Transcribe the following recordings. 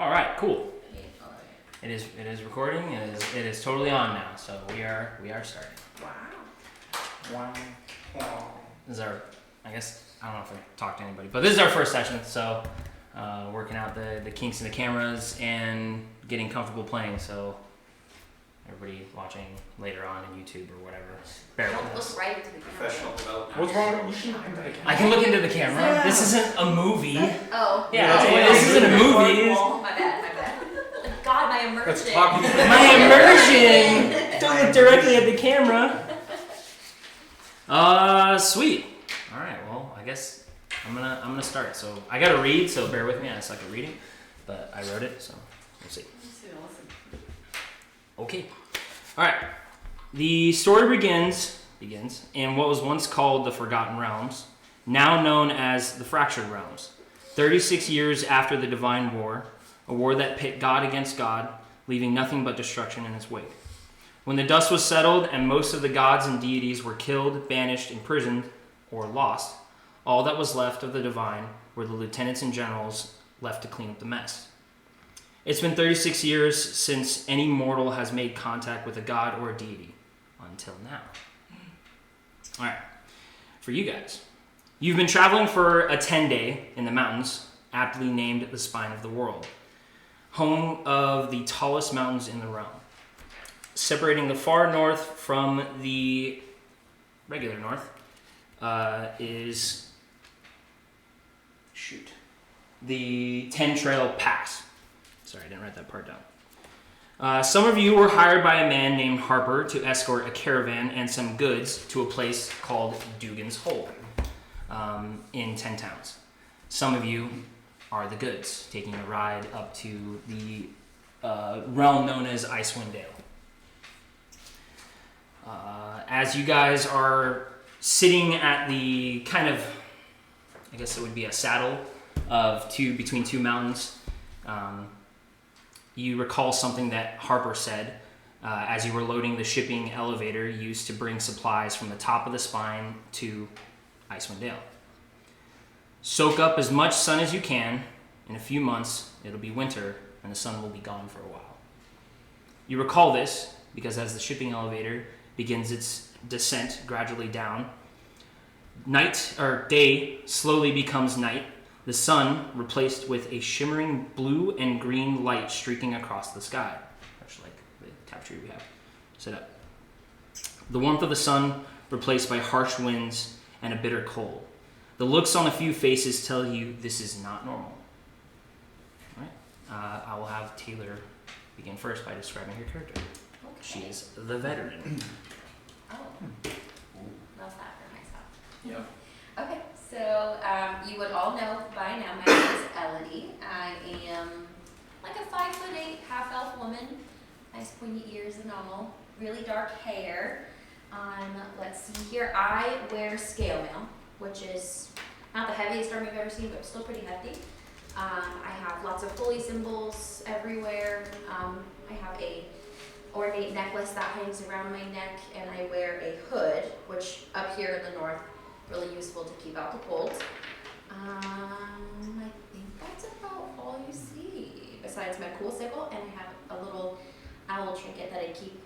All right, cool. It is recording. It is totally on now. So we are starting. Wow. This is our. I guess I don't know if I talked to anybody, but this is our first session. So working out the kinks in the cameras and getting comfortable playing. So everybody watching later on in YouTube or whatever, bear with us. Look right into the camera. Professional development. What's wrong? You should look into the camera. I can look into the camera. Yeah. This isn't a movie. Oh. Yeah, Oh, this isn't a movie. My bad. God, my immersion. Let's talk. My immersion. Don't look directly at the camera. Sweet. All right. Well, I guess I'm gonna start. So I gotta read. So bear with me. I suck at reading, but I wrote it. So we'll see. Okay. All right. The story begins in what was once called the Forgotten Realms, now known as the Fractured Realms. 36 years after the Divine War, a war that pit God against God, leaving nothing but destruction in its wake. When the dust was settled and most of the gods and deities were killed, banished, imprisoned, or lost, all that was left of the divine were the lieutenants and generals left to clean up the mess. It's been 36 years since any mortal has made contact with a god or a deity, until now. All right, for you guys. You've been traveling for a 10-day in the mountains, aptly named the Spine of the World, home of the tallest mountains in the realm. Separating the far north from the regular north is the 10 Trail Pass. Sorry, I didn't write that part down. Some of you were hired by a man named Harper to escort a caravan and some goods to a place called Dugan's Hole in 10 Towns. Some of you are the goods, taking a ride up to the realm known as Icewind Dale. As you guys are sitting at the kind of, I guess it would be a saddle of between two mountains, you recall something that Harper said as you were loading the shipping elevator used to bring supplies from the top of the spine to Icewind Dale. Soak up as much sun as you can. In a few months, it'll be winter and the sun will be gone for a while. You recall this because as the shipping elevator begins its descent gradually down, day slowly becomes night. The sun replaced with a shimmering blue and green light streaking across the sky, much like the tapestry we have set up. The warmth of the sun replaced by harsh winds and a bitter cold. The looks on a few faces tell you this is not normal. All right. I will have Taylor begin first by describing her character. Okay. She is the veteran. Oh. Love that for myself. Yeah. Okay, so you would all know by now my name is Elodie. I am like a 5'8" half-elf woman, nice pointy ears and all, really dark hair. Let's see here, I wear scale mail, which is not the heaviest armor you've ever seen, but still pretty hefty. I have lots of holy symbols everywhere. I have a ornate necklace that hangs around my neck, and I wear a hood, which up here in the north, really useful to keep out the cold. I think that's about all you see, besides my cool sickle, and I have a little owl trinket that I keep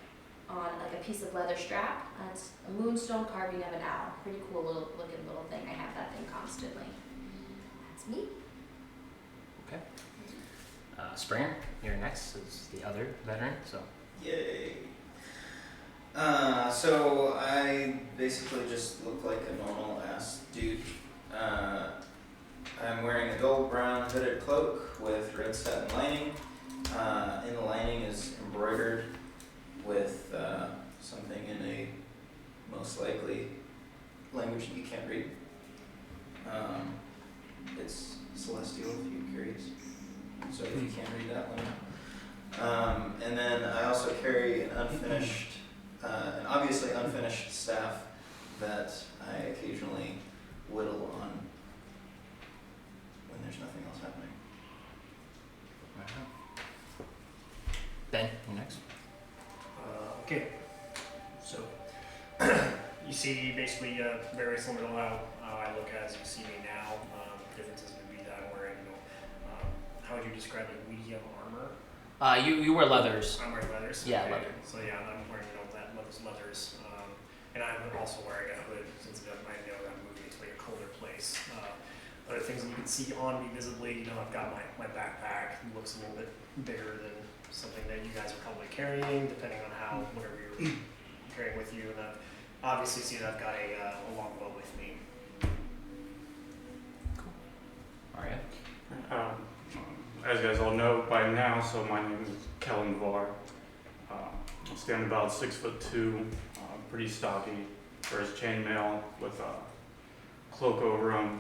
on like a piece of leather strap. It's a moonstone carving of an owl. Pretty cool looking little thing. I have that thing constantly. That's me. Okay. Springer, you're next as the other veteran. So. Yay. So I basically just look like a normal ass dude. I'm wearing a gold brown hooded cloak with red satin lining. In the lining is embroidered with something in a most likely language that you can't read. It's Celestial if you're curious. So if you can't read that, let me know. And then I also carry an obviously unfinished staff that I occasionally whittle on when there's nothing else happening. Ben, you next. Okay. So, you see basically very similar to how I look as you see me now. Differences would be that I'm wearing how would you describe it? Medium armor. You wear leathers. I'm wearing leathers. Yeah, okay. leather. So yeah, I'm wearing those leathers, and I'm also wearing a hood since I know that I'm moving to like a colder place. Other things that you can see on me visibly, I've got my backpack. It looks a little bit bigger than something that you guys are probably carrying, depending on whatever you're carrying with you. And obviously see that I've got a longbow with me. Alright. As you guys all know by now, so my name is Kellen Var. I stand about 6'2", pretty stocky. Wears chainmail with a cloak over him,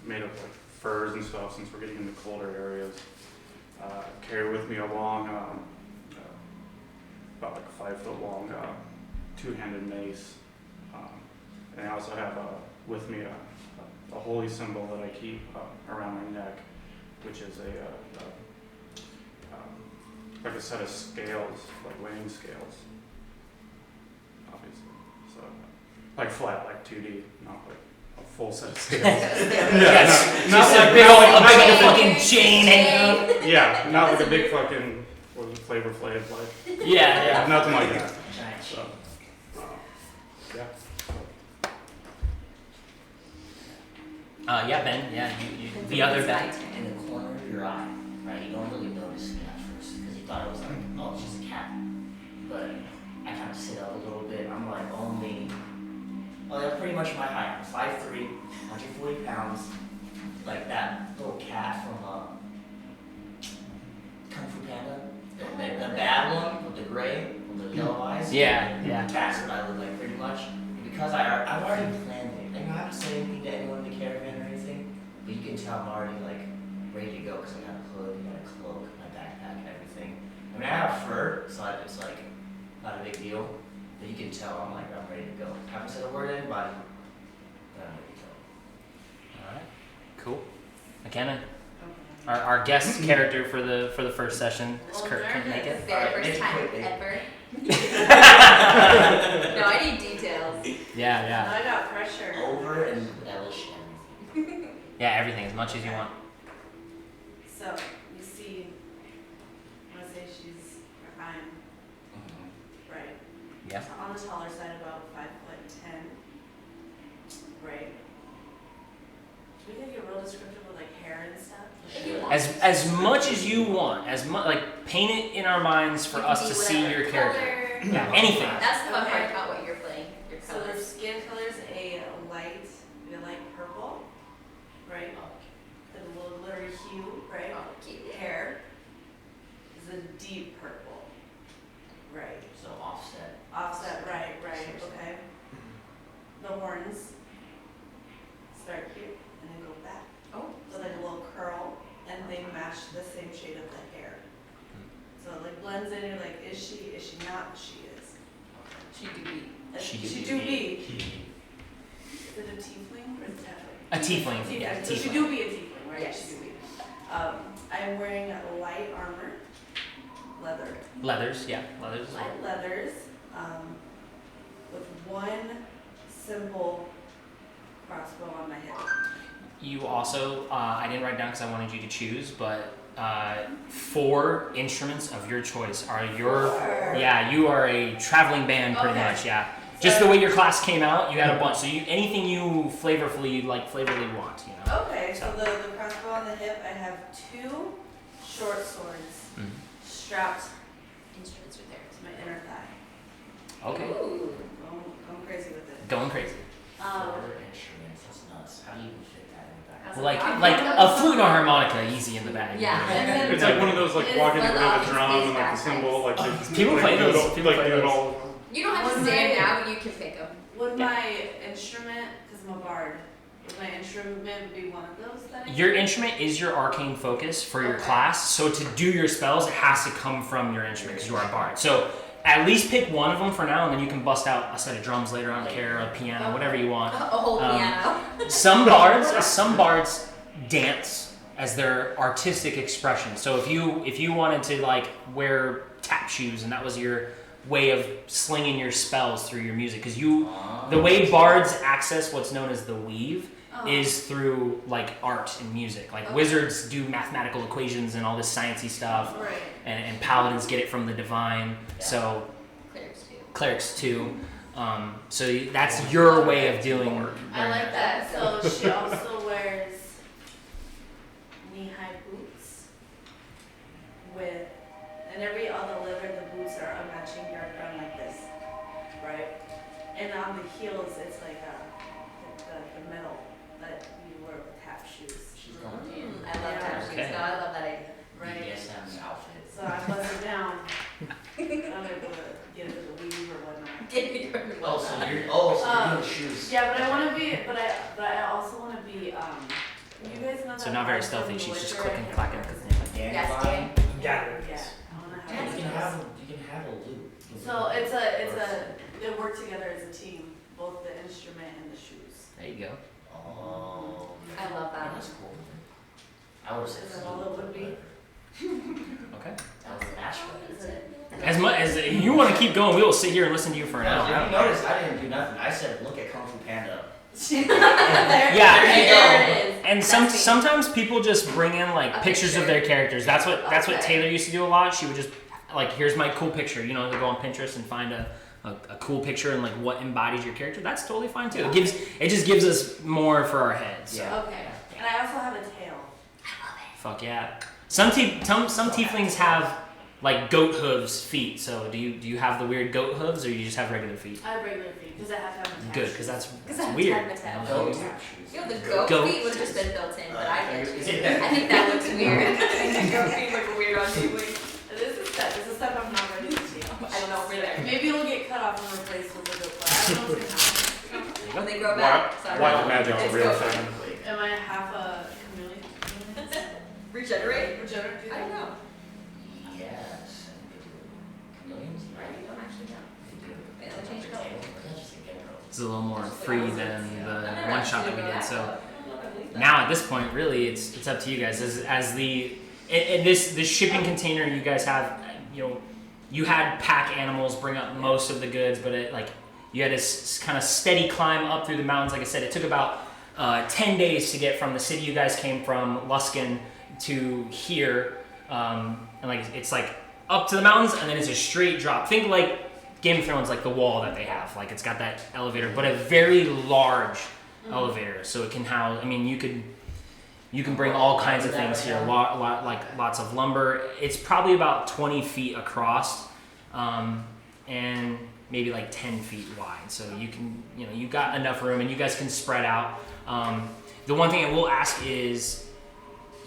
made of like furs and stuff since we're getting into colder areas. Carry with me along about like a 5-foot long two-handed mace. And I also have with me a holy symbol that I keep around my neck, which is like a set of scales, like weighing scales, obviously. So like flat, like 2D, not like a full set of scales. Yes. not Just like a big not old, like- a not big like old a fucking chain hanging out. yeah, not like a big fucking what was it, Flavor Flav like. Yeah. Nothing like that. So yeah. Yeah, Ben. Yeah, you the other Ben. In the corner of your eye, right? You don't really notice it at first because you thought it was like, oh, it's just a cat. But I kind of sit up a little bit. I'm like that's pretty much my height. I'm 5'3", 140 pounds. Like that little cat from Kung Fu Panda. The bad one with the gray, with the yellow eyes. Yeah. That's what I look like pretty much. And because I've already planned it. Like, I don't have to say anything to anyone in the caravan or anything, but you can tell I'm already like ready to go because I got a hood, I got a cloak, my backpack, and everything. I mean, I have fur, so it's like not a big deal, but you can tell I'm ready to go. Haven't said a word to anybody, but I'm ready to go. Alright. Cool. McKenna. Our guest character for the first session is Kurt. Couldn't make it. Very Alright, first make it time quick, ever. No, I need details. Yeah. I got pressure. Over and embellish everything. Yeah, everything as much as you want. So, you see, I want to say I'm right. Yeah. On the taller side, about 5'10". Right. Do we get a real descriptive with like hair and stuff? If you want. As much as you want, like paint it in our minds for You us can to be see whatever your character. color. Yeah, anything. That's the fun Okay. part about what you're playing. Your So their colors. skin color's a light purple, right? The little glittery hue, right? Oh, cute. Hair is a deep purple, right? So offset. Offset, right, okay. The horns start here and then go back. Oh. So like a little curl, and they match the same shade of the hair. So it like blends in, you're like, is she not? She is. She do be. She She do do be. Is it a tiefling or is it A tiefling, yeah, So she tiefling. do be a tiefling, right? Yes. She do be. I'm wearing light armor, leather. Leathers, yeah, leathers. as well. Light leathers, with one simple crossbow on my hip. You also, I didn't write down because I wanted you to choose, but 4 instruments of your choice are your. Four. Yeah, you are a traveling band pretty Okay. much. Yeah. Just the way your class came out, you had a bunch. So anything you flavorfully want, you know. Okay, so the crossbow on the hip, I have 2 short swords Mhm. strapped Instruments are there. to my inner thigh. Okay. Ooh. Going crazy with it. Going crazy. Four instruments, that's nuts. How do you even fit that in the back? That's Like a flute and a harmonica, easy in the bag. Yeah. And then It's like one of those like It is walking like through the office drum space and like the bagpipes. symbol, like People play do it those. all- People like play do it those. all. you don't have to One say it day- now, but you can pick them. Would my instrument, because I'm a bard, would my instrument be one of those that I Your instrument is your arcane focus for your Okay. class. So to do your spells, it has to come from your instrument because you are a bard. So at least pick one of them for now, and then you can bust out a set of drums later on, or a piano, whatever you want. A whole piano. Some bards dance as their artistic expression. So if you wanted to like wear tap shoes and that was your way of slinging your spells through your music, because the way bards access what's known as the weave is through like art and music. Like wizards do mathematical equations and all this sciencey stuff, Right. and paladins get it from the divine. Yeah. So Clerics too. So that's your way of doing. I like that. So she also wears knee-high boots with, and all the leather, the boots are a matching yarn brown like this, right? And on the heels, it's like the metal that you wear with tap shoes, She's going in. I love that. Okay. No, I love that idea. right? BDSM outfit. So I bust it down. I'm able to get into the weave or whatnot. Get me from Oh, so you're doing shoes. Yeah, but I want to be, but I also want to be, you guys know that. So not very part stealthy. from She's just Witcher, I clicking, can't clacking. remember. Yes, Dan. Yeah. Yeah, I want to You have can it. have a loop. So they work together as a team, both the instrument and the shoes. There you go. Oh. I love that. That's cool. I would have said Is that all it would be? Okay. that was natural. Is it? As much as you want to keep going, we will sit here and listen to you for an hour. If you notice, I didn't do nothing. I said, look at Kung Fu Panda. Yeah, There it is. And That's me. sometimes people just bring in like A pictures of picture. their characters. That's what Okay. Taylor used to do a lot. She would just like, here's my cool picture. You know, to go on Pinterest and find a cool picture and like what embodies your character. That's totally fine too. It just gives us more for our heads. So. Yeah. Okay. And I also have a tail. Fuck yeah. Some tieflings have like goat hooves feet. So do you have the weird goat hooves or you just have regular feet? I have regular feet because I have to have a Good, because that's I weird. had metal. Go No. tap shoes. You know, the goat Goat. feet would have just been built in, but I get Is you. it- I think that looks weird. I think the goat feet look weird on people. This is stuff I'm not ready to do. I don't know if we're there. Maybe it'll get cut off and replaced with a goat foot. I don't know what's gonna happen. When they grow back. Sorry. Wild magic It's real goat time. feet. Am I half a chameleon? Regenerate? Regenerative? I don't know. Yes. Chameleons? I don't actually know. They do. Yeah, they change color. That's just a general. It's a little more free than the one shot that we did. So So now at this point, really, it's up to you guys. As the in this shipping container you guys have, you had pack animals bring up most of the goods, but you had this kind of steady climb up through the mountains. Like I said, it took about 10 days to get from the city you guys came from, Luskin, to here. And it's like up to the mountains, and then it's a straight drop. Think like Game of Thrones, like the wall that they have. Like it's got that elevator, but a very large elevator, so it can house. I mean, you can bring all kinds of things here. Like lots of lumber. It's probably about 20 feet across, and maybe like 10 feet wide. So you can, you got enough room, and you guys can spread out. The one thing I will ask is,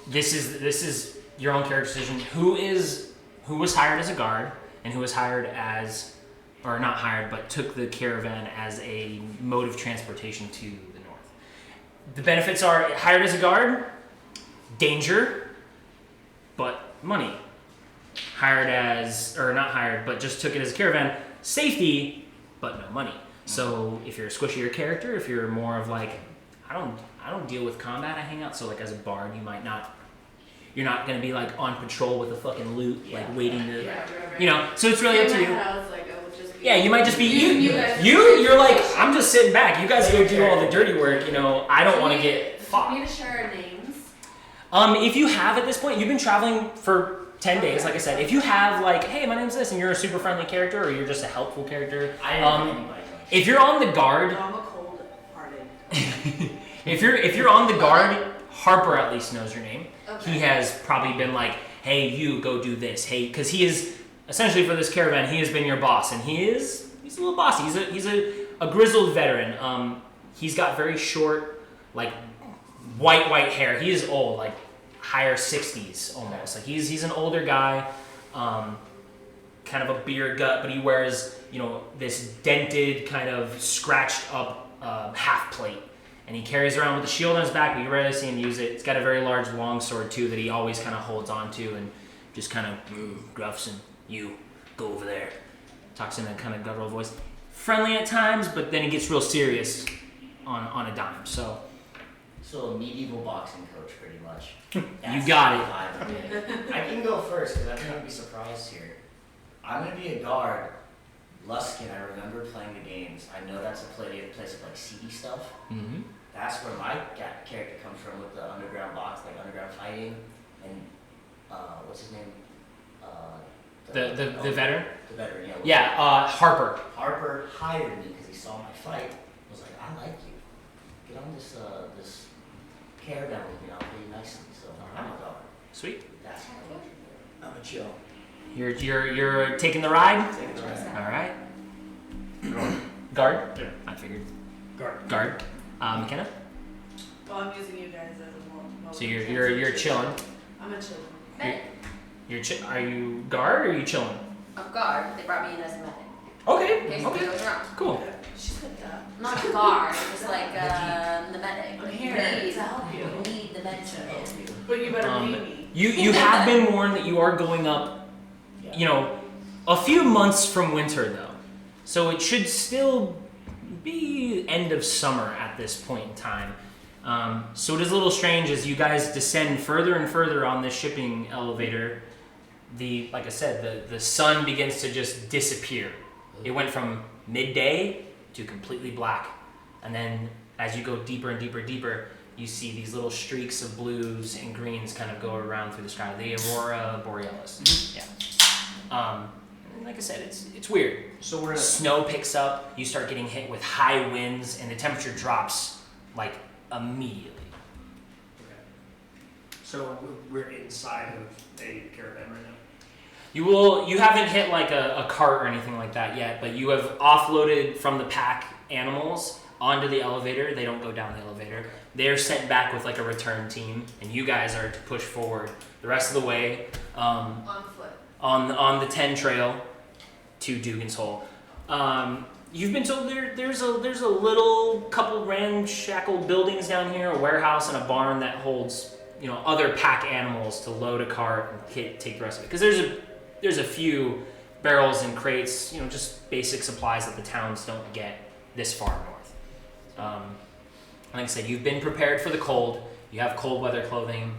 this is your own character decision. Who was hired as a guard, and who was hired as, or not hired, but took the caravan as a mode of transportation to the north? The benefits are hired as a guard, danger, but money. Hired as, or not hired, but just took it as a caravan, safety, but no money. So if you're a squishier character, if you're more of like, I don't deal with combat, I hang out. So like as a bard, you're not gonna be like on patrol with a fucking loot, like waiting to, so it's really up to you. I was like, I would just be. Yeah, you might just be guys- you're like, I'm just sitting back. You guys go do all the dirty work. I don't want to get We fucked. need to share our names. If you have at this point, you've been traveling for 10 days, like I said. If you have like, hey, my name's this, and you're a super friendly character, or you're just a helpful character. I didn't know anybody. If you're on the guard, No, I'm a cold-hearted. if you're on the guard, Harper at least knows your name. Okay. He has probably been like, hey, you go do this. Hey, because he is essentially for this caravan, he has been your boss, and he's a little bossy. He's a grizzled veteran. He's got very short, like white hair. He is old, like higher 60s almost. Like he's an older guy, kind of a beer gut, but he wears this dented, kind of scratched up half plate. And he carries around with a shield on his back, but you rarely see him use it. It's got a very large long sword too that he always kind of holds on to and just kind of gruffs and you go over there. Talks in a kind of guttural voice. Friendly at times, but then he gets real serious on a dime. So So a medieval boxing coach, pretty much. You got it. it. I can go first because I think I'd be surprised here. I'm gonna be a guard. Luskin, I remember playing the games. I know that's a place of like seedy stuff. mm-hmm. that's where my character comes from with the underground box, like underground fighting, and what's his name? The veteran? The veteran, yeah. Yeah, Harper. Harper hired me because he saw my fight. Was like, I like you. Get on this this caravan with me. I'll pay you nicely. So I'm a dog. Sweet. That's I'm a chill. You're taking the ride? taking the rest. All right. Guard? Yeah. I figured. Guard. McKenna? Well, I'm using you guys as a more. So you're chilling. I'm a chiller. Medic. Are you guard or are you chilling? I'm guard. They brought me in as a medic. Okay. In case something Okay. goes wrong. Cool. She's good at I'm not a guard, just like the medic. I'm here Lead. to help you. Lead the medicine. But you better Um, leave me. You have been warned that you are going up, you know, a few months from winter though. So it should still be end of summer at this point in time. So it is a little strange as you guys descend further and further on this shipping elevator. Like I said, the sun begins to just disappear. It went from midday to completely black. And then as you go deeper and deeper, you see these little streaks of blues and greens kind of go around through the sky. The aurora borealis. Yeah. And like I said, it's weird. So we're in a, Snow picks up, you start getting hit with high winds, and the temperature drops like immediately. so we're inside of a caravan right now. You haven't hit like a cart or anything like that yet, but you have offloaded from the pack animals onto the elevator. They don't go down the elevator. They're sent back with like a return team, and you guys are to push forward the rest of the way On foot. on the 10 trail to Dugan's Hole. You've been told there's a little couple ramshackle buildings down here, a warehouse and a barn that holds other pack animals to load a cart and take the rest of it. Because there's a few barrels and crates, just basic supplies that the towns don't get this far north. Like I said, you've been prepared for the cold. You have cold weather clothing,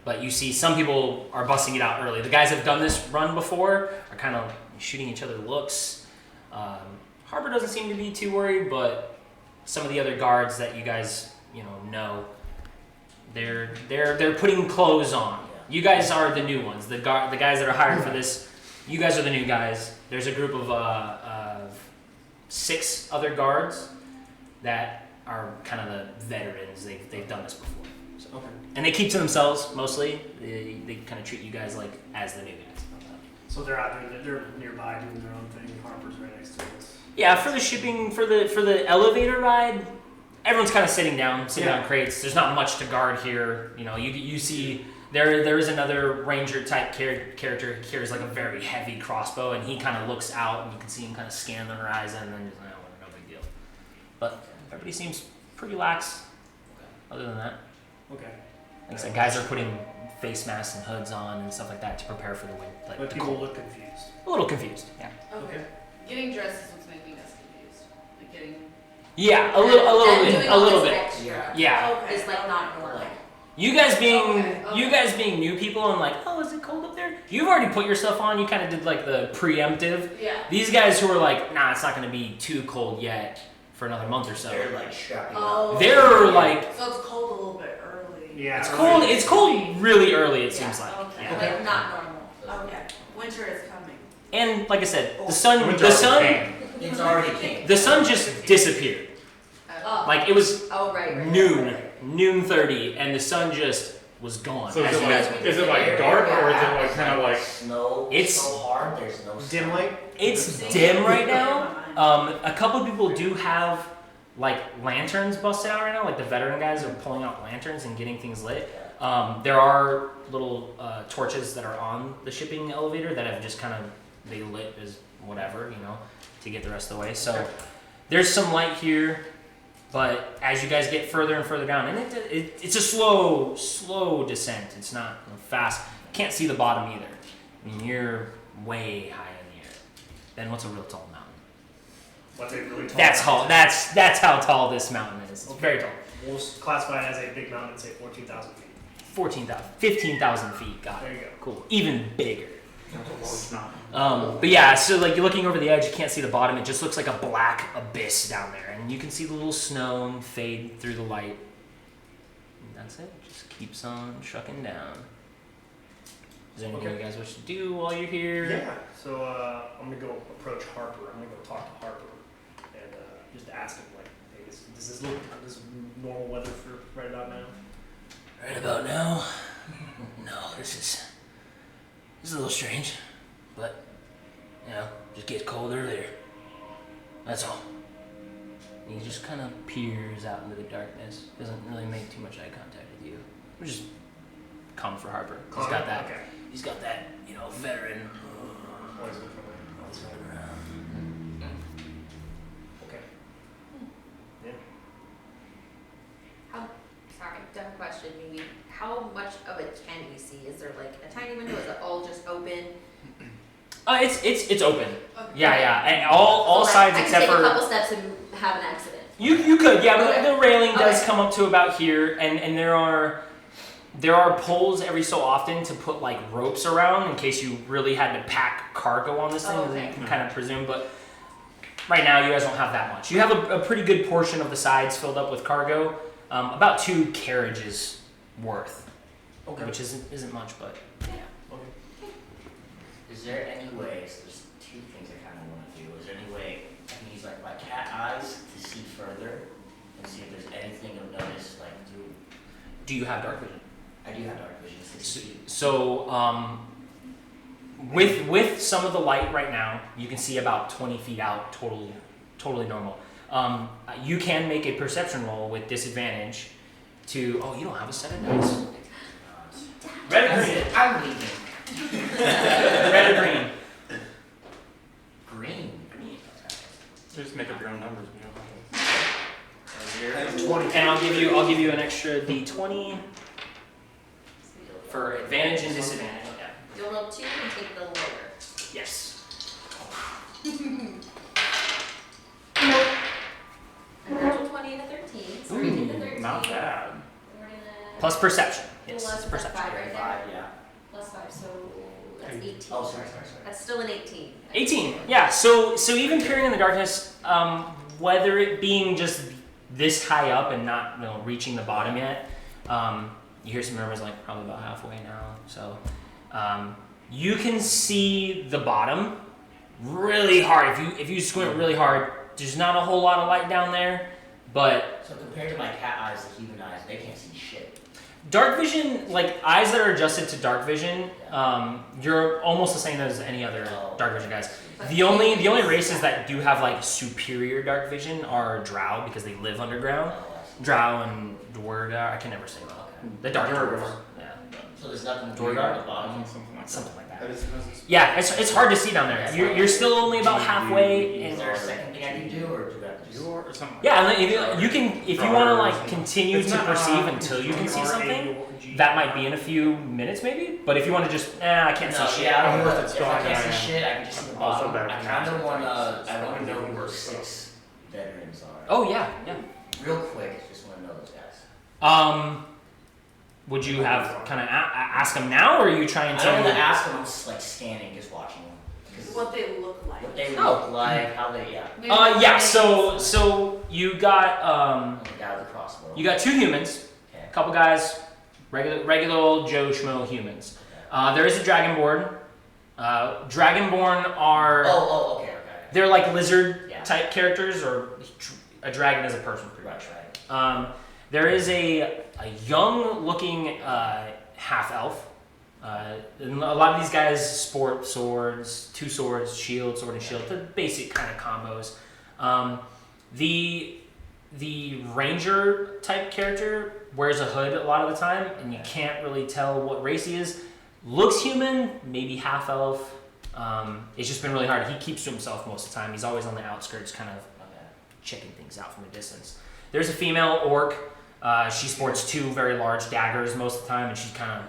but you see some people are busting it out early. The guys that have done this run before are kind of shooting each other looks. Harper doesn't seem to be too worried, but some of the other guards that you guys know, they're putting clothes on. You guys are the new ones. The guys that are hired for this, you guys are the new guys. There's a group of 6 other guards that are kind of the veterans. They've done this before. So. Okay. And they keep to themselves mostly. They kind of treat you guys like as the new guys. So they're out there. They're nearby doing their own thing. Harper's right next to us. Yeah, for the shipping, for the elevator ride, everyone's kind of sitting down on crates. There's not much to guard here. You see there is another ranger type character who carries like a very heavy crossbow, and he kind of looks out, and you can see him kind of scan the horizon, and then he's like, oh, no big deal. But everybody seems pretty lax. Other than that, Okay. like I said, guys are putting face masks and hoods on and stuff like that to prepare for the wind. Like But the people cold. look confused. A little confused. Yeah. Okay. Getting dressed is what's making us confused. Like getting. Yeah, a little bit. Extra Yeah. Okay. is like not normal. You guys being Okay. you guys being new people and like, oh, is it cold up there? You've already put yourself on. You kind of did like the preemptive. Yeah. These guys who are like, nah, it's not going to be too cold yet for another month or so. They're like strapping Oh. up. They're like, So it's cold a little bit early. Yeah. it's cold. It's cold really early. It seems like. Okay. Yeah. Like not normal. Okay. Winter is coming. And like I said, the sun It's already came. the sun just disappeared. Oh. Like it was Oh right. noon 30, and the sun just was gone. So as is you guys went. it like dark or is it like kind of like Snow It's- so hard, there's no Dim sun. light. It's dim right now. A couple of people do have like lanterns busted out right now. Like the veteran guys are pulling out lanterns and getting things lit. There are little torches that are on the shipping elevator that have just kind of they lit as whatever, to get the rest of the way. So there's some light here, but as you guys get further and further down, and it's a slow descent. It's not fast. Can't see the bottom either. I mean, you're way high in the air. Then what's a real tall mountain? What's it really tall? That's tall. That's how tall this mountain is. It's very tall. We'll classify it as a big mountain, say 14,000 feet. 15,000 feet. Got There it. you go. Cool. Even bigger. That's a large mountain. But yeah, so like you're looking over the edge, you can't see the bottom. It just looks like a black abyss down there, and you can see the little snow fade through the light. And that's it. Just keeps on trucking down. Is there anything you guys wish to do while you're here? Yeah. So I'm gonna go approach Harper. I'm gonna go talk to Harper and just ask him like, hey, does this look this normal weather for right about now? Right about now, no, this is a little strange, but you know, just gets cold earlier. That's all. And he just kind of peers out into the darkness. Doesn't really make too much eye contact with you. Which is common for Harper. He's got that. Okay. He's got that, you know, veteran. Always look for the outside. Okay. Yeah. Sorry, dumb question maybe. How much of it can we see? Is there like a tiny window? Is it all just open? It's open. Okay. Yeah, and all So, sides I except can take for a couple steps and have an accident. you could, yeah, but Okay. the railing does Okay. come up to about here, and there are poles every so often to put like ropes around in case you really had to pack cargo on this thing. Oh, As okay. you can kind of presume, but right now you guys don't have that much. You have a pretty good portion of the sides filled up with cargo, about 2 carriages worth, Okay. which isn't much, but Okay. Is there any way, so there's 2 things I kind of want to do. Is there any way I can use like my cat eyes to see further and see if there's anything of notice like through? do you have dark vision? I do have dark vision, 60 feet. So, with some of the light right now, you can see about 20 feet out, totally normal. You can make a perception roll with disadvantage to. Oh, you don't have a set of dice. Red or green? I'm leaving. Red or green? Green. Just make up your own numbers. Here. 20. And I'll give you an extra d20 for advantage and disadvantage. Yeah. You'll roll 2 and take the lower. Yes. A natural 20 and a 13. So we did the 13. Not bad. We're gonna Plus perception. Yes. plus Perception. 5 right there. 5, yeah. Plus 5, so that's 18. Oh, sorry. That's still an 18. 18. Yeah. So even peering in the darkness, whether it being just this high up and not reaching the bottom yet, you hear some murmurs like probably about halfway now. So you can see the bottom really hard. If you squint really hard, there's not a whole lot of light down there, but So compared to my cat eyes, the human eyes, they can't see shit. dark vision, like eyes that are adjusted to dark vision, you're almost the same as any other dark vision guys. The only races that do have like superior dark vision are Drow because they live underground. Drow and Dwarda, I can never say that. The dark dwarves. Yeah, So there's nothing Door weird on guard? the bottom. something like that. That is Yeah, it's hard to see down there. You're still only about halfway. Is And there a second thing I can do, or do I have to just... Or something. yeah, and you can if you want to like continue It's to not, perceive until you can see something. That might be in a few minutes, maybe. But if you want to just, I can't see shit. Yeah, I don't know If if it's I gone, can't I see shit, I can just see the also bottom. better I than kind of that. want to, I want to Fucking know doesn't who work, those so. 6 veterans are. Oh yeah, yeah. Real quick, just want to know those guys. Would you have kind of ask them now, or are you trying I don't want to to? ask them, I'm just like scanning, just watching them. 'Cause What they look like. what they Oh. look like, how they, yeah. Yeah. So you got The guy with the crossbow. you got 2 humans, Okay. a couple guys, regular old Joe Schmo humans. Okay. There is a dragonborn. Dragonborn are Okay. they're like lizard Yeah. type characters, or a dragon is a person pretty much. Right. There is a young looking half elf. And a lot of these guys sport swords, 2 swords, shield, sword and shield, the basic kind of combos. The ranger type character wears a hood a lot of the time, and you can't really tell what race he is. Looks human, maybe half elf. It's just been really hard. He keeps to himself most of the time. He's always on the outskirts, kind of Okay. checking things out from a distance. There's a female orc. She sports 2 very large daggers most of the time, and she's kind of a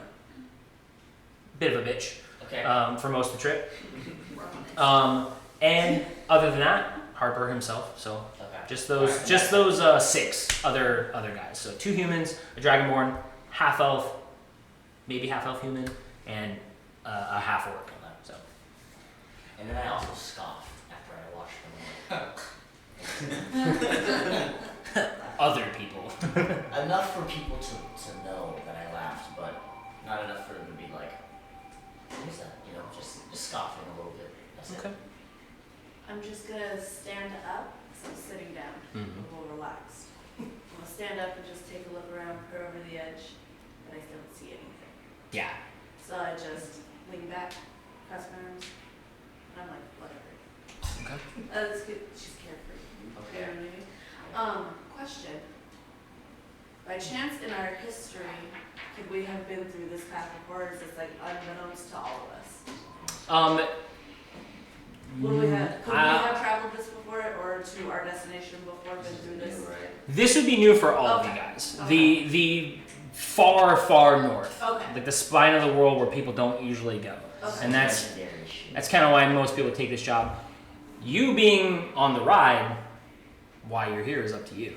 bit of a bitch Okay. for most of the trip. And other than that, Harper himself. So Okay. just those 6 other guys. So 2 humans, a dragonborn, half elf, maybe half elf human, and a half orc. So And then I also scoff after I watch them. Other people. Enough for people to know that I laughed, but not enough for them to be like, what is that? You know, just scoffing a little bit. That's Okay. it. I'm just gonna stand up, so I'm sitting down, a little relaxed. I'm gonna stand up and just take a look around, peer over the edge, but I don't see anything. Yeah. So I just lean back, cross my arms, and I'm like, whatever. Okay. That's good. She's carefree. You know what I mean? Question. By chance in our history, could we have been through this path before, or is this like unbeknownst to all of us? Could we have traveled this before, or to our destination before, been through this? This would be new for all of you guys. The far, far north. Okay. Like the spine of the world where people don't usually go. Okay. And that's Legendary shit. kind of why most people take this job. You being on the ride, why you're here is up to you.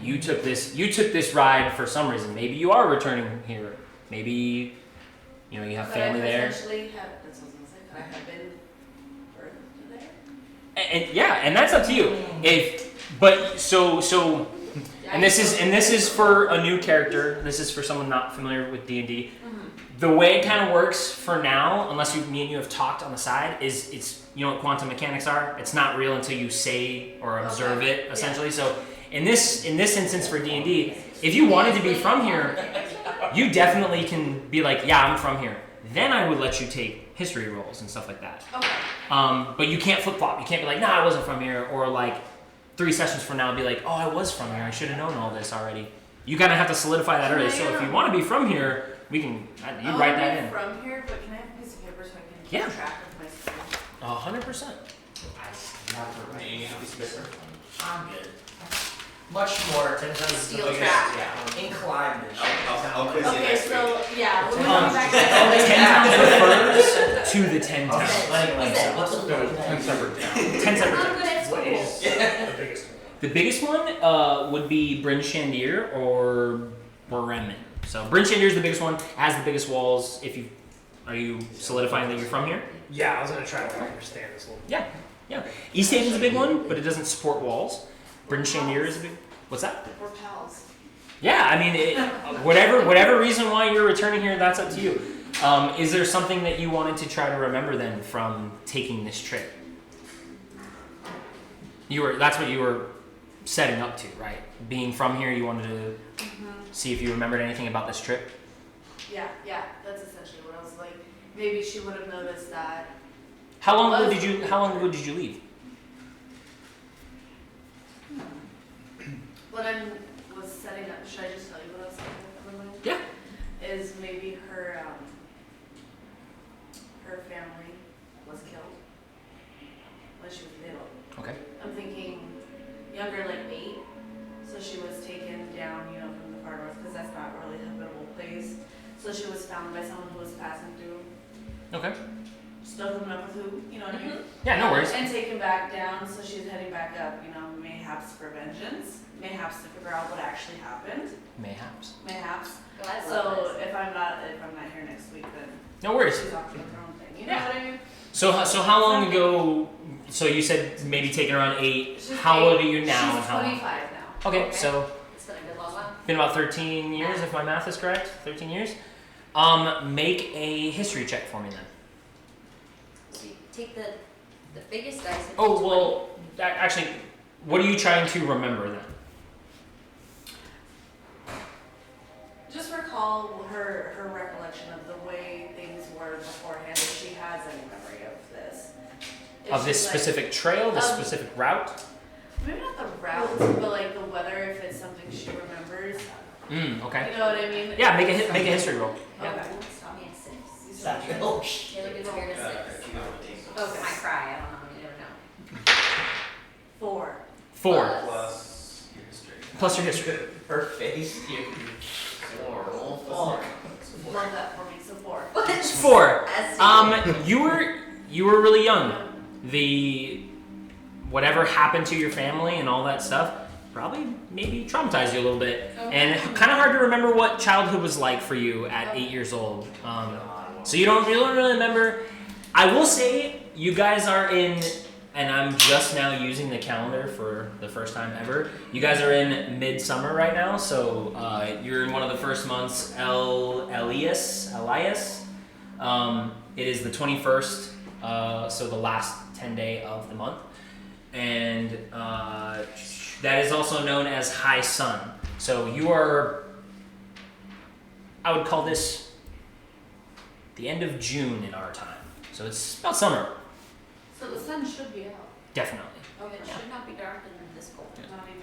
You took this ride for some reason. Maybe you are returning here. Maybe you have family there. Potentially have, that's what I was gonna say, could I have been further there? And that's up to you. And this is for a new character. This is for someone not familiar with D&D. The way it kind of works for now, unless me and you have talked on the side, is it's what quantum mechanics are. It's not real until you say or observe it, essentially. So in this instance for D&D, if you wanted to be from here, you definitely can be like, yeah, I'm from here. Then I would let you take history rolls and stuff like that. Okay. But you can't flip flop. You can't be like, nah, I wasn't from here, or like 3 sessions from now be like, oh, I was from here. I should have known all this already. You kind of have to solidify that early. So if you want to be from here, we can. You write that in. From here, but can I have a piece of paper so I can keep Yeah. track of my school? 100%. I'm good. Much more Steel trap. inclined than I'll quiz you Okay, next week. so yeah, when we Um, come back 10 towns refers to the 10 towns. What's the No, 10 separate towns. 10 separate I'm towns. good at What school. is the biggest one? The biggest one would be Bryn Shandir or Bremen. So Bryn Shandir is the biggest one. Has the biggest walls. Are you solidifying that you're from here? Yeah, I was gonna try to understand this a little bit. Yeah. East Haven's a big one, but it doesn't support walls. Bryn Shandir is a big. What's that? we're pals. Yeah, I mean, whatever reason why you're returning here, that's up to you. Is there something that you wanted to try to remember then from taking this trip? That's what you were setting up to, right? Being from here, you wanted to see if you remembered anything about this trip. Yeah, that's essentially what I was like. Maybe she would have noticed that. How long ago did you leave? When I was setting up, should I just tell you what I was setting up for everyone? Yeah. Is maybe her family was killed when she was little. Okay. I'm thinking younger, like 8. So she was taken down, from the far north, because that's not really a habitable place. So she was found by someone who was passing through. Okay. Still coming up with who, you know what I mean? Yeah, no worries. And taken back down, so she's heading back up, mayhaps for vengeance, mayhaps to figure out what actually happened, Mayhaps. mayhaps. Well, I love So this. if I'm not here next week, then No worries. she's off doing her own thing. You know Yeah. what I mean? So how long ago? So you said maybe taking around 8. She's How 8. old are you now? and She's how long? 25 now. Okay, so It's been a good long while. been about 13 years, if my math is correct. 13 years. Make a history check for me then. So you take the biggest dice. and Oh, 20. well, actually, what are you trying to remember then? Just recall her recollection of the way things were beforehand, if she has any memory of this. If Of this she's, specific trail, this Um, specific route? Maybe not the route, but like the weather, if it's something she remembers. Okay. You know what I mean? Yeah, make a history roll. Okay. Stop me at 6. Stop your oh Taylor gets weird at 6. If you have a team. Okay. I cry. I don't know. You never know. 4. 4 Plus your history. plus your history. her face. Roll 4. Love that for me, so 4. 4. As You were really young. Whatever happened to your family and all that stuff probably maybe traumatized you a little bit, and kind of hard to remember what childhood was like for you at 8 years old. So you don't really remember. I will say you guys are in, and I'm just now using the calendar for the first time ever. You guys are in midsummer right now, so you're in one of the first months, Elias. It is the 21st, so the last 10 day of the month, and that is also known as high sun. So you are, I would call this the end of June in our time. So it's about summer, So the sun should be out. definitely. It should not be dark in this cold. Not even.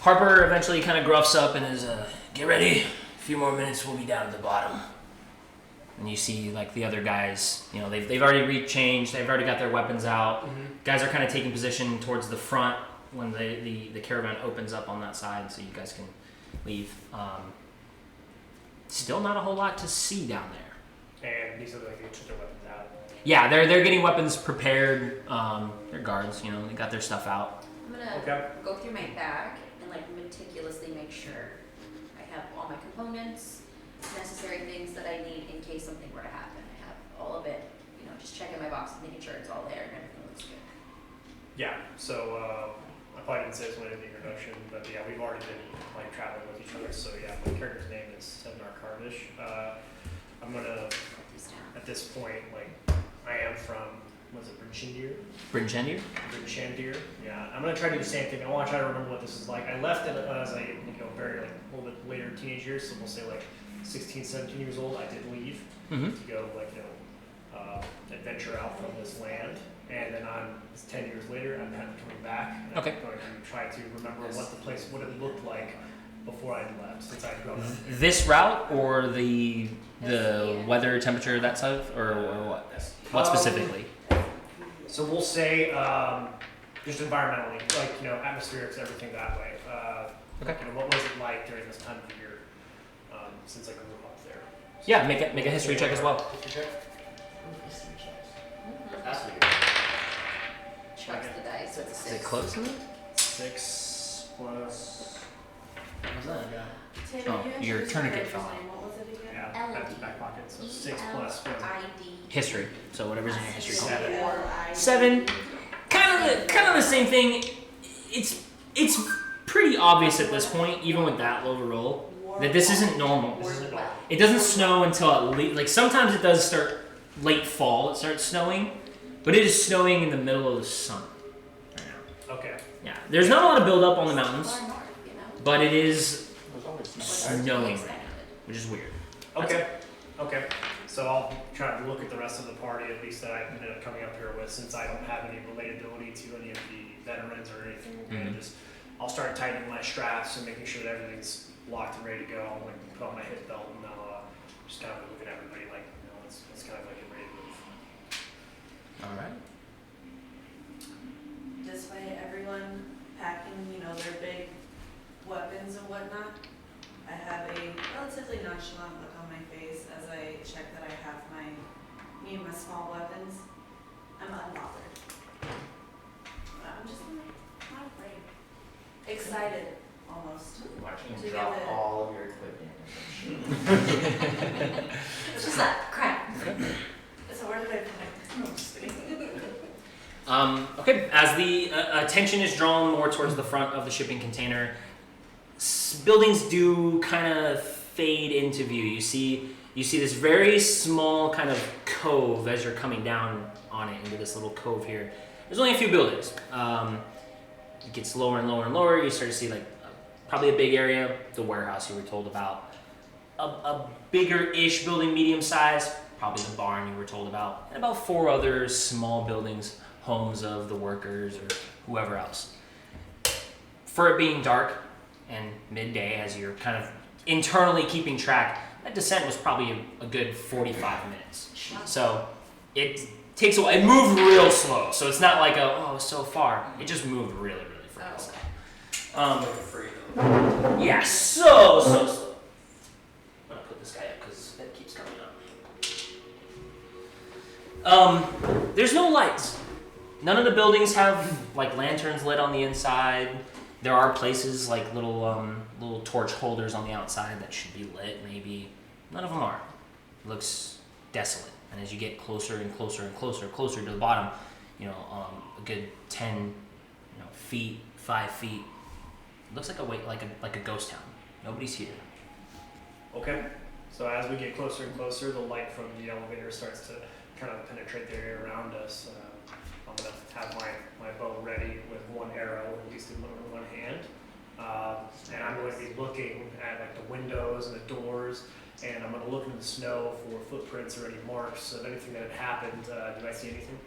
Harper eventually kind of gruffs up and is, get ready. A few more minutes, we'll be down at the bottom. And you see, like, the other guys, you know, they've already rechanged, they've already got their weapons out. Guys are kind of taking position towards the front when the caravan opens up on that side, so you guys can leave. Still not a whole lot to see down there. And these are like they took their weapons out. Yeah, they're getting weapons prepared. They're guards, you know, they got their stuff out. I'm gonna Okay. go through my bag and like meticulously make sure I have all my components, necessary things that I need in case something were to happen. I have all of it, you know, just checking my boxes, making sure it's all there and everything looks good. Yeah. So I probably didn't say this when I did the introduction, but yeah, we've already been like traveling with each other. So yeah, my character's name is Sednar Carvish. I'm gonna Write these down. at this point like I am from was it Brinchandir? Brinchandir? Brinchandir. Yeah. I'm gonna try to do the same thing. I want to try to remember what this is like. I left it as a very like a little bit later teenage years, so we'll say like 16, 17 years old. I did leave Mm-hmm. to go like adventure out from this land, and then I'm 10 years later. I'm kind of coming back. And Okay. I'm going to try to remember what it looked like before I left, since I grew up. This route or the weather, temperature, that stuff, or what? What specifically? So we'll say just environmentally, like atmospherics, everything that way. Okay. What was it like during this time of year since I grew up there? Yeah, make a history check as well. History checks. Mhm. That's what you're Chucks the dice, so it's a Is 6. it close enough? 6 plus. What was that? Taylor, Oh, you your introduced tourniquet your fell out. name. What was it again? Yeah, Elodie. that's back pocket. So 6 plus what is it? ID. History. So whatever's in your history column. 7. L-I-D. 7. Kind of the same thing. It's pretty obvious at this point, even with that low of a roll, that this isn't normal. This isn't Well, It doesn't snow until at least, like, sometimes it does start late fall. It starts snowing, but it is snowing in the middle of the sun right now. Okay. Yeah, there's not a lot of buildup on the mountains, far north, you know. but it is There's always snowing right now, which is weird. Okay. Okay. So I'll try to look at the rest of the party, at least that I ended up coming up here with, since I don't have any relatability to any of the veterans or anything. And Mhm. I'll start tightening my straps and making sure that everything's locked and ready to go. I'll like put on my hip belt and I'll just kind of look at everybody like, let's kind of like get ready to move. All right. This way, everyone packing, their big weapons and whatnot. I have a relatively nonchalant look on my face as I check that I have me and my small weapons. I'm unbothered. I'm just not afraid. Excited, almost. watching To you drop get the- all of your equipment. It's just that crap. So where did I put it? No, I'm just kidding. Okay, as the attention is drawn more towards the front of the shipping container, buildings do kind of fade into view. You see this very small kind of cove as you're coming down on it into this little cove here. There's only a few buildings. It gets lower and lower and lower. You start to see like probably a big area, the warehouse you were told about, a bigger-ish building, medium size, probably the barn you were told about, and about 4 other small buildings, homes of the workers or whoever else. For it being dark and midday, as you're kind of internally keeping track, that descent was probably a good 45 minutes. So it takes a while. It moved real slow, so it's not like it's so far. It just moved really, really fast. Yeah, so slow. I'm gonna put this guy up because it keeps coming up. There's no lights. None of the buildings have like lanterns lit on the inside. There are places like little torch holders on the outside that should be lit. Maybe none of them are. It looks desolate. And as you get closer and closer and closer to the bottom, a good 10, feet, 5 feet. It looks like a ghost town. Nobody's here. Okay. So as we get closer and closer, the light from the elevator starts to kind of penetrate the area around us. I'm gonna have my bow ready with one arrow, at least in one hand. And I'm going to be looking at like the windows and the doors, and I'm going to look in the snow for footprints or any marks of anything that had happened. Did I see anything?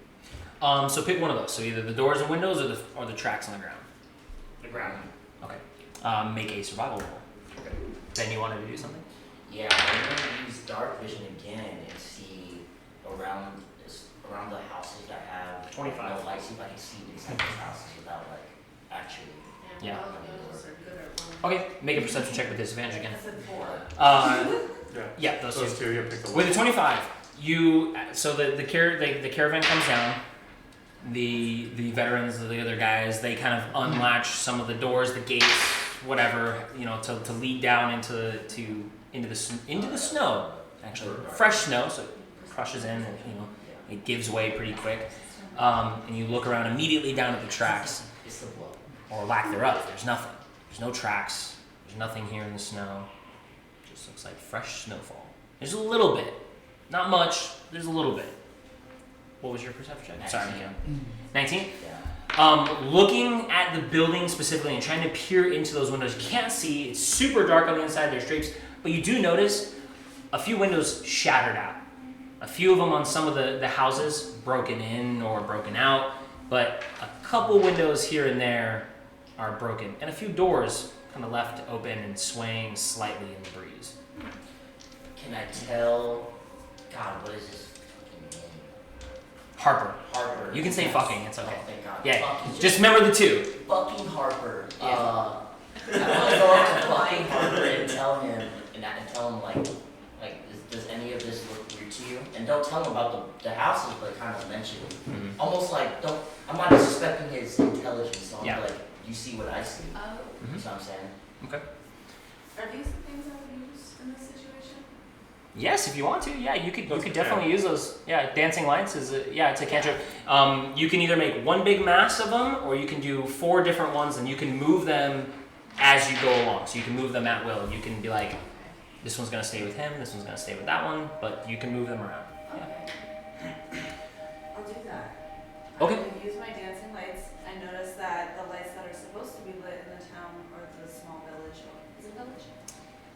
So pick one of those. So either the doors and windows or the tracks on the ground. The ground. Okay. Make a survival roll. Okay. Ben, you wanted to do something? Yeah, I'm gonna use dark vision again and see around the houses that have 25. no light, see if I can see inside those houses without like actually. Yeah. Those are good at one. Okay, make a perception check with disadvantage again. I said 4. Yeah, those Those two. two, you pick the With a 25, the caravan comes down. The veterans, the other guys, they kind of unlatch some of the doors, the gates, whatever, to lead down into the snow. Actually, fresh snow, so it crushes in, and it gives way pretty quick. And you look around immediately down at the tracks, It's the blow. or lack thereof. There's nothing. There's no tracks. There's nothing here in the snow. It just looks like fresh snowfall. There's a little bit, not much. There's a little bit. What was your perception check? Sorry, 19. Yeah. Looking at the building specifically and trying to peer into those windows, you can't see. It's super dark on the inside. There's drapes, but you do notice a few windows shattered out. A few of them on some of the houses broken in or broken out, but a couple windows here and there are broken, and a few doors kind of left open and swaying slightly in the breeze. Can I tell? God, what is this fucking name? Harper. Harper. You can say Yes. fucking, it's okay. Oh, thank God. Yeah, Fucking, just remember the two. fucking Harper. Yeah. I want to go up to fucking Harper and tell him, like, does any of this look weird to you? And don't tell him about the houses, but kind of mention it. Mm-hmm. Almost like, I'm not suspecting his intelligence, so I'm Yeah. like, you see what I see. Oh, Mm-hmm. You know what I'm saying? Okay. Are these the things I would use in this situation? Yes, if you want to, yeah, you could definitely use those. Yeah, dancing lights is it's a cantrip. You can either make one big mass of them, or you can do 4 different ones, and you can move them as you go along. So you can move them at will. You can be like, this one's gonna stay with him, this one's gonna stay with that one, but you can move them around. Okay. I'll do that. Okay. I'm gonna use my dancing lights. I noticed that the lights that are supposed to be lit in the town or the small village. Is it village?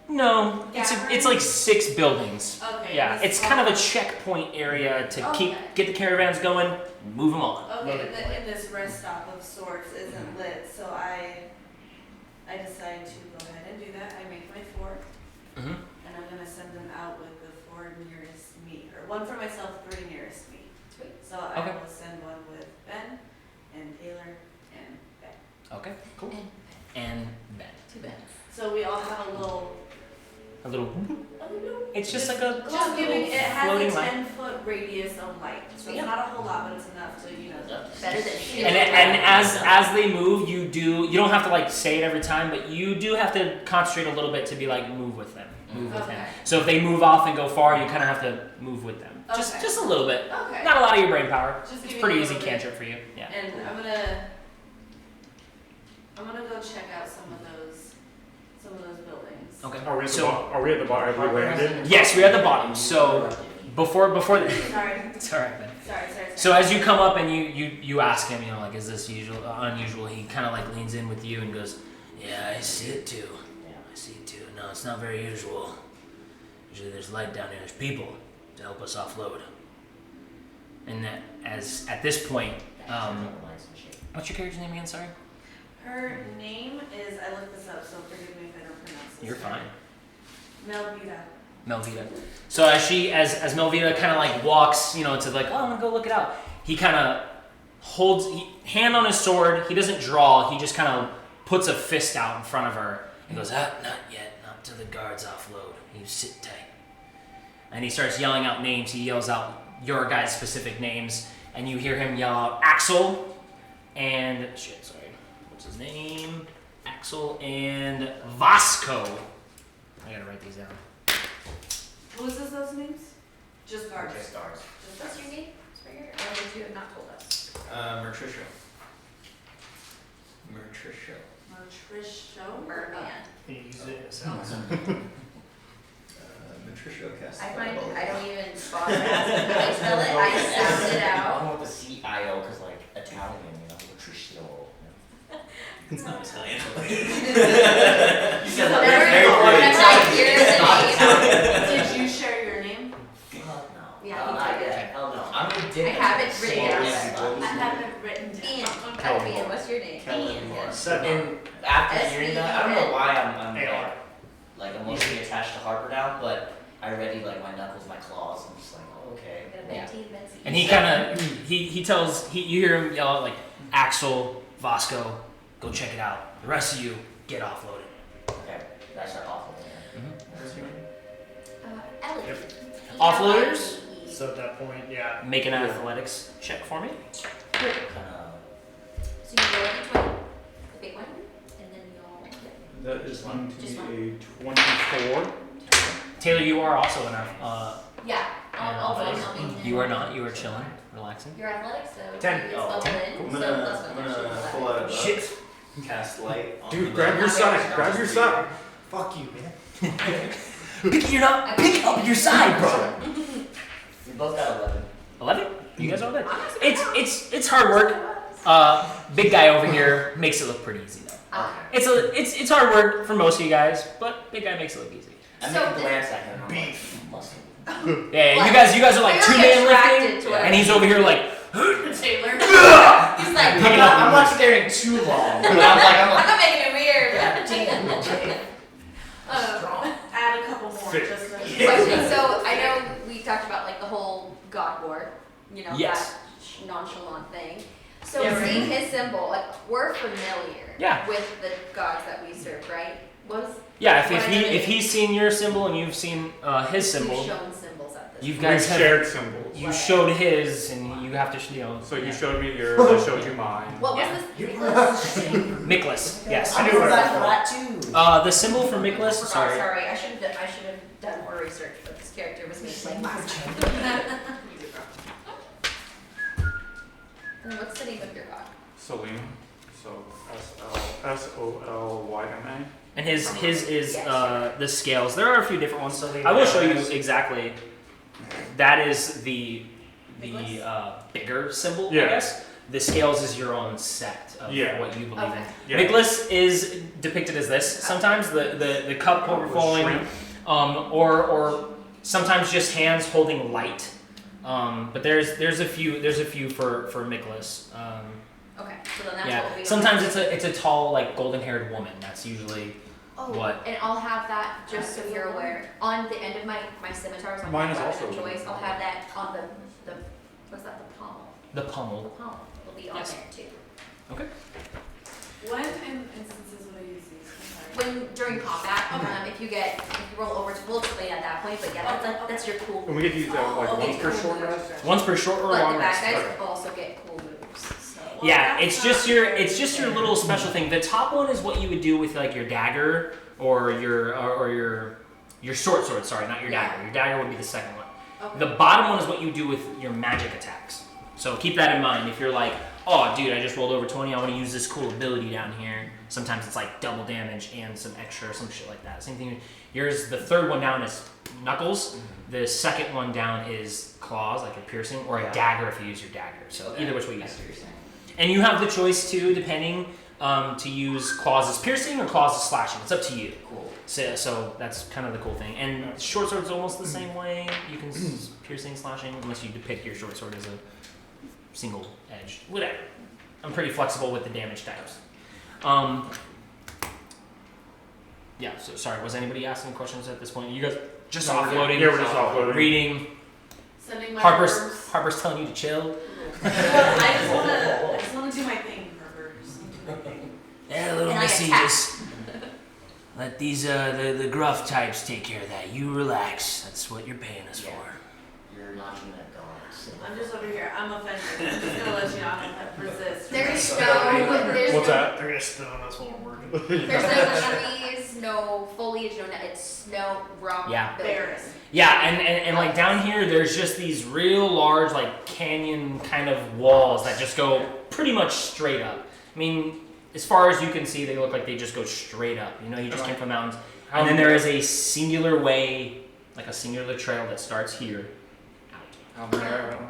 No, it's like 6 buildings. Okay. Yeah, the it's small- kind of a checkpoint area to Okay. get the caravans going, move them on. Okay, and this rest stop of sorts isn't lit, so I decided to go ahead and do that. I make my 4, Mm-hmm. and I'm gonna send them out with the 4 nearest me, or 1 for myself, 3 nearest me. sweet. So I Okay. will send one with Ben and Taylor and Ben. Okay, cool. And Ben. Too bad. So we all have a little. A little. Oh, It's just like a Just giving, it has floating a light. 10-foot radius of light, so Yeah. it's not a whole lot, but it's enough to, Better than shit. And as they move, you don't have to like say it every time, but you do have to concentrate a little bit to be like move with them, move with him. Okay. So if they move off and go far, you kind of have to move with them, Okay. just a little bit. Okay. Not a lot of your brain power. Just It's give me pretty a easy little bit. cantrip for you. Yeah. And I'm gonna go check out some of those buildings. Okay. Are we at the So are we at the bar? Have we landed? yes, we're at the bottom. So before the, Sorry, it's all right, Ben. sorry. So as you come up and you ask him, like, is this unusual? He kind of like leans in with you and goes, yeah, I see it too. I see it too. No, it's not very usual. Usually there's light down here. There's people to help us offload. And that, as at this point, what's your character's name again? Sorry. Her name is, I looked this up, so forgive me if I don't pronounce this. You're fine. Melvita. Melvita. So as Melvita kind of like walks, to like, oh, I'm gonna go look it out. He kind of holds hand on his sword. He doesn't draw. He just kind of puts a fist out in front of her and goes, not yet, not till the guards offload. You sit tight. And he starts yelling out names. He yells out your guys' specific names, and you hear him yell out Axel and what's his name? Axel and Vasco. I gotta write these down. What was those names? Just guards. Just guards. Just What's guards. your name, Springer? Or would you have not told us? Mertricio. Mertricio. Mertricio. Merman. Can you use it in a sentence? Mertricio cast. I find I don't even bother asking how you spell it. I sound it out. I want the CIO because like Italian, Mertricio. It's not Italian. You said that Whenever very whenever I hear It's not the Italian. Did you share your name? Fuck no. Yeah, No, you not did. yet. Hell no. I'm gonna dip I have it in written down. everybody. I have it written Ian. down. Ian, what's your name? Ian. Yes. And after hearing that, I don't know why I'm AR. like emotionally attached to Harper now, but I already like my knuckles, my claws. I'm just like, oh, okay. Got a Yeah. Betsy, Betsy. And he kind of he tells you hear him yell out like, Axel, Vasco, go check it out. The rest of you get offloaded. Okay, I start awful. Ellie. Yep. Offloaders? E-L-I-E. So at that point, yeah. Make an athletics check for me. Kind of. So you roll a 20, the big one, and then you'll. That is going to Just be a 24. Taylor, you are also an Yeah, I'll roll athletics. something. You are not. You are chilling, relaxing. You're athletic, so 10. it's Oh, leveled 10. in, I'm so gonna, plus I'm one gonna additional pull out a book, Shit. cast light on Dude, the grab book. your side. Grab your side. Fuck you, man. Pick up your side, bro. We both got 11. 11? You guys all good? I'm not It's hard work. Big guy over here makes it look pretty easy though. Ah. It's hard work for most of you guys, but big guy makes it look easy. I So make a the- glance at him. Beef. Muscle. Yeah, What? you guys are like We were 2-man attracted lifting, to whatever and he's over here like. Taylor. He's like, I'm not staring too long. But I'm like, I'm not making it weird. God damn, okay. Add a couple more, Sick. just so. Question, so I know we talked about like the whole God war, you know, Yes. that nonchalant thing. So Yeah, right. seeing his symbol, like we're familiar Yeah. with the gods that we serve, right? Yeah, if he's seen your symbol and you've seen his symbol, You've shown symbols at this. you We've guys have shared symbols. you showed his, and you have to So you showed me yours, I showed you mine. What Yeah. was this? Miklas. Yes. I knew I that. for that too. The symbol for Miklas. Sorry. Sorry, I should have done more research, but this character was made like last time. And then what's the name of your god? Selena. So SOLYMA. And his is Yes. the scales. There are a few different ones. I will show you exactly. That is the bigger symbol, I Yeah. guess. The scales is your own set of Yeah. what you believe Okay. in. Miklas is depicted as this sometimes, the cup overflowing, Shrimp. or sometimes just hands holding light. But there's a few for Miklas. Okay, so then that's Yeah. what we. Sometimes it's a tall like golden haired woman. That's usually Oh, what? and I'll have that just so you're aware. On the end of my scimitars, on Mine my is weapon also- of choice, I'll have that on the what's that? The pommel. the The pommel. pommel will be on Yes. there too. When in instances would I use these? I'm sorry. When during combat, if you roll over, we'll explain at that point. But yeah, that's your cool. And we get to use that like Oh, okay, once per cool. short rest. Once per short or But long the rest. bad guys Okay. also get cool moves. So. Well, Yeah, that's it's just your little special thing. The top one is what you would do with like your dagger or your short sword. Sorry, not your dagger. Your dagger would be the second one. Okay. The bottom one is what you do with your magic attacks. So keep that in mind. If you're like, oh, dude, I just rolled over 20. I want to use this cool ability down here. Sometimes it's like double damage and some extra, some shit like that. Same thing. Yours, the third one down is knuckles. The second one down is claws, like a piercing, or a dagger if you use your dagger. So either which way you use it. And you have the choice too, depending, to use claws as piercing or claws as slashing. It's up to you. Cool. So that's kind of the cool thing. And short sword's almost the same way. You can piercing, slashing, unless you depict your short sword as a single edged. Whatever. I'm pretty flexible with the damage types. Yeah. So sorry. Was anybody asking questions at this point? You guys just offloading. Yeah, we're just offloading. Reading. Sending my Harper's verbs. Harper's telling you to chill. I just wanna do my thing, Harper. Just wanna do my thing. Yeah, little And I missy, attack. just let these the gruff types take care of that. You relax. That's what you're paying us Yeah. for. You're knocking that dogs. I'm just over here. I'm offended. I'm just gonna let you know I'm gonna resist. There's no. There's What's no, that? They're gonna spit on us while we're working. There's no trees, no foliage. foliage, it's snow, rock, Yeah. barren. Yeah, and like down here, there's just these real large like canyon kind of walls that just go pretty much straight up. I mean, as far as you can see, they look like they just go straight up. You know, you just came from mountains. And then there is a singular way, like a singular trail that starts here. How narrow?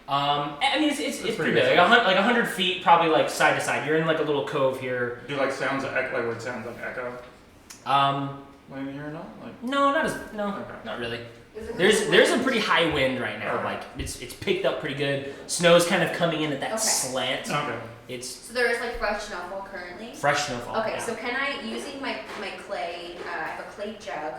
I mean, it's pretty pretty big, good. like 100 feet, probably like side to side. You're in like a little cove here. Do like sounds like where it sounds like echo? When you hear it all? Like No, Okay. not really. Is it There's a pretty high wind right now. Like it's picked up pretty good. Snow's kind of coming in at that Okay. slant. okay. It's So there is like fresh snowfall currently. fresh snowfall. Okay, yeah. so can I, using my clay, I have a clay jug,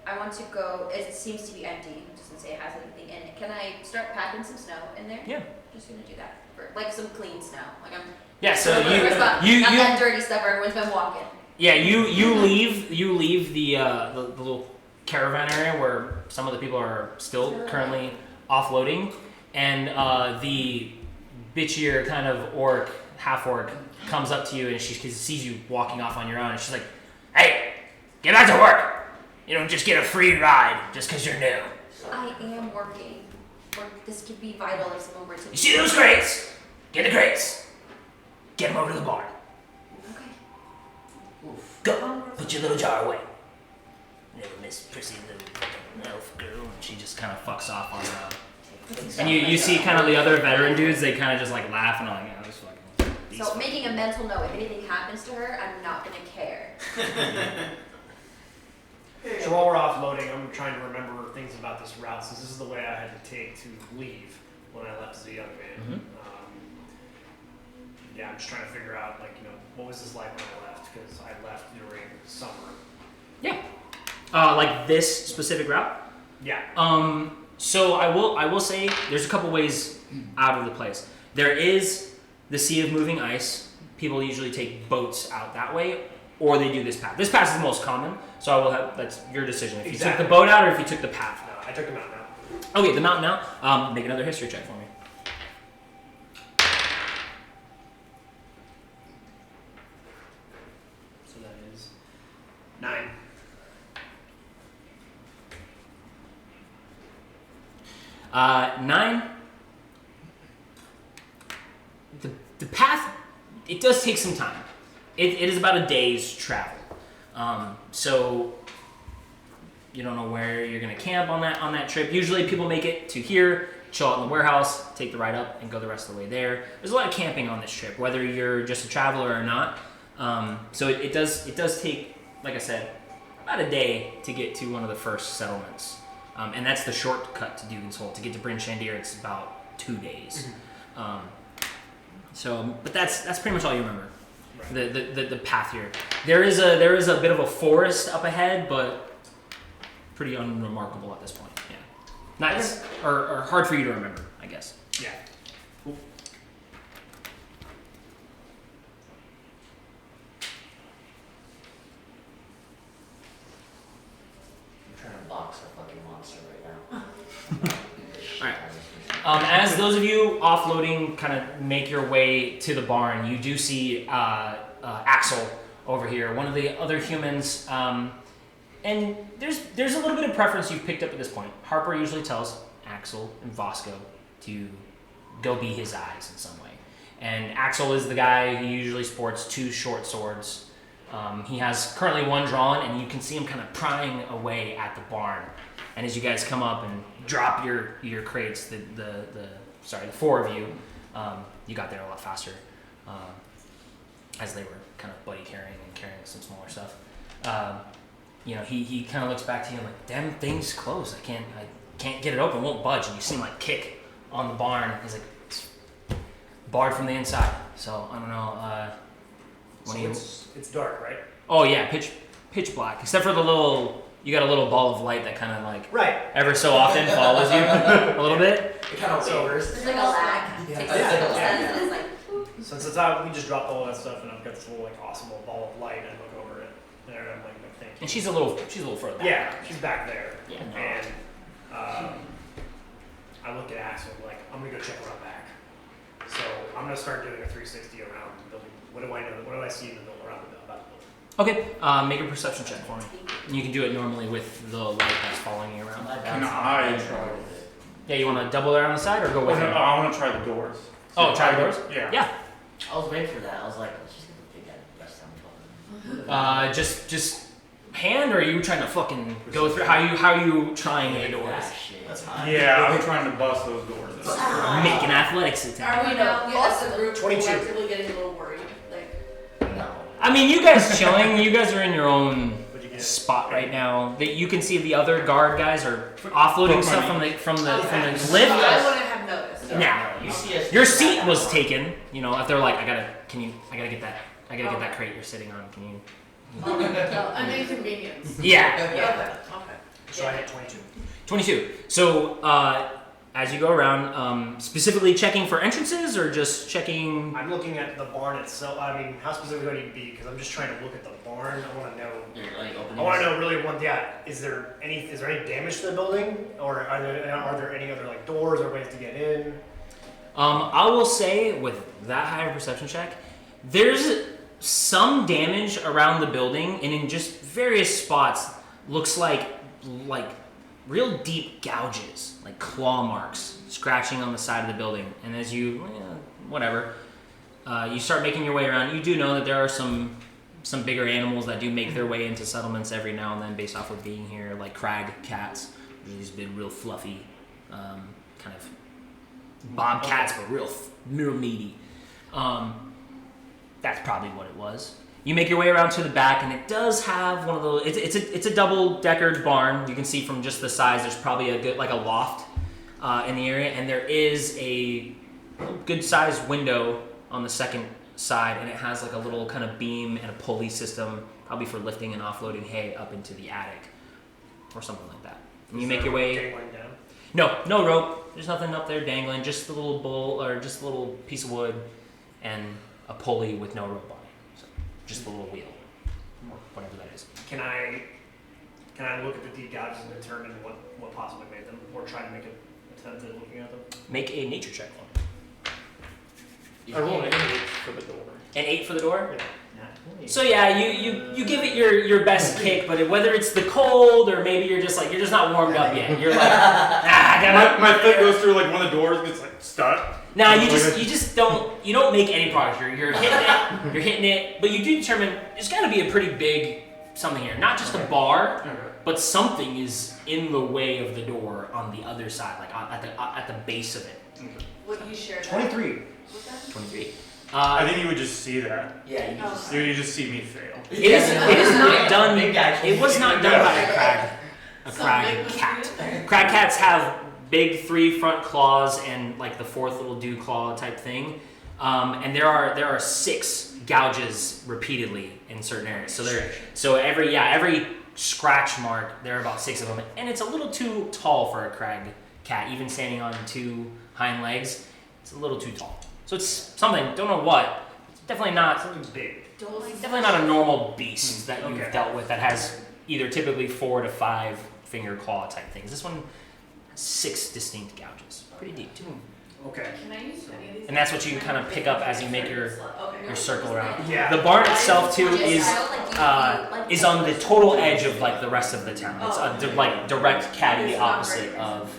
I want to go, it seems to be empty, it doesn't say it has anything in it. Can I start packing some snow in there? Yeah. Just gonna do that, for like some clean snow, like I'm. Yeah, so not you that dirty stuff everyone's been walking. yeah you leave the little caravan area where some of the people are still currently offloading, and the bitchier kind of half orc comes up to you and she sees you walking off on your own and she's like, "Hey, get back to work! You don't just get a free ride just because you're new. I am working. This could be vital if someone were to. You see those crates? Get the crates. Get them over to the barn. Okay. Go. Put your little jar away." Never miss prissy little elf girl. And she just kind of fucks off on and you see kind of the other veteran dudes, they kind of just like laugh and all like, "Yeah, this fucking." So making a mental note, if anything happens to her, I'm not gonna care. So while we're offloading, I'm trying to remember things about this route since this is the way I had to take to leave when I left as a young man. Yeah, I'm just trying to figure out, like, what was this like when I left? Because I left during summer. Yeah. Like this specific route. Yeah. So I will say there's a couple ways out of the place. There is the Sea of Moving Ice. People usually take boats out that way, or they do this path. This path is the most common, so I will have that's your decision. If you took the boat out or if you took the path No, out. I took them out now. Okay, the mountain out. Make another history check for me. So that is 9. Nine. The path, it does take some time. It is about a day's travel. So you don't know where you're gonna camp on that trip. Usually people make it to here, chill out in the warehouse, take the ride up, and go the rest of the way there. There's a lot of camping on this trip, whether you're just a traveler or not. So it does take, like I said, about a day to get to one of the first settlements. And that's the shortcut to Dugan's Hole. To get to Bryn Shandir, it's about 2 days. But that's pretty much all you remember. Right. The path here. There is a bit of a forest up ahead, but pretty unremarkable at this point. Yeah, nice or hard for you to remember, I guess. Yeah. I'm trying to box a fucking monster right now. Alright. As those of you offloading kind of make your way to the barn, you do see Axel over here, one of the other humans. And there's a little bit of preference you've picked up at this point. Harper usually tells Axel and Vasco to go be his eyes in some way. And Axel is the guy who usually sports 2 short swords. He has currently 1 drawn, and you can see him kind of prying away at the barn. And as you guys come up and drop your crates, the 4 of you, you got there a lot faster, as they were kind of buddy carrying and carrying some smaller stuff. He kind of looks back to you and like, "Damn thing's closed. I can't get it open. It won't budge." And you see him like kick on the barn. He's like, "It's barred from the inside." So I don't know. It's dark, right? Oh yeah, pitch black, except for you got a little ball of light that kind of like Right. ever so often follows you a little bit. It kind of wavers. There's like a lag. Yeah. Takes a Yeah. couple Yeah. seconds and it's like, Since we just dropped all that stuff and I've got this little like awesome little ball of light and I look over it there and I'm like, thank you. And she's a little further back. Yeah, she's back there. Yeah. And I look at Axel like, I'm gonna go check around back. So I'm gonna start doing a 360 around the building. What do I know? What do I see in the building around about the building? Okay. Make a perception check for me. And you can do it normally with the light that's following you around. Can I try? Yeah, you want to double it on the side or go with him? I want to try the doors. Oh, try the doors? Yeah. Yeah. I was waiting for that. I was like, let's just get the big guy the rest of the time. Just hand, or are you trying to fucking go through? How are you trying the doors? That shit. That's high. Yeah, I'm trying to bust those doors. Make an athletics attack. Are we now, both the group 22. collectively getting a little worried? Like, No. I mean, you guys chilling. You guys are in your own What'd you get? spot right now. That you can see the other guard guys are offloading stuff from the okay. lift. I wouldn't have noticed. Now, You see us. your seat was taken. You know, if they're like, I gotta get that crate you're sitting on. Can you? No, an inconvenience. Yeah. Okay. So I hit 22. 22. So, as you go around, specifically checking for entrances or just checking? I'm looking at the barn itself. I mean, how specific do I need to be? Because I'm just trying to look at the barn. I want to know. Like I want to know really one. Yeah, is there any damage to the building, or are there any other like doors or ways to get in? I will say with that higher perception check, there's some damage around the building, and in just various spots, looks like real deep gouges, like claw marks, scratching on the side of the building. And as you, you start making your way around, you do know that there are some bigger animals that do make their way into settlements every now and then based off of being here, like crag cats, these big, real fluffy, kind of bobcats, but real meaty. That's probably what it was. You make your way around to the back, and it does have one of those. It's a double-deckered barn. You can see from just the size, there's probably a good a loft in the area, and there is a good-sized window on the second side, and it has like a little kind of beam and a pulley system, probably for lifting and offloading hay up into the attic or something like that. And you make your way. Dangling down. No rope. There's nothing up there dangling. Just a little bull or just a little piece of wood and a pulley with no rope on it. So just a little wheel, or whatever that is. Can I look at the deep gouges and determine what possibly made them, or try to make an attempt at looking at them? Make a nature check for me. I rolled an 8 for the door. An 8 for the door. Yeah. So yeah, you give it your best kick, but whether it's the cold or maybe you're just not warmed up yet. You're like, I gotta. My foot goes through like one of the doors, gets like stuck. Nah, you just don't make any progress. You're hitting it, but you do determine there's got to be a pretty big something here. Not just a bar, but something is in the way of the door on the other side, like at the base of it. Would you share that? 23. With them? 23. I think you would just see that. Yeah, you just. You just see me fail. It is not done. Big guy. It was not done by a Some crag big cat. mosquito? Crag cats have big 3 front claws and like the 4th little dew claw type thing, and there are 6 gouges repeatedly in certain areas. So every scratch mark there are about 6 of them, and it's a little too tall for a crag cat. Even standing on 2 hind legs, it's a little too tall. So it's something, don't know what. It's definitely not Something big. definitely not a normal beast that you've Okay. dealt with that has either typically 4 to 5 finger claw type things. This one has 6 distinct gouges. Pretty deep too. Okay. Can I use any of these? And that's what you kind of pick up as you make your circle around. Yeah. The barn itself too is is on the total edge of like the rest of the town. It's a like direct caddy opposite of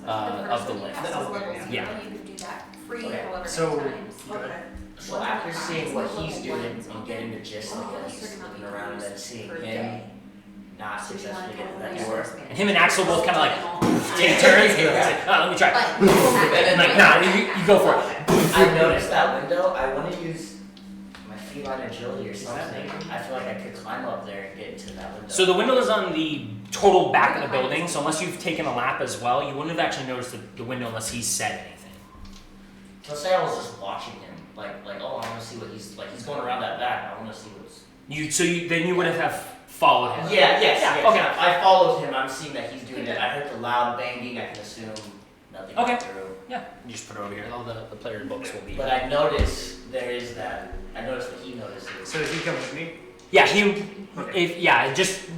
the lift. Yeah. You can do that free Okay. however So- many times. Okay. So after seeing what he's doing and getting the gist of what he's looking around and seeing him not successfully get to that door. And him and Axel both kind of like take turns. Let me try. And like, nah, you go for it. I noticed that window. I want to use my feline agility or something. I feel like I could climb up there and get into that window. So the window is on the total back of the building, so unless you've taken a lap as well, you wouldn't have actually noticed the window unless he said anything. Let's say I was just watching him, like oh, I want to see what he's like. He's going around that back. I want to see what's. Then you wouldn't have followed him. Yeah, okay. I followed him. I'm seeing that he's doing it. I heard the loud banging. I can assume nothing Okay. went through. Yeah, you just put it over here. All the player books will be. But I noticed there is that. I noticed what he notices. So does he come with me? Yeah, just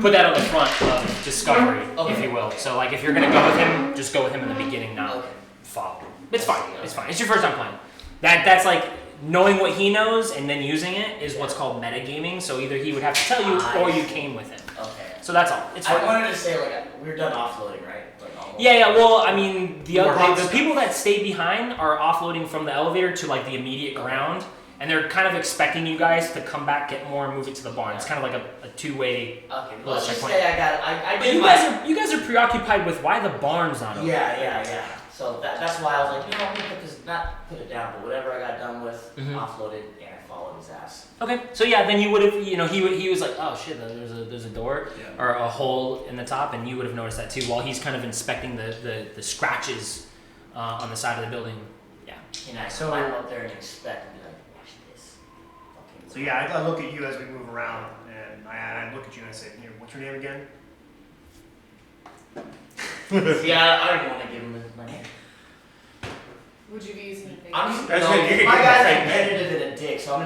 put that on the front of Discovery, Okay. if you will. So like, if you're gonna go with him, just go with him in the beginning, not Okay. follow. It's fine. It's fine. It's your first time playing. That's like knowing what he knows and then using it is what's called metagaming. So either he would have to tell you or you came with him. Okay. So that's all. It's I fine. wanted to say like we're done offloading, right? Like almost. Yeah. Well, I mean, the More hot the stuff. people that stay behind are offloading from the elevator to like the immediate ground, and they're kind of expecting you guys to come back, get more, and move it to the barn. It's kind of like a two-way. Okay. Well, Well, let's just checkpoint. say I But did you guys are preoccupied with why the barn's not open. Yeah. So that's why I was like, I'm gonna put it down, but whatever I got done with, Mhm. offloaded, and I followed his ass. Okay. So yeah, then you would have, he was like, oh shit, there's a door Yeah. or a hole in the top, and you would have noticed that too while he's kind of inspecting the scratches on the side of the building. Yeah. And I So- climb up there and inspect and be like, watch this. Okay. So yeah, I look at you as we move around, and I look at you and I say, what's your name again? Yeah, I don't want to give him my name. Would you be using a fake I'm name? just, That's no, it, you can my give him a guy's fake name. competitive and a dick, so I'm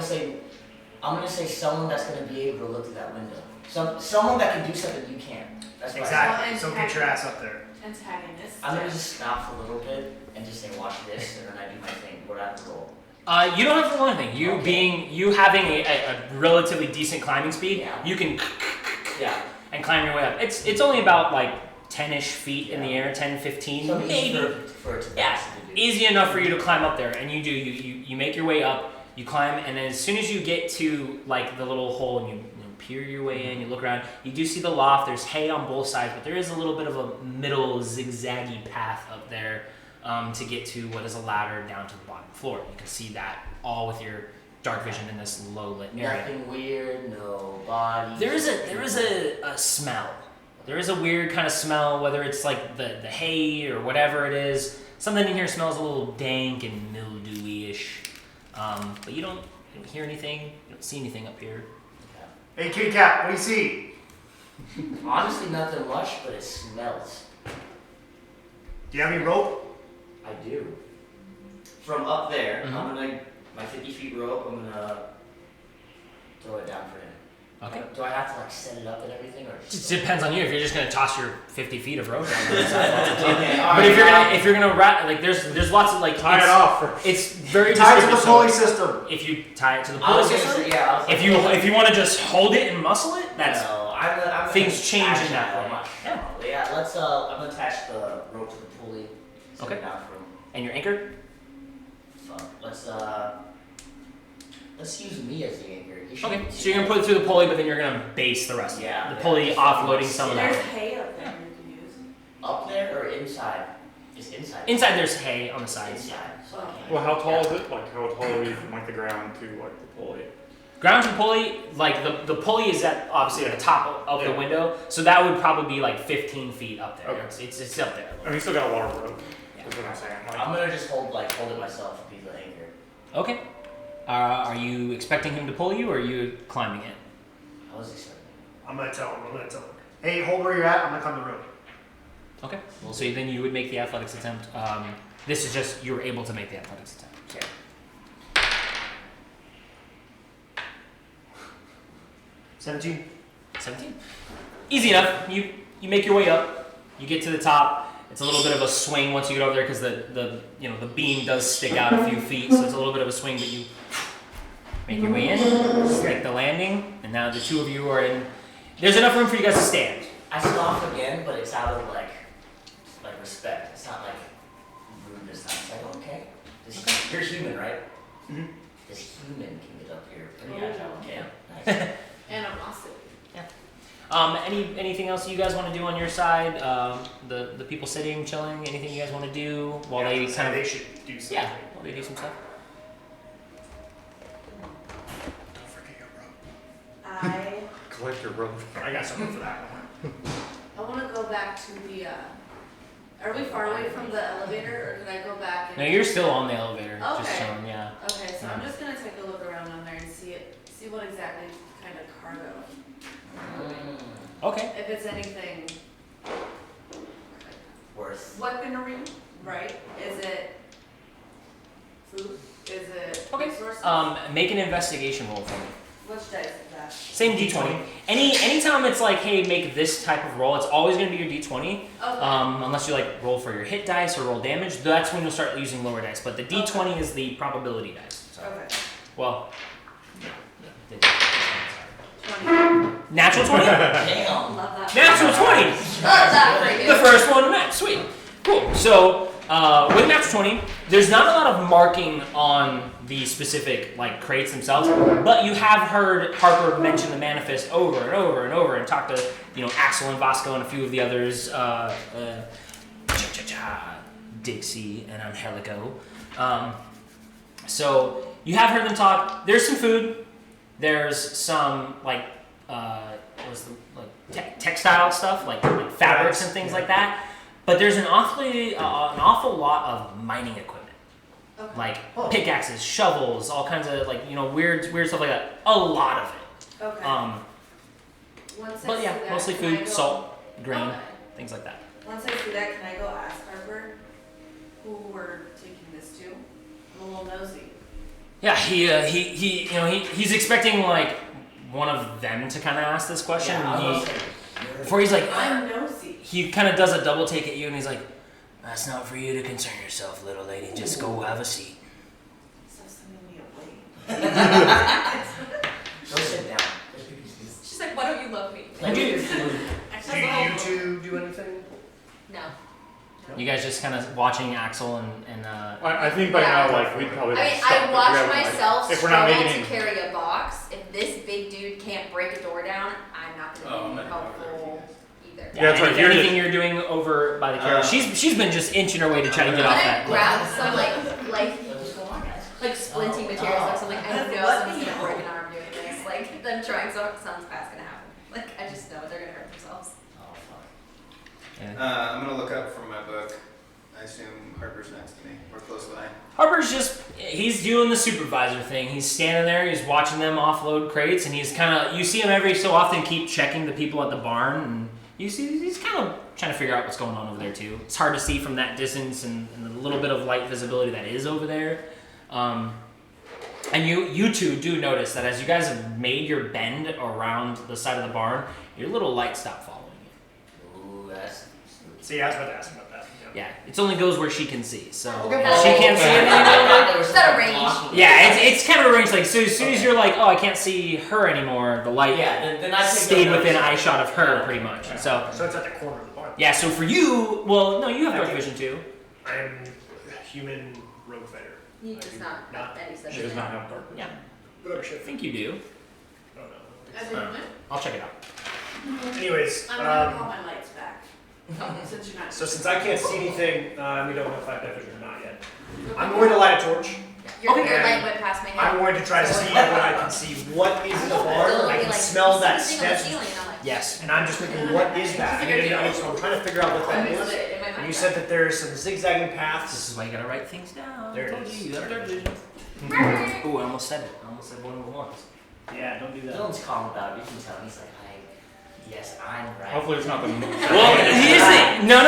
gonna say someone that's gonna be able to look through that window. Someone that can do something you can't. That's what I Exactly. So get your ass up there. Antagonist. I'm gonna just stop for a little bit and just say, watch this, and then I do my thing. What I have to roll. You don't have to roll anything. You having a relatively decent climbing speed, Yeah. you can Yeah. and climb your way up. It's only about like 10-ish feet in the air, 10, 15, So maybe. for it to Yeah. pass to do. Easy enough for you to climb up there, and you do. You make your way up. You climb, and then as soon as you get to like the little hole, and you peer your way in, you look around. You do see the loft. There's hay on both sides, but there is a little bit of a middle zigzaggy path up there to get to what is a ladder down to the bottom floor. You can see that all with your dark vision in this low lit area. Nothing weird, no body. There is a smell. There is a weird kind of smell, whether it's like the hay or whatever it is. Something in here smells a little dank and mildewy-ish. But you don't hear anything. You don't see anything up here. Hey, Kitty Cat, what do you see? Honestly, nothing much, but it smells. Do you have any rope? I do. From up there, Mhm. I'm gonna my 50 feet rope. I'm gonna throw it down for him. Okay. Do I have to like set it up and everything, or It just depends on you. If you're just gonna toss your 50 feet of rope down the side, Okay, but if you're gonna wrap, like there's lots of like Tie it it's- off first. It's very Tie it to the descriptive, so pulley system. If you tie it to the I pulley was gonna system, say, yeah. I was if you want to just hold it and muscle it, that's no, I'm things change in that agile, way. I'm not Yeah. strong. Yeah, let's I'm gonna attach the rope to the pulley. Set Okay. it down for him. and you're anchored. Fuck. Let's use me as the anchor. He should- Okay, so you're gonna put it through the pulley, but then you're gonna base the rest of it. Yeah, The yeah. pulley offloading some of There's that. hay up there you can use. up there or inside? It's inside. Inside there's hay on the sides. Inside. So I can't. Well, how tall is it? Like, how tall are we from like the ground to like the pulley? Ground to pulley, like the pulley is at obviously at the top of the Yeah. window, so that would probably be like 15 feet up there. Okay. It's up there. I mean, you still got a lot of rope. Yeah. That's what I'm saying. Like, I'm gonna just hold it myself and be the anchor. Okay. Are you expecting him to pull you, or are you climbing it? I was expecting. I'm gonna tell him. Hey, hold where you're at. I'm gonna climb the rope. Okay. Well, so then you would make the athletics attempt. This is just you were able to make the athletics attempt. Okay. 17. 17. Easy enough. You make your way up. You get to the top. It's a little bit of a swing once you get over there because the beam does stick out a few feet, so it's a little bit of a swing. But you make your way in, strike the landing, and now the two of you are in. There's enough room for you guys to stand. I scoff again, but it's out of like respect. It's not like rudeness. It's like okay, you're human, right? Mhm. This human can get up here pretty Oh. agile. Okay, nice. And I'm also. Anything else you guys want to do on your side? The people sitting, chilling. Anything you guys want to do while Yeah, they so kind they of should do something. yeah, while they do some stuff. Don't forget your rope. I collect your rope. I got something for that one. want to go back to the. Are we far away from the elevator, or can I go back? And No, you're still on the elevator, just Okay. chilling. Yeah. Okay, so I'm just gonna take a look around on there and see what exactly kind of cargo. Okay. If it's anything Worth. weaponry, right? Is it food? Is it Okay. resources? Make an investigation roll for me. Which dice is that? Same D20. Anytime it's like, hey, make this type of roll, it's always going to be your D20. Okay. Unless you like roll for your hit dice or roll damage, that's when you'll start using lower dice. But the D20 is the probability dice. So. Okay. Well, 20. natural 20. Damn. Love that. Natural 20. Love that for you. The first one match. Sweet. Cool. So with natural 20, there's not a lot of marking on the specific like crates themselves, but you have heard Harper mention the manifest over and over and over, and talk to Axel and Vasco and a few of the others, Dixie and Angelico. So you have heard them talk. There's some food. There's some textile stuff, like fabrics and things like that. But there's an awful lot of mining equipment, Okay. like pickaxes, shovels, all kinds of weird stuff like that. A lot of it. Okay. Once I But see yeah, that, mostly can I food, go- salt, grain, Okay. things like that. Once I see that, can I go ask Harper who we're taking this to? I'm a little nosy. Yeah, he's expecting like one of them to kind of ask this question. Yeah, I and was he, gonna say, before he's like, I'm nosy. he kind of does a double take at you, and he's like, "That's not for you to concern yourself, little lady. Just go have a seat." Stop sending me away. Go sit down. She's like, why don't you love me? Play with your food. Do you two do anything? No. You guys just kind of watching Axel and I think by now, like, we'd probably I mean, stop I if we watch haven't, like, myself if we're not struggle making to any. carry a box. If this big dude can't break a door down, I'm not Oh, going to I'm be not helpful either. Yeah, that's right. If You're anything you're doing over by the carriage, she's been just inching her way to try to get off I'm that. gonna grab some like What's going on, guys? splinting materials or something. I know What someone's the gonna break hell? an arm doing this. Like them trying something's bad's gonna happen. Like I just know they're gonna hurt themselves. Oh, fuck. I'm gonna look up from my book. I assume Harper's next to me, or close by. Harper's he's doing the supervisor thing. He's standing there, he's watching them offload crates, and he's you see him every so often keep checking the people at the barn, and you see he's kind of trying to figure out what's going on over there too. It's hard to see from that distance and the little bit of light visibility that is over there. And you two do notice that as you guys have made your bend around the side of the barn, your little light stopped following you. Ooh, that's. See, I was about to ask about that. Yeah, it only goes where she can see, so Okay. she can't see anything over. Is that a range? Yeah, it's kind of arranged like so. As soon as you're like, oh, I can't see her anymore, the light Yeah, then I take stayed those within notes. eye shot of her, pretty much. So So it's at the corner of the barn. yeah, so for you, well, no, you have dark vision too. I'm a human rogue fighter. You just not any such She does thing. not have dark vision. Yeah, Whatever I shit. think you do. I don't know. As in what? I'll check it out. Anyways, I'm gonna call my lights back. Since you're not. so since I can't see anything, we don't know if I have dark vision or not yet. I'm going to light a torch. Your Okay. light went past my head. I'm going to try to see what I can see. What is in the barn? I can smell that stench. Yes. And I'm just thinking, what is that? So I'm trying to figure out what that is. And you said that there's some zigzagging This paths. is why you gotta write things down. There it I told is. you, you got dark vision. Ooh, I almost said it. I almost said one of the ones. Yeah, don't do that. Dylan's calm about it. You can tell. He's like, yes, I'm right. Hopefully it's not the. Well, here's the no. I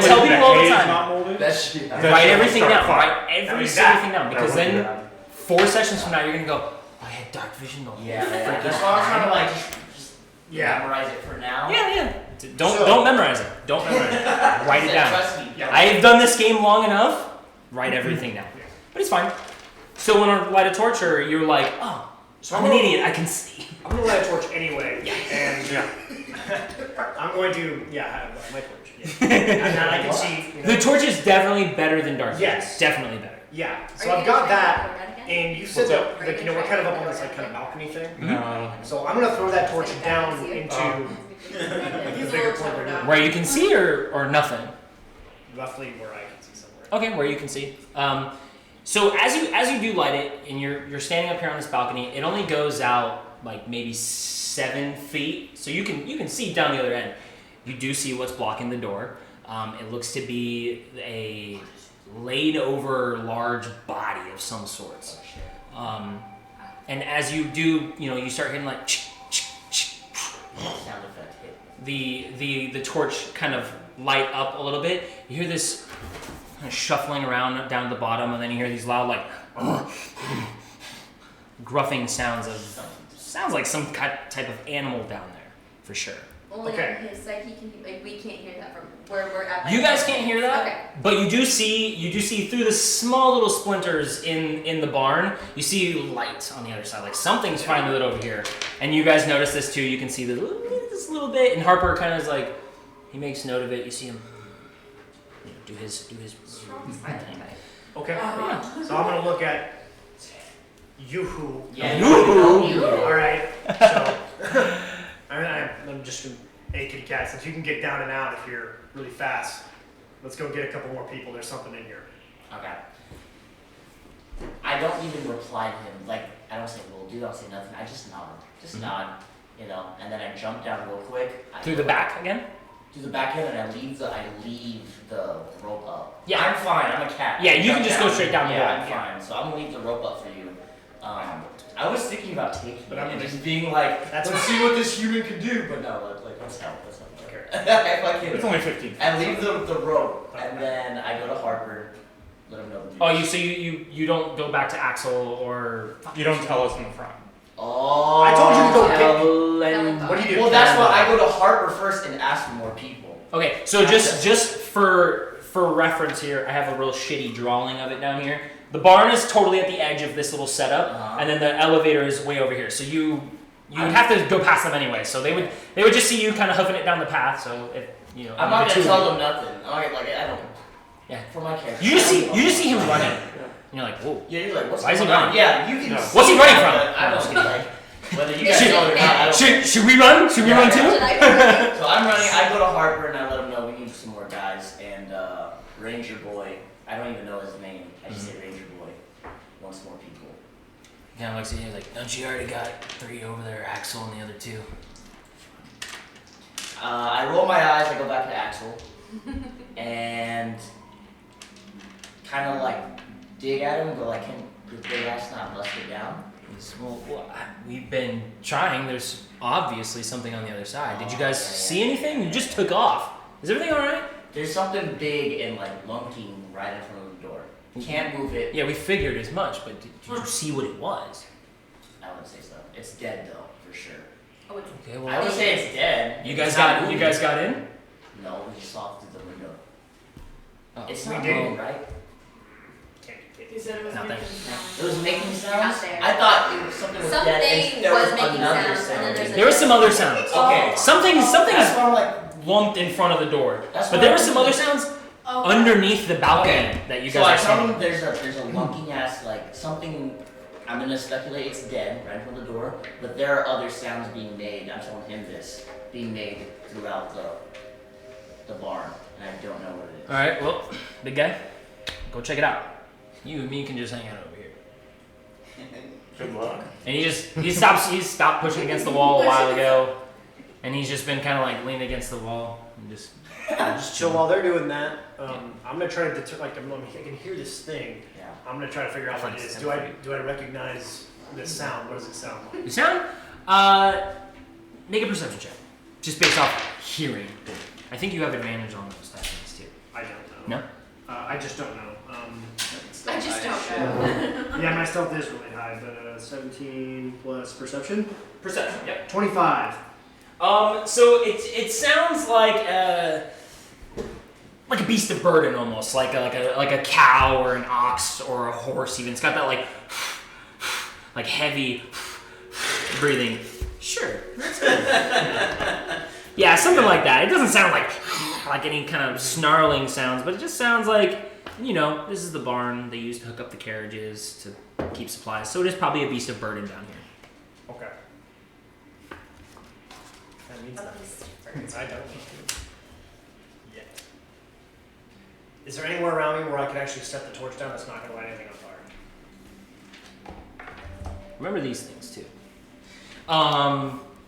tell people all the time. That's Write everything down. Fine. Write every mean, single that- thing down because That would be then bad. 4 sessions from now you're gonna go. I had dark vision the whole Yeah, freaking that's why I was trying to like just Yeah. memorize it for now. Yeah. Don't So- don't memorize it. Don't memorize it. Write it Said, down. Trust me. Yeah. I've done this game long enough. Write everything down. But it's fine. So when I light a torch, or you're like, oh, So I'm an idiot. I can see. I'm going to light a torch anyway. Yeah. And Yeah. I'm going to, have my torch. Yeah. And then I can see. The torch is definitely better than dark vision. Yes. Definitely better. Yeah. So I've got that. And you said What's up? that, like, we're kind of up on this like kind of balcony thing. No. So I'm gonna throw that torch down into He's the a bigger little corner, toned down. Where you can see, or nothing. roughly where I can see somewhere. Okay, where you can see. So as you do light it, and you're standing up here on this balcony, it only goes out like maybe 7 feet, so you can see down the other end. You do see what's blocking the door. It looks to be a laid over large body of some sorts. And as you do, you start hitting like Sound effect hit. the torch kind of light up a little bit. You hear this kind of shuffling around down to the bottom, and then you hear these loud like gruffing sounds like some type of animal down there, for sure. Only Okay. on his side, he can, like, we can't hear that from where we're at. You guys can't hear that, Okay. but you do see through the small little splinters in the barn. You see light on the other side, like something's finally lit over here. And you guys notice this too. You can see this little bit, and Harper kind of is like, he makes note of it. You see him, do his thing. Okay. Yeah. So I'm gonna look at Yoo-hoo. Yeah. Yoo-hoo. All right. So I'm just a kitty cat. Since you can get down and out if you're really fast, let's go get a couple more people. There's something in here. Okay. I don't even reply to him. Like, I don't say, well, dude, I don't say nothing. I just nod. Just nod, you know, and then I jump down real quick. Through the back again? Through the back end, and I leave the rope up. Yeah. I'm fine. I'm a cat. Yeah, you Jump can just go straight down the Yeah, rope. I'm fine. So I'm gonna leave the rope up for you. I was thinking about taking But it I'm and gonna- just being like, That's let's fine. see what this human can do. But no, like, let's help. Okay. If I can. It's only 15. I leave the rope, and then I go to Harper, let him know the news. Oh, you don't go back to Axel or You don't tell us in the front. Oh. I told you to go pick. Ellen. What do you do? Well, that's why I go to Harper first and ask for more people. Okay, so just for reference here, I have a real shitty drawing of it down here. The barn is totally at the edge of this little setup, Uh-huh. and then the elevator is way over here. So you would have to go past them anyway. So they would just see you kind of hoofing it down the path. So if you know, I'm not the gonna two tell of them nothing. I don't. Yeah. For my character. you just see him running, and you're like, whoa. Yeah, you're like, what's Why is he going on? running? Yeah, you can. No. see What's he running that, from? but I don't know, like whether you guys Should- know it or not. I don't. Should we run? Should we run too? Should I run? So I'm running. I go to Harper and I let him know we need some more guys. And Ranger Boy, I don't even know his name. I just say Ranger Boy. Wants more people. Kind of looks at you like, don't you already got 3 over there, Axel and the other 2? I roll my eyes. I go back to Axel and kind of like dig at him and go like, can the big ass not bust it down? Well, we've been trying. There's obviously something on the other side. Did you guys see anything? You just took off. Is everything all right? There's something big and like lunking right in front of the door. Can't move it. Yeah, we figured as much, but did you see what it was? I wouldn't say so. It's dead though, for sure. Oh, it's Okay, I well, would say it's dead. you It's guys not got moving. in? No, we just saw through the window. Oh, It's we not did. moving, right? He said it was Nothing. making sounds. It was making sounds. Out there. I thought it was something was dead. Something And there was was making another sounds, and then there's a- there was some other sounds. Okay. Something's That's why I'm like. lumped in front of the door. That's But why there I'm were some other thinking- sounds Oh, underneath the balcony Okay. that you So I guys tell are him seeing. there's a lunking ass like something. I'm gonna speculate it's dead right in front of the door, but there are other sounds being made. I'm telling him this being made throughout the barn, and I don't know what it is. All right, well, big guy, go check it out. You and me can just hang out over here. Good luck. And he stopped pushing against the wall a while ago, and he's just been kind of like leaning against the wall and just So while they're doing that, I'm gonna try to I can hear this thing. Yeah. I'm gonna try to figure out what it is. Do I recognize this sound? What does it sound like? The sound? Make a perception check, just based off hearing. I think you have advantage on those type of things too. I don't know. No? I just don't know. I just don't know. Yeah, my stealth is really high, but 17 plus perception, Perception. Yep. 25. So it sounds like a beast of burden almost, like a cow or an ox or a horse even. It's got that like heavy breathing. Sure, that's good. Yeah, something like that. It doesn't sound like any kind of snarling sounds, but it just sounds like, you know, this is the barn they use to hook up the carriages to keep supplies. So it is probably a beast of burden down here. Okay. That means A nothing. beast of burden. I don't know. Yet. Is there anywhere around me where I can actually set the torch down that's not gonna light anything on fire? Remember these things too.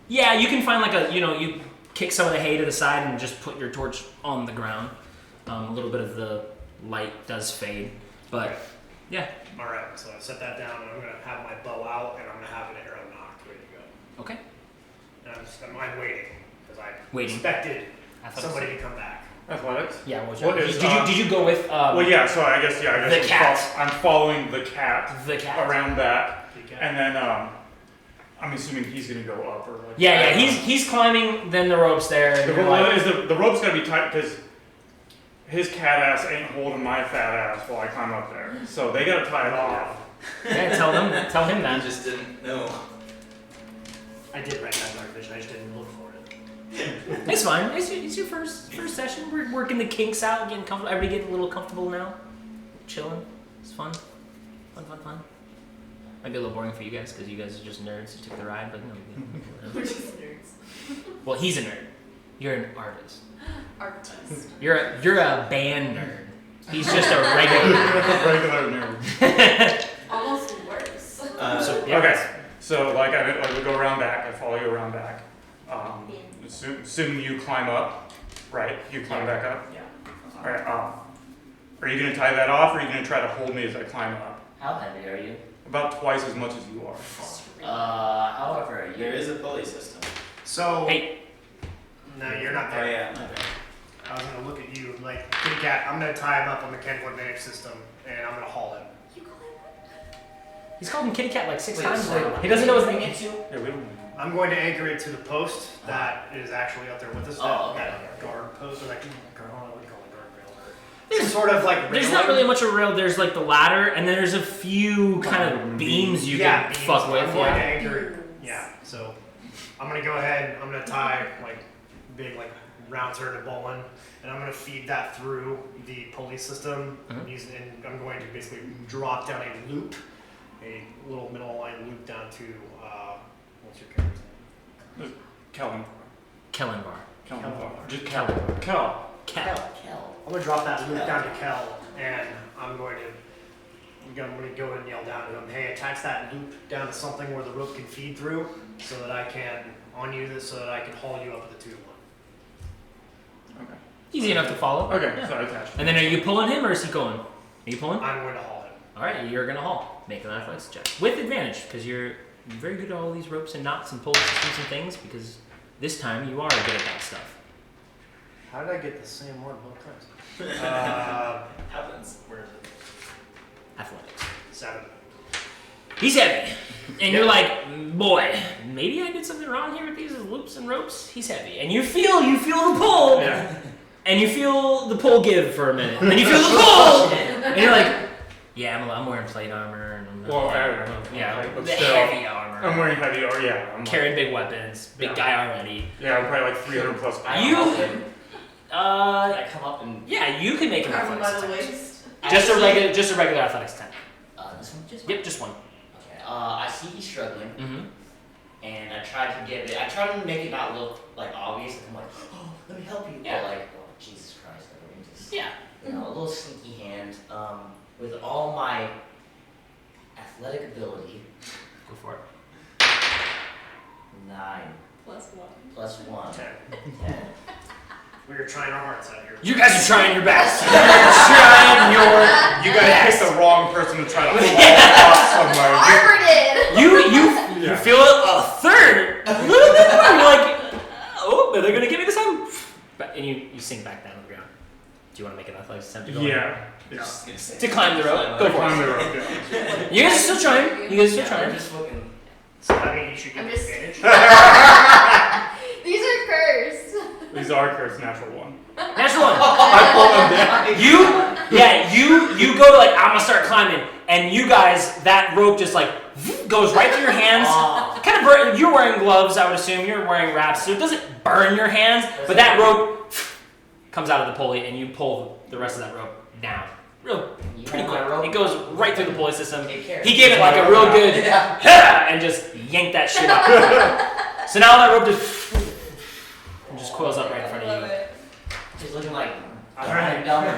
Yeah, you can find you kick some of the hay to the side and just put your torch on the ground. A little bit of the light does fade, but yeah. All right, so I set that down, and I'm gonna have my bow out, and I'm gonna have an arrow knocked, ready to go. Okay. And I'm waiting because I Waiting. expected Athletics. somebody to come back. Athletics. Yeah. What was What your, is, did you go with? Well, yeah. So I guess The I'm cat. I'm following the cat The cat. around that, Okay. and then I'm assuming he's gonna go up or like. Yeah, he's climbing. Then the rope's there. And The, you're like, the rope's gotta be tight because his cat ass ain't holding my fat ass while I climb up there. So they gotta tie it off. yeah, tell him I that. just didn't know. I did write that dark vision, I just didn't look for it. It's fine. It's your first session. We're working the kinks out, getting comfortable. Everybody getting a little comfortable now. Chilling. It's fun. Fun. Might be a little boring for you guys because you guys are just nerds who took the ride, but no. We're just nerds. Well, he's a nerd. You're an artist. Artist. You're a band nerd. He's just a regular Regular nerd. Almost worse. So, yeah. Okay. So like I would go around back. I follow you around back. Assuming you climb up, right? You climb back up. Yeah. All right. Are you gonna tie that off, or are you gonna try to hold me as I climb up? How heavy are you? About twice as much as you are. However, There is a pulley system. So, Hey. no, you're not Oh there. yeah, my bad. I was gonna look at you like, kitty cat, I'm gonna tie him up on the mechanical advantage system, and I'm gonna haul him. He's called him kitty cat like 6 Wait, times so now. He doesn't know his bring name. it to? Yeah, we don't. I'm going to anchor it to the post that is actually up there with us. Oh, okay. That guard post, or like, what do you call it, guardrail? Some sort of like There's railing. not really much of a rail. There's like the ladder, and then there's a few kind of beams you can beams. fuck with. I'm going to Yeah. anchor it. Yeah, so I'm gonna go ahead, I'm gonna tie like big like round turn and bowline, and I'm gonna feed that through the pulley system Mhm. and I'm going to basically drop down a loop, a little middle line loop down to what's your character's name? Kellen. Kellenbar. Just Kel. Kel. Kel. I'm gonna drop that loop down to Kel, and I'm gonna go and yell down to him, hey, attach that loop down to something where the rope can feed through, so that I can so that I can haul you up with the 2-1. Okay. Easy enough to follow. Okay. So I attached. And then are you pulling him or is he going? Are you pulling? I'm going to haul him. All right, you're gonna haul. Make an athletics check with advantage because you're very good at all these ropes and knots and pull systems and things. Because this time you are good at that stuff. How did I get the same one both times? Happens. Where is it? Athletics. 7. He's heavy, and you're like, boy, maybe I did something wrong here with these loops and ropes. He's heavy, and you feel the pull, Yeah. and you feel the pull give for a minute, and then you feel the pull, and you're like, yeah, I'm wearing plate armor, and I'm not, Well, I don't know. yeah, Okay, but the still, heavy armor. I'm wearing heavy. Or yeah. I'm Carrying big weapons, big Yeah. guy already. Yeah, I'm probably like 300 plus pounds. You, Can I come up and yeah, you can make an Grab him by athletics the attack. waist. Just a regular athletics attack. this one? Just Yep, just one. Okay. I see he's struggling, Mm-hmm. and I tried to make it not look like obvious. And I'm like, oh, let me help you. Yeah. But like, oh, Jesus Christ, let me just, Yeah. a little sneaky hand. With all my athletic ability, Go for it. 9 +1. plus 1, 10. 10. We are trying our hearts out here. You guys are trying your best. Trying your You guys picked the wrong person to try to haul off somewhere. Arbor did. You Yeah. feel a third, a little bit more. You're like, oh, are they gonna give me this time? And you sink back down to the ground. Do you want to make an athletics attempt to go? Yeah. Just gonna say- To climb the rope. Go for Climb it. the rope. Yeah. You guys are still trying. You guys are still Yeah, trying. I'm just looking. So I mean, you should get I'm the just- advantage. These are cursed. These are cursed natural one. Natural one. I pulled them down. You go to like I'm gonna start climbing, and you guys that rope just like goes right through your hands. Oh. Kind of burn. You're wearing gloves, I would assume. You're wearing wraps, so it doesn't burn your hands. But that rope comes out of the pulley, and you pull the rest of that rope down. Real You pretty want my quick. rope? It goes right through the pulley system. Take care. He gave it like a real good Yeah. and just yanked that shit up. So now that rope just coils up right in front Love of you. it. Just looking like Alright. dumber.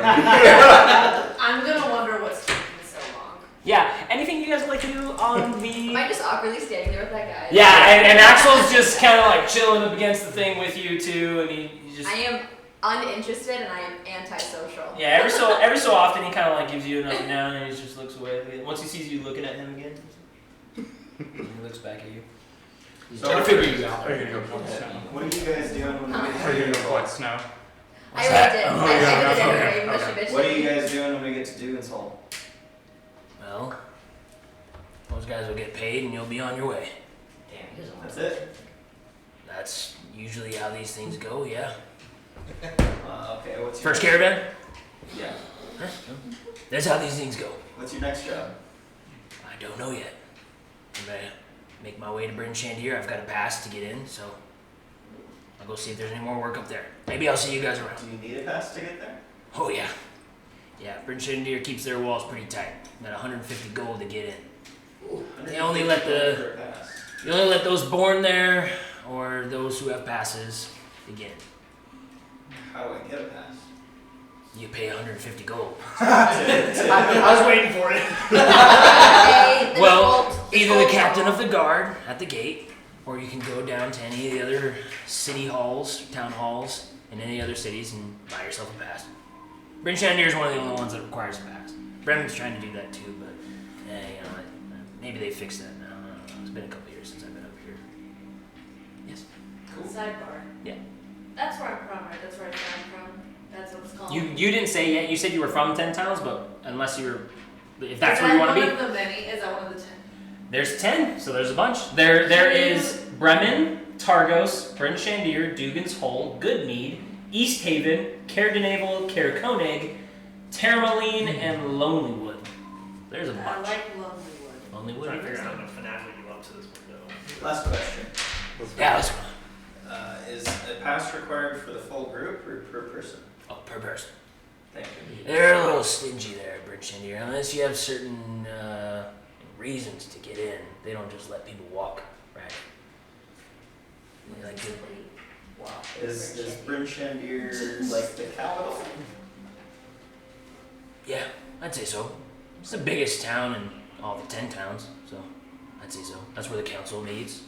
I'm gonna wonder what's taking so long. Yeah. Anything you guys would like to do on Am the? I just awkwardly standing there with that guy? Yeah, and Axel's just kind of like chilling up against the thing with you too, and he just. I am uninterested and I am antisocial. Yeah, every so often he kind of like gives you an up and down, and he just looks away. Once he sees you looking at him again, he looks back at you. So I figure you out. Are you gonna go collect snow? What are you guys doing when we Are you get gonna to go collect snow? I already did. Oh, I yeah, did it okay, anyway, okay. mushy bitchy. What are you guys doing when we get to Dugan's Hole? Well, those guys will get paid, and you'll be on your way. Damn, Here's all That's my it? That's usually how these things go, yeah. Okay, what's your First caravan? Yeah. Huh? That's how these things go. What's your next job? I don't know yet. I'm gonna make my way to Bryn Shandir. I've got a pass to get in, so I'll go see if there's any more work up there. Maybe I'll see you guys around. Do you need a pass to get there? Oh yeah. Yeah, Bryn Shandir keeps their walls pretty tight. Got 150 gold to get in. Ooh, They only let the- for a pass. You only let those born there or those who have passes begin. How do I get a pass? You pay 150 gold. I was waiting for it. Hey, the Well, default- either the default captain law. of the guard at the gate, or you can go down to any of the other city halls, town halls, in any other cities and buy yourself a pass. Bryn Shandir is one of the only ones that requires a pass. Bremen's trying to do that too, but maybe they fixed that now. I don't know. It's been a couple years since I've been up here. Yes. Sidebar. Yeah. That's where I'm from, right? That's where I'm from. That's what it's called. You didn't say yet. You said you were from 10 towns, but unless you were, if that's Is where you that want to be, one of the many? Is that one of the 10? there's 10. So there's a bunch. There is Bremen, Targos, Bryn Shandir, Dugan's Hole, Goodmead, East Haven, Cairdenavel, Cairconig, Termaline, and Lonelywood. There's a I bunch. like Lonelywood. I'm Lonelywood. trying to figure out how to finagle you up to this window. Last question. Yeah, that's Is a pass required for the full group or per person? per person. Thank you. They're a little stingy there at Bryn Shandir. Unless you have certain reasons to get in, they don't just let people walk, right? They like to- Wow. Is Bryn Shandir like the capital? Yeah, I'd say so. It's the biggest town in all the 10 towns, so I'd say so. That's where the council meets.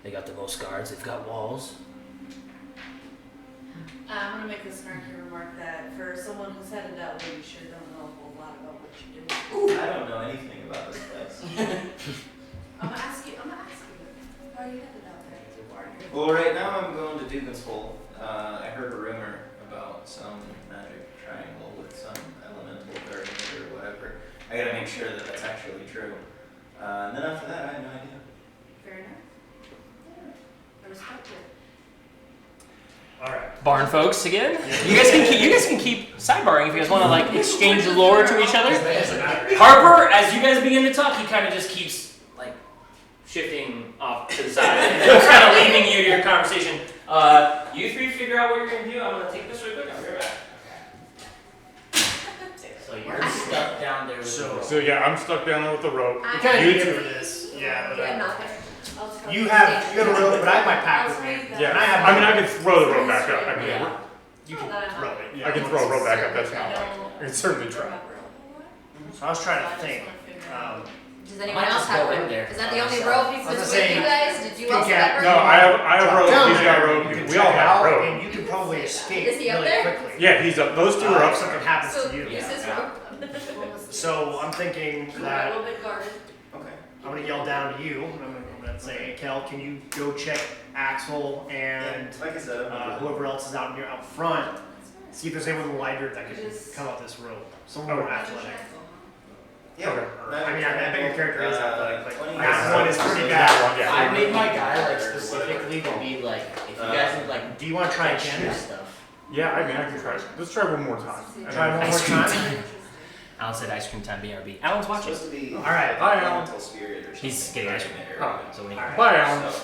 They got the most guards. They've got walls. I'm gonna make this snarky remark that for someone who's headed that way, you sure don't know a whole lot about what you do. I don't know anything about this place. I'm gonna ask you. How are you headed out there? Is it water? Well, right now I'm going to Dugan's Hole. I heard a rumor about some magic triangle with some elemental guarding it or whatever. I gotta make sure that that's actually true. And then after that, I have no idea. Fair enough. I respect it. All right. Barn folks again. You guys can keep sidebarring if you guys want to like exchange lore to each other. Harper, as you guys begin to talk, he kind of just keeps like shifting off to the side and just kind of leaving you to your conversation. You three figure out what you're gonna do. I'm gonna take this real quick. I'll be right back. So you're stuck down there with So yeah, I'm stuck down there with the rope. You kind of You need two- it for this. Yeah, but Yeah, I'm not there. you have a rope, but I have my pack with me. Yeah, And I have. I mean, I can throw the rope back up. I mean, Yeah. You can throw it. I can throw a rope back up. That's not like I can certainly try. So I was trying to think. Does anyone Might else just have go in one? there Is that the only myself. rope he's I was been gonna with say, you guys? Did you also yeah, have No, rope? I have rope. Down He's got there, rope. you can We check all it have out, rope. and you can probably escape Is he up really there? quickly. Yeah, he's up. Those two are If up something there. happens So to you. use this rope. So I'm thinking A that little bit guarded. Okay. I'm gonna yell down to you. And I'm gonna say, hey, Kel, can you go check Axel and Like I said, I'm whoever else is out here out front? See if there's anyone lighter that could come up this rope. Someone more athletic. yeah. Okay. I mean, I bet your character is athletic. Like 20 that one is pretty That bad. one, yeah. I made my guy like specifically to be like, if you guys would like Do you want to try shoot again? stuff. Yeah, I mean, I can try. Let's try one more time. And Try then- one more Ice cream time. time. Alan said ice cream time. BRB. Alan's It's watching. supposed to be All right. Bye, Alan. elemental spirit or something. He's getting ice cream. Oh. So when he Alright. Bye, Alan. So,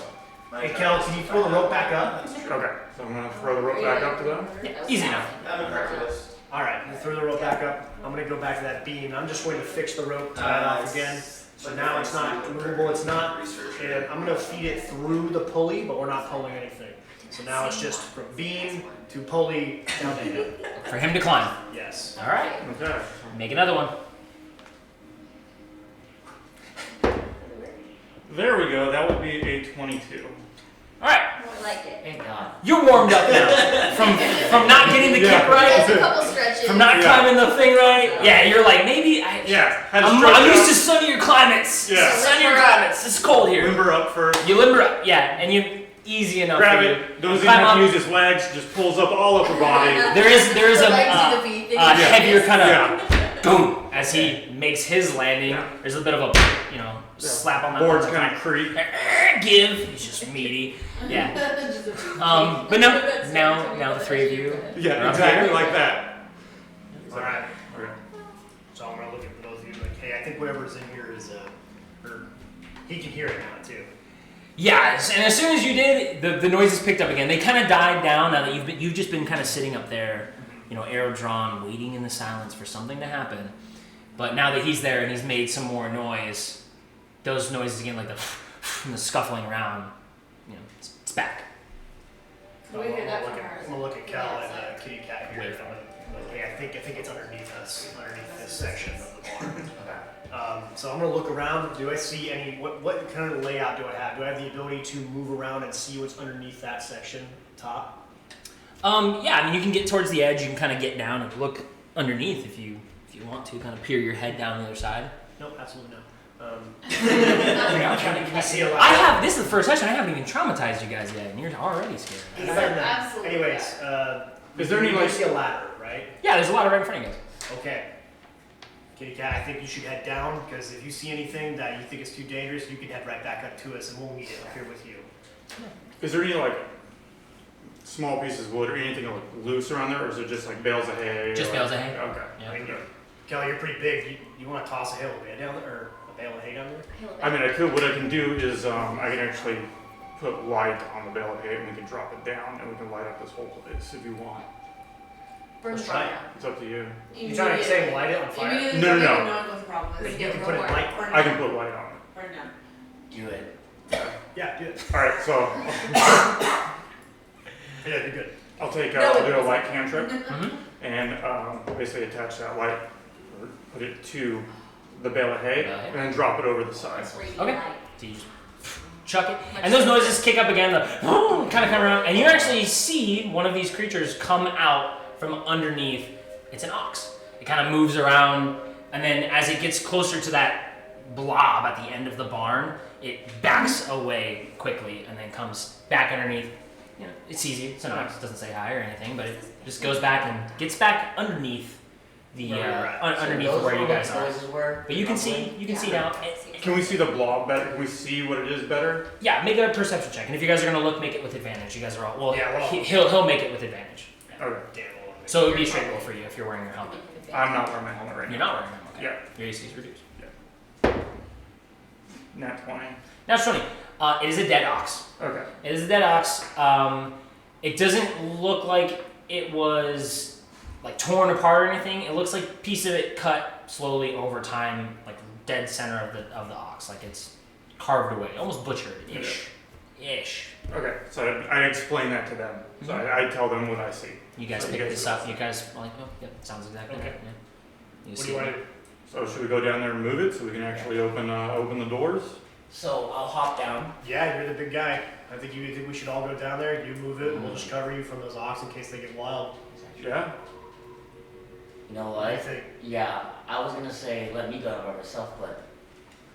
my Hey, job Kel, is can you to pull the find rope out back up? that's true. Okay, so I'm gonna throw the rope back up to them. Yeah, easy enough. I'm a practicist. All right, you throw the rope back up. I'm gonna go back to that beam. I'm just going to fix the rope, tie it off again. So now it's not movable. It's not. And I'm gonna feed it through the pulley, but we're not pulling anything. So now it's just from beam to pulley down to him. For him to climb. Yes. All right. Okay. Make another one. There we go. That would be a 22. All right. I like it. Thank God. You're warmed up now. From not getting the kick right. There's a couple stretches. From not Yeah. climbing the thing right. Yeah, you're like maybe I. Yeah. had to I'm stretch used out, to sunnier climates. Yeah. Sunnier climates. It's cold here. limber up first. You limber up. Yeah, and you easy enough. Grab for you. it. Doesn't Climb have to up. use his legs. Just pulls up all up her body. There is The a legs do the V thing. heavier kind of Yeah. boom, as he makes his landing. Yeah. There's a bit of a, slap on the Boards on the kind of creak. give. He's just meaty. Yeah. But no, now the three of you. Yeah, Around exactly here? like that. All right. Okay. So I'm gonna look at both of you like, hey, I think whoever's in here is or he can hear it now too. Yeah, and as soon as you did, the noises picked up again. They kind of died down now that you've just been kind of sitting up there, arrow drawn, waiting in the silence for something to happen. But now that he's there and he's made some more noise, those noises again, like the scuffling around, it's back. Can we hear that from I'm ours? gonna look at Cal Yeah, and Kitty Cat here. And I'm like, hey, I think it's underneath us, underneath this section of the barn. So I'm gonna look around. Do I see any? What kind of layout do I have? Do I have the ability to move around and see what's underneath that section top? Yeah, I mean you can get towards the edge. You can kind of get down and look underneath if you want to, kind of peer your head down the other side. Nope, absolutely no. Can I see a lot? I have. This is the first session. I haven't even traumatized you guys yet, and you're already scared. Absolutely. Anyways, Is there any, you like- see a ladder, right? Yeah, there's a lot right in front of you guys. Okay. Kitty Cat, I think you should head down because if you see anything that you think is too dangerous, you can head right back up to us and we'll meet it up here with you. Is there any like small pieces of wood or anything like loose around there, or is it just like bales of hay? Just or, bales of hay. Okay. Yeah. I mean, Kelly, you're pretty big. You want to toss a hail of hay down there, or a bale of hay down there? I mean, what I can do is I can actually put light on the bale of hay and we can drop it down and we can light up this whole place if you want. Burn Let's the try it. down. It's up to you. You trying to say light it on fire? Immediately No, don't no, even no. know what the problem is. You Get can real put it work. light. Burn I can down. put light on it. Burn down. Do it. Yeah, do it. All right, so Yeah, you're good. I'll take No, I'll it do a wasn't. light cantrip Mm-hmm. and basically attach that light, or put it to the bale of hay, Bale of hay. and then drop it over the side. Okay. So you just chuck it, and those noises kick up again. The kind of come around, and you actually see one of these creatures come out from underneath. It's an ox. It kind of moves around, and then as it gets closer to that blob at the end of the barn, it backs away quickly, and then comes back underneath. It sees you. It's an ox. It doesn't say hi or anything, but it just goes back and gets back underneath the Where we're at. underneath Those where you little guys are. noises were. But you can see now. Can we see the blob better? Can we see what it is better? Yeah, make a perception check, and if you guys are gonna look, make it with advantage. You guys are all well. Yeah, we're all- He'll make it with advantage. Okay. Damn, well, So it would be a straight roll for you if you're wearing your helmet. I'm not wearing my helmet right You're now. not wearing it. Okay. Yeah. Your AC is reduced. Nat 20. Now it's funny. It is a dead ox. Okay. It is a dead ox. It doesn't look like it was like torn apart or anything. It looks like a piece of it cut slowly over time, like dead center of the ox, like it's carved away, almost butchered ish. Okay. So I explain that to them. So I tell them what I see. You guys So pick you this guys- up. You guys are like, oh, yep, sounds exactly Okay. right. Yeah. You What do see you want it. to do? So should we go down there and move it so we can actually open the doors? So I'll hop down. Yeah, you're the big guy. I think we should all go down there. You move it, and we'll just cover you from those ox in case they get wild. Yeah. You know What do you what? think? Yeah, I was gonna say let me go by myself, but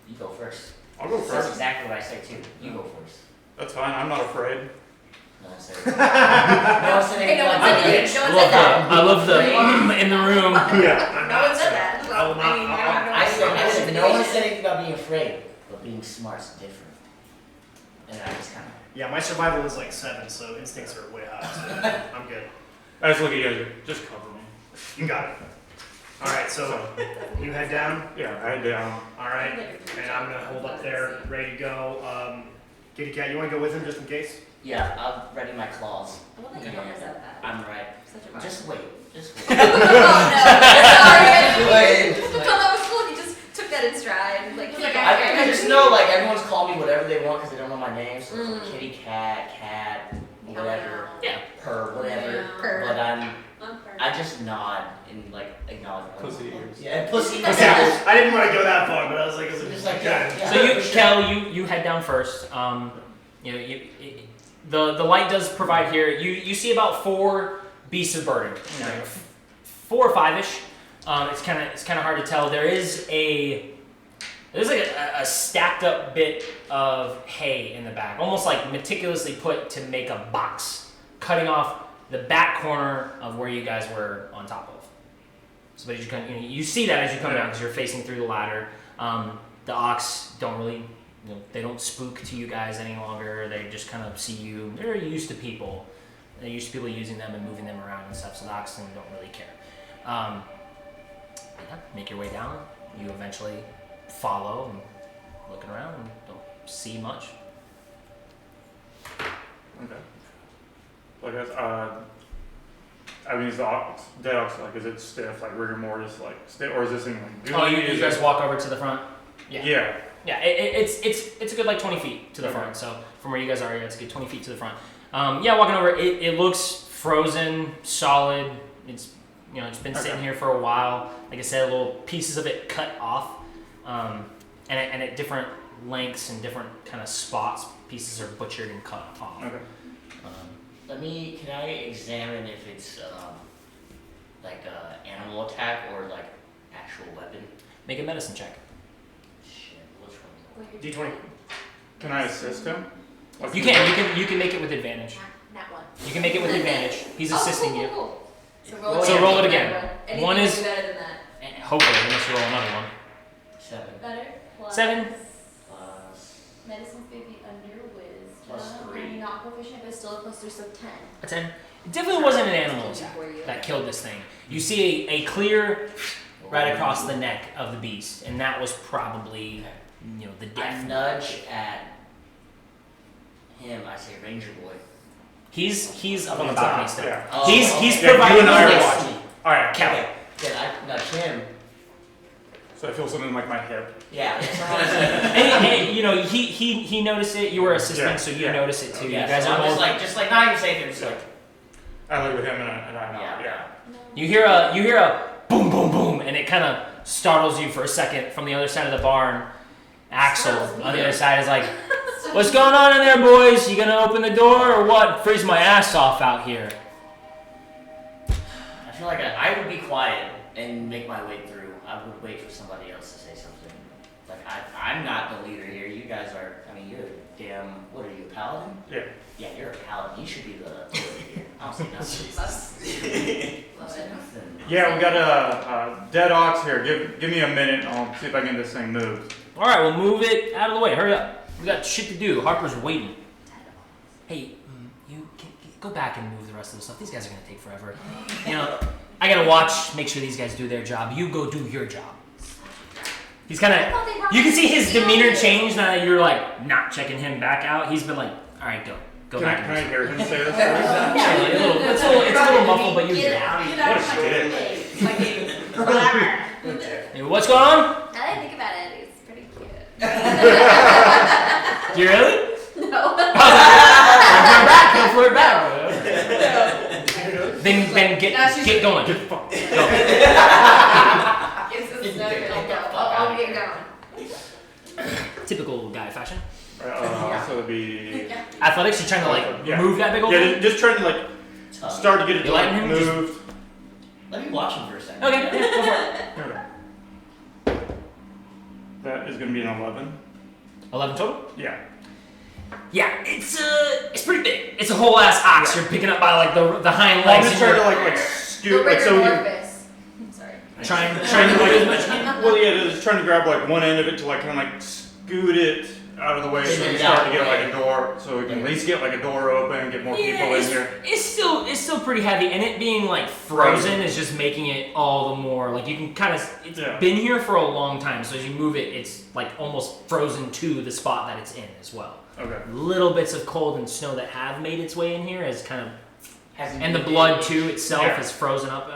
you go first. I'll go That's first. exactly what I say too. You go first. That's fine. I'm not afraid. No, I say. No, I said Hey, no one anything. said anything. No I one love said that. I love the in the room. Yeah. No one said that. I will not. I mean, I said no one said anything about being afraid, but being smart's different. And I just kind of. Yeah, my survival is like 7, so instincts are way high. So I'm good. I just look at you guys. Just cover me. You got it. All right, so you head down. Yeah. I head down. All right, and I'm gonna hold up there, ready to go. Kitty Cat, you want to go with him just in case? Yeah, I'll ready my claws. I love that your mom said that. I'm right. Such a Just wait. Just Oh wait. no! Sorry, Wait. I thought that was cool. You just took that in stride. Like, I just know like everyone's called me whatever they want because they don't know my name. So it's like Mm. kitty cat, cat, whatever, Yeah. purr, whatever. Purr. But I just nod and like acknowledge. my Pussy ears. Yeah, pussy. Yeah, I didn't want to go that far, but I was like, is it Just like that. Yeah. So you, Kel, you head down first. The light does provide here. You see about 4 beasts of burden. 4 or 5ish. It's kind of hard to tell. There's like a stacked up bit of hay in the back, almost like meticulously put to make a box, cutting off the back corner of where you guys were on top of. So but as you kind of, you see that as you come down because you're facing through the ladder. The ox don't really, they don't spook to you guys any longer. They just kind of see you. They're used to people. They're used to people using them and moving them around and stuff. So the oxen don't really care. Make your way down. You eventually follow and looking around and don't see much. Okay. Like I mean, is the dead ox like, is it stiff, like rigor mortis, like stiff, or is this thing like? Oh, you guys walk over to the front. Yeah. Yeah, it's a good like 20 feet to the front. So from where you guys are, it's a good 20 feet to the front. Walking over, it looks frozen, solid. It's it's been sitting here for a while. Like I said, little pieces of it cut off, and at different lengths and different kind of spots, pieces are butchered and cut off. Okay. Can I examine if it's like a animal attack or like actual weapon? Make a medicine check. Shit, which one? D20. Can I assist him? Like, You can make it with advantage. Not one. You can make it with advantage. He's assisting you. Cool. So roll it again. Anything One is- better than that. And hopefully, unless you roll another one. 7 Better. Plus 7. plus. Medicine's going to be under wisdom. Plus 3. You're not proficient, but still a plus 3, so 10. A 10. It definitely wasn't an animal attack For you. that killed this thing. You see a clear right across the neck of the beast, and that was probably the I death. nudge at him. I say, Ranger boy. He's up on the balcony still. Yeah. Oh, He's okay. providing you and I are the watching. All right. Kelly. Okay. Then I nudge him. So I feel something like my hip. Yeah. and he noticed it. You were assisting, Yeah, so you yeah. notice it too. Yeah, You guys so are I'm both. just like not even saying just like. I look at him and I nod. Yeah. You hear a boom, boom, boom, and it kind of startles you for a second from the other side of the barn. Axel Startles me. on the other side is like, "What's going on in there, boys? You gonna open the door or what? Freeze my ass off out here." I feel like I would be quiet and make my way through. I would wait for somebody else to say something. Like I'm not the leader here. You guys are. I mean, you're a damn. What are you, a paladin? Yeah. Yeah, you're a paladin. You should be the leader here. I don't say nothing. I don't say nothing. Yeah, we got a dead ox here. Give me a minute. And I'll see if I can get this thing moved. All right, we'll move it out of the way. Hurry up. We got shit to do. Harper's waiting. Hey, you can go back and move the rest of the stuff. These guys are gonna take forever. I gotta watch, make sure these guys do their job. You go do your job. He's kind of. You can see his demeanor change now that you're like not checking him back out. He's been like, all right, go Can back. I and do hear him say this? Yeah, it's a little muffled, but you hear it. What a shit. Hey, what's going on? Now that I think about it, it's pretty cute. You really? No. Flirt back. Then get going. It's just no good. I'll get going. Typical guy fashion. So it'd be. Athletics, you're trying to like Yeah. move that big old Yeah, thing? just trying to like start to get it You letting like him just- moved. Let me watch him for a second. Okay, yeah, go for it. Okay. That is gonna be an 11. 11 total? Yeah. Yeah, it's pretty big. It's a whole ass ox. Yeah. You're picking up by like the hind I'm legs. just and trying to you're like The scoot like rigor so. mortis. Sorry. trying to move as much as you can. Well, yeah, just trying to grab like one end of it to like kind of like scoot it out of the way so we start to get like a door, so we can at least get like a door open, get more people in here. It's still pretty heavy, and it being like frozen is just making it all the more like you can kind of. It's been here for a long time, so as you move it, it's like almost frozen to the spot that it's in as well. Okay. Little bits of cold and snow that have made its way in here has kind of, Has he and the moved blood it? too itself Yeah. is frozen up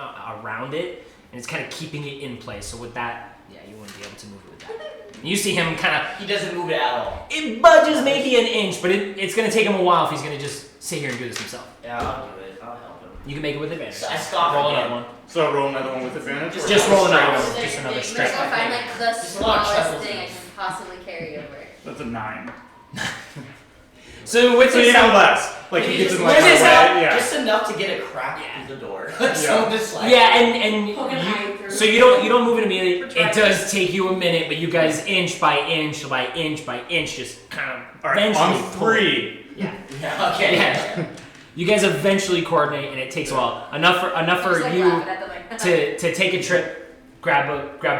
around it, and it's kind of keeping it in place. So with that, yeah, you wouldn't be able to move it with that. You see him kind of. He doesn't move it at all. It budges maybe an inch, but it's going to take him a while if he's going to just sit here and do this himself. Yeah, I'll do it. I'll help him. You can make it with advantage. So I stop Roll again. another one. So roll another one with advantage. or Just roll straight? another one. Just another I'm straight. just gonna find like the Just a lot of smallest chuckles. thing I can possibly carry over. That's a 9. So with So his even help, less. Like he gets in like With his my help, way. Yeah. Just enough to get a crack through the door. Yeah. So just like. yeah, and Poking eye through. so you don't move it immediately. We're It trying. does take you a minute, but you guys inch by inch by inch by inch just kind of All right. eventually On 3. Yeah. Yeah, okay. Yeah. You guys eventually coordinate, and it takes a while. Enough for Just, like, you laughing at them, like, to take a trip, grab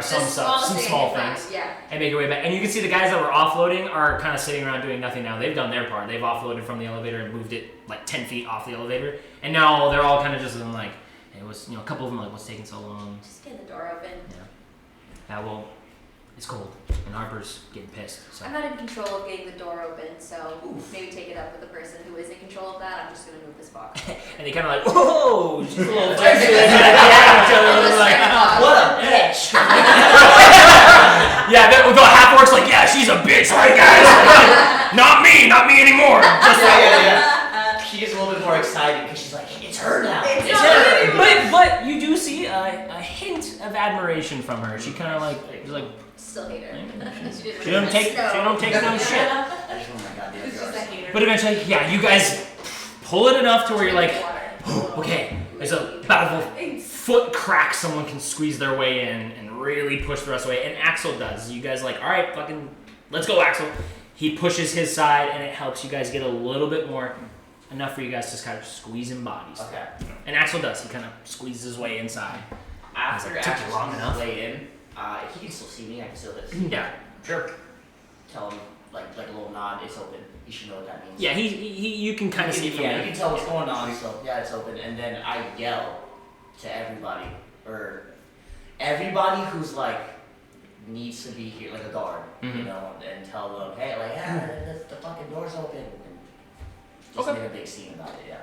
some Just stuff, some small things, Yeah. and make your way back. And you can see the guys that were offloading are kind of sitting around doing nothing now. They've done their part. They've offloaded from the elevator and moved it like 10 feet off the elevator, and now they're all kind of just like, hey, a couple of them like, what's taking so long? Just get the door open. Yeah, well, it's cold, and Harper's getting pissed. So. I'm not in control of getting the door open, so maybe take it up with the person who is in control of that. I'm just gonna move this box. And they kind of like, whoa, she's a little Just tipsy. like, What a bitch! Yeah, the half orc's like, yeah, she's a bitch, right, guys? Not me anymore. Just like, yeah. She's a little bit more excited because she's like, it's her now. It's her. but you do see a hint of admiration from her. She kind of she's like, still hate her. she don't take no shit. I just want my goddamn It's just a jars. hater. But eventually, yeah, you guys pull it enough to where you're like, okay, there's about a foot crack someone can squeeze their way in and really push the rest of the way. And Axel does. You guys like, all right, fucking, let's go, Axel. He pushes his side, and it helps you guys get a little bit more, enough for you guys to kind of squeeze in bodies. Okay. And Axel does. He kind of squeezes his way inside. After It took you long Axel's enough. way in, if he can still see me, I can still just Yeah, sure. tell him like a little nod. It's open. You should know what that means. Yeah, he you can kind of see from Yeah, there. you can tell what's going on. So yeah, it's open. And then I yell to everybody, or everybody who's like needs to be here, like a guard, you know, and tell them, hey, like, yeah, the fucking door's open. And just make a big scene about it. Yeah.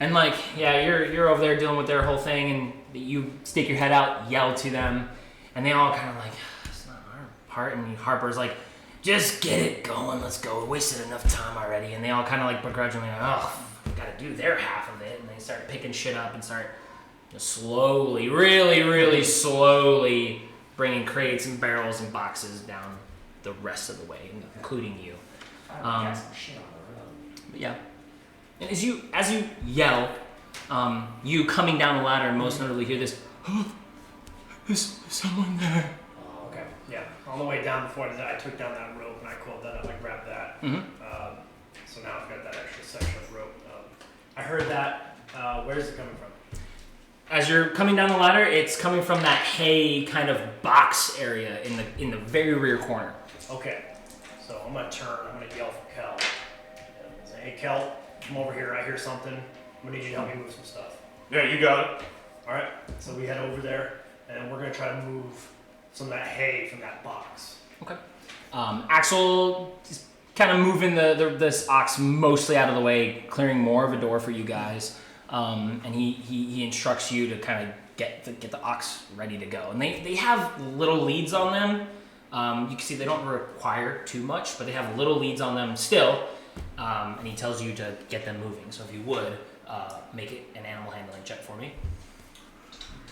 And like, yeah, you're over there dealing with their whole thing, and you stick your head out, yell to them, and they all kind of like, it's not our part. And Harper's like, just get it going, let's go. We wasted enough time already. And they all kind of like begrudgingly, like, oh, we gotta do their half of it. And they start picking shit up and start slowly, really slowly bringing crates and barrels and boxes down the rest of the way, including you. I got some shit on the road. But yeah. And as you yell, you coming down the ladder most notably hear this, oh, there's someone there. Oh, okay. Yeah. On the way down before I took down that rope and I coiled that up. I grabbed that. Mm-hmm. So now I've got that extra section of rope. I heard that. Where's it coming from? As you're coming down the ladder, it's coming from that hay kind of box area in the very rear corner. Okay. So I'm gonna turn. I'm gonna yell for Kel. And say, hey, Kel, come over here. I hear something. I'm gonna need you to help me move some stuff. Yeah, you got it. All right. So we head over there, and we're gonna try to move some of that hay from that box. Okay. Axel is kind of moving this ox mostly out of the way, clearing more of a door for you guys. And he instructs you to kind of get the ox ready to go. And they have little leads on them. You can see they don't require too much, but they have little leads on them still. And he tells you to get them moving. So if you would, make it an animal handling check for me.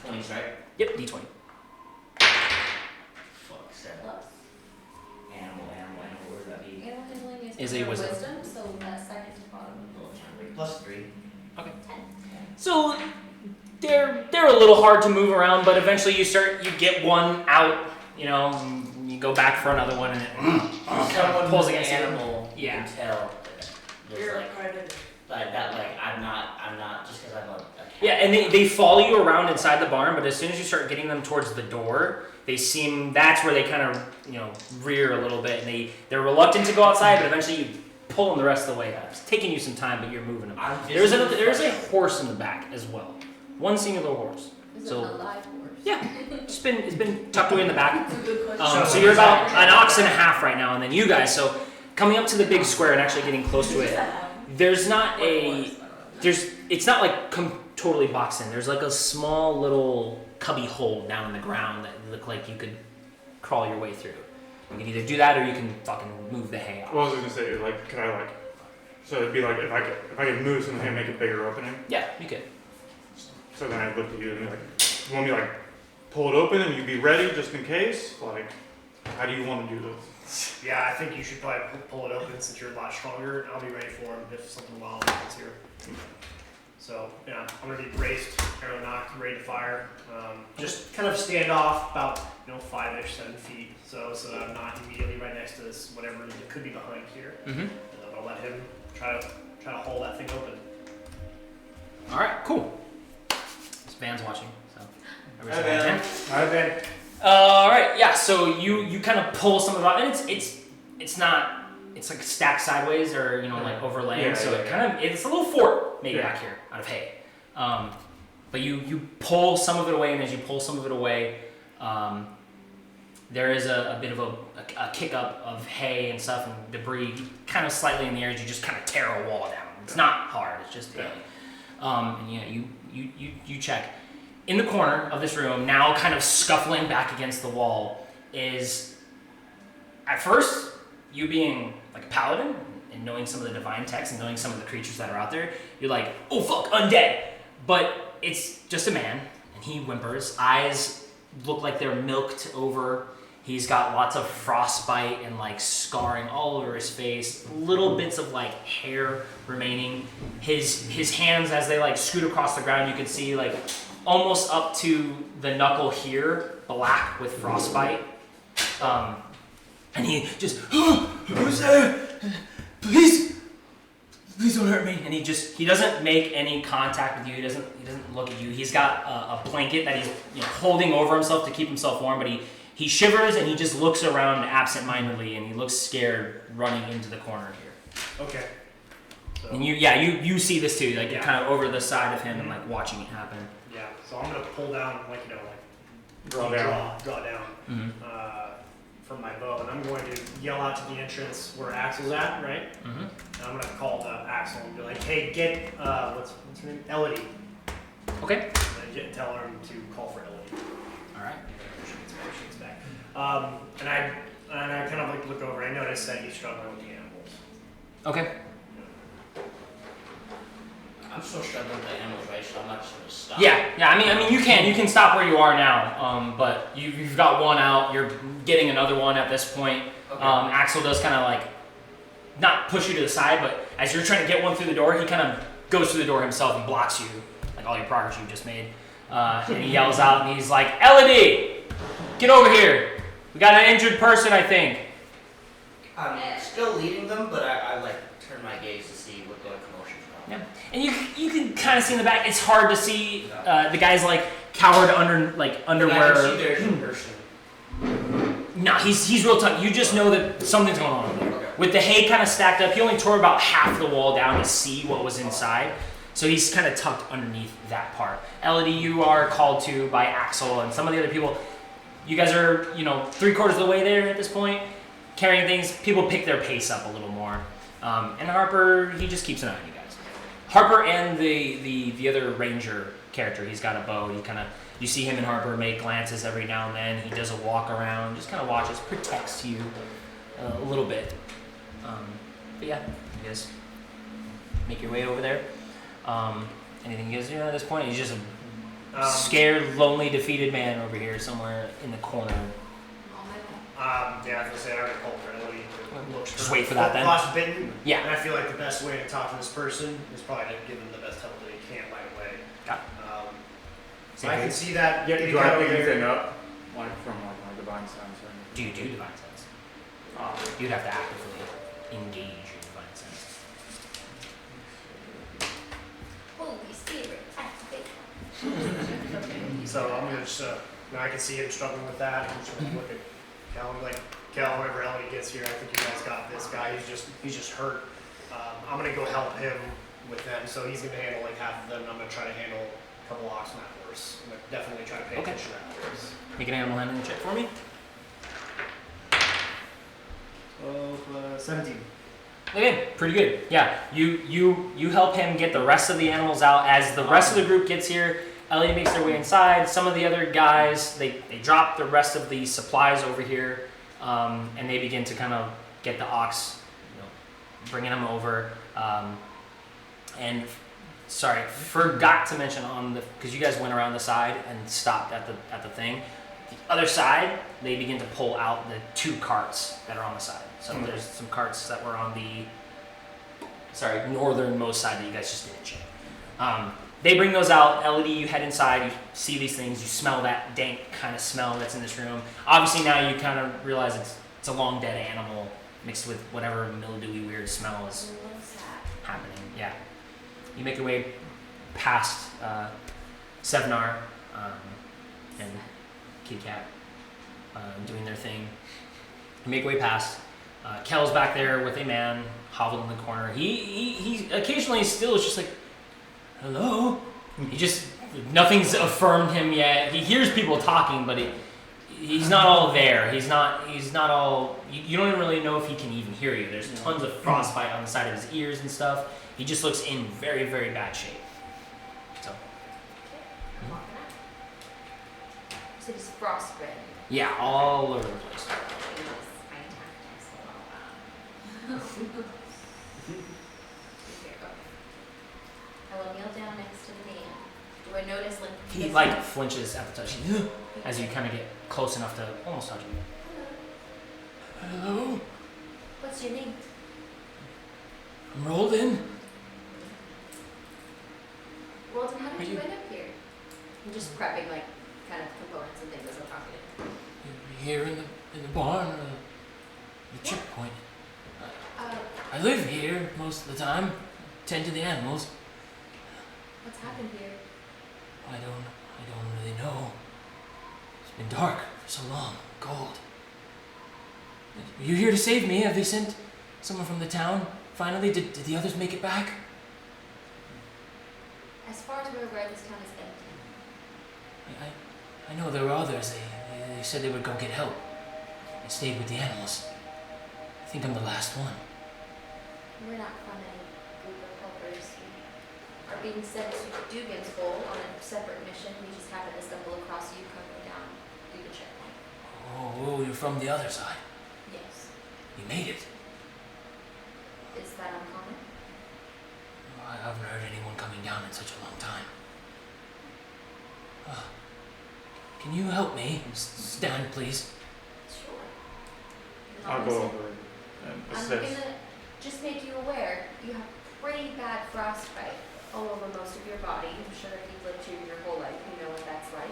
20s, right? Yep, D20. Fuck, 7. Animal, what does that mean? Animal handling Is a wisdom. so second to bottom. Plus 3. Okay. So they're a little hard to move around, but eventually you get one out, you know, and you go back for another one, and it Someone pulls who's against an you. animal, you Yeah. can tell. There's You're a like, predator. like that, like I'm not just because I'm a cat. Yeah, and they follow you around inside the barn, but as soon as you start getting them towards the door, that's where they kind of, rear a little bit, and they're reluctant to go outside, but eventually you pull them the rest of the way out. It's taking you some time, but you're moving them. There's a horse in the back as well. One singular horse. Is So- it a live horse? Yeah, it's been tucked away in the back. That's a good question. So you're about an ox and a half right now, and then you guys. So coming up to the big square and actually getting close to it, it's not like totally boxed in. There's like a small little cubby hole down in the ground that look like you could crawl your way through. You can either do that or you can fucking move the hay off. Well, I was gonna say, like, could I so it'd be like if I could move something and make a bigger opening. Yeah, you could. So then I'd look at you and be like, you want me to like pull it open and you be ready just in case? Like, how do you want to do this? Yeah, I think you should probably pull it open since you're a lot stronger, and I'll be ready for him if something wild happens here. So, yeah, I'm gonna be braced, arrow knocked, ready to fire. Just kind of stand off about 5-ish, 7 feet, so that I'm not immediately right next to this whatever it could be behind here. Mm-hmm. And I'll let him try to haul that thing open. All right, cool. This Van's watching, so. Hi, Van. Alright, Ben. All right, yeah. So you kind of pull some of it out, and it's not. It's like stacked sideways or like overlaying. Yeah, so yeah, it kind of it's a little fort made Yeah. back here out of hay. But you pull some of it away, and as you pull some of it away, there is a bit of a kick up of hay and stuff and debris, kind of slightly in the air as you just kind of tear a wall down. It's not hard. It's just hay. And yeah, you check. In the corner of this room, now kind of scuffling back against the wall, is at first you being like a paladin and knowing some of the divine texts and knowing some of the creatures that are out there, you're like, oh fuck, undead. But it's just a man, and he whimpers. Eyes look like they're milked over. He's got lots of frostbite and like scarring all over his face. Little bits of like hair remaining. His hands, as they like scoot across the ground, you can see like almost up to the knuckle here, black with frostbite. And he just, who's there? Please don't hurt me. And he doesn't make any contact with you. He doesn't look at you. He's got a blanket that he's holding over himself to keep himself warm, but he shivers and he just looks around absentmindedly and he looks scared running into the corner here. Okay. So, And you see this too, like you're Yeah. kind of over the side of him and like watching it happen. yeah, so I'm gonna pull down, Draw down. draw down Mm-hmm. from my bow, and I'm going to yell out to the entrance where Axel's at, right? Mm-hmm. And I'm gonna call to Axel and be like, hey, get, what's her name? Elodie. Okay. And tell her to call for Elodie. All right. She gets back. And I kind of like look over. I notice that he's struggling with the animals. Okay. I'm still struggling with the animals, right? So I'm not just gonna stop. Yeah. I mean, you can stop where you are now. But you've got one out. You're getting another one at this point. Okay. Axel does kind of like not push you to the side, but as you're trying to get one through the door, he kind of goes through the door himself and blocks you, like all your progress you just made. And he yells out and he's like, Elodie, get over here. We got an injured person, I think. I'm still leading them, but I like turn my gaze to see what the commotion's about. Yeah. And you can kind of see in the back. It's hard to see. The guy's like cowered under underwear. I can see there's a person. No, he's real tough. You just know that something's going on over there. Okay. With the hay kind of stacked up, he only tore about half the wall down to see what was inside. So he's kind of tucked underneath that part. Elodie, you are called to by Axel and some of the other people. You guys are, 3/4 of the way there at this point, carrying things. People pick their pace up a little more. And Harper, he just keeps an eye on you guys. Harper and the other ranger character, he's got a bow. You see him and Harper make glances every now and then. He does a walk around, just kind of watches, protects you a little bit. But yeah, you guys make your way over there. Anything you guys do at this point? He's just a scared, lonely, defeated man over here somewhere in the corner. Oh my god. Yeah, I was gonna say I already called for Elodie. Just wait for that then. Frostbitten. Yeah. And I feel like the best way to talk to this person is probably to give them the best help that he can right away. Got it. So I can see that. Yeah, getting do I out pick there. anything up? Like from like my divine sense or anything? Do you do divine sense? You'd have to actively engage your divine sense. Holy spirit, activate. So I'm gonna just, now I can see him struggling with that. I'm just gonna look at Cal and be like, Cal, whenever Elodie gets here, I think you guys got this guy. He's just hurt. I'm gonna go help him with them. So he's gonna handle like half of them. And I'm gonna try to handle a couple ox on that horse. I'm gonna definitely try to pay Okay. attention to that horse. Make an animal handling check for me. 17. Okay, pretty good. Yeah, you help him get the rest of the animals out. As the rest of the group gets here, Elliot makes their way inside. Some of the other guys, they drop the rest of the supplies over here, and they begin to kind of get the ox, bringing them over. And sorry, forgot to mention because you guys went around the side and stopped at the thing. The other side, they begin to pull out the 2 carts that are on the side. So there's some carts that were on the northernmost side that you guys just didn't check. They bring those out. Elodie, you head inside. You see these things. You smell that dank kind of smell that's in this room. Obviously now you kind of realize it's a long dead animal mixed with whatever mildewy weird smell is happening. Yeah. You make your way past Sevnar and Kitty Cat doing their thing. You make way past. Kel's back there with a man hobbled in the corner. He occasionally still is just like, hello. He just nothing's affirmed him yet. He hears people talking, but he's not all there. He's not all. You don't even really know if he can even hear you. There's tons of frostbite on the side of his ears and stuff. He just looks in very, very bad shape. So I'm walking out. So it's frostbite. yeah, all over the place. I will kneel down next to the man. Do I notice like He this- like flinches at the touch as you kind of get close enough to almost touch him. Hello, What's your name? I'm rolled in. Rolden, how did Are you you- end up here? I'm just prepping like kind of components and things as I'm talking to him. Here in the barn, the checkpoint. Uh, I live here most of the time, tend to the animals. what's happened here? I don't really know. It's been dark for so long, cold. Are you here to save me? Have they sent someone from the town? Finally, did the others make it back? As far as we're aware, this town is empty. I know there were others. They said they would go get help. I stayed with the animals. I think I'm the last one. We're not from any group of helpers. We are being sent to Dugan's Hole on a separate mission. We just happened to stumble across you coming down through the checkpoint. Oh, you're from the other side. Yes. You made it. Is that uncommon? I haven't heard anyone coming down in such a long time. Can you help me? Stand, please. Sure. I'll go over and I'm assist. gonna just make you aware, you have pretty bad frostbite all over most of your body. I'm sure if you've lived here your whole life, you know what that's like.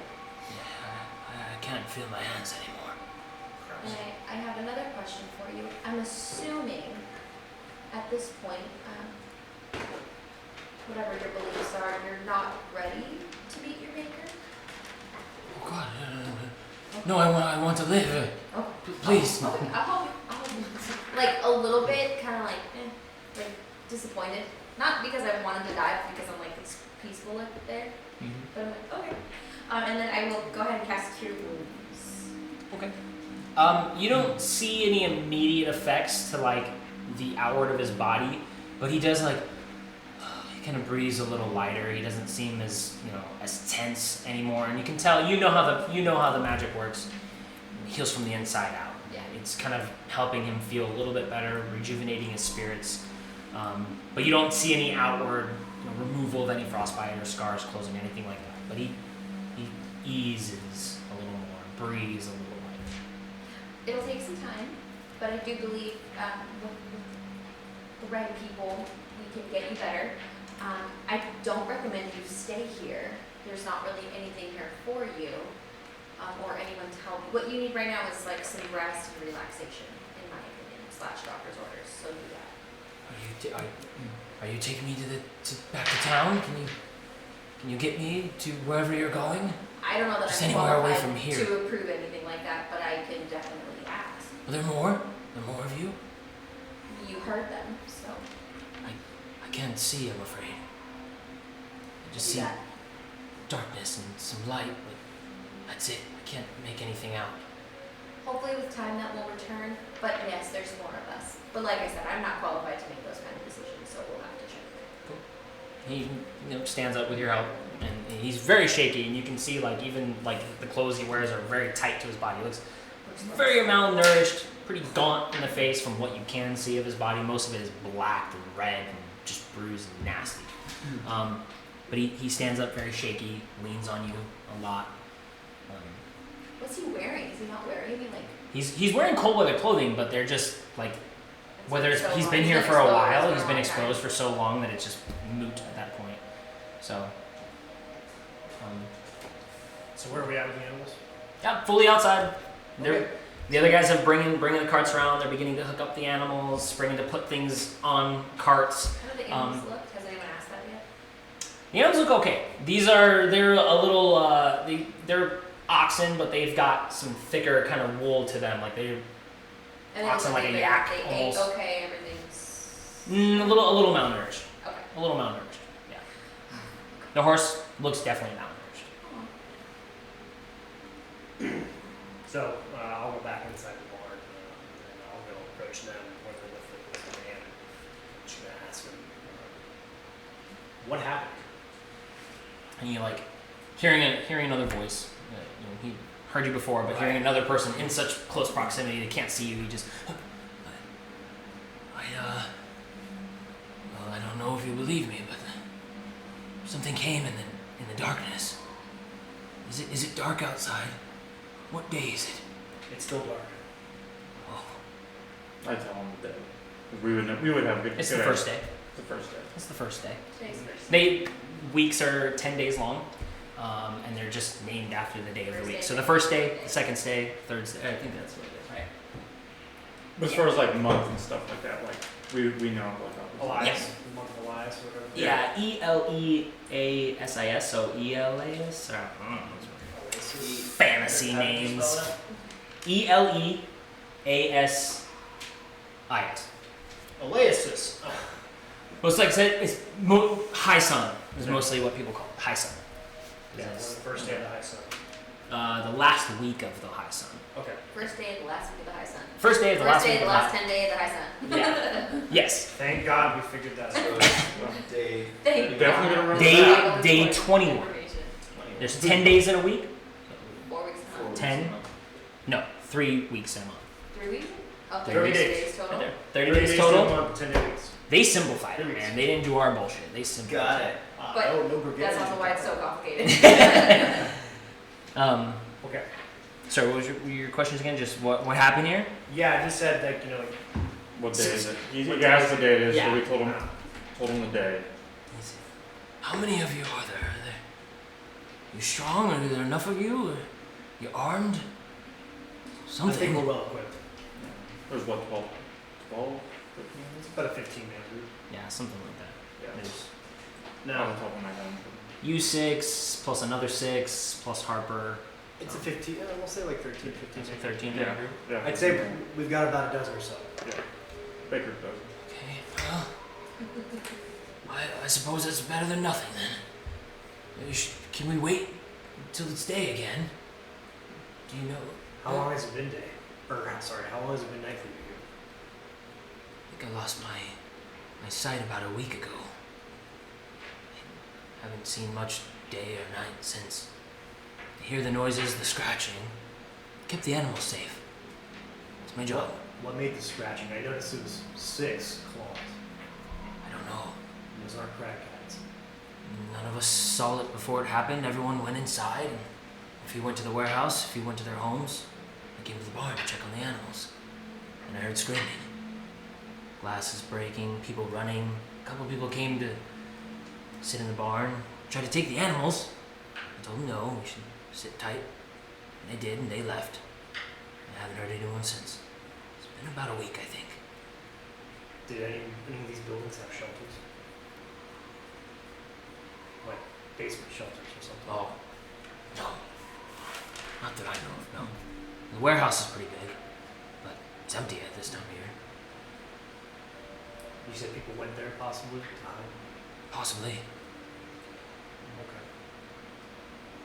Yeah, I can't feel my hands anymore. And I have another question for you. I'm assuming at this point, whatever your beliefs are, you're not ready to meet your maker? Oh God, no! I want to live. Oh. Please. Okay, I'll help you. Like a little bit, kind of like disappointed. Not because I wanted to die, but because I'm like, it's peaceful up there. Mhm. But I'm like, okay. And then I will go ahead and cast Cure Wounds. Okay. You don't see any immediate effects to like the outward of his body, but he does like he kind of breathes a little lighter. He doesn't seem as as tense anymore, and you can tell you know how the magic works. It heals from the inside out. Yeah. It's kind of helping him feel a little bit better, rejuvenating his spirits. But you don't see any outward removal of any frostbite or scars closing, anything like that. But he eases a little more, breathes a little lighter. It'll take some time, but I do believe with the right people, we can get you better. I don't recommend you stay here. There's not really anything here for you or anyone to help. What you need right now is like some rest and relaxation, in my opinion, / doctor's orders. So do that. Are you taking me back to town? Can you get me to wherever you're going? I don't know that Just I'm anywhere away qualified from here. to approve anything like that, but I can definitely ask. Are there more? There more of you? You heard them, so I can't see, I'm afraid. I just do see that. darkness and some light, but that's it. I can't make anything out. Hopefully with time that will return, but yes, there's more of us. But like I said, I'm not qualified to make those kind of decisions, so we'll have to check. He stands up with your help, and he's very shaky, and you can see like even like the clothes he wears are very tight to his body. He looks very malnourished, pretty gaunt in the face from what you can see of his body. Most of it is black and red and just bruised and nasty. But he stands up very shaky, leans on you a lot. What's he wearing? Is he not wearing any like? He's wearing cold weather clothing, but they're just like whether it's, so he's long. been He's here been for a exposed while, for he's a been long exposed time. for so long that it's just moot at that point. So, So where are we at with the animals? yeah, fully outside. They're Okay. the other guys have bringing the carts around. They're beginning to hook up the animals, beginning to put things on carts. How do the animals look? Has anyone asked that yet? The animals look okay. They're a little they're oxen, but they've got some thicker kind of wool to them. Like they're And Oxen like a yak, they almost. ate okay, everything's a little malnourished. okay. A little malnourished. Yeah. The horse looks definitely malnourished. So I'll go back inside the barn and I'll go approach them when they're with the man. I'm just gonna ask them, what happened? And you like hearing another voice. He heard you before, but hearing another person in such close proximity, they can't see you. He just, well, I don't know if you believe me, but something came in the darkness. Is it dark outside? What day is it? It's still dark. Oh, I tell them the day. We would have good. it's good the first day. It's the first day. It's the first day. Today's first. Weeks are 10 days long, and they're just named after the day of the First week. day, So the second first day, the second day, third day. I think that's what it is, right? But as far as like month and stuff like that, like we know like Elias, Yes. the month of Elias, or whatever. Yeah, ELEASIS, so ELAS. I don't know. Fantasy names. ELEASIS. Eliasis. Oh. Well, it's like I said, it's high sun is mostly what people call it. High sun. Yeah, Because it's the first day of the high sun. the last week of the high sun. Okay. First day of the last week of the high sun. First day of the First last day week of the of the last 10 day of the high sun. Yeah. Yes. Thank God we figured that So out. it's day Thank You definitely God. gonna remember Day- That was day important 21. information. 20. There's 10 days in a week. 4 weeks a month. 10. No, 3 weeks in a month. 3 weeks? Oh, 30 30 days. days total. Right there. 30 30 days to a total. month, 10 days. They simplified 3 it, weeks. man. They didn't do our bullshit. They simplified Got it. But no That's also why it's so complicated. Okay. So what was your questions again? Just what happened here? Yeah, I just said like, like what day is it. He What asked day what day it is, Yeah. so we told him the day. How many of you are there? You strong? Are there enough of you? You armed? I think Something. we're well equipped. There's what, 12, 15? It's about a 15-man group. Yeah, something like that. Yeah. There's Off No, the top of my head. you 6 plus another 6 plus Harper. it's a 15. We'll say like 13, 15. It's a 13 Yeah. group. Yeah. I'd say we've got about a dozen or so. Baker does. Okay, well, I suppose it's better than nothing then. Can we wait until it's day again? Do you know? How long has it been day? Or sorry, how long has it been night for you? I think I lost my sight about a week ago. Haven't seen much day or night since. I hear the noises, the scratching. Kept the animals safe. It's my job. What made the scratching? I noticed it was 6 claws. I don't know. Those aren't crack cats. None of us saw it before it happened. Everyone went inside. And if you went to the warehouse, if you went to their homes, I came to the barn to check on the animals. And I heard screaming. Glasses breaking, people running. A couple people came to sit in the barn, try to take the animals. I told them no, we should sit tight. And they did, and they left. I haven't heard anyone since. It's been about a week, I think. Did any of these buildings have shelters? Like basement shelters or something? Oh, no. Not that I know of, no. The warehouse is pretty big, but it's empty at this time of year. You said people went there possibly? Possibly. Okay.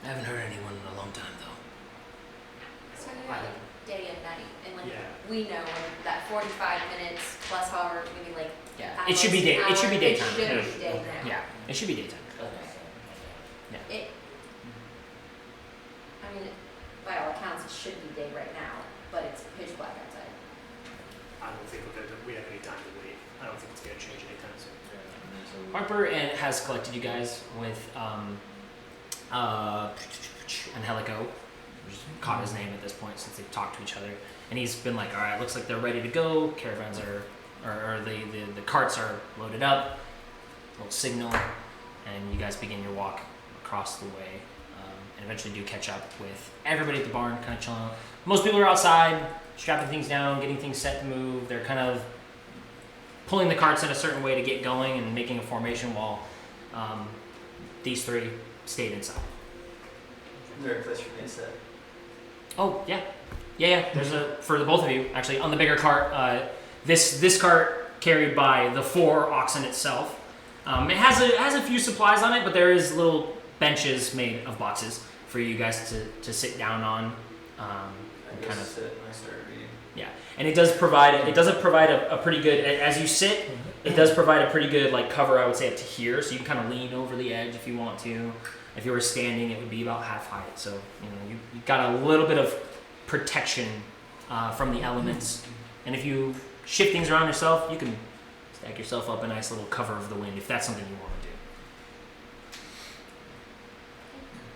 I haven't heard anyone in a long time, though. So you have like day and night, and like Yeah. we know when that 45 minutes plus however maybe like Yeah. hours, It should be day. It should be hour, daytime. It should Yes. be day now. Yeah. It should be daytime. It. I mean, by all accounts, it should be day right now, but it's pitch black outside. I don't think we have any time to wait. I don't think it's going to change anytime soon. Harper has collected you guys with Angelico, which caught his name at this point since they've talked to each other, and he's been like, all right, looks like they're ready to go. Caravans are, or the carts are loaded up. Little signal, and you guys begin your walk across the way, and eventually do catch up with everybody at the barn, kind of chilling out. Most people are outside, strapping things down, getting things set to move. They're kind of pulling the carts in a certain way to get going and making a formation while these three stayed inside. Is there a place for me to sit? Oh yeah, yeah. There's a for the both of you actually on the bigger cart. This cart carried by the 4 oxen itself. It has a few supplies on it, but there is little benches made of boxes for you guys to sit down on. I Kind just of. sit and I start reading. Yeah, and it does provide a pretty good as you sit. It does provide a pretty good like cover, I would say, up to here, so you can kind of lean over the edge if you want to. If you were standing, it would be about half height, so you got a little bit of protection from the elements. And if you shift things around yourself, you can stack yourself up a nice little cover of the wind if that's something you want to do.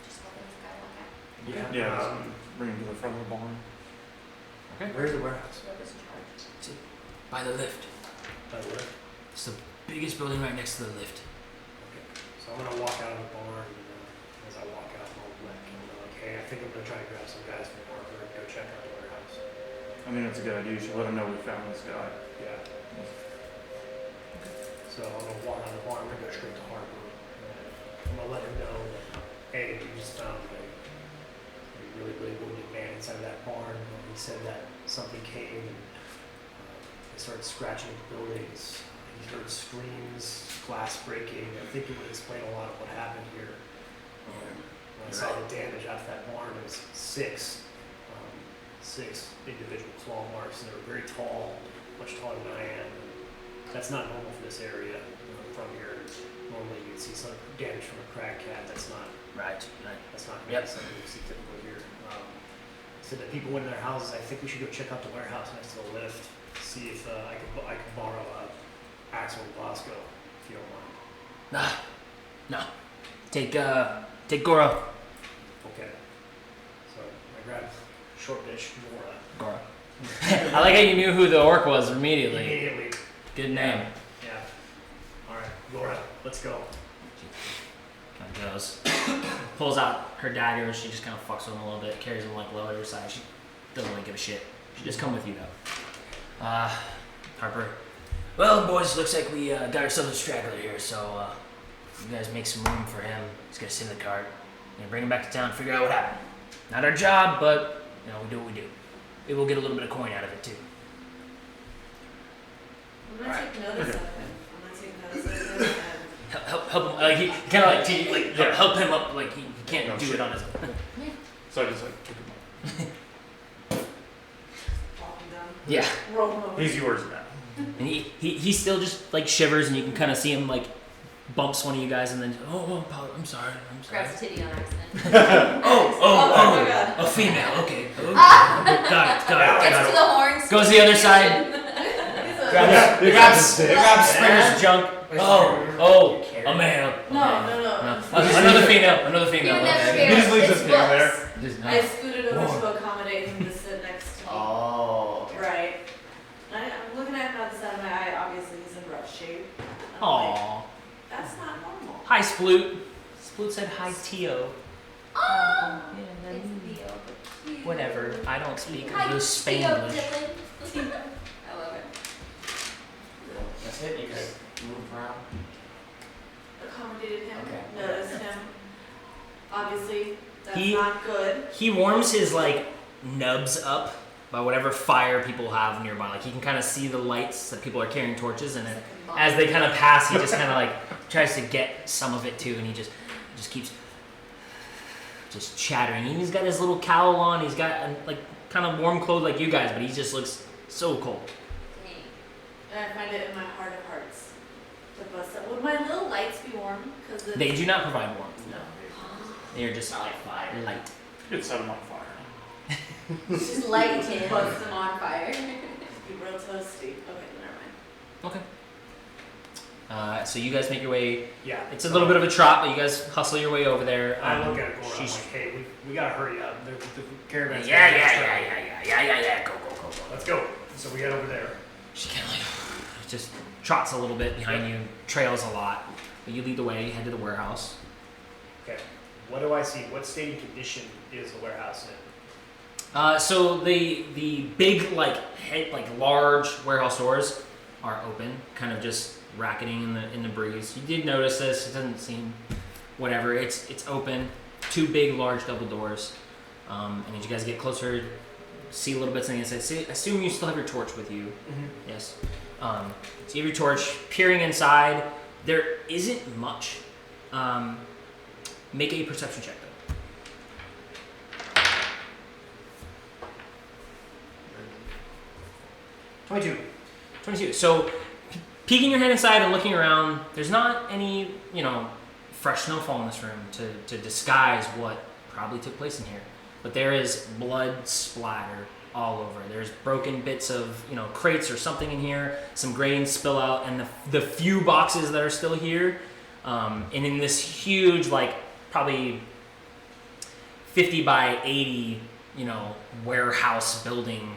Just let this guy walk out. Yeah, bring him to the front of the barn. Okay. Where's the warehouse? Whoever's in charge. By the lift. By the way. It's the biggest building right next to the lift. Okay. So I'm gonna walk out of the barn, and as I walk out, I'll let him know, like, hey, I think I'm gonna try to grab some guys from Harper and go check out the warehouse. I mean, it's a good idea. You should let him know we found this guy. Yeah. So I'm gonna walk out of the barn. I'm gonna go straight to Harper. And I'm gonna let him know that, hey, we just found a really, really wounded man inside of that barn. And he said that something came and they started scratching at the buildings. He heard screams, glass breaking. I think it would explain a lot of what happened here. When I saw the damage out of that barn, it was six individual claw marks, and they were very tall, much taller than I am. That's not normal for this area. From here, normally you'd see some damage from a crag cat. That's not Right. that's not Yep. something you see typically here. Said that people went in their houses. I think we should go check out the warehouse next to the lift. See if I could borrow Axel and Bosco, if you don't mind. No. Take Goro. Okay. So I grabbed short bitch Nora. Goro. I like how you knew who the orc was immediately. Immediately. Good name. Yeah. All right, Laura, let's go. Kind of goes. Pulls out her dagger and she just kind of fucks with him a little bit. Carries him like low at her side. She doesn't really give a shit. She just come with you though. Harper. Well, boys, looks like we got ourselves a straggler here, so you guys make some room for him. He's gonna sit in the cart. And bring him back to town, figure out what happened. Not our job, but we do what we do. Maybe we'll get a little bit of coin out of it too. I'm gonna take notice of him. I'm gonna take notice of him Help him. Like he kind of like help him up. Like he can't No do shit. it on his own. So I just like took him up. and walk him down. Yeah. Roll him over. He's yours now. And he still just like shivers, and you can kind of see him like bumps one of you guys, and then I'm sorry. Grabs a titty on accident. Oh my god. A female. Okay. Got it. Gets to Got the horns. Goes the other side. He's a- Grabs Springer's junk. A male. No. Another female. You would never Okay. hear He just leaves it's us down books. Just I scooted over to accommodate him to sit next to me. Oh. Right. I'm looking at him out the side of my eye. Obviously, he's in rough shape. I'm like, Aw. that's not normal. Hi, Sploot. Sploot said hi, Tio. Oh, Yeah, it's Theo, but cute. whatever. I don't speak Hi, the Theo Spanglish. Dylan. I love it. That's it? You just move around? Accommodated him. Okay. Noticed him. Obviously, that's He- not good. He warms his like nubs up by whatever fire people have nearby. Like he can kind of see the lights that people are carrying torches, and then as they kind of pass, he just kind of like tries to get some of it too, and he just keeps just chattering. And he's got his little cowl on. He's got like kind of warm clothes like you guys, but he just looks so cold. Dang. And I find it in my heart of hearts to bust up. Would my little lights be warm? Because They do not provide warmth. No. They are just Not like fire. light. You'd set him on fire. Just light him Bust him. on fire. be real toasty. Okay, never mind. Okay. So you guys make your way. Yeah. It's a little bit of a trot, but you guys hustle your way over there. I look at it going, I'm she's- like, hey, we gotta hurry up. The caravan's Yeah. Go. Let's go. So we head over there. She kind of like just trots a little bit behind you, trails a lot. But you lead the way, head to the warehouse. Okay. What do I see? What state and condition is the warehouse in? So the big like large warehouse doors are open, kind of just racketing in the breeze. You did notice this. It doesn't seem whatever. It's open, 2 big, large double doors. And as you guys get closer, see little bits on the inside. I assume you still have your torch with you. Yes. So you have your torch, peering inside. There isn't much. Make a perception check, though. 22. So, peeking your head inside and looking around, there's not any, fresh snowfall in this room to disguise what probably took place in here. But there is blood splatter all over. There's broken bits of, crates or something in here. Some grains spill out, and the few boxes that are still here, and in this huge, probably 50 by 80, warehouse building,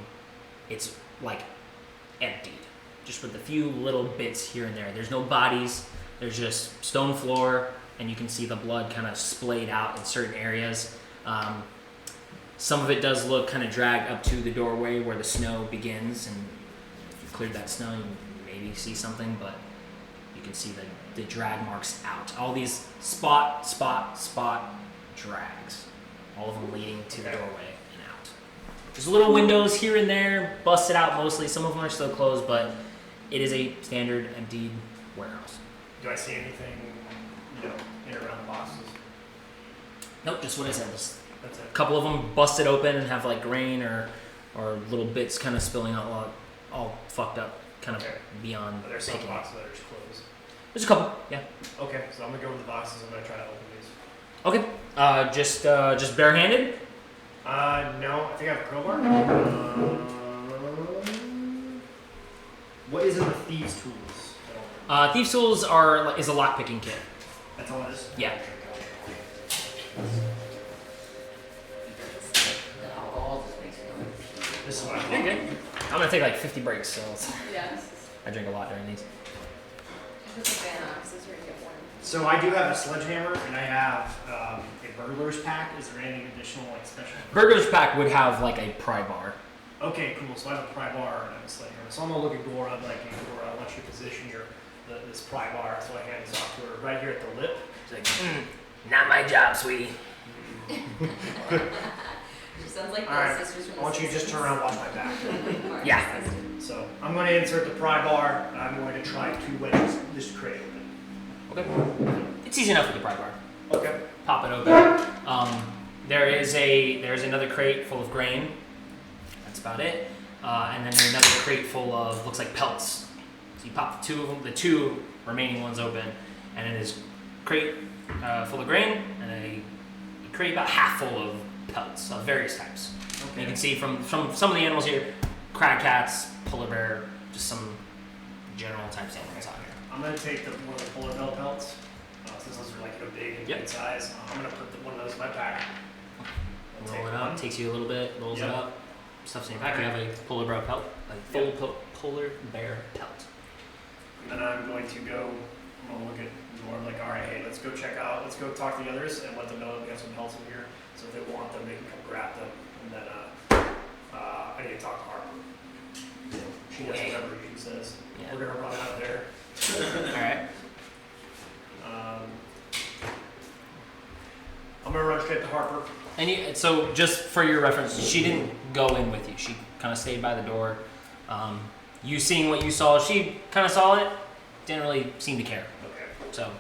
it's emptied, just with a few little bits here and there. There's no bodies. There's just stone floor, and you can see the blood kind of splayed out in certain areas. Some of it does look kind of dragged up to the doorway where the snow begins, and if you cleared that snow, you maybe see something, but you can see the drag marks out. All these spot drags, all of them leading to the doorway and out. There's little windows here and there, busted out mostly. Some of them are still closed, but it is a standard emptied warehouse. Do I see anything, in or around the boxes? Nope, just what I said. Just That's it. a couple of them busted open and have grain or little bits kind of spilling out, all fucked up, kind of Okay. beyond Are there some picking. boxes that are just closed? There's a couple, yeah. Okay, so I'm gonna go with the boxes. I'm gonna try to open these. Okay, just barehanded. No, I think I have a crowbar. What is in the thieves' tools? Thieves' tools is a lockpicking kit. That's all it is? Yeah. The alcohol just makes me want to pee. This is what You're good. I'm gonna take 50 breaks, so Yeah. I drink a lot during these. Put the fan on, because it's ready to get warm. So I do have a sledgehammer, and I have a burglar's pack. Is there anything additional, special? Burger's Pack would have a pry bar. Okay, cool. So I have a pry bar and I have a sledgehammer. So I'm gonna look at Gora. I'm like, hey, Gora, I want you to position this pry bar. So I hand this off to her right here at the lip. She's like, not my job, sweetie. She sounds like All right. the sisters from I want you to just turn around and watch my back. Yeah. So I'm going to insert the pry bar, and I'm going to try to wedge this crate open. Okay. It's easy enough with the pry bar. Okay. Pop it open. There's another crate full of grain. That's about it. And then another crate full of looks like pelts. So you pop the two remaining ones open, and it is crate full of grain and a crate about half full of pelts of various types. And you can see from some of the animals here, crag cats, polar bear, just some general types of animals out here. I'm going to take one of the polar bell pelts, since those are big and Yep. good size. I'm going to put one of those in my pack. I'll Roll take it up. one. Takes you a little bit. Rolls Yep. it up. Stuff's in your pack. You have a polar bear pelt, a full polar bear pelt. And then I'm going to go, I'm going to look at more like, all right, hey, let's go talk to the others and let them know that we have some pelts in here. So if they want them, they can come grab them. And then I need to talk to Harper. She does whatever she says. Yeah. We're going to run out of there. All right. I'm going to run straight to Harper. So just for your reference, she didn't go in with you. She kind of stayed by the door. You seeing what you saw, she kind of saw it. Didn't really seem to care. Okay. So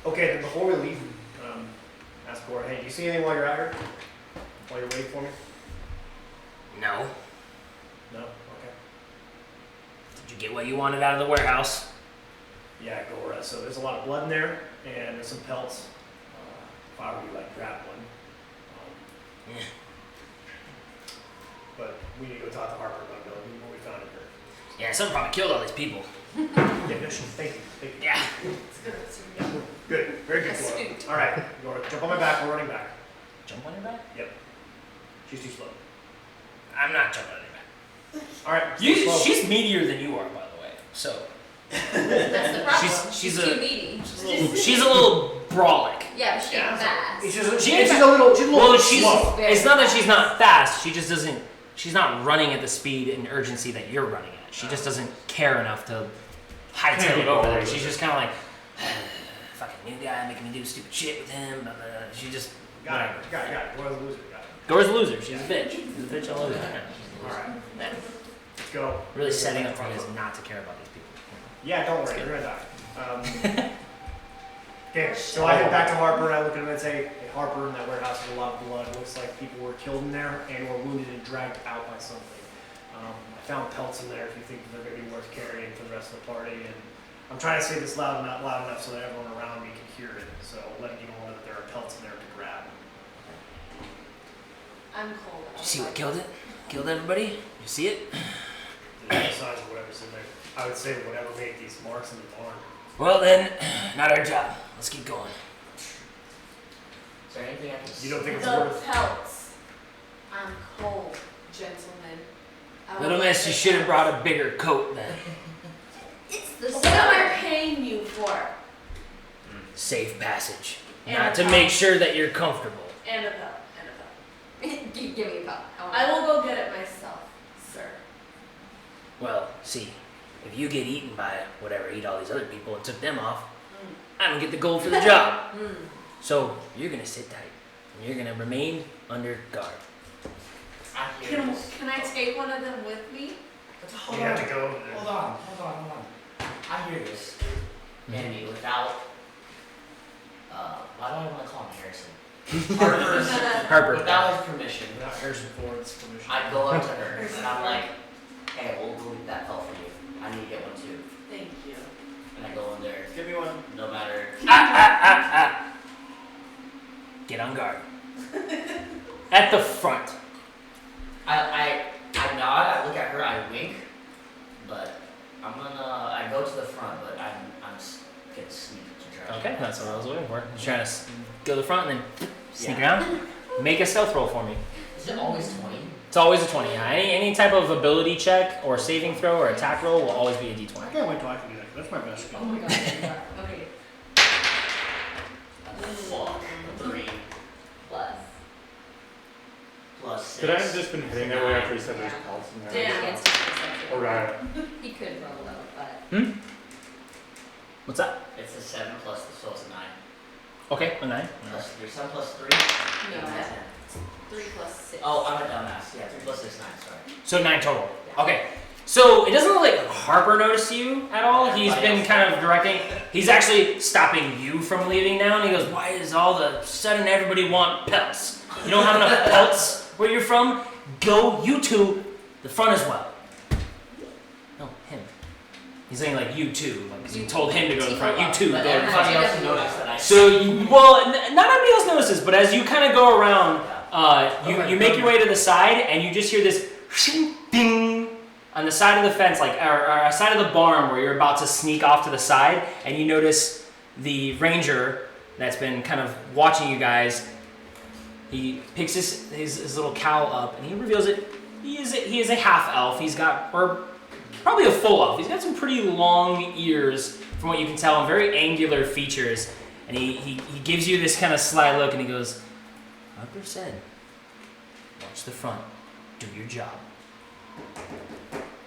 Okay, then before we leave, ask Cora, hey, do you see anything while you're out here? While you're waiting for me? No. No? Okay. Did you get what you wanted out of the warehouse? Yeah, Gora. So there's a lot of blood in there, and there's some pelts. If I were you, grab one. Yeah. But we need to go talk to Harper about what we found in here. Yeah, someone probably killed all these people. Yeah, no, thank you. Yeah. Good. Very good, Gora. Astute. All right, Gora, jump on my back. We're running back. jump on your back. She's too slow. I'm not jumping on your back. All right. stay slow. She's meatier than you are, by the way. So That's the problem. She's too a- meaty. she's a little brolic. Yeah, but she ain't Yeah, fast. It's just, She she's ain't a little Well, she's slow. it's not that she's not fast. She just doesn't. She's not running at the speed and urgency that you're running at. She just doesn't care enough to hightail it over there. She's just kind of like fucking new guy making me do stupid shit with him. Blah, blah, blah. She just Got it. Gora's a loser. Got it. Gora's a loser. She's a bitch. She's a bitch and a loser. All right. Yeah. Let's go. Really setting up for you guys not to care about these people. Yeah, don't worry, you're gonna die. Okay, so I head back to Harper and I look at him and say, hey, Harper, in that warehouse has a lot of blood. It looks like people were killed in there and were wounded and dragged out by something. I found pelts in there if you think they're gonna be worth carrying for the rest of the party. And I'm trying to say this loud enough so that everyone around me can hear it. So letting you all know that there are pelts in there to grab. I'm cold. Did you see what killed it? Killed everybody? You see it? The size of whatever's in there. I would say whatever made these marks in the barn. Well then, not our job. Let's keep going. Is there anything I can You don't think it's The worth? pelts. I'm cold, gentlemen. I would Little like miss, you to- should have brought a bigger coat then. It's the What am I summer. paying you for? Safe passage. And Not a to towel. make sure that you're comfortable. And a belt. And a belt. Give me a cup. I will go get it myself, sir. Well, see, if you get eaten by whatever ate all these other people and took them off, I don't get the gold for the job. So you're gonna sit tight and you're gonna remain under guard. I hear Can, this. can I take one of them with me? Hold You on. have to go. Hold on. I hear this. Andy, without why do I want to call him Harrison? Harper. Without his permission, Without Harrison Ford's permission. I go up to her and I'm like, hey, we'll go get that felt for you. I need to get one too. Thank you. And I go in there, give me one, no matter. Get on guard. At the front. I nod, I look at her, I wink, but I go to the front, but I'm getting sneaky to try. Okay, that's what I was waiting for. You're trying to go to the front and then sneak Yeah. around. Make a stealth roll for me. Is it always 20? It's always a 20. Yeah. Any type of ability check or saving throw or attack roll will always be a I d20. can't wait till I can do that. That's my best skill. Oh my god. Okay. Fuck. 3 Plus. plus 6. Could I have just been hitting that way after he said there's pelts in there? Damn. Against his perception. Alright. He could roll though, but What's that? It's a 7 plus, so it's a 9. Okay, a 9. Plus 3, 7 plus 3? no, Yeah. that's 3 plus 6. Oh, I'm a dumbass. Yeah, 3 plus 6, 9, sorry. So 9 total. Okay. So it doesn't look like Harper noticed you at all. He's been kind of directing. He's actually stopping you from leaving now. And he goes, why does all of a sudden everybody want pelts? You don't have enough pelts where you're from? Go, you two, the front as well. No, him. He's saying like you two, like 'cause you told him to go to the front. You two, go But to the everybody front. else noticed that I So, not everybody else notices, but as you kind of go around, you make your way to the side, and you just hear this shing, ding on the side of the fence, like or side of the barn where you're about to sneak off to the side, and you notice the ranger that's been kind of watching you guys. He picks his little cowl up, and he reveals it. He is a half elf. He's got, or probably a full elf. He's got some pretty long ears, from what you can tell, and very angular features. And he gives you this kind of sly look, and he goes, Harper said, watch the front, do your job.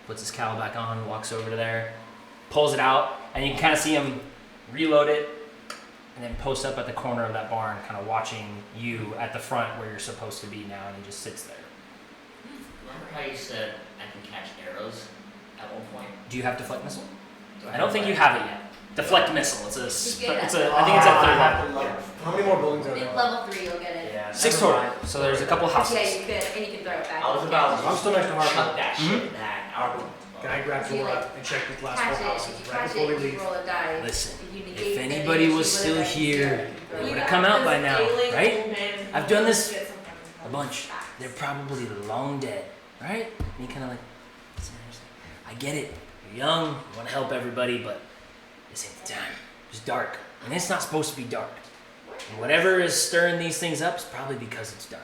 Puts his cowl back on, walks over to there, pulls it out, and you can kind of see him reload it, and then post up at the corner of that barn, kind of watching you at the front where you're supposed to be now, and he just sits there. Remember how you said I can catch arrows at one point? Do you have deflect missile? Do I don't think you have it yet. Deflect missile. It's a. You get I think that. it's at third level. How many more buildings are at there? level 3 you'll get it. Yeah. 6 never total. mind. So there's a couple houses. Yeah, you could, and you can throw it back. I was about to I'm still next to Harper. chuck that Mhm. shit back. Our- Can I grab So you, Dora like, and check the last Catch 4 it, houses if you right catch before we it, you leave? roll a die. Listen, If you negate if the anybody damage, was you still roll a dice, here, you they throw it would've back. come out by now, right? I've done this a a bunch. They're probably long dead, right? And he kind of like, I get it. You're young. You want to help everybody, but this ain't the time. It's dark, and it's not supposed to be dark. And whatever is stirring these things up is probably because it's dark.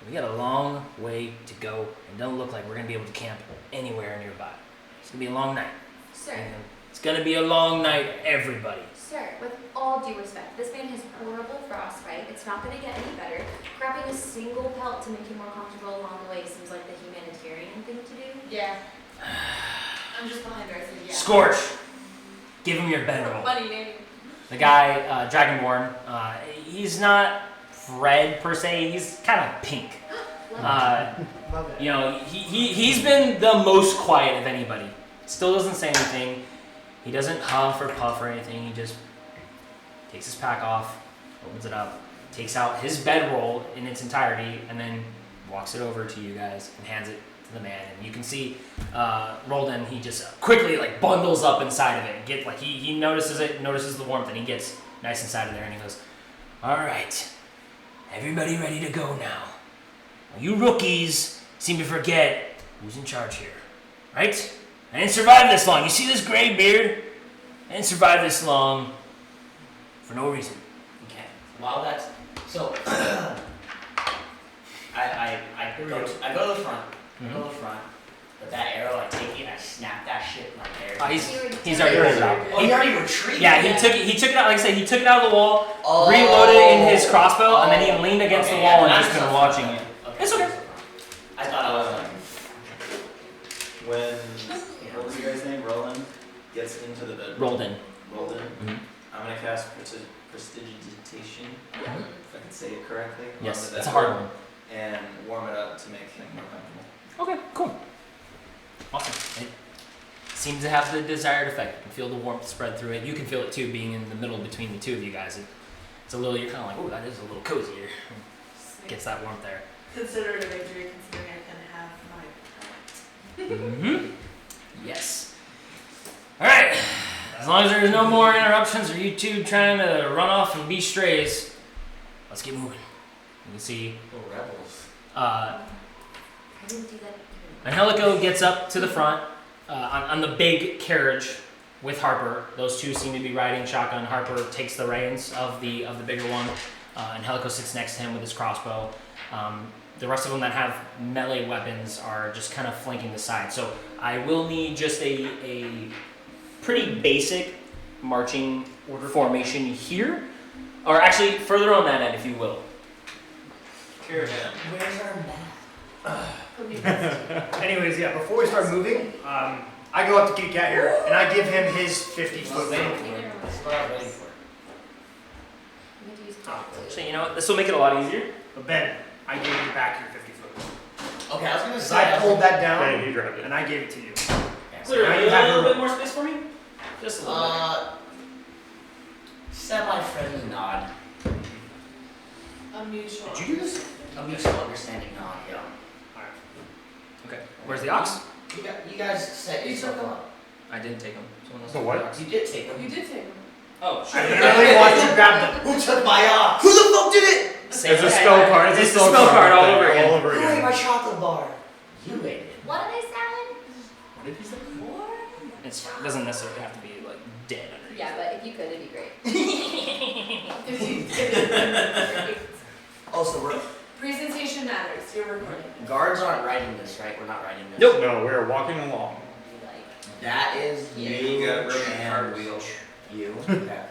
We got a long way to go, and don't look like we're gonna be able to camp anywhere nearby. It's gonna be a long night. Sir, And it's gonna be a long night, everybody. sir, with all due respect, this man has horrible frostbite. It's not going to get any better. Grabbing a single pelt to make you more comfortable along the way seems like the humanitarian thing to do. Yeah. I'm just behind her, so yeah. Scorch. Give him your bedroll. Funny name. The guy, Dragonborn, he's not red per se. He's kind of pink. Love it. You know, he's been the most quiet of anybody. Still doesn't say anything. He doesn't huff or puff or anything. He just takes his pack off, opens it up, takes out his bedroll in its entirety, and then walks it over to you guys and hands it to the man. And you can see Roldan, he just quickly like bundles up inside of it. He notices it, notices the warmth, and he gets nice inside of there, and he goes, "All right, everybody ready to go now? Well, you rookies seem to forget who's in charge here, right? I didn't survive this long. You see this gray beard? I didn't survive this long for no reason." Okay. Well, that's so. I go to the front. I go to the front. With that arrow, I take it. I snap that shit right there. He's already pulled it out. Oh, he already retrieved. Yeah, it. he took it out. Like I said, he took it out of the wall, Oh. reloaded it in his crossbow, and then he leaned against the wall and I'm just been so watching fine. it. It's okay. I thought I was like. When, what was your guy's name? Roland gets into the bedroom. Roldan. Roldan. Mhm. I'm gonna cast prestidigitation, if I can say it correctly. Yes, on the it's a bedroom, hard one. And warm it up to make him more comfortable. Okay, cool. Awesome. It seems to have the desired effect. You can feel the warmth spread through it. You can feel it too, being in the middle between the two of you guys. It's a little, you're kind of like, oh, that is a little cozier. Gets that warmth there. Consider it a victory, considering I can have my. Mm-hmm. Yes. All right. As long as there's no more interruptions or you two trying to run off and be strays, let's get moving. You can see Little rebels. I didn't do that. Angelico gets up to the front on the big carriage with Harper. Those two seem to be riding shotgun. Harper takes the reins of the bigger one. Angelico sits next to him with his crossbow. The rest of them that have melee weapons are just kind of flanking the side. So I will need just a pretty basic marching order formation here. Or actually, further on that end, if you will. Where's our map? Anyways, yeah, before we start moving, I go up to Kitty Cat here and I give him his 50-foot Wait, move. That's what I was waiting for. I'm going to use top two. So you know what? This will make it a lot easier. But Ben, I gave you back your 50-foot. Okay, I was gonna Because say. I pulled that Hey, down he grabbed it. and I gave it to you. Clear now a you have little your- bit more space for me? Just a little bit. Semi-friendly nod. A mutual. Did you do this? A mutual understanding nod. Yeah. Okay. Where's the ox? You guys set You yourself took them. up. I didn't take him. Someone else The took what? the ox. You did take them. You did take them. Oh, I literally watched you grab them. Who took my ox? Who the fuck did it? Same It's a guy. spell card. It's a spell card all thing, over again. All over Who ate again. my chocolate bar? You ate it. What are they selling? What did he say? It doesn't necessarily have to be like dead underneath. Yeah, but if you could, it'd be great. Oh, so we're Presentation matters. You're recording. guards aren't writing this, right? We're not writing this. Nope. No, we are walking along. Like, That is Yeah, you you got a broken and cartwheel. you. Okay.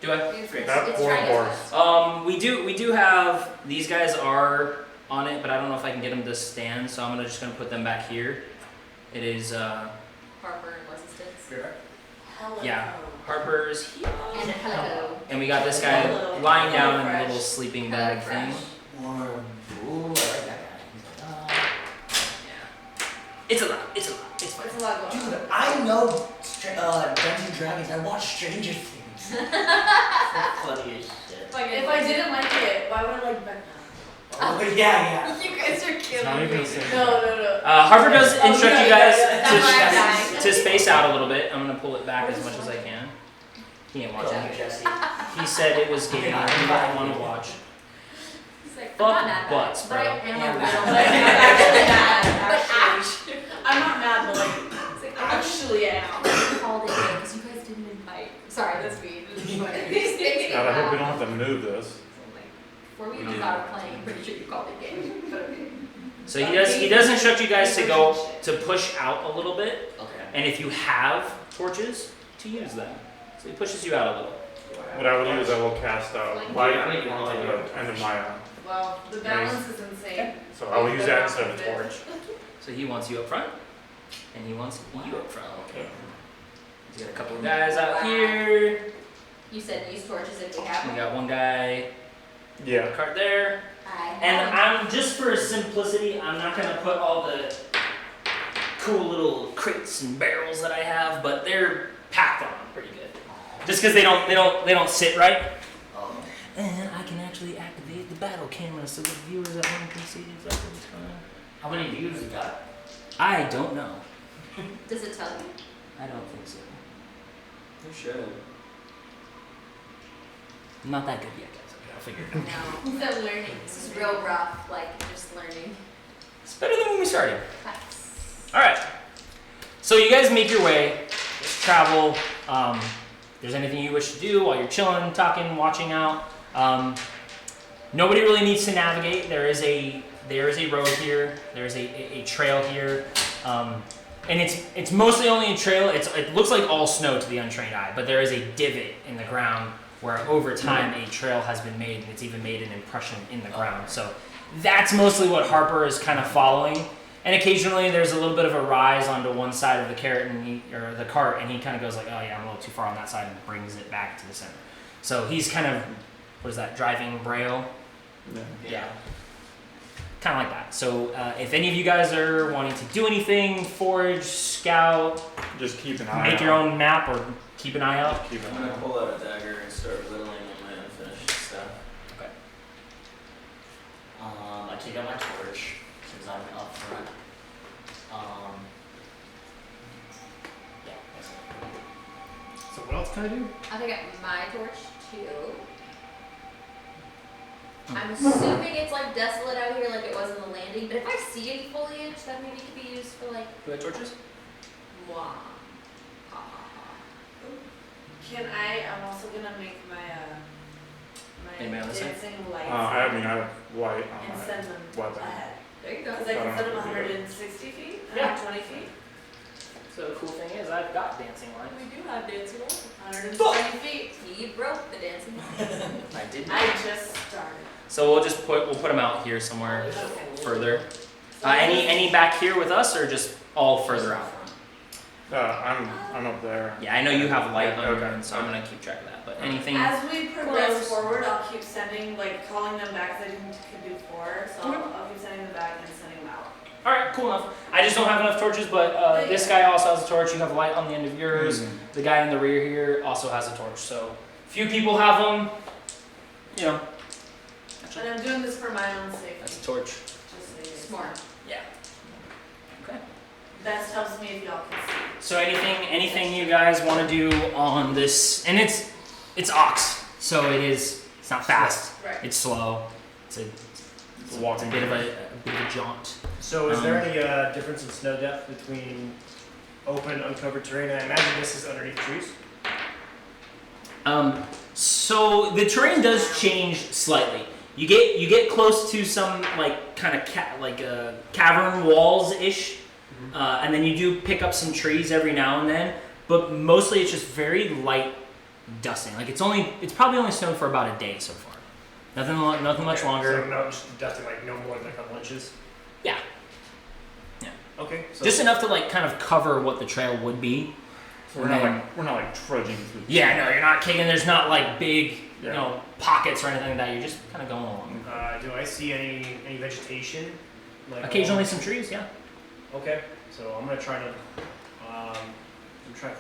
Do I? it's That trying poor its horse. best. We do have these guys are on it, but I don't know if I can get them to stand, so I'm just gonna put them back here. It is Harper and Resistance. Hello. Yeah. Harper's here, And Hello. and we got this guy Hello. lying down in a Fresh. little sleeping bag Hello, thing. Fresh. Warm. Ooh, I like that guy. He's like, Yeah. It's a lot. It's fine. There's a lot going on. dude, I know Dungeons and Dragons. I watch Stranger Things. Funny as shit. Like, If I didn't like it, why would I like Becca? Oh, yeah. You guys are It's killing not even me. the same. No. Harper does Oh, instruct yeah, you guys yeah, yeah. That's why I'm dying. to space out a little bit. I'm gonna pull it back as much as I can. He ain't Go watching. ahead, Jesse. He said it was gaming. He didn't want to watch. He's like, Fuck I'm not mad, butts, but I bro. am Yeah, a little man. bit actually mad. But Actually. actually, I'm not mad, but like, it's like, actually am. I called it because you guys didn't invite. Sorry, that's mean. God, I hope we don't have to move this. Before we even got playing, I'm pretty sure you called it game. But okay. So he does instruct you guys to go to push out a little bit, Okay. and if you have torches, to use them. So he pushes you out a little. What I would do is I will cast light onto the end of my Wow, the balance is insane. so I will use that instead of a torch. So he wants you up front, and he wants you up front. Okay. He's got a couple of guys out here. You said use torches if we have We one. got one guy, Yeah. cart there. I And have. I'm just for simplicity, I'm not gonna put all the cool little crates and barrels that I have, but they're packed on pretty good. Just because they don't sit right. Oh, And I can actually activate the battle camera so the viewers at home can see exactly what's going on. how many views you got? I don't know. Does it tell you? I don't think so. You should. I'm not that good yet, guys. Okay, I'll figure it out. No. Still learning. This is real rough, like just learning. It's better than when we started. Facts. All right. So you guys make your way, just travel. If there's anything you wish to do while you're chilling, talking, watching out. Nobody really needs to navigate. There is a road here. There's a trail here, and it's mostly only a trail. It looks like all snow to the untrained eye, but there is a divot in the ground where over time a trail has been made, and it's even made an impression in the ground. So that's mostly what Harper is kind of following. And occasionally there's a little bit of a rise onto one side of the cart, or the cart, and he kind of goes like, oh yeah, I'm a little too far on that side, and brings it back to the center. So he's kind of, what is that, driving braille? Yeah. Kind of like that. So if any of you guys are wanting to do anything, forage, scout, Just keep an eye out. make your own map, or keep an eye out. Keep an I'm eye gonna out. pull out a dagger and start whittling on my unfinished stuff. I take out my torch since I'm up front. Yeah, that's it. So what else can I do? I think I got my torch too. I'm assuming it's like desolate out here like it was in the landing, but if I see any foliage that maybe could be used for like Do you have torches? moi. Ha ha ha. Can I'm also gonna make my Anybody on this side? dancing lights I have light on and my send them weapon. ahead. There you go. Because I can send them 160 feet, Yeah. 120 feet, So the cool thing is I've got dancing lights. We do have dancing lights. 120 feet. He broke the dancing lights. I did. I just started. So we'll put them out here somewhere Okay. further. Any back here with us, or just all further out? I'm up there. Yeah, I know you have light on your Okay. end, so I'm gonna keep track of that. But anything? As we progress Close. forward, I'll keep sending, like, calling them back, because I could do 4, so Okay. I'll keep sending them back and sending them out. All right, cool enough. I just don't have enough torches, but this guy also has a torch. You have light on the end of yours. The guy in the rear here also has a torch. So few people have them. You know, And I'm doing this for my own safety, that's a torch. just so you guys Smart. Yeah. Okay. know. Best helps me if y'all can see. So anything you guys want to do on this? And it's ox, so it's not fast. Right. It's slow. It's a Walking. bit of a jaunt. So is there any difference in snow depth between open, uncovered terrain? I imagine this is underneath trees. So the terrain does change slightly. You get close to some like kind of cavern walls ish, and then you do pick up some trees every now and then. But mostly it's just very light dusting. Like it's probably only snowed for about a day so far. Nothing much Okay, longer. So no, just dusting like no more than a couple inches. Yeah. Okay. So Just enough to like kind of cover what the trail would be. So we're not like trudging through. Yeah, no, you're not kicking. There's not like big, Yeah. pockets or anything like that. You're just kind of going along. do I see any vegetation? Like Occasionally some trees, yeah. Okay. So I'm gonna try to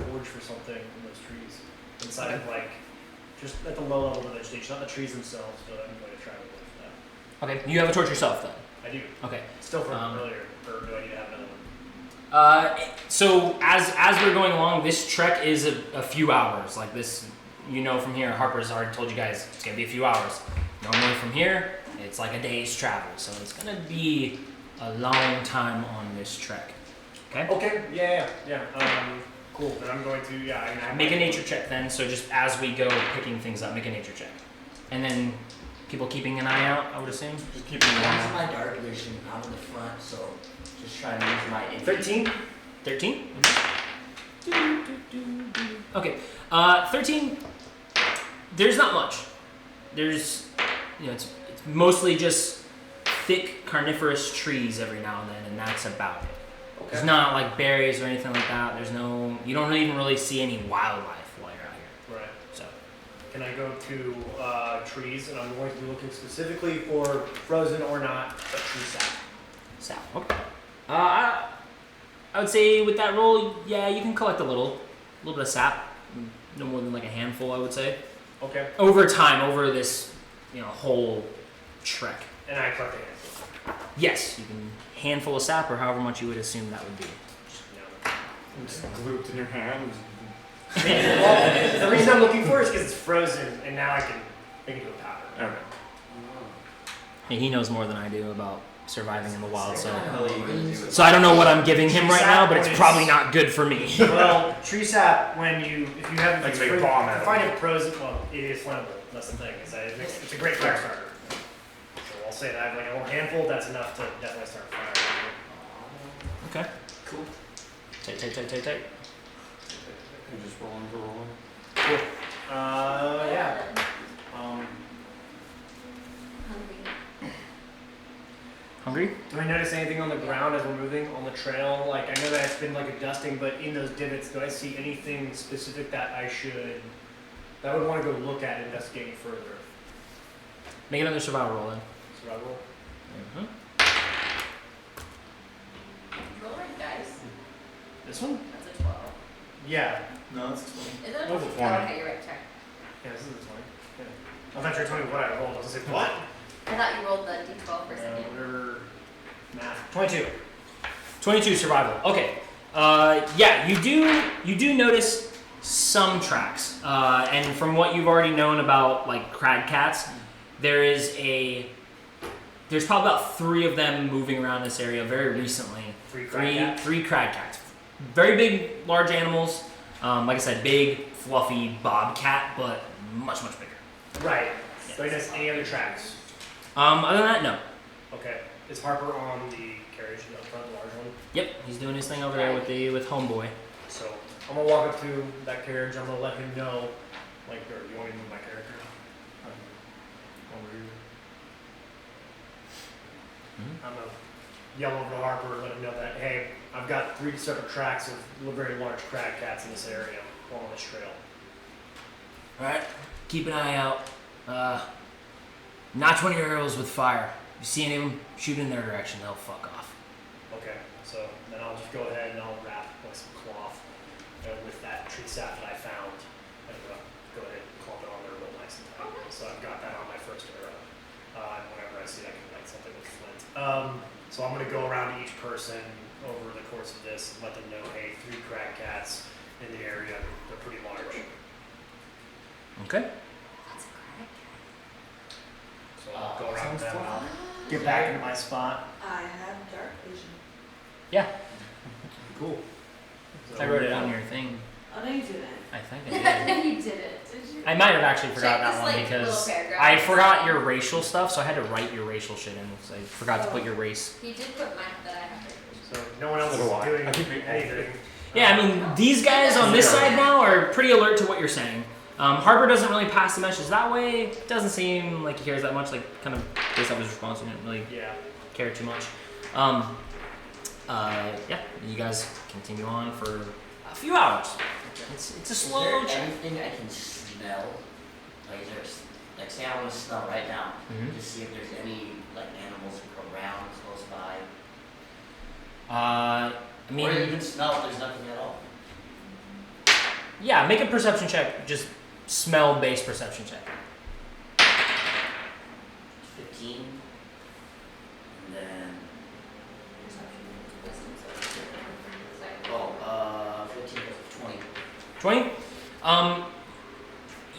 forage for something in those trees inside of like just at the low level of the vegetation, not the trees themselves, but I'm going to try to look for that. Okay, you have a torch yourself then. I do. Okay. Still from Um, earlier, or do I need to have another one? So as we're going along, this trek is a few hours. Like this, from here. Harper's already told you guys it's gonna be a few hours. Normally from here, it's like a day's travel. So it's gonna be a long time on this trek. Okay. Okay. Yeah. Cool. Then I'm going to Make a nature check then. So just as we go picking things up, make a nature check, and then people keeping an eye out. I would assume. Just keeping an eye Use out. my dark vision out in the front, so just trying to use my 13? 13? Okay. 13. There's not much. There's, it's mostly just thick carnivorous trees every now and then, and that's about it. There's not like berries or anything like that. You don't even really see any wildlife while you're out here. Right. So, can I go to trees, and I'm going to be looking specifically for frozen or not, but tree sap. Sap. Okay. I would say with that roll, yeah, you can collect a little bit of sap. No more than like a handful, I would say. Okay. Over time, over this, whole trek. And I collect a handful. Yes, you can handful of sap or however much you would assume that would be. Just glued in your hand. Well, the reason I'm looking for it is because it's frozen, and now I can make it into a powder. Okay. Yeah, he knows more than I do about surviving in the wild, so So I don't know what I'm giving him right now, but it's probably not good for me. Well, tree sap, if you have Like make a bomb out of if it. I find it frozen, well, it is flammable. That's the thing. It's a great fire starter. So I'll say that I have like a little handful. That's enough to definitely start a fire. Okay. Cool. Tight. You just rolling for rolling. Cool. Yeah. Hungry? Do I notice anything on the ground as we're moving on the trail? Like, I know that it's been like a dusting, but in those divots, do I see anything specific that I would want to go look at investigating further? Make another survival roll then. Survival roll? Mm-hmm. Roll right, guys. This one? That's a 12. Yeah. No, it's 20. Is it a That was 20? a 20. Oh, okay, you're right, sorry. Yeah, this is a 20. Yeah. I thought you were telling me what I rolled. I was gonna say, what? I thought you rolled the d12 for a second. Whatever. Math. 22. 22 survival. Okay. Yeah, you do notice some tracks, and from what you've already known about like crag cats, there's probably about 3 of them moving around this area very recently. Three crag cats? Three crag cats. Very big, large animals. Like I said, big, fluffy bobcat, but much bigger. Right. Do I notice any other tracks? Other than that, no. Okay. Is Harper on the carriage up front, the large one? Yep, he's doing his thing over there with homeboy. So I'm gonna walk up to that carriage. I'm gonna let him know, like, or you want me to move my character? Over here. I'm gonna yell over to Harper and let him know that, hey, I've got 3 separate tracks of very large crag cats in this area along this trail. Alright, keep an eye out. Notch one of your arrows with fire. If you see any of them, shoot in their direction, they'll fuck off. Okay, so then I'll just go ahead and I'll wrap like some cloth with that tree sap that I found, and go ahead and clomp it on there real nice and tight. So I've got that on my first arrow. And whenever I see I can light something with flint. So I'm gonna go around to each person over the course of this and let them know, hey, 3 crag cats in the area. They're pretty large. Okay. That's a crack. So I'll go around Sounds them. fun. I'll get back into my spot. I have dark vision. Yeah, Cool. I wrote it on your thing. Oh, no, you didn't. I think I did. No, you didn't, did you? I might have actually forgot Check that this, one like, because little paragraph. I forgot your racial stuff, so I had to write your racial shit in. So I forgot to put your race. He did put mine that I have to. So no one else is So do I. doing I think we- anything. Yeah, I mean, these guys on this side now are pretty alert to what you're saying. Harper doesn't really pass the message that way. Doesn't seem like he cares that much. Like, kind of based off his response, he didn't really Yeah. care too much. Yeah, you guys continue on for a few hours. It's a slow Is there trek. anything I can smell? Like, like say I want to smell right now, Mhm. to see if there's any like animals around close by. I Or mean, even smell if there's nothing at all. yeah, make a perception check. Just smell-based perception check. 15. And then. Oh, 15 plus 20. 20.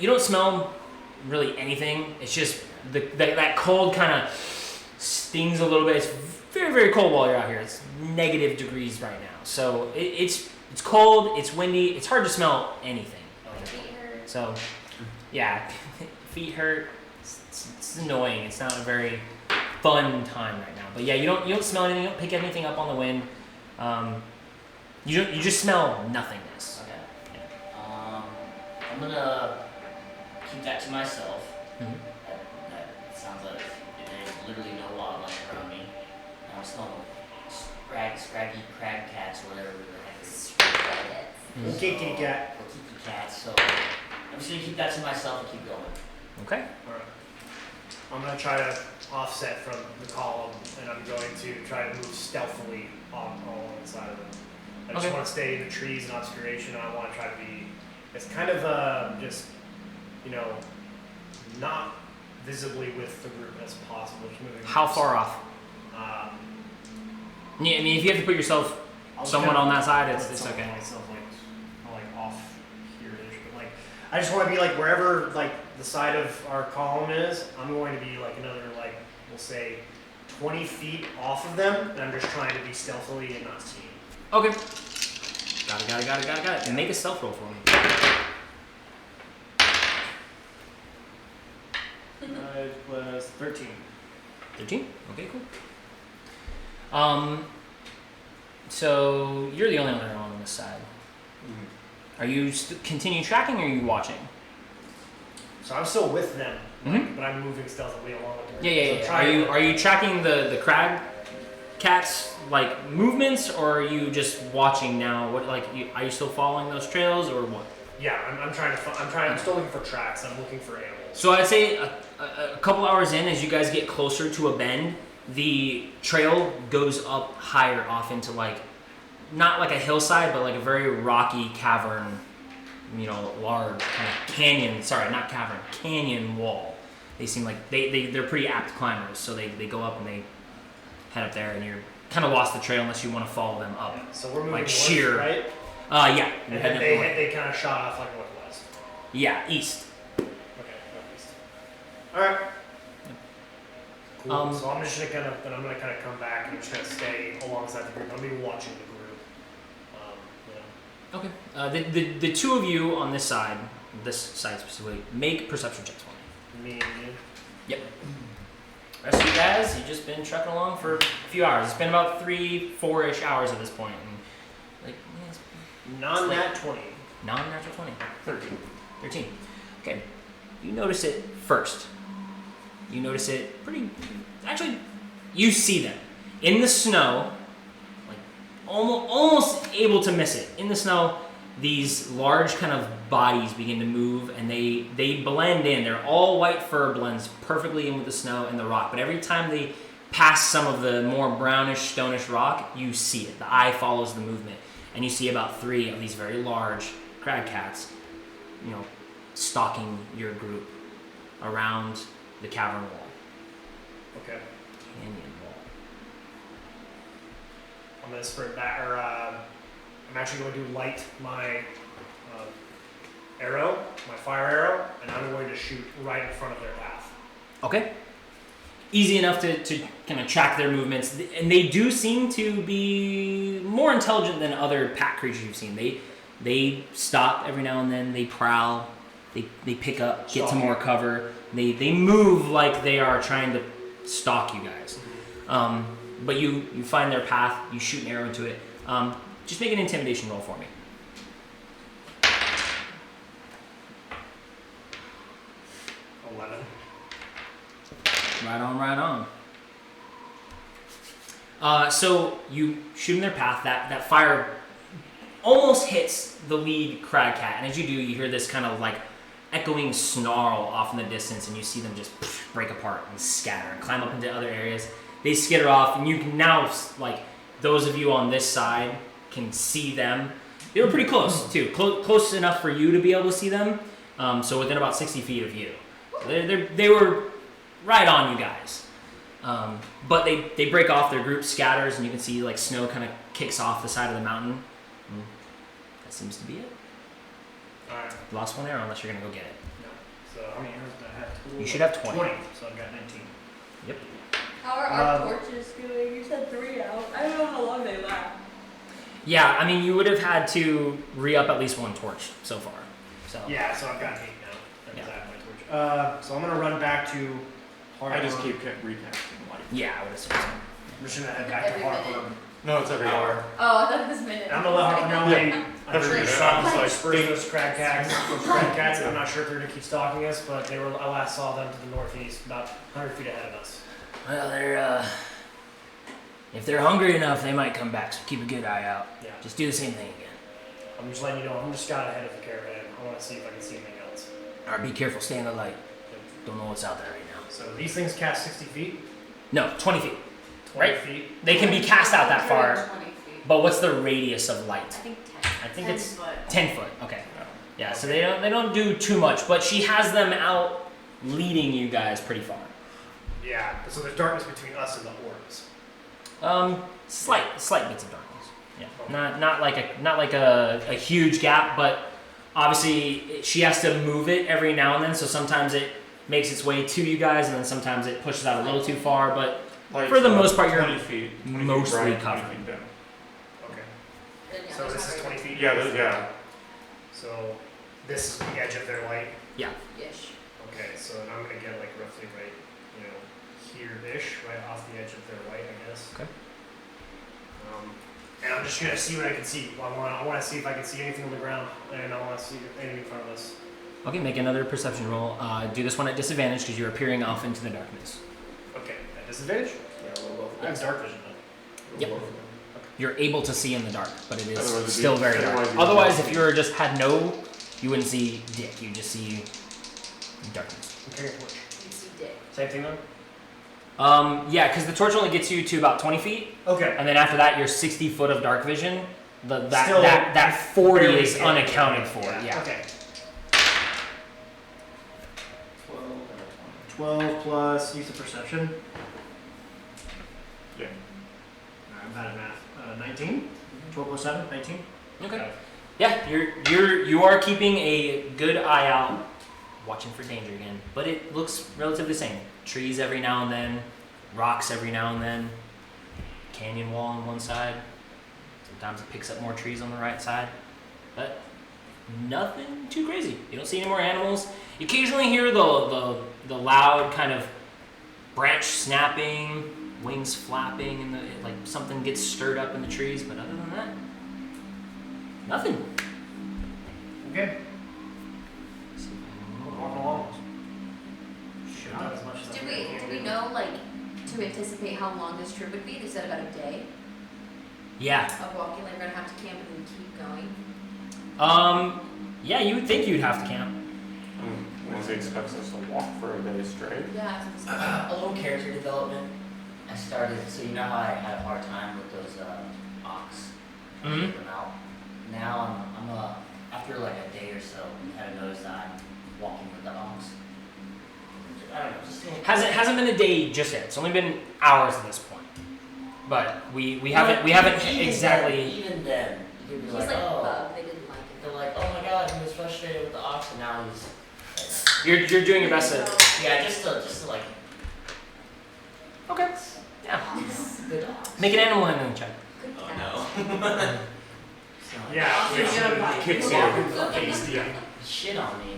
You don't smell really anything. It's just that cold kind of stings a little bit. It's very cold while you're out here. It's negative degrees right now, so it's cold. It's windy. It's hard to smell anything. So, yeah, feet hurt. It's annoying. It's not a very fun time right now. But yeah, you don't smell anything. You don't pick anything up on the wind. You just smell nothingness. Okay. I'm gonna keep that to myself. Mhm. That sounds like there's literally no wildlife around me. I'm smelling scraggy crab cats, whatever the heck it is. Credits. Mhm. Kitty cat. Or kitty cats. So I'm just gonna keep that to myself and keep going. Okay. Alright. I'm gonna try to offset from the column, and I'm going to try to move stealthily along the side of it. I just Okay. want to stay in the trees and obscuration. I want to try to be as kind of just, not visibly with the group as possible. Just moving. How far off? Yeah, I mean, if you have to put yourself somewhat on that side, it's okay. Myself like off here-ish, but like I just want to be like wherever like the side of our column is. I'm going to be like another like we'll say 20 feet off of them, and I'm just trying to be stealthily and not seen. Okay. Got it. And make a stealth roll for me. It was 13. 13? Okay, cool. So you're the only one on this side. Are you continue tracking, or are you watching? So I'm still with them, Mhm. but I'm moving stealthily along with them. Yeah. So Are you tracking the crag cats like movements, or are you just watching now? What are you still following those trails, or what? Yeah, I'm still looking for tracks. I'm looking for animals. So I'd say a couple hours in, as you guys get closer to a bend, the trail goes up higher off into like, not like a hillside, but like a very rocky cavern, large kind of canyon, sorry, not cavern, canyon wall. They seem like they're pretty apt climbers, so they go up and they head up there, and you're kind of lost the trail unless you want to follow them up. Yeah, so we're moving Like north, sheer. right? Yeah. And heading then up north. they kind of shot off like northwest. Yeah, east. Okay, northeast. All right. Cool. So I'm just gonna come back and I'm just gonna stay alongside the group. I'm gonna be watching the group. Okay. The two of you on this side specifically, make perception checks for me. Me and you. Yep. Rest of you guys, you've just been trucking along for a few hours. It's been about 3-4-ish hours at this point, and like Non-nat 20. non-natural 20. 13. 13. Okay. You notice it first. You notice it pretty. Actually, you see them in the snow, like almost able to miss it. In the snow, these large kind of bodies begin to move, and they blend in. They're all white fur, blends perfectly in with the snow and the rock. But every time they pass some of the more brownish, stonish rock, you see it. The eye follows the movement, and you see about 3 of these very large crag cats, stalking your group around the cavern wall. Okay. Canyon wall. I'm gonna sprint back, or I'm actually going to light my arrow, my fire arrow, and I'm going to shoot right in front of their path. Okay. Easy enough to kind of track their movements, and they do seem to be more intelligent than other pack creatures you've seen. They stop every now and then. They prowl. They pick up, get some more cover. They move like they are trying to stalk you guys. But you find their path. You shoot an arrow into it. Just make an intimidation roll for me. 11. Right on. So you shoot in their path. That fire almost hits the lead crag cat, and as you do, you hear this kind of like echoing snarl off in the distance, and you see them just break apart and scatter and climb up into other areas. They skitter off, and you can now, like, those of you on this side can see them. They were pretty close too, close enough for you to be able to see them. So within about 60 feet of you, they were right on you guys. But they break off. Their group scatters, and you can see like snow kind of kicks off the side of the mountain. And that seems to be it. Alright. Lost one arrow unless you're gonna go get it. No. So how many arrows do I have total? You should have 20. 20. So I've got 19. Yep. How are our torches doing? You said 3 out. I don't know how long they last. Yeah, I mean, you would have had to re-up at least 1 torch so far. So Yeah, so I've got 8 now. That means Yeah. I have my torch. So I'm gonna run back to Harbor. I just keep recasting light. yeah, I would assume so. I'm just gonna head back to Every Harbor. minute. No, it's every hour. Oh, I thought it was minutes. And I'm gonna let Harper know Yeah. I'm sure Every you minute. saw I'm just like, disperse those crag cats. And I'm not sure if they're gonna keep stalking us, but I last saw them to the northeast, about 100 feet ahead of us. Well, they're if they're hungry enough, they might come back. So keep a good eye out. Yeah. Just do the same thing again. I'm just letting you know, I'm just got ahead of the caravan. I want to see if I can see anything else. Alright, be careful. Stay in the light. Don't know what's out there right now. So these things cast 60 feet, No, 20 feet. 20 Right. feet. They can be cast out that far, 20 feet. but what's the radius of I light? think 10. I think 10 it's foot. 10 foot. Okay. Yeah, so they don't do too much, but she has them out leading you guys pretty far. Yeah, so there's darkness between us and the orbs. Slight bits of darkness. Yeah, not like a huge gap, but obviously she has to move it every now and then. So sometimes it makes its way to you guys, and then sometimes it pushes out a little too far. But Like, for the most part, you're 20 feet. 20 feet mostly right, 20 covered. feet down. Okay. Then, yeah, So there's this not is very 20 feet? Yeah. So this is the edge of their light? Ish. Okay, so then I'm gonna get like roughly right, here-ish, right off the edge of their light, I guess. Okay. And I'm just gonna see what I can see. I wanna see if I can see anything on the ground, and I wanna see anything in front of us. Okay, make another perception roll. Do this one at disadvantage because you're appearing off into the darkness. Okay, at disadvantage? Yeah, we'll go for I have dark vision Yep. You're able to see in the dark, but it is Otherwise it'd be- still very dark. otherwise it'd be Otherwise, dark. if you were just had no, you wouldn't see dick. You just see darkness. I'm carrying a torch. You see dick. Same thing though? Yeah, because the torch only gets you to about 20 feet, Okay. and then after that, you're 60 foot of dark vision. Still That 40 barely is getting unaccounted it. for. Yeah. Okay. 12 and a 12 plus use of perception. Yeah. I'm bad at math. 19? 12 plus 7? 19? Okay. Yeah, you are keeping a good eye out, watching for danger again. But it looks relatively the same. Trees every now and then, rocks every now and then, canyon wall on one side. Sometimes it picks up more trees on the right side, but nothing too crazy. You don't see any more animals. You occasionally hear the loud kind of branch snapping, wings flapping, and like something gets stirred up in the trees. But other than that, nothing. Okay. Walking along. Shoot out as much as I Did can. we know, like, to anticipate how long this trip would be? They said about a day Yeah. of walking. Like, we're gonna have to camp and then keep going. Yeah, you would think you'd have to camp. Once he expects us to walk for a day straight. Yeah. that's what it's- A little character development. I started, so you know how I had a hard time with those ox. Mhm. Keep them out. Now I'm after like a day or so, I kind of noticed that I'm walking with the ox. I don't know, just a little. Hasn't been a day just yet. It's only been hours at this point. But we haven't Even exactly. Then, even then, you'd be He's like, like, oh. bug. They didn't like it. They're like, oh my god, he was frustrated with the ox, and now he's. You're doing your best to. Yeah, just to like. Okay. Yeah. Good ox. Make an animal handling check. Good Oh catch. no. Yeah, Awesome, get a bite. kicks you. Shit on me.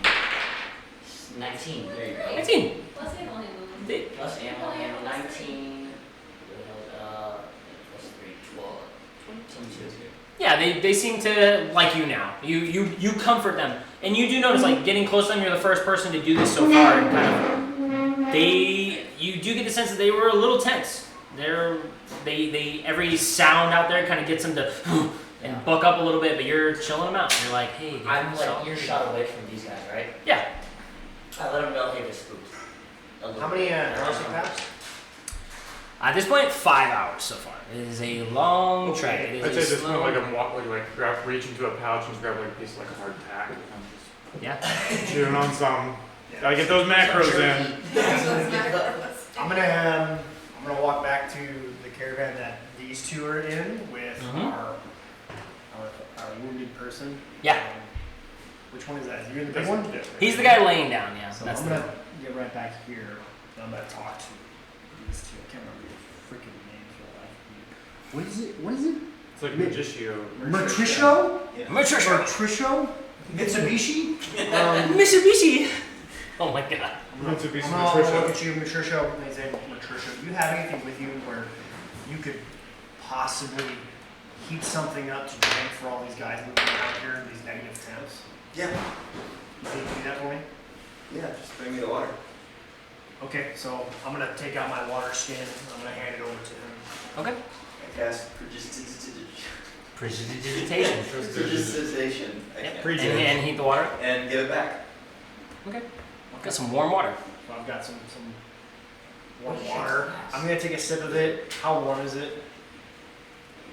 19. There you go. 19. Plus animal handling. They- Plus animal handle 19. Plus 3, 12. 22. Yeah, they seem to like you now. You comfort them, and you do notice like getting close to them. You're the first person to do this so far, and kind of you do get the sense that they were a little tense. They every sound out there kind of gets them to and buck up a little bit, but you're chilling them out. You're like, hey, I'm like so- earshot away from these guys, right? Yeah. I let them know, hey, they're spooked. A little How many bit. hours have passed? At this point, 5 hours so far. It is a long Okay. trek. It I'd say is a this point, slow. like I'm walking, like reach into a pouch and just grab like a piece of like a hardtack. And I'm Yeah. just chewing on some. Gotta get those macros in. I'm gonna walk back to the caravan that these two are in with Mhm. our wounded person. Yeah. Which one is that? You're the big one? He's the guy laying down. Yeah. So That's I'm the gonna get right back here. And I'm gonna talk to these two. I can't remember your freaking names for the life of me. What is it? It's like Magiccio. Matricio? Yeah. Matricia. Matricio? Mitsubishi? Mitsubishi. Oh my god. Mitsubishi I'm gonna look Matricio. at you, Matricio. And they say, Matricio, do you have anything with you where you could possibly heat something up to drink for all these guys moving around here in these negative temps? Yeah. You think you can do that for me? Yeah, just bring me the water. Okay, so I'm gonna take out my water skin. I'm gonna hand it over to him. Okay. I cast Prestidigitation. prestidigitation. I Yep. can't. And heat the water. And give it back. Okay. Got some warm water. So I've got some warm water. I'm gonna take a sip of it. How warm is it?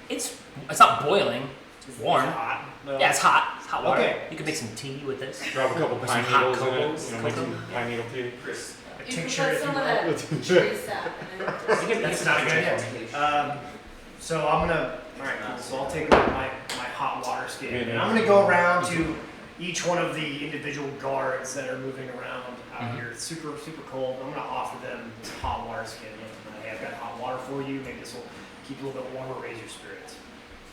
It's not boiling. It's warm. Is it hot? No. Yeah, it's hot. It's hot water. Okay. You can make some tea with this. Drop a couple With pine some hot needles in cocoa. it. Make some pine needle tea. Chris. A You can tincture, put if you some of will. that tree sap in it. That's not a good idea. So I'm gonna. All right, cool. So I'll take my hot water skin, and I'm gonna go around to each one of the individual guards that are moving around out here. It's super cold. I'm gonna offer them some hot water skin. Hey, I've got hot water for you. Maybe this will keep you a little bit warmer, raise your spirits.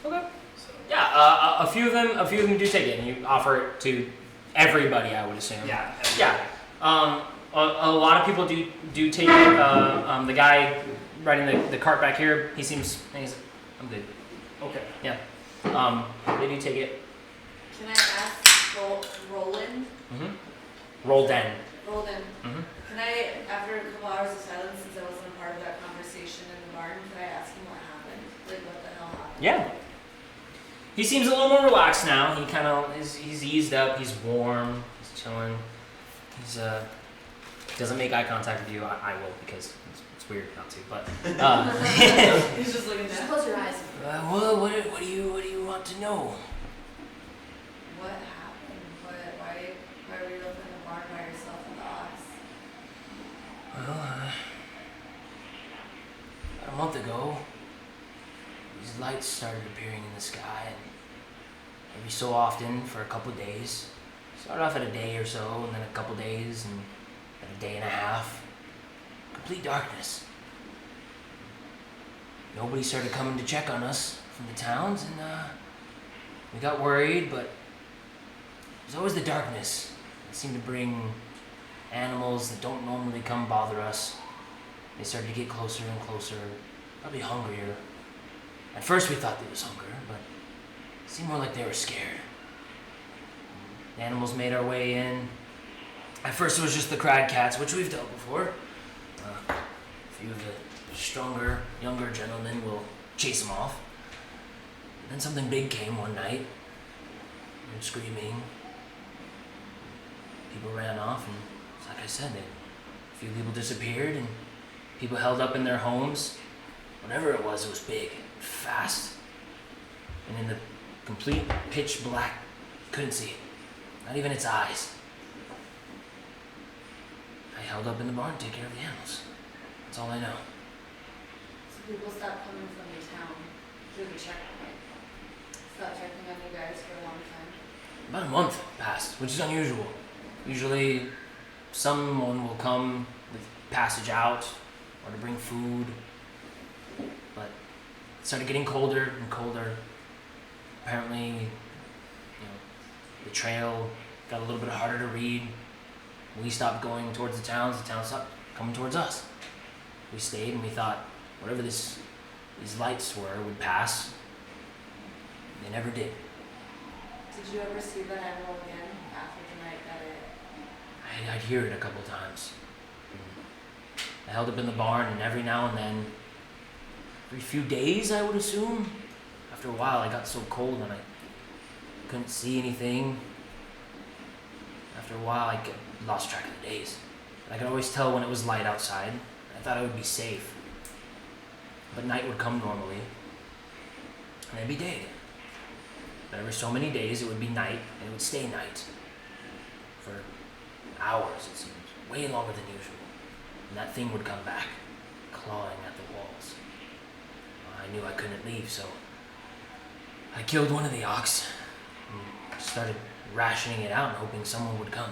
Okay. So Yeah, a few of them do take it, and you offer it to everybody, I would assume. yeah. Yeah. A lot of people do take it. The guy riding the cart back here, he's I'm good. Okay. Yeah. They do take it. Can I ask Roland? Roldan. Roland, Mhm. can I, after a couple hours of silence, since I wasn't a part of that conversation in the barn, can I ask him what happened? Like, what the hell happened? Yeah. He seems a little more relaxed now. He kind of he's eased up. He's warm. He's chilling. He's doesn't make eye contact with you. I will because it's weird not to. But He's just looking Just at close your eyes. well, what do you want to know? what happened. Why were you up in the barn by yourself with the ox? Well, about a month ago, these lights started appearing in the sky, and every so often for a couple days. Started off at a day or so, and then a couple days, and then a day and a half. Complete darkness. Nobody started coming to check on us from the towns, and we got worried, but it was always the darkness. It seemed to bring animals that don't normally come bother us. They started to get closer and closer, probably hungrier. At first we thought they was hunger, but it seemed more like they were scared. The animals made our way in. At first it was just the crag cats, which we've dealt before. A few of the stronger, younger gentlemen will chase them off. And then something big came one night, and screaming. People ran off, and like I said, a few people disappeared, and people held up in their homes. Whatever it was big, fast, and in the complete pitch black, couldn't see it. Not even its eyes. I held up in the barn to take care of the animals. That's all I know. So people stopped coming from the town through the checkpoint. Stopped checking on you guys for a long time. About a month passed, which is unusual. Usually, someone will come with passage out or to bring food, but it started getting colder and colder. Apparently, the trail got a little bit harder to read. We stopped going towards the towns stopped coming towards us. We stayed and we thought whatever these lights were would pass. They never did. Did you ever see that animal again after the night that it... I'd hear it a couple times. I held up in the barn, and every now and then, every few days, I would assume. After a while, I got so cold and I couldn't see anything. After a while, I lost track of the days. But I could always tell when it was light outside. I thought I would be safe. But night would come normally, and it'd be day again. But every so many days, it would be night, and it would stay night. For hours, it seemed. Way longer than usual. And that thing would come back, clawing at the walls. I knew I couldn't leave, so I killed one of the ox and started rationing it out and hoping someone would come.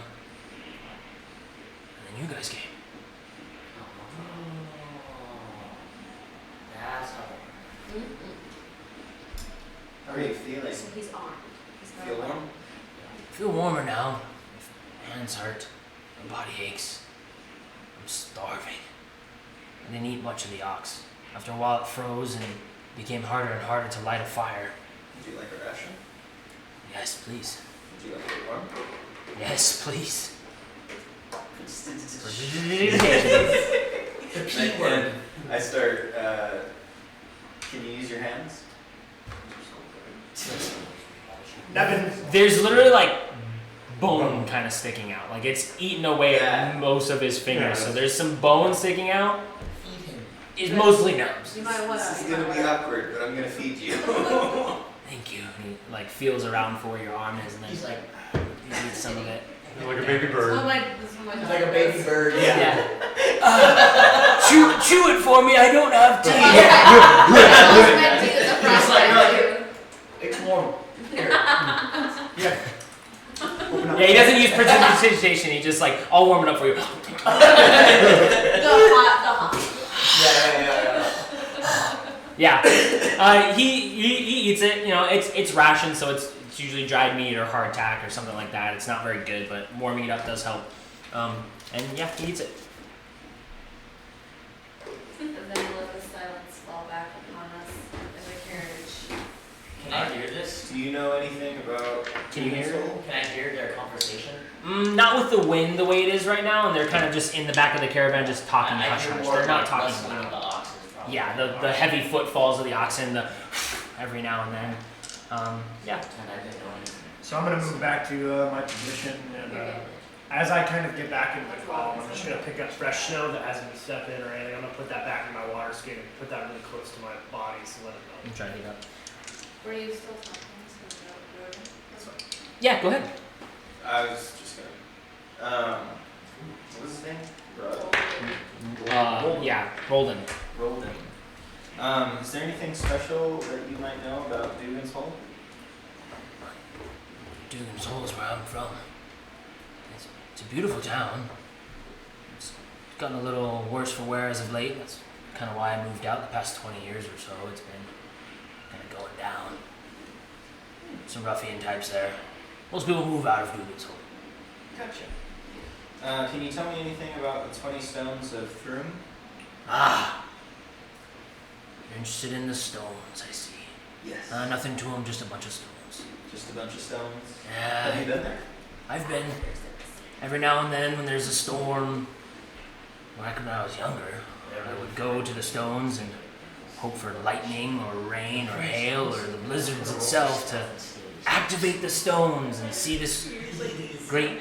And then you guys came. That's how. How are you feeling? So he's armed. He's got Feel a weapon. warm? I feel warmer now. My hands hurt. My body aches. I'm starving. I didn't eat much of the ox. After a while, it froze and it became harder and harder to light a fire. Would you like a ration? Yes, please. Would you like it warm? Yes, please. The P word. I start, can you use your hands? Nevin, There's literally like bone kind of sticking out. Like it's eaten away Yeah. at most of his fingers. Yeah. So there's some bone sticking out. Feed him. It's mostly nubs. You might wanna. This is gonna be awkward, but I'm gonna feed you. Thank you. And he like feels around for where your arm is, and then He's like, he eats some of it. Like a baby This bird. one might, this one might he's like a baby bird. Yeah. Chew it for me. I don't have teeth. It's like, it's warm. Here. Yeah. Open up. Yeah, he doesn't use precipitation. He just like, I'll warm it up for you. The hot. Yeah. Yeah. He eats it. You know, it's rationed, so it's usually dried meat or hardtack or something like that. It's not very good, but warming it up does help. And yeah, he eats it. And then let the silence fall back upon us in the carriage. Can I hear this? Do you know anything about Can you hear it? Soul? Can I hear their conversation? Not with the wind the way it is right now, and they're kind of just in the back of the caravan, just talking I hush hear hush. more They're not like talking rustling of the loud. oxen. Probably. Yeah, the heavy footfalls of the oxen, the every now and then. Yeah. And I didn't know anything. So I'm gonna move back to my position, and as I kind of get back into the column, I'm just gonna pick up fresh snow that hasn't been stepped in or anything. I'm gonna put that back in my water skin and put that really close to my body to let it melt. I'm trying to get up. Were you still talking? Yeah, go ahead. I was just gonna. What was his name? Yeah, Rolden. Rolden. Is there anything special that you might know about Dugan's Hole? Dugan's Hole is where I'm from. It's a beautiful town. It's gotten a little worse for wear as of late. That's kind of why I moved out the past 20 years or so. It's been kind of going down. Some ruffian types there. Most people move out of Dugan's Hole. Gotcha. Can you tell me anything about the 20 stones of Thrum? Ah! You're interested in the stones, I see. Yes. Nothing to them, just a bunch of stones. Just a bunch of stones. Have you Yeah, been there? I've been. Every now and then when there's a storm, back when I was younger, I would go to the stones and hope for lightning or rain or hail or the blizzards itself to activate the stones and see this great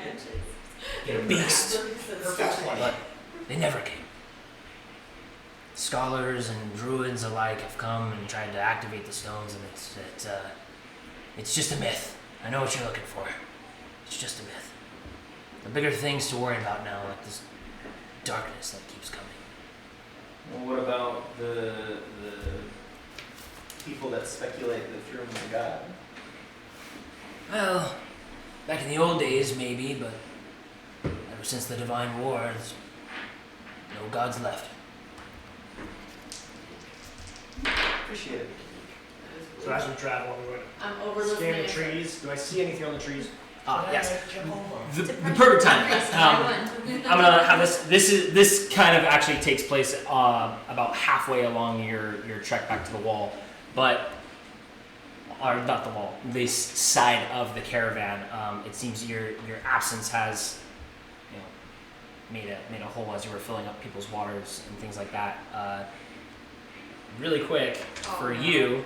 beast. But they never came. Scholars and druids alike have come and tried to activate the stones, and it's just a myth. I know what you're looking for. It's just a myth. The bigger things to worry about now, like this darkness that keeps coming. Well, what about the people that speculate that Thrum is a god? Well, back in the old days, maybe, but ever since the Divine War, there's no gods left. Appreciate it. So as we travel, I'm going I'm to overlooking scan the it. trees. Do I see anything on the trees? Yes. The perfect time. I'm gonna have this. This kind of actually takes place about halfway along your trek back to the wall, but or not the wall, this side of the caravan. It seems your absence has, made a hole as you were filling up people's waters and things like that. Really quick for you.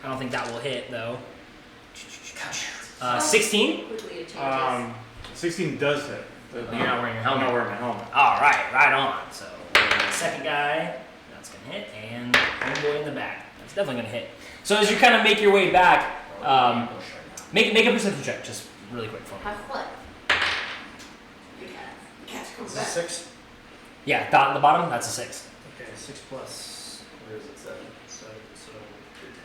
I don't think that will hit though. 16. Quickly it changes. 16 does hit. You're not wearing your I'm helmet. not wearing my helmet. All right on. So the second guy, that's gonna hit, and homeboy in the back, that's definitely gonna hit. So as you kind of make your way back, make a perception check, just really quick for me. Have what? Is this 6? Yeah, dot on the bottom, that's a 6. Okay, 6 plus. Or is it 7? 7, so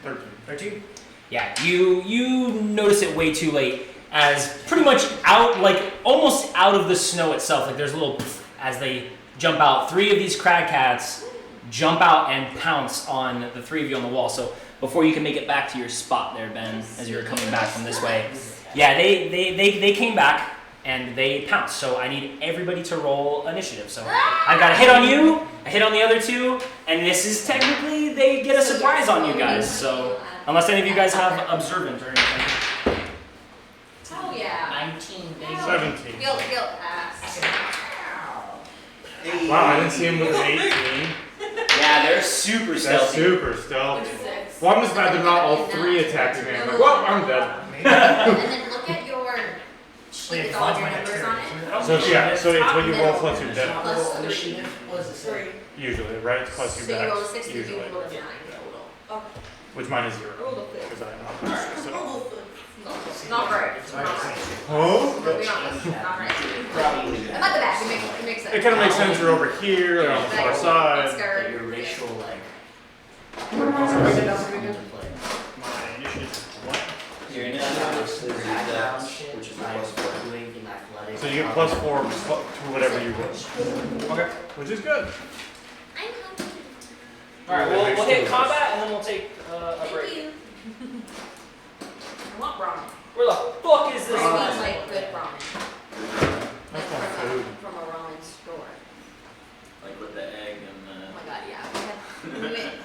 13. 13. Yeah, you notice it way too late, as pretty much out, like almost out of the snow itself. Like there's a little poof as they jump out. 3 of these crag cats jump out and pounce on the 3 of you on the wall. So before you can make it back to your spot there, Ben, as you're coming back from this way, yeah, they came back and they pounced. So I need everybody to roll initiative. So I've got a hit on you, a hit on the other 2, and this is technically they get a surprise on you guys. So unless any of you guys have observant or anything. Oh yeah. 19, baby. 17. Guilt pass. Wow, I didn't see him with an 18. Yeah, they're super That's stealthy. super stealthy. 6. Well, I'm just glad they're not all 3 attacking me. I'm like, well, I'm dead. And then look at your Like with all your numbers on it. So yeah, so it's what you roll plus your Top dex. level Plus 3. initiative, what does it say? Usually, right? It's plus So your you roll a dex. 6, but Usually. you roll a 9 total. Which mine is 0. Roll a 6. Because I am not. So. Not right. Not right. Oh? To be honest, not right. Probably I'm at the back. It makes sense. It kind of makes sense. You're over here, or on the far Like, side. skirt. your racial, like, My initiative is 1. Your initiative is your background dex, shit, which is a like, plus 4. doing the athletic. So you get plus 4 to whatever you roll. Okay. Which is good. I'm hungry. All right. We'll hit combat and then we'll take a break. Thank you. I want ramen. Where the fuck is I this? mean, like good ramen. Like That's not food. from a ramen store. Like with the egg and Oh my god, yeah. We went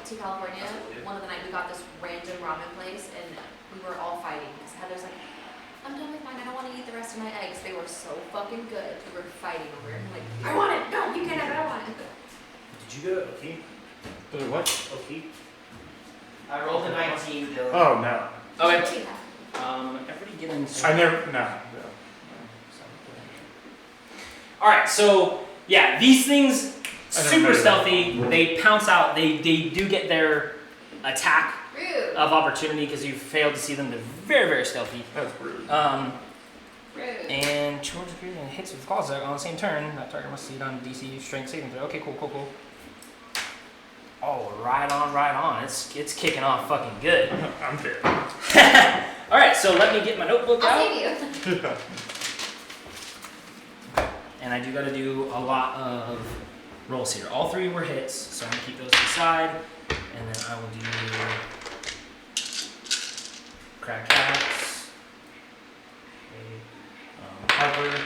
to California one of the night. We got this random ramen place, and we were all fighting because Heather's like, "I'm done with mine. I don't want to eat the rest of my eggs. They were so fucking good. We were fighting over it. I'm like, I want it. No, you can't have it. I want it." Did you get it? Okay. Does it what? Okay. I rolled a 19, Dylan. Oh, no. Okay. Yeah. Everybody get in. I never, no. All right. So yeah, these things I never super made it. stealthy. They pounce out. They do get their attack Rude. of opportunity because you failed to see them. They're very very stealthy. That's rude. Rude. And charges created and hits with claws on the same turn. That target must succeed on DC strength saving throw. Okay, cool. Oh, right on. It's kicking off fucking good. I'm dead. All right, so let me get my notebook I'll out. save you. And I do got to do a lot of rolls here. All 3 were hits, so I'm gonna keep those to the side, and then I will do crack cats, Harper,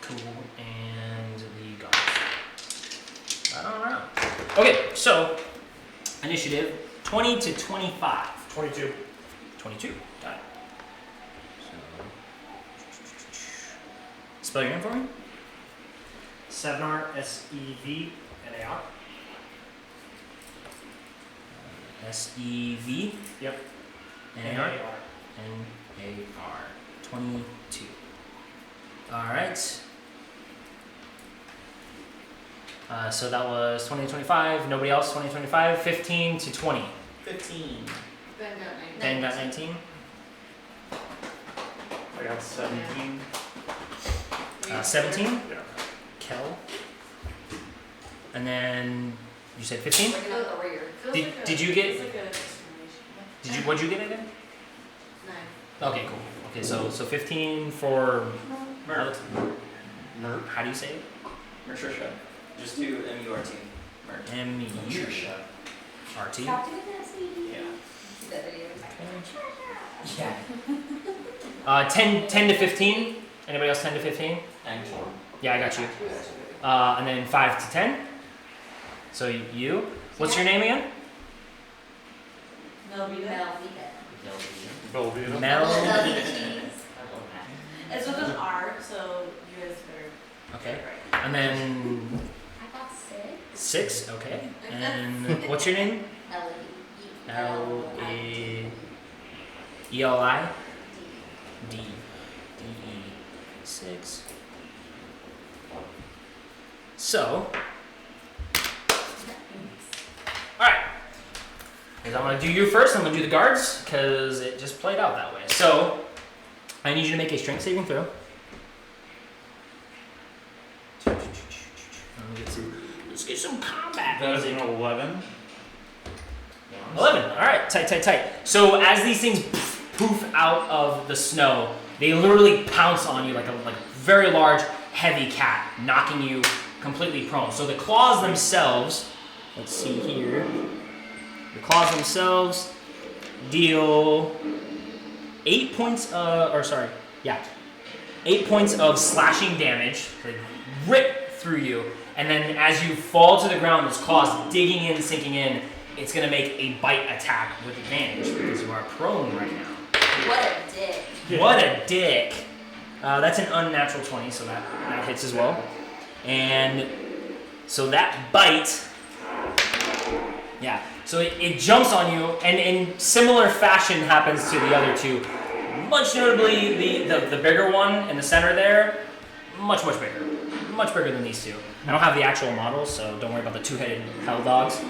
cool, and the guards. Right. Okay, so initiative 20 to 25. 22. 22. Got it. So, spell your name for me. Sevnar, S-E-V-N-A-R. S-E-V. Yep. N-A-R. N-A-R. 22. All right. So that was 20 to 25. Nobody else. 20 to 25. 15 to 20. 15. Ben got 19. I got 17. 17. Yeah. Kel. And then you said 15. Working out the rear. Did you get? It's like a exclamation. What'd you get again? 9. Okay, cool. Okay, so 15 for Mert. Mert. how do you say it? Mertrisha. Just do M-U-R-T. Mert. Patricia. M-E-R-T. Stop doing that, sweetie. Yeah. See that video? Yeah. 10 to 15. Anybody else 10 to 15? 19. Yeah, I got you. And then 5 to 10. So you. What's your name again? Melvita. Velveeta. Mel. It's with an R, so you guys better. Okay. And then I got 6. 6. Okay. And what's your name? L-E-E-L-I. D. D-E. 6. So. Alright. I'm going to do you first. I'm going to do the guards because it just played out that way. So, I need you to make a strength saving throw. Let's get some combat. That is an 11. 11. All right, tight. So as these things poof out of the snow, they literally pounce on you like a very large, heavy cat, knocking you completely prone. So the claws themselves, let's see here. The claws themselves deal 8 points. 8 points of slashing damage. They rip through you, and then as you fall to the ground, those claws digging in, sinking in. It's gonna make a bite attack with advantage because you are prone right now. What a dick. What a dick! That's an unnatural 20, so that hits as well. And so that bite, yeah. So it jumps on you, and in similar fashion happens to the other two. much notably the bigger one in the center there, much bigger than these two. I don't have the actual models, so don't worry about the two-headed hell dogs.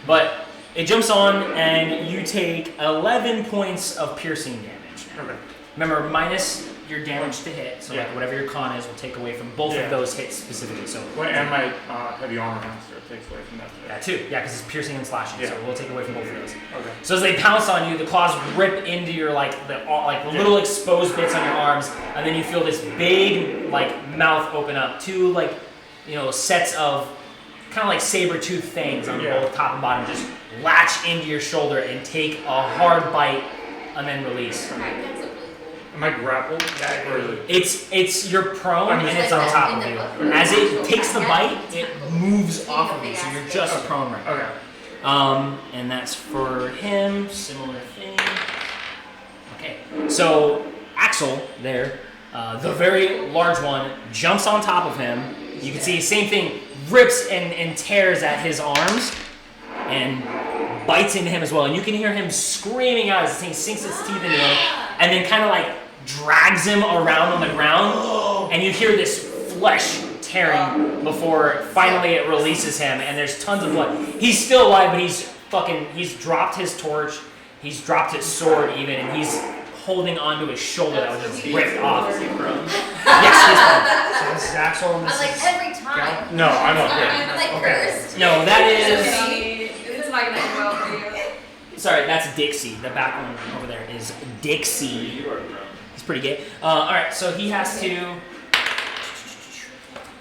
But it jumps on, and you take 11 points of piercing damage. Okay. Remember, minus your damage to hit, so Yeah. like whatever your con is will take away from both of those hits specifically. So And my heavy armor master takes away from that. yeah, two. Yeah, because it's piercing and slashing, so Yeah. we'll take away from both of those. Okay. So as they pounce on you, the claws rip into your the little exposed bits on your arms, and then you feel this big mouth open up. Two sets of kind of like saber-toothed fangs on both top and bottom just latch into your shoulder and take a hard bite and then release. Alright, that's really Am I grappled? Or is it? It's you're prone I'm and just it's on like top in of the you. book. As it takes the Yeah. bite, it moves Yeah. off of you, so you're just prone right now. Okay. And that's for him. Similar thing. Okay. So Axel there, the very large one, jumps on top of him. You can see same thing, rips and tears at his arms, and bites into him as well. And you can hear him screaming out as the thing sinks its teeth into him, and then kind of like drags him around on the ground. And you hear this flesh tearing before finally it releases him, and there's tons of blood. He's still alive, but he's dropped his torch, he's dropped his sword even, and he's holding onto his shoulder that was just ripped off. Yes, So this is Axel and this I'm like is every time. No, I'm up here. I'm like Okay. cursed. no, that is. It's not gonna end well for you. Sorry, that's Dixie. The back one over there is Dixie. He's pretty gay. Alright, so he has to.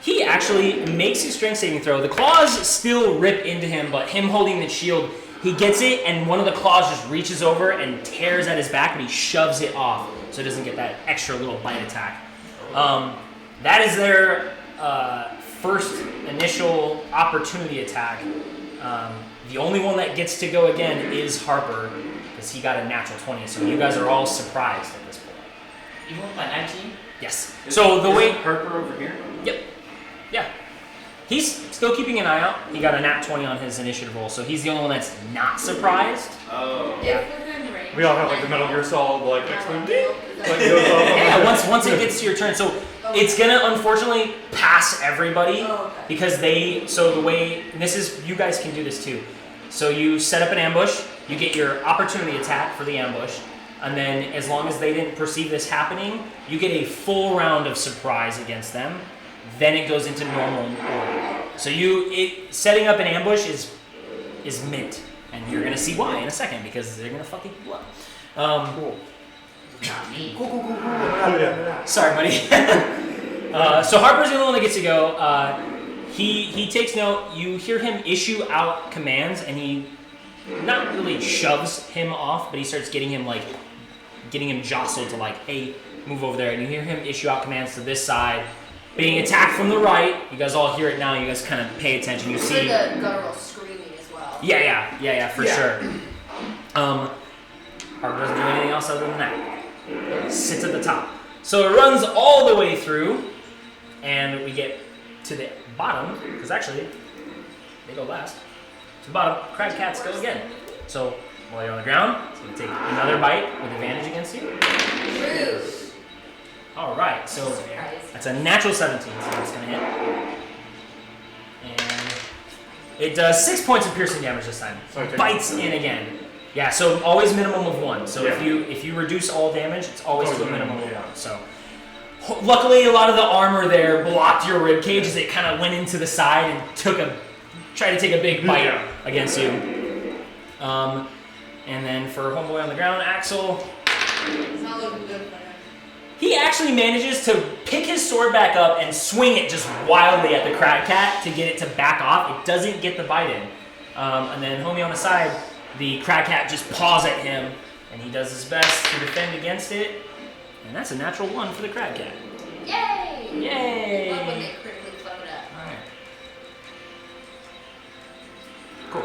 He actually makes his strength saving throw. The claws still rip into him, but him holding the shield, he gets it, and one of the claws just reaches over and tears at his back, but he shoves it off so he doesn't get that extra little bite attack. That is their first initial opportunity attack. The only one that gets to go again is Harper, because he got a natural 20, so you guys are all surprised at this point. You went by 19? Yes. So the way... Harper over here. Yep. Yeah. He's still keeping an eye out. He got a nat 20 on his initiative roll, so he's the only one that's not surprised. Oh. Yeah. If within range. We all have like the Metal Gear Solid like exclamation. Yeah, once it gets to your turn, so it's gonna unfortunately pass everybody because the way, and this is, you guys can do this too. So you set up an ambush, you get your opportunity attack for the ambush, and then as long as they didn't perceive this happening, you get a full round of surprise against them. Then it goes into normal order. So setting up an ambush is mint, and you're gonna see why in a second because they're gonna fuck people up. Cool. Not me. Sorry, buddy. So Harper's the only one that gets to go. He takes note. You hear him issue out commands, and he not really shoves him off, but he starts getting him jostled to hey, move over there. And you hear him issue out commands to this side, being attacked from the right. You guys all hear it now. You guys kind of pay attention. You see. The guttural screaming as well. Yeah, for sure. Harper doesn't do anything else other than that. Sits at the top. So it runs all the way through, and we get to the bottom, because actually, they go last. To the bottom, crab cats go again. So while you're on the ground, it's going to take another bite with advantage against you. Rude. Alright, so Surprise. that's a natural 17, so it's going to hit. And it does 6 points of piercing damage this time. So I take- Bites in again. Yeah, so always minimum of 1. So Yeah. if you reduce all damage, it's always Always to a minimum of minimum, 1. So luckily, a lot of the armor there blocked your rib cage as it kind of went into the side and tried to take a big bite Yeah. against you. And then for homeboy on the ground, Axel, It's not looking good for him. he actually manages to pick his sword back up and swing it just wildly at the crab cat to get it to back off. It doesn't get the bite in. And then homie on the side, the crab cat just paws at him, and he does his best to defend against it. And that's a natural 1 for the crab cat. Yay! Yay! Love when they critically fuck it up. Alright. Cool.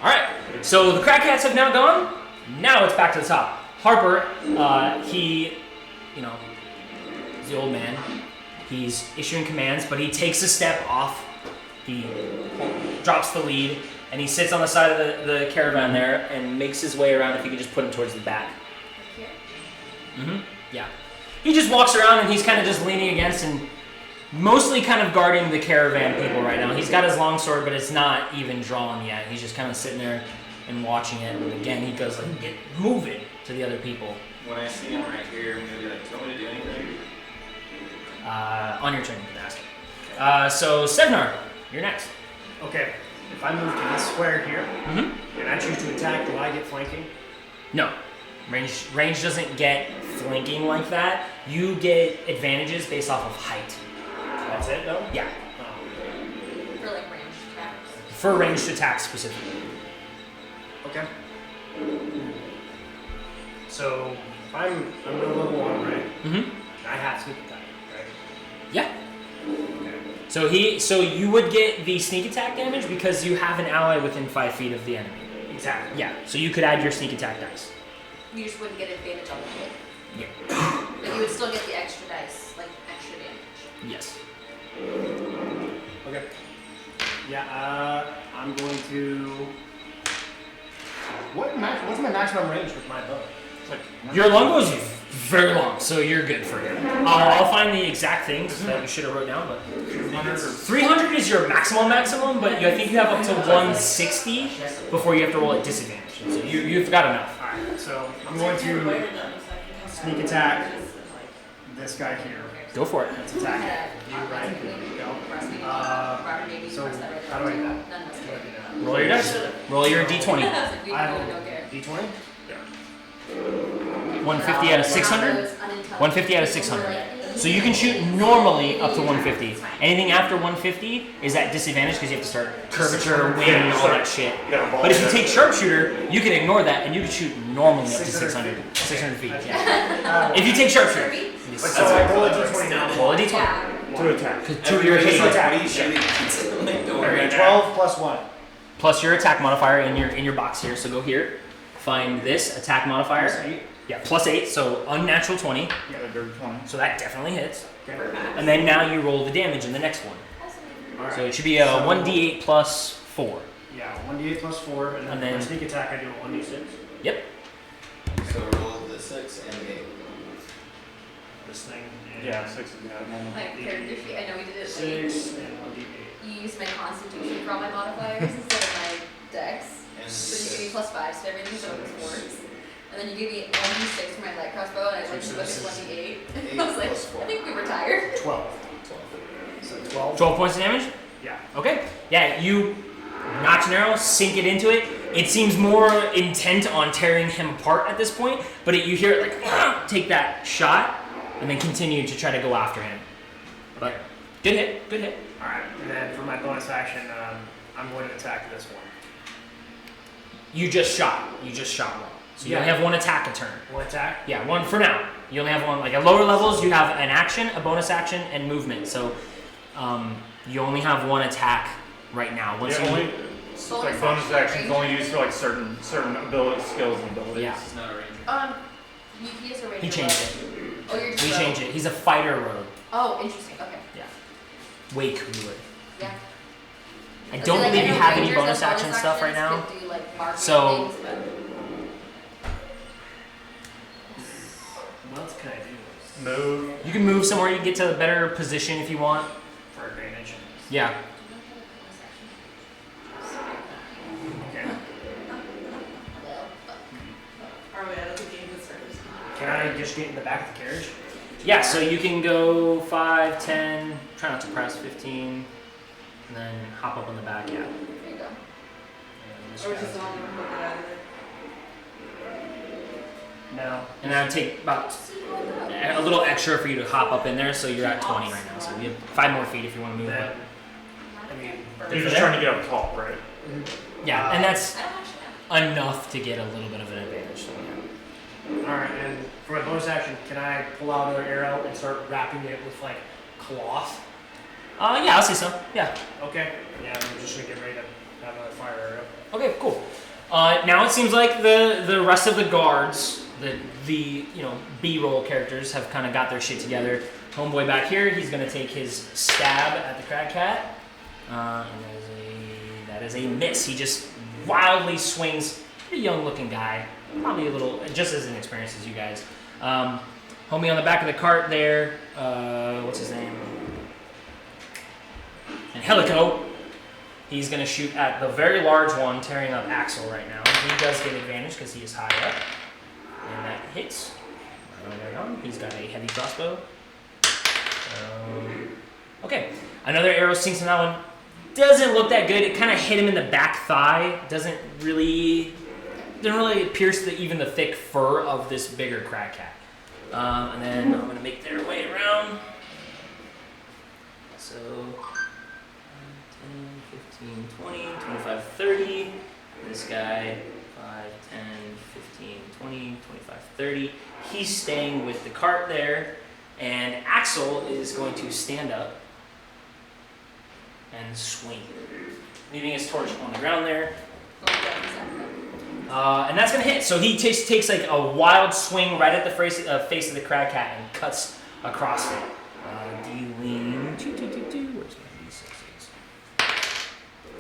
Alright, so the crab cats have now gone. Now it's back to the top. Harper, he's the old man. He's issuing commands, but he takes a step off. He drops the lead, and he sits on the side of the caravan there and makes his way around. If you could just put him towards the back. Here. Mm-hmm. Yeah. He just walks around and he's kind of just leaning against and mostly kind of guarding the caravan people right now. He's got his long sword, but it's not even drawn yet. He's just kind of sitting there and watching it. And again, he goes like, "Get moving" to the other people. When I see him right here, I'm gonna be like, "Do you want me to do anything?" On your turn, you can ask. So Sevnar, you're next. Okay, if I move to this square here Mm-hmm. and I choose to attack, do I get flanking? No. Range doesn't get flanking like that. You get advantages based off of height. That's it, though? Yeah. Oh. For like ranged attacks. For ranged attacks specifically. Okay. So, if I'm going level 1, right? Mm-hmm. I have sneak attack, right? Yeah. Okay. So you would get the sneak attack damage because you have an ally within 5 feet of the enemy. Exactly. Yeah. So you could add your sneak attack dice. You just wouldn't get advantage on the hit. Yeah. But you would still get the extra dice, like extra damage. Yes. Okay. Yeah, I'm going to... What's my maximum range with my bow? It's like... Your longbow is very long, so you're good for it. I'll find the exact things that you should have wrote down, but 300 is your maximum, but I think you have up to 160 before you have to roll at disadvantage. So you've got enough. Alright, so I'm going to sneak attack this guy here. Go for it. Let's attack you, right? Go. So, how do I do that? None of us How do I care. do that? Roll your dice. Roll your d20. We I really will. don't care. D20? 150 out of 600? 150 out of 600. So you can shoot normally up to 150. Anything after 150 is at disadvantage because you have to start curvature, wind, and all that shit. But if you take sharpshooter, you can ignore that and you can shoot normally up to 600. 600 feet. Yeah. If you take sharpshooter. So I roll a D20 now. Roll a d20. Yeah. To attack. To your Everybody's hit. like, "What are you shooting?" Like, don't worry. 12 plus 1. Plus your attack modifier in your box here. So go here. Find this attack modifier. Plus 8. Yeah, plus 8, so unnatural 20. Yeah, a dirty 20. So that definitely hits. Okay. And then now you roll the damage in the next one. Alright. So it should be a 1d8 plus 4. Yeah, 1d8 plus 4, and And then then- for sneak attack I do a 1d6. Yep. So roll the 6 and the 8. This thing. And Yeah, 6 is yeah, normal. Like character sheet. I know we did it. 6 and 1d8. You use my constitution for all my modifiers instead of my dex. And So you give me plus 5 to everything, so it was 4s. And then you give me 1d6 for my light crossbow, and I went to look at 1d8. I was like, I think we were tired. 12. So 12? 12 points of damage? Yeah. Okay. Yeah, you notch an arrow, sink it into it. It seems more intent on tearing him apart at this point, but you hear it like, take that shot, and then continue to try to go after him. But good hit, good hit. Alright, and then for my bonus action, I'm going to attack this one. You just shot one. So you Yeah. only have one attack a turn. One attack? Yeah, one for now. You only have one. Like at lower levels, you have an action, a bonus action, and movement. So you only have one attack right now. Once Yeah, you only like bonus actions only used for like certain ability skills and abilities. Yeah. This is not a ranger. He is a ranger. He changed it. Oh, you're We rogue. changed it. He's a fighter rogue. Oh, interesting. Okay. Way cooler. Yeah. I Okay, don't like, believe you know have any rangers bonus and action stuff right now. actions could do, like, marketing So- things, but What else can I do? Move. You can move somewhere. You can get to a better position if you want. For advantage. Yeah. Okay. Are we out of the game that started? Can I just get in the back of the carriage? Yeah, so you can go 5, 10, try not to press 15, and then hop up on the back, yeah. there you go. Or just the one who put it out of there? No. And that would take about a little extra for you to hop up in there, so you're at 20 right now. So you have 5 more feet if you want to move. Then, But I mean, You're just trying to get up top, right? yeah, and that's I don't actually know. enough to get a little bit of an advantage. So yeah. Alright, and for my bonus action, can I pull out another arrow and start wrapping it with like cloth? Yeah, I'll say so. Yeah. Okay. Yeah, I'm just gonna get ready to have another fire arrow. Okay, cool. Now it seems like the rest of the guards, the B-roll characters have kind of got their shit together. Homeboy back here, he's gonna take his stab at the crag cat, and that is a miss. He just wildly swings. Pretty young-looking guy, probably a little, just as inexperienced as you guys. Homie on the back of the cart there, what's his name? And Helico. He's going to shoot at the very large one, tearing up Axel right now. He does get advantage because he is high up. And that hits. Right on. He's got a heavy crossbow. Okay. Another arrow sinks in that one. Doesn't look that good. It kind of hit him in the back thigh. Doesn't really pierce even the thick fur of this bigger crag cat. And then I'm going to make their way around. So 10, 15, 20, 25, 30. This guy, 5, 10, 15, 20, 25, 30. He's staying with the cart there. And Axel is going to stand up and swing, leaving his torch on the ground there. And that's going to hit. So he takes like a wild swing right at the face of the crag cat and cuts across it. Dealing 2. Where's my d6s?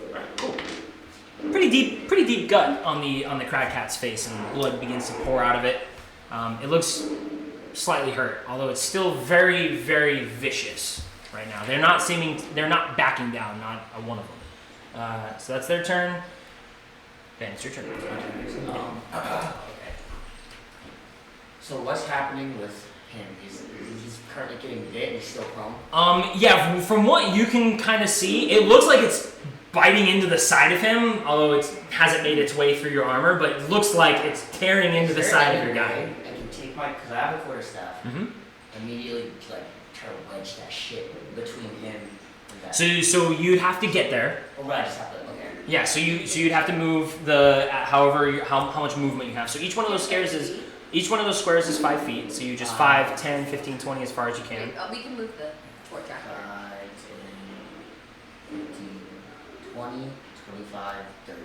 Alright, cool. Pretty deep gut on the crag cat's face, and blood begins to pour out of it. It looks slightly hurt, although it's still very, very vicious right now. They're not backing down, not a one of them. So that's their turn. Ben, it's your turn. Okay. So what's happening with him? He's currently getting bit and he's still prone? Yeah, from what you can kind of see, it looks like it's biting into the side of him, although it hasn't made its way through your armor, but it looks like it's tearing into the side of your guy. I can take because I have a quarterstaff, immediately like try to wedge that shit between him and that. So you'd have to get there. Or I just have to, okay. Yeah, so you'd have to move how much movement you have. So each one of those squares is 5 feet. So you just 5, 10, 15, 20 as far as you can. We can move the torch after. 5, 10, 15, 20, 25, 30.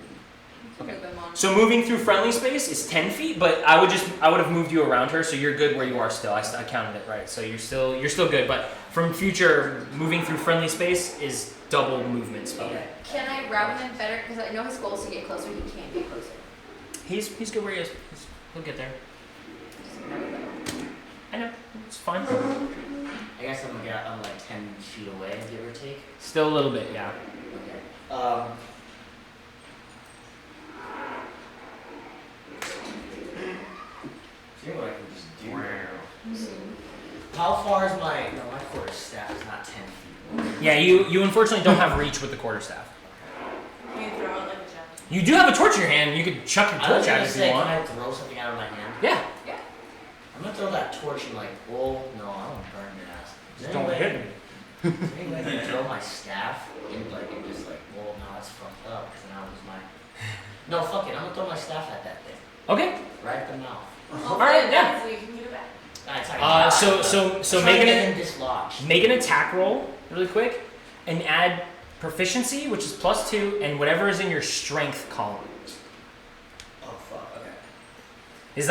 Okay. Move them on. So moving through friendly space is 10 feet, but I would have moved you around her, so you're good where you are still. I counted it right, so you're still good. But from future, moving through friendly space is double movement speed. Okay. Can I route him better? Because I know his goal is to get closer. He can't get closer. He's good where he is. He'll get there. I know, it's fine. I guess I'm like 10 feet away, give or take. Still a little bit, yeah. Okay. See what I can just do now. How far is my quarterstaff is not 10 feet. Yeah, you unfortunately don't have reach with the quarterstaff. You can throw it like a javelin. You do have a torch in your hand. You could chuck your torch out if you want. Can I throw something out of my hand? Yeah. I'm gonna throw that torch and like, well, no, I don't burn your ass. Just don't hit me. Is there any way I can throw my staff and just like, well, no, it's fucked up because then I'll lose my. No, fuck it. I'm gonna throw my staff at that thing. Okay. Right at the mouth. Alright, yeah. So you can get it back. So make an attack roll really quick, and add proficiency, which is +2, and whatever is in your strength column. Oh fuck. Okay. It's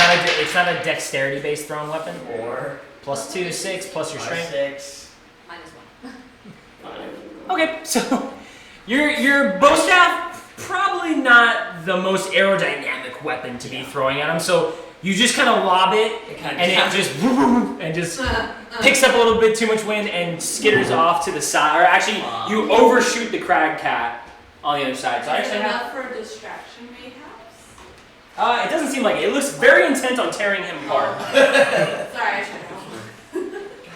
not a dexterity based thrown weapon. Or +2, 6 plus your strength. 6. -1. 5. Okay, so your bow staff probably not the most aerodynamic weapon to be throwing at him. So you just kind of lob it, and it just picks up a little bit too much wind and skitters off to the side. Or actually, you overshoot the crag cat on the other side. So I Is it actually have. enough for a distraction, mayhaps? It doesn't seem like it. It looks very intent on tearing him apart. Sorry, I should have.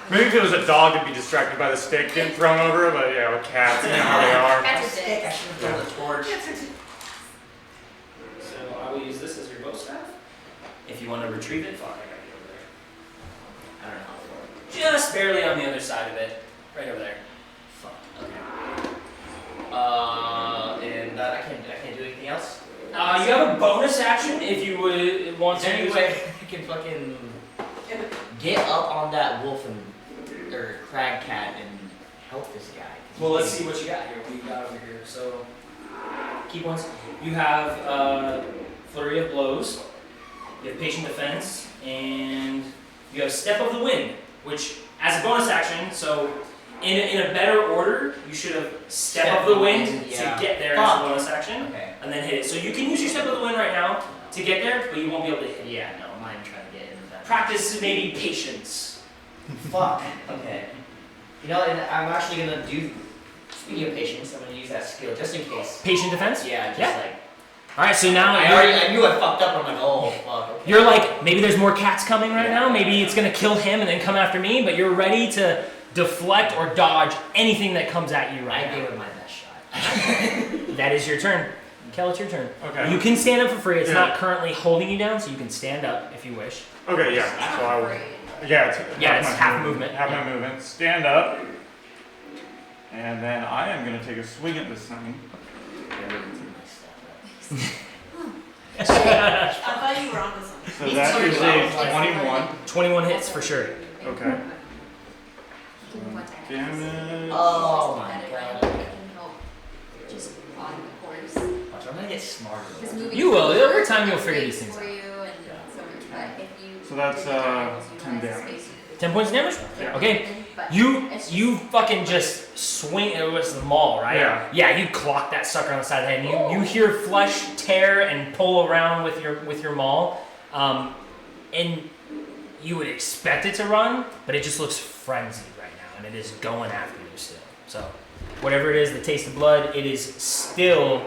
Maybe if it was a dog, it'd be distracted by the stick getting thrown over, but yeah, with cats, you know how they are. Cats are I dicks. should have thrown the torch. So I will use this as your bow staff. If you want to retrieve it, fuck, I got you over there. I don't know how far. Just barely on the other side of it. Right over there. Fuck. Okay. And I can't do anything else. You have a bonus action if you would want Is to there any use way I can fucking get up on that wolf or crag cat and help this guy? Well, let's see what you got here. What you got over here? So, key points. You have flurry of blows. You have patient defense, and you have step of the wind, which as a bonus action. So, in a better order, you should have step of the wind to get there as a bonus action, Okay. and then hit it. So you can use your step of the wind right now to get there, but you won't be able to hit. Yeah, no, I'm not even trying to get into that. Practice maybe patience. Fuck. Okay. You know, and I'm actually gonna do. Speaking of patience, I'm gonna use that skill just in case. Patient defense? Yeah, just Yeah. like. All right, so now I knew I fucked up. And I'm like, oh fuck. Okay. you're like, maybe there's more cats coming right Yeah. now. Maybe it's gonna kill him and then come after me, but you're ready to deflect or dodge anything that comes at you right I now. gave it my best shot. That is your turn. Kel, it's your turn. Okay. You can stand up for free. It's Yeah. not currently holding you down, so you can stand up if you wish. Okay, yeah. So I will. Yeah, it's it's half movement. Half Yeah. my movement. Stand up. And then I am going to take a swing at this thing. I really threw my stuff I thought you were on to something. So that is a 21. 21 hits for sure. Okay. Damage. Oh my god. Just on the horse. Watch, I'm gonna get smarter. This movie You will. is Over time, you'll great figure these things for out. you and so much, but if you So that's, really don't 10 utilize damage. space, 10 points of damage? Yeah. Okay. but You it's just- you fucking just swing. It was the maul, right? Yeah. Yeah. You clock that sucker on the side of the head. And you hear flesh tear and pull around with your maul, and you would expect it to run, but it just looks frenzied right now, and it is going after you still. So whatever it is, the taste of blood, it is still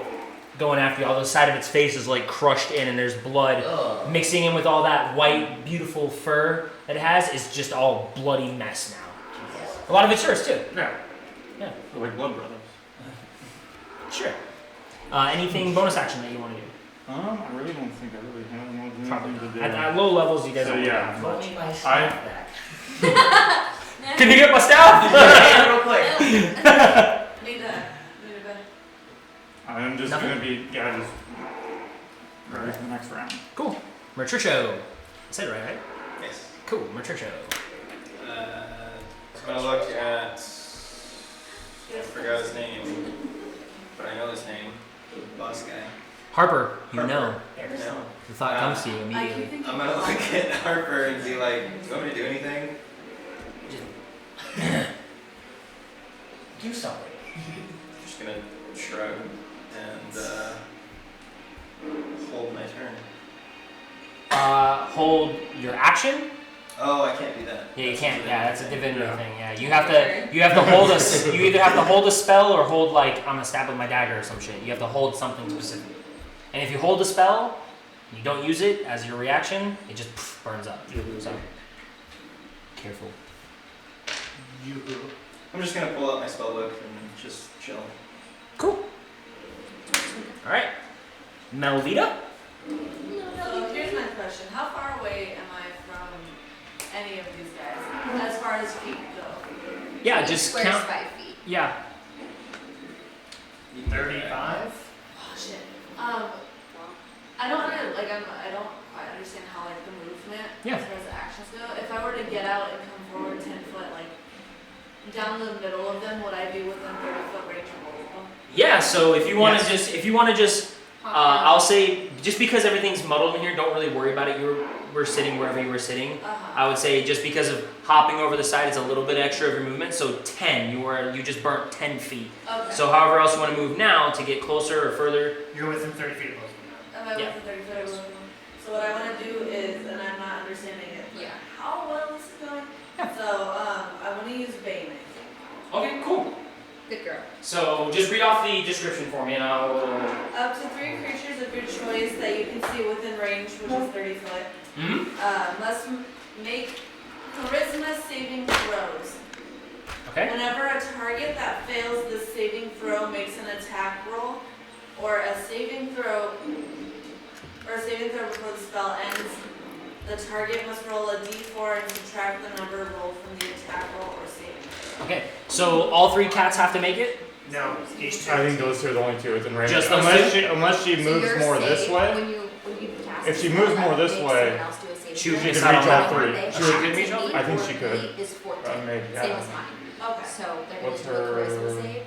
going after you. Although the side of its face is like crushed in, and there's blood Ugh. mixing in with all that white, beautiful fur that it has. Is just all bloody mess now. A lot of it's yours too. Yeah. Yeah. We're like blood brothers. Sure. Anything bonus action that you want to do? I really don't think I really have anything Probably to do. At low levels, you guys So, don't really yeah. have Roll much. me my staff back. Can you get my staff? Yeah, real quick. Need a bed. I'm just Nothing? going to be, just ready for the next round. Cool. Mertricho. I said it right? Yes. Cool. Mertricho. I'm gonna look at. I forgot his name, but I know his name. The boss guy. Harper, you Harper. know. No. The thought comes to you I keep immediately. thinking. I'm gonna look at Harper and be like, "Do you want me to do anything?" Do something. Just gonna shrug and hold my turn. Hold your action. Oh, I can't do that. Yeah, you can't. Yeah, that's a divinity Yeah. thing. Yeah, you have to hold a. You either have to hold a spell or hold like I'm gonna stab with my dagger or some shit. You have to hold something specific. And if you hold a spell, you don't use it as your reaction, it just burns up. So careful. I'm just gonna pull out my spellbook and just chill. Cool. All right, Melvita. So here's my question: how far away am I from any of these guys, as far as feet go? Yeah, just squares count. 5 feet. Yeah. 35? Oh shit. I don't quite understand how like the movement Yeah. as far as the actions go. If I were to get out and come forward 10 foot, like down the middle of them, would I be within 30-foot range of both of them? Yeah. So if you want to Yes. I'll say just because everything's muddled in here, don't really worry about it. We're sitting wherever you were sitting. I would say just because of hopping over the side is a little bit extra of your movement. So 10, you just burnt 10 feet. Okay. So however else you want to move now to get closer or further. You're within 30 feet of both of them. Am I Yeah. within 30 foot of both of them? So what I want to do is, and I'm not understanding it, but Yeah. how well is it going? Yeah. So I want to use Bane. Okay, cool. Good girl. So just read off the description for me, and I'll. Up to 3 creatures of your choice that you can see within range, which is 30 foot. Must make charisma saving throws. Okay. Whenever a target that fails this saving throw makes an attack roll, or a saving throw before the spell ends, the target must roll a d4 and subtract the number rolled from the attack roll or saving throw. Okay. So all 3 cats have to make it. No, each two. I think those two are the only two within range. Just those unless she So moves you're more safe this way. When you cast If she a moves spell, more that this makes way, someone else do a saving she would throw. just could reach all Whenever three. they She could attack reach all- me, I think she or could. me is 14. Maybe, Same yeah. as mine. Okay. So they're What's going to do a charisma her- save.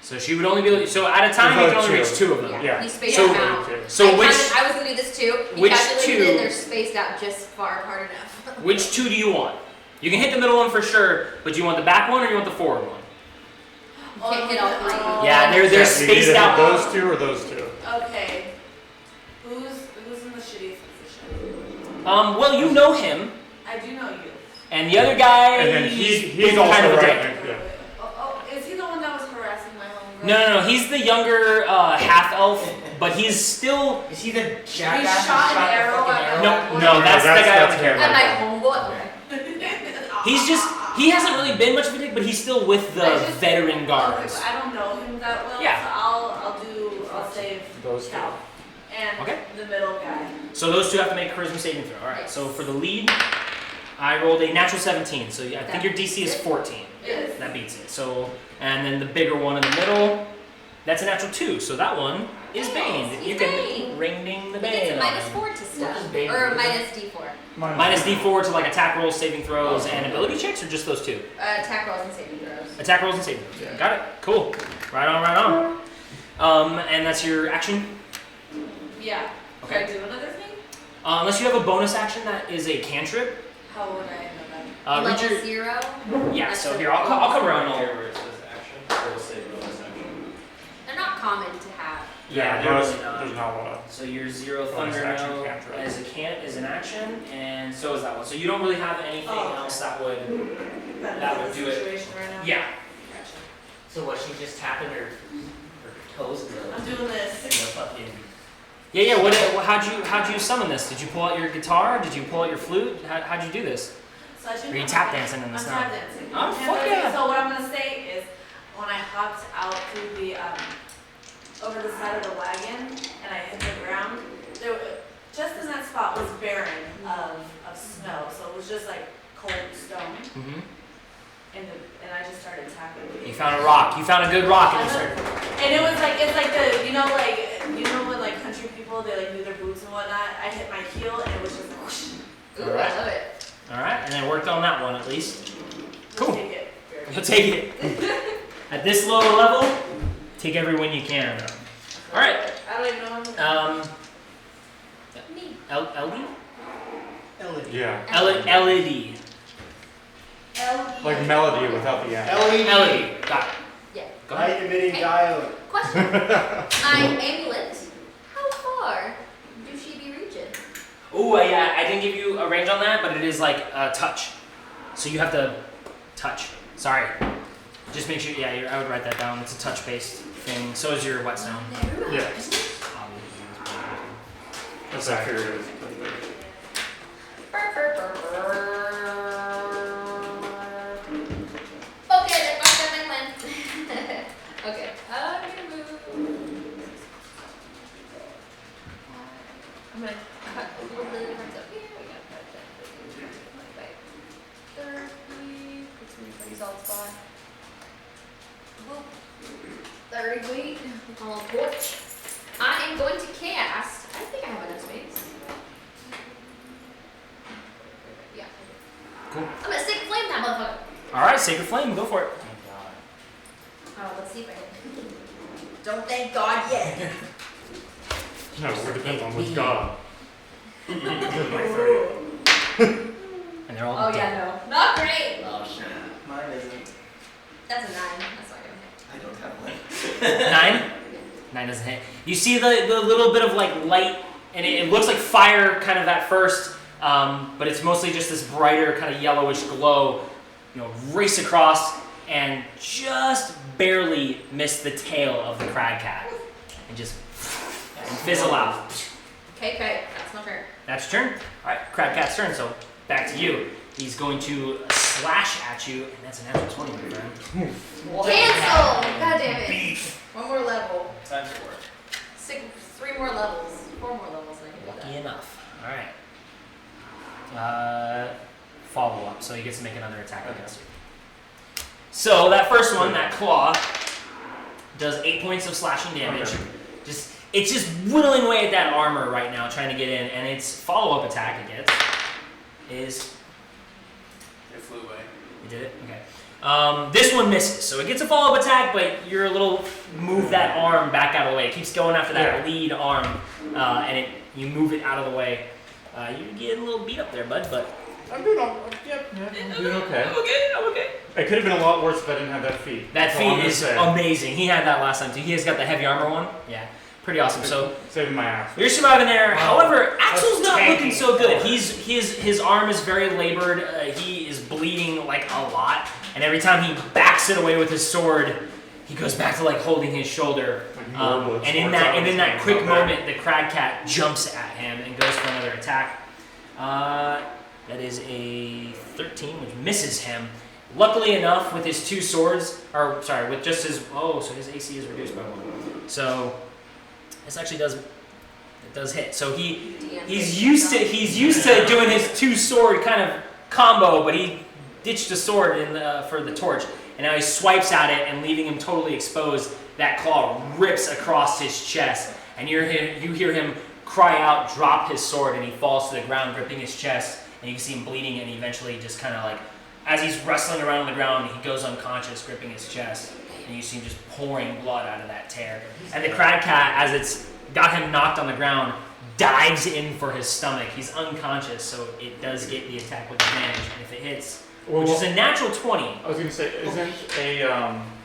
So she would only be able. So at a time you can only reach 2 of them. Yeah. You space So- them out. So I which counted- I was going to do this too. You which calculated two- it and they're spaced out just far apart enough. which 2 do you want? You can hit the middle one for sure, but do you want the back one or you want the forward one? You can't hit all 3. Yeah, they're Yeah, you spaced either out. hit those two or those two. Okay. Who's in the shittiest position? Well, you know him, I do know you. and the other guy. And then he's been also kind of a right dick. next, yeah. Oh, is he the one that was harassing my homegirl? No. He's the younger half elf, but he's still. Is he the He jackass who shot an the arrow fucking at arrow? No, that's the guy on the him. camera. And my homeboy. He's just. He hasn't really been much of a dick, but he's still with the I just- veteran Okay, guards. but I don't know him that well, Yeah. so I'll save Those two. Cal. And Okay. the middle guy. So those two have to make a charisma saving throw. All right. So for the lead, I rolled a natural 17. So I think your DC is 14. Yes. That beats it. So and then the bigger one in the middle, that's a natural 2. So that one is Yes, Bane. he's You can Bane. ring ding the He gets Bane. a on minus him. 4 to stuff. is Bane Or do? minus D4. Minus D4 to like attack rolls, saving throws, and ability checks, or just those two? Attack rolls and saving throws. Attack rolls and saving throws. Got it. Cool. Right on. And that's your action. Yeah. Okay. Can I do another thing? Unless you have a bonus action that is a cantrip. How would I end up at? Read Level your, 0. yeah. So here, I'll come around. Here where it says action, it'll say bonus action. They're not common to have. Yeah, they're there's, really not. there's not a lot. So your zero Bonus thunder action note cantrip. as a can't is an action, and so is that one. So you don't really have anything Oh. else that would. That That would the do it. situation right now? Yeah. Gotcha. So what, she just tapping her toes in I'm the doing this. fucking... Yeah. How'd you summon this? Did you pull out your guitar? Did you pull out your flute? How'd you do this? So I should Or you tap dancing in the I'm snow? tap dancing. Oh, And fuck okay, yeah. So what I'm gonna say is, when I hopped out through the over the side of the wagon and I hit the ground, just in that spot was barren of snow, so it was just like cold stone, Mm-hmm. and I just started tapping. You found a rock. You found a good rock, and you started. And it was like, it's like the, you know when like country people, they like do their boots and whatnot, I hit my heel and it was just like whoosh. Ooh, Alright. I love it. All right, and I worked on that one at least. We'll Cool. take it. You'll take it. At this low level, take every win you can. All right. I don't even know how to. Me. LD? Yeah. LED. Like melody without the end. LED. Got it. Yeah. Go ahead. Light emitting diode. Question. My amulet, how far do she be reaching? Ooh, yeah, I didn't give you a range on that, but it is like a touch. So you have to touch. Sorry. Just make sure, yeah, I would write that down. It's a touch-based thing. So is your whetstone. Yeah. That's I figured it was. Okay, that fucked up my plan. Okay, I'm gonna move. I'm gonna cut a little bit of cards up here. We gotta cut that. 30. Puts me in a pretty solid spot. Whoop. 30 feet on a porch. I am going to cast. I think I have enough space. Yeah. Cool. I'm gonna stick flame that motherfucker. All right, Sacred Flame, go for it. Oh, let's see if I can. Don't thank God yet. No, it depends on which god. And they're all Oh dead. yeah, no, not great. Oh shit. Mine isn't. That's a 9. That's not gonna hit. I don't have one. 9? 9 doesn't hit. You see the little bit of like light, and it looks like fire kind of at first, but it's mostly just this brighter kind of yellowish glow, race across and just barely miss the tail of the crag cat and just fizzle out. Okay, great. That's my turn. That's your turn. All right, crag cat's turn. So back to you. He's going to slash at you, and that's a natural 20, my friend. Cancel! God damn it. One more level. Times 4. 3 more levels. 4 more levels. And I can do Lucky that. enough. All right. Follow up, so he gets to make another attack against you. So that first one, that claw, does 8 points of slashing damage. Okay. It's just whittling away at that armor right now, trying to get in, and its follow-up attack it gets is. It flew away. You did it? Okay. This one misses, so it gets a follow-up attack, but you're a little move that arm back out of the way. It keeps going after that lead arm, and you move it out of the way. You're getting a little beat up there, bud, but. I'm doing okay. I'm okay. It could have been a lot worse if I didn't have that feat. That That's all I'm feat gonna is say. amazing. He had that last time too. He has got the heavy armor one. Yeah. Pretty awesome. So saving my ass. you're surviving there. However, Axel's not tanky. looking so good. His arm is very labored. He is bleeding like a lot, and every time he backs it away with his sword, he goes back to like holding his shoulder. And in that quick moment, the crag cat jumps at him and goes for another attack. That is a 13, which misses him. Luckily enough, with his two swords, with just his so his AC is reduced by 1. So this actually does hit. So he's used to doing his two sword kind of combo, but he ditched a sword for the torch, and now he swipes at it and leaving him totally exposed. That claw rips across his chest, and you hear him cry out, drop his sword, and he falls to the ground, gripping his chest, and you can see him bleeding, and he eventually just kind of like, as he's wrestling around on the ground, he goes unconscious, gripping his chest, and you see him just pouring blood out of that tear. And the crag cat, as it's got him knocked on the ground, dives in for his stomach. He's unconscious, so it does get the attack with advantage, and if it hits, which is a natural 20. I was gonna say, isn't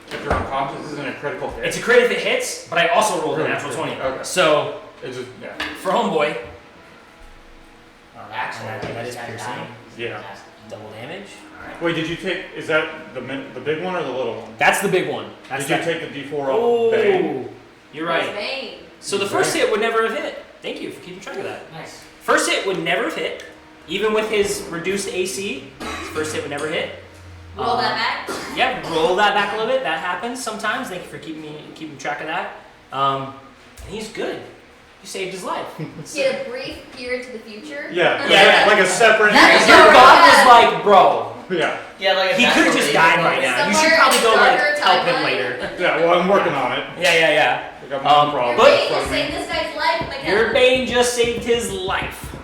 if you're unconscious, isn't a critical hit? It's a crit if it hits, but I also rolled a natural 20. Okay. So It's just, yeah. for homeboy, Axel, that is piercing. Yeah. Double damage. Wait, did you take? Is that the big one or the little one? That's the big one. That's Did you take the D4 off Bane? You're right. Bane. So the first hit would never have hit. Thank you for keeping track of that. Nice. First hit would never have hit, even with his reduced AC. His first hit would never hit. Roll that back. Yeah, roll that back a little bit. That happens sometimes. Thank you for keeping track of that. And he's good. You saved his life. Get a brief peer into the future. Yeah. Like a separate. That's Your your god was like, bro. Yeah. Yeah, like He could have just died right now. You should Somewhere probably in go the like darker help him timeline. later. Yeah. Well, I'm working on it. Yeah. I got my own Your problem. Bane just saved this guy's life. Your Bane just saved his life.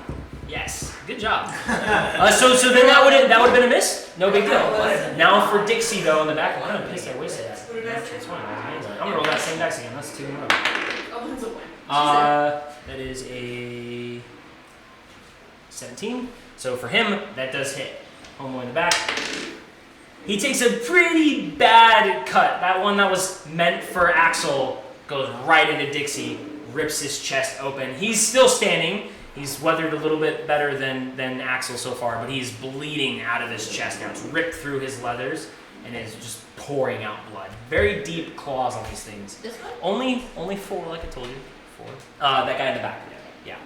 Yes, good job. So then that would have been a miss. No big deal. Now for Dixie though in the back. I'm gonna piss I wasted that. That's fine. I'm gonna roll that same dice again. That's 2 in a row. Oh, it's a win. That is a 17. So for him, that does hit. Homeboy in the back. He takes a pretty bad cut. That one that was meant for Axel goes right into Dixie, rips his chest open. He's still standing. He's weathered a little bit better than Axel so far, but he's bleeding out of his chest now. It's ripped through his leathers and is just pouring out blood. Very deep claws on these things. This one? Only 4, like I told you. 4. That guy in the back. Yeah.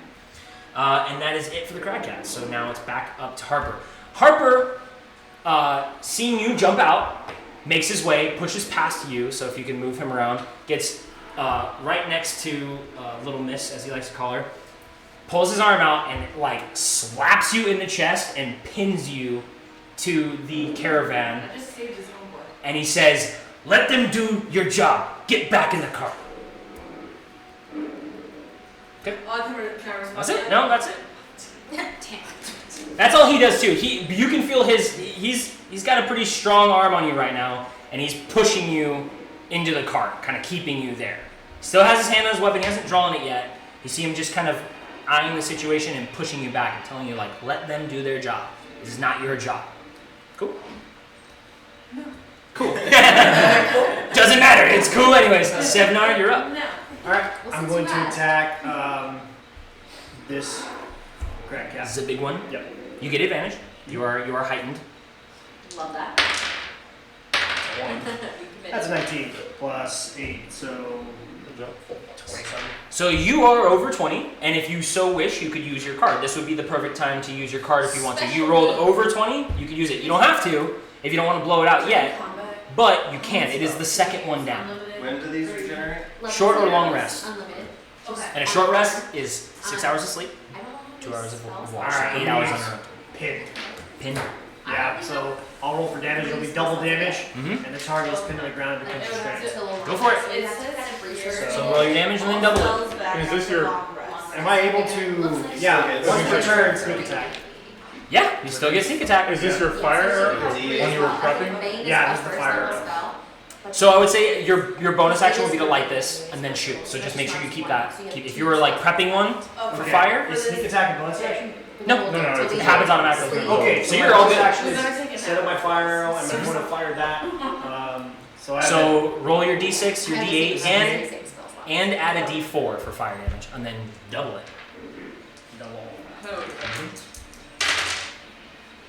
And that is it for the crag cat. So now it's back up to Harper. Harper, seeing you jump out, makes his way, pushes past you. So if you can move him around, gets right next to Little Miss, as he likes to call her. Pulls his arm out and like slaps you in the chest and pins you to the caravan. I just saved his homeboy. And he says, "Let them do your job. Get back in the car." Oh, can I respond? That's it? No, that's it. Damn. That's all he does too. You can feel he's got a pretty strong arm on you right now, and he's pushing you into the cart, kind of keeping you there. Still has his hand on his weapon. He hasn't drawn it yet. You see him just kind of eyeing the situation and pushing you back and telling you like, let them do their job. This is not your job. Cool? No. Cool. Doesn't matter. It's cool anyways. 7-9, you're up. No. Alright, What's I'm it going too to bad? attack this crag cat. This is a big one. Yep. You get advantage. You are heightened. Love that. You committed. That's a 19 plus 8, so Good job. 27. So you are over 20, and if you so wish, you could use your card. This would be the perfect time to use your card if you want to. You Special rolled move. over 20, you could use it. You don't have to if you don't want to blow it out yet, Combat. but you can. It is the second one down. Unlimited. When do these regenerate? Level Short or 0 long is rest? Unlimited. Okay. And a short rest is 6 hours of sleep, I don't know how 2 many hours of spells wash, I so 8 have. hours on Pinned. pin. Yeah, so I'll roll for damage. It'll be double damage, Mm-hmm. and the target is pinned to the ground and becomes restrained. Go for it. It has to kind of research. So roll your damage and then double it. Is this your- Am I able to? Yeah, Okay, once so per it's turn, your- sneak attack. Yeah, you still get sneak attack. Is this your fire arrow when you were prepping? Yeah, this is the fire So I would say your bonus action would be to light this and then shoot. So just make sure you keep that. If you were like prepping one for Okay. fire, Is sneak attack a bonus action? no, No, it's- it happens automatically. Okay, So my you're all bonus good. action is set up my fire arrow, and I'm going to fire that. So I have So roll your d6, your d8, and and add a D4 for fire damage, and then double it. Double.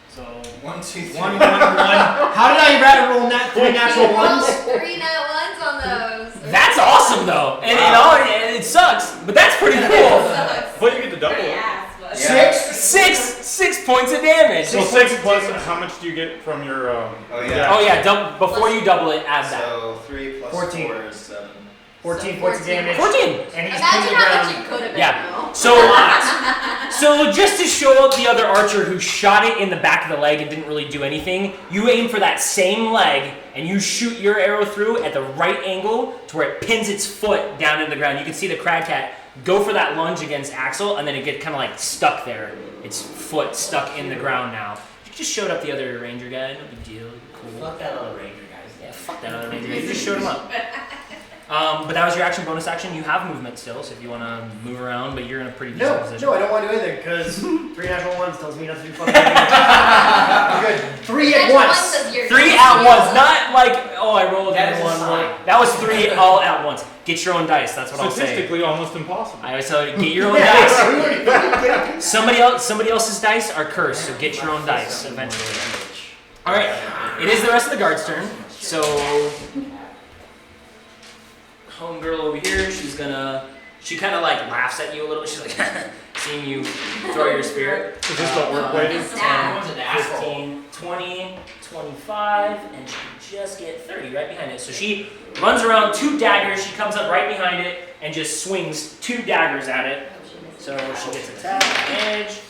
So 1, 2, 3. 1, 1, 1. How did I rather roll three natural ones? 3 nat ones on those. That's awesome though, and it sucks, but that's pretty cool. But you get the double. Yes, but. Yeah. 6 points of damage. So 6 plus, how much do you get from your, Oh, yeah. Oh yeah, before you double it, add that. So 3 plus 14. 4 is 7. 14 points of damage. 14. And he's pinned Imagine the how ground. much you could have been, Yeah. though. So just to show up the other archer who shot it in the back of the leg and didn't really do anything, you aim for that same leg and you shoot your arrow through at the right angle to where it pins its foot down in the ground. You can see the crag cat go for that lunge against Axel, and then it get kind of like stuck there. Its foot stuck in the ground now. You just showed up the other ranger guy. No big deal. Cool. Fuck that other ranger, guys. Yeah, fuck that other ranger guy. You just showed him up. But that was your action, bonus action. You have movement still, so if you want to move around, but you're in a pretty decent position. No, I don't want to do anything because 3 natural ones tells me not to do fucking anything. I'm good. 3 at once. 3 at once, not like, oh, I rolled That in is a one. sign. That was 3 all at once. Get your own dice. That's what I'll say. statistically almost impossible. I always tell you, get your own dice. Somebody else's dice are cursed, so get your own dice eventually. All right, it is the rest of the guard's turn. So, homegirl over here, she kind of like laughs at you a little. She's like, seeing you throw your spear. Is this what work weighted? 10, Everyone's an asshole. 15, 20, 25, and she just get 30 right behind it. So she runs around 2 daggers. She comes up right behind it and just swings 2 daggers at it. So she gets attack edge.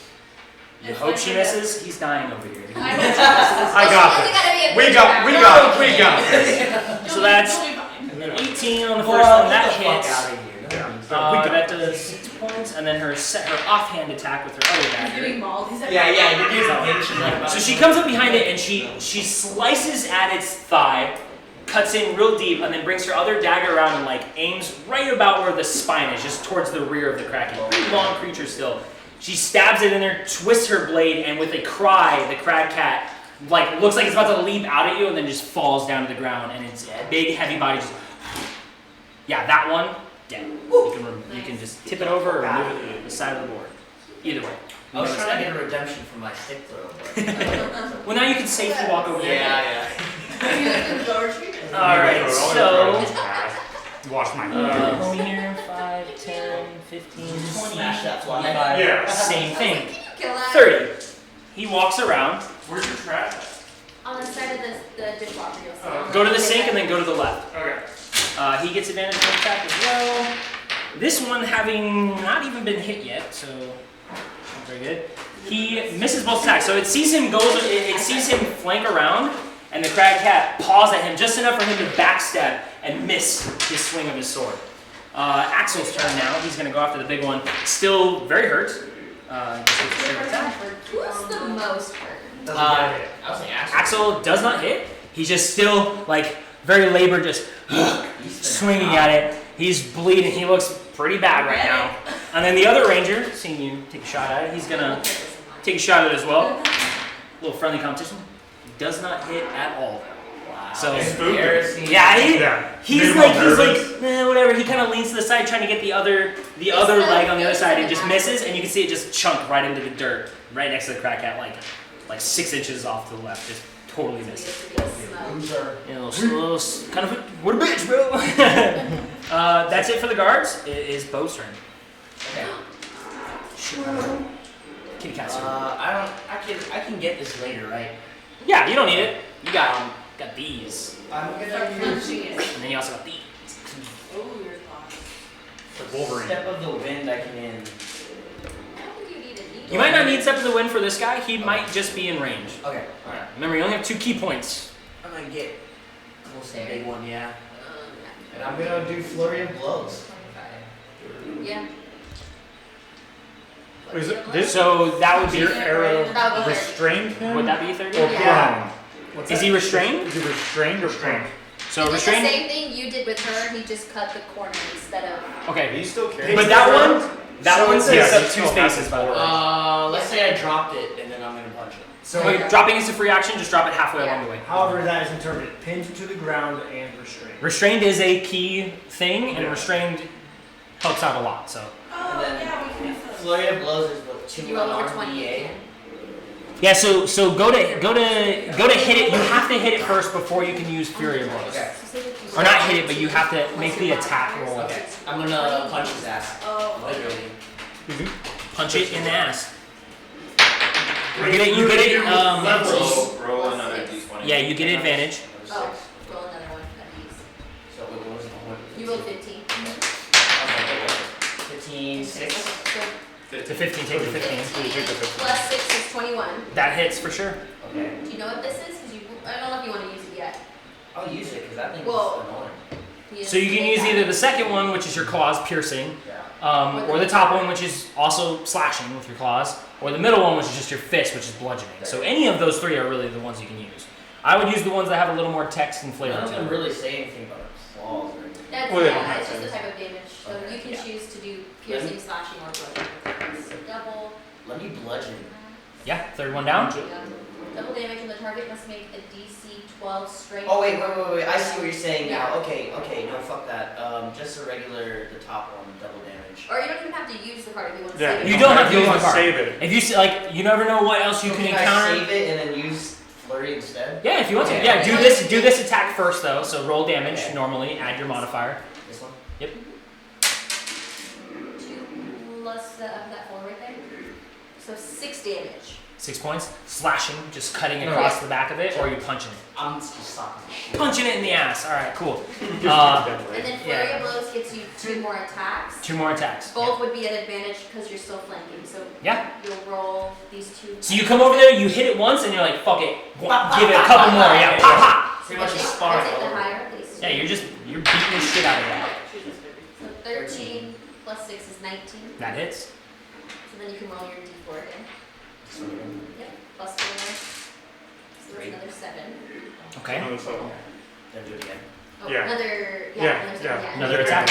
You hope she misses. He's dying over here. I got this. We got this. So that's an 18 on the first one. That hits. That does 6 points, and then her offhand attack with her other dagger. Doing Maldives. Yeah, you're doing something. She's like, So she comes up behind it and she slices at its thigh, cuts in real deep, and then brings her other dagger around and like aims right about where the spine is, just towards the rear of the kraken. Pretty long creature still. She stabs it in there, twists her blade, and with a cry, the crag cat like looks like it's about to leap out at you, and then just falls down to the ground, and its big heavy body just. Yeah, that one. Yeah. You can just tip it over or move it to the side of the board. Either way. I was trying to get a redemption for my stick throw. But Well, now you can safely walk over there. yeah. Alright, so. Wash my hands. Homie here, 5, 10, 15, 20. Smash that fly. Yeah. Same thing. Kill that. 30. He walks around. Where's your trash? On the side of the dishwasher, you'll see. Go to the sink and then go to the left. Okay. He gets advantage on attack as well. This one having not even been hit yet, so not very good. He misses both attacks, so it sees him flank around, and the crag cat paws at him just enough for him to backstab and miss his swing of his sword. Axel's turn now. He's going to go after the big one. Still very hurt. Who's the most hurt? I was like, Axel does not hit. He's just still like very labored, just swinging at it. He's bleeding. He looks pretty bad right now. And then the other ranger, seeing you take a shot at it, he's gonna take a shot at it as well. A little friendly competition. Does not hit at all. wow. So Yeah. he's like whatever. He kind of leans to the side, trying to get the other leg on the other side, and just misses. And you can see it just chunk right into the dirt, right next to the crack cat, like 6 inches off to the left. Just totally missed it. Yeah, a little kind of what a bitch, bro. That's it for the guards. It is Bo's turn. Okay. Kitty cat's turn. I can get this later, right? Yeah, you don't need it. You got these, I'm gonna Punching it. and then you also got these. Oh, your thoughts. Like Wolverine. step of the wind. I can I don't think you need a needle. You might not need step of the wind for this guy. He might just be in range. Okay. Alright. Remember, you only have 2 key points. I'm gonna get close to the big one, yeah. Yeah. And I'm gonna do flurry of blows. Yeah. Is it this? So that would be. Your arrow That would be restrained him? Would that be 30? Or Yeah. prone? Is he restrained? Is he restrained or prone? So He did the restrained. same thing you did with her. He just cut the corner instead of. Okay, He still carries. but that one takes Yeah, up he 2 still has spaces, it. by the way. Let's say I dropped it and then I'm gonna punch it. So, Wait, dropping is a free action. Just drop it halfway Yeah. along the way. however, that is interpreted: pinned to the ground and restrained. Restrained is a key thing, and restrained helps out a lot. So Oh, And then- yeah, we can do those. Flurry of blows is what, 2 If you roll over unarmed 20, you BA? can. yeah, so go to hit it. You have to hit it first before you can use Fury of Blows. Okay. So say that you Or not roll- hit it, but you have to make the attack roll. Okay. I'm gonna punch his ass. Oh, Literally. Punch it in the ass. You get it. Roll another d20. Yeah, you get advantage. Oh, roll another one at least. So what was the one? You rolled 15. Okay, 15, 6. So To 15, take the 15. plus 6 is 21. That hits for sure. Okay. Do you know what this is? Because I don't know if you want to use it yet. I'll use it because that thing Well- is annoying. So you can use either the second one, which is your claws piercing, Yeah. or the top one, which is also slashing with your claws, or the middle one, which is just your fist, which is bludgeoning. So any of those three are really the ones you can use. I would use the ones that have a little more text and flavor None of to them them. really say anything about claws or anything. That's, Well, they don't yeah, have it's just to. the type of damage. So Okay. you can Yeah. choose to do piercing, slashing, or bludgeoning. So double. Let me bludgeon. Yeah, third one down. Double damage, and the target must make a DC 12 strength. Oh wait. I see what you're saying Yeah. now. Okay. No, fuck that. Just a regular, the top one, double damage. Or you don't even have to use the card if you want to Yeah, save it. You don't have to you use the want to card. save it. If you you never know what else you So can I encounter. save it and then use flurry instead? Yeah, if you want to. Okay. Yeah, do this attack first though. So roll damage Okay. normally. Add your modifier. This one? 2 plus that 4 right there. So 6 damage. 6 points. Slashing, just cutting across the back of it, or are you punching it? I'm just sucking the shit. Punching it in the ass. All right, cool. And then Flurry Yeah. of Blows gets you 2 more attacks. 2 more attacks. Both would be at advantage because you're still flanking. So Yeah. you'll roll these 2. So you come over there, you hit it once, and you're like, fuck it, give it a couple more. Yeah, pop, pop. Pretty much a I'll sparring. take the higher at least. Yeah, you're beating the shit out of that. So 13 plus 6 is 19. That hits. So then you can roll your d4 again. This one again. Yep. Plus 4. So that's another 7. Okay. Then do it again. Oh, Yeah. another. Yeah, another, yeah. Another attack.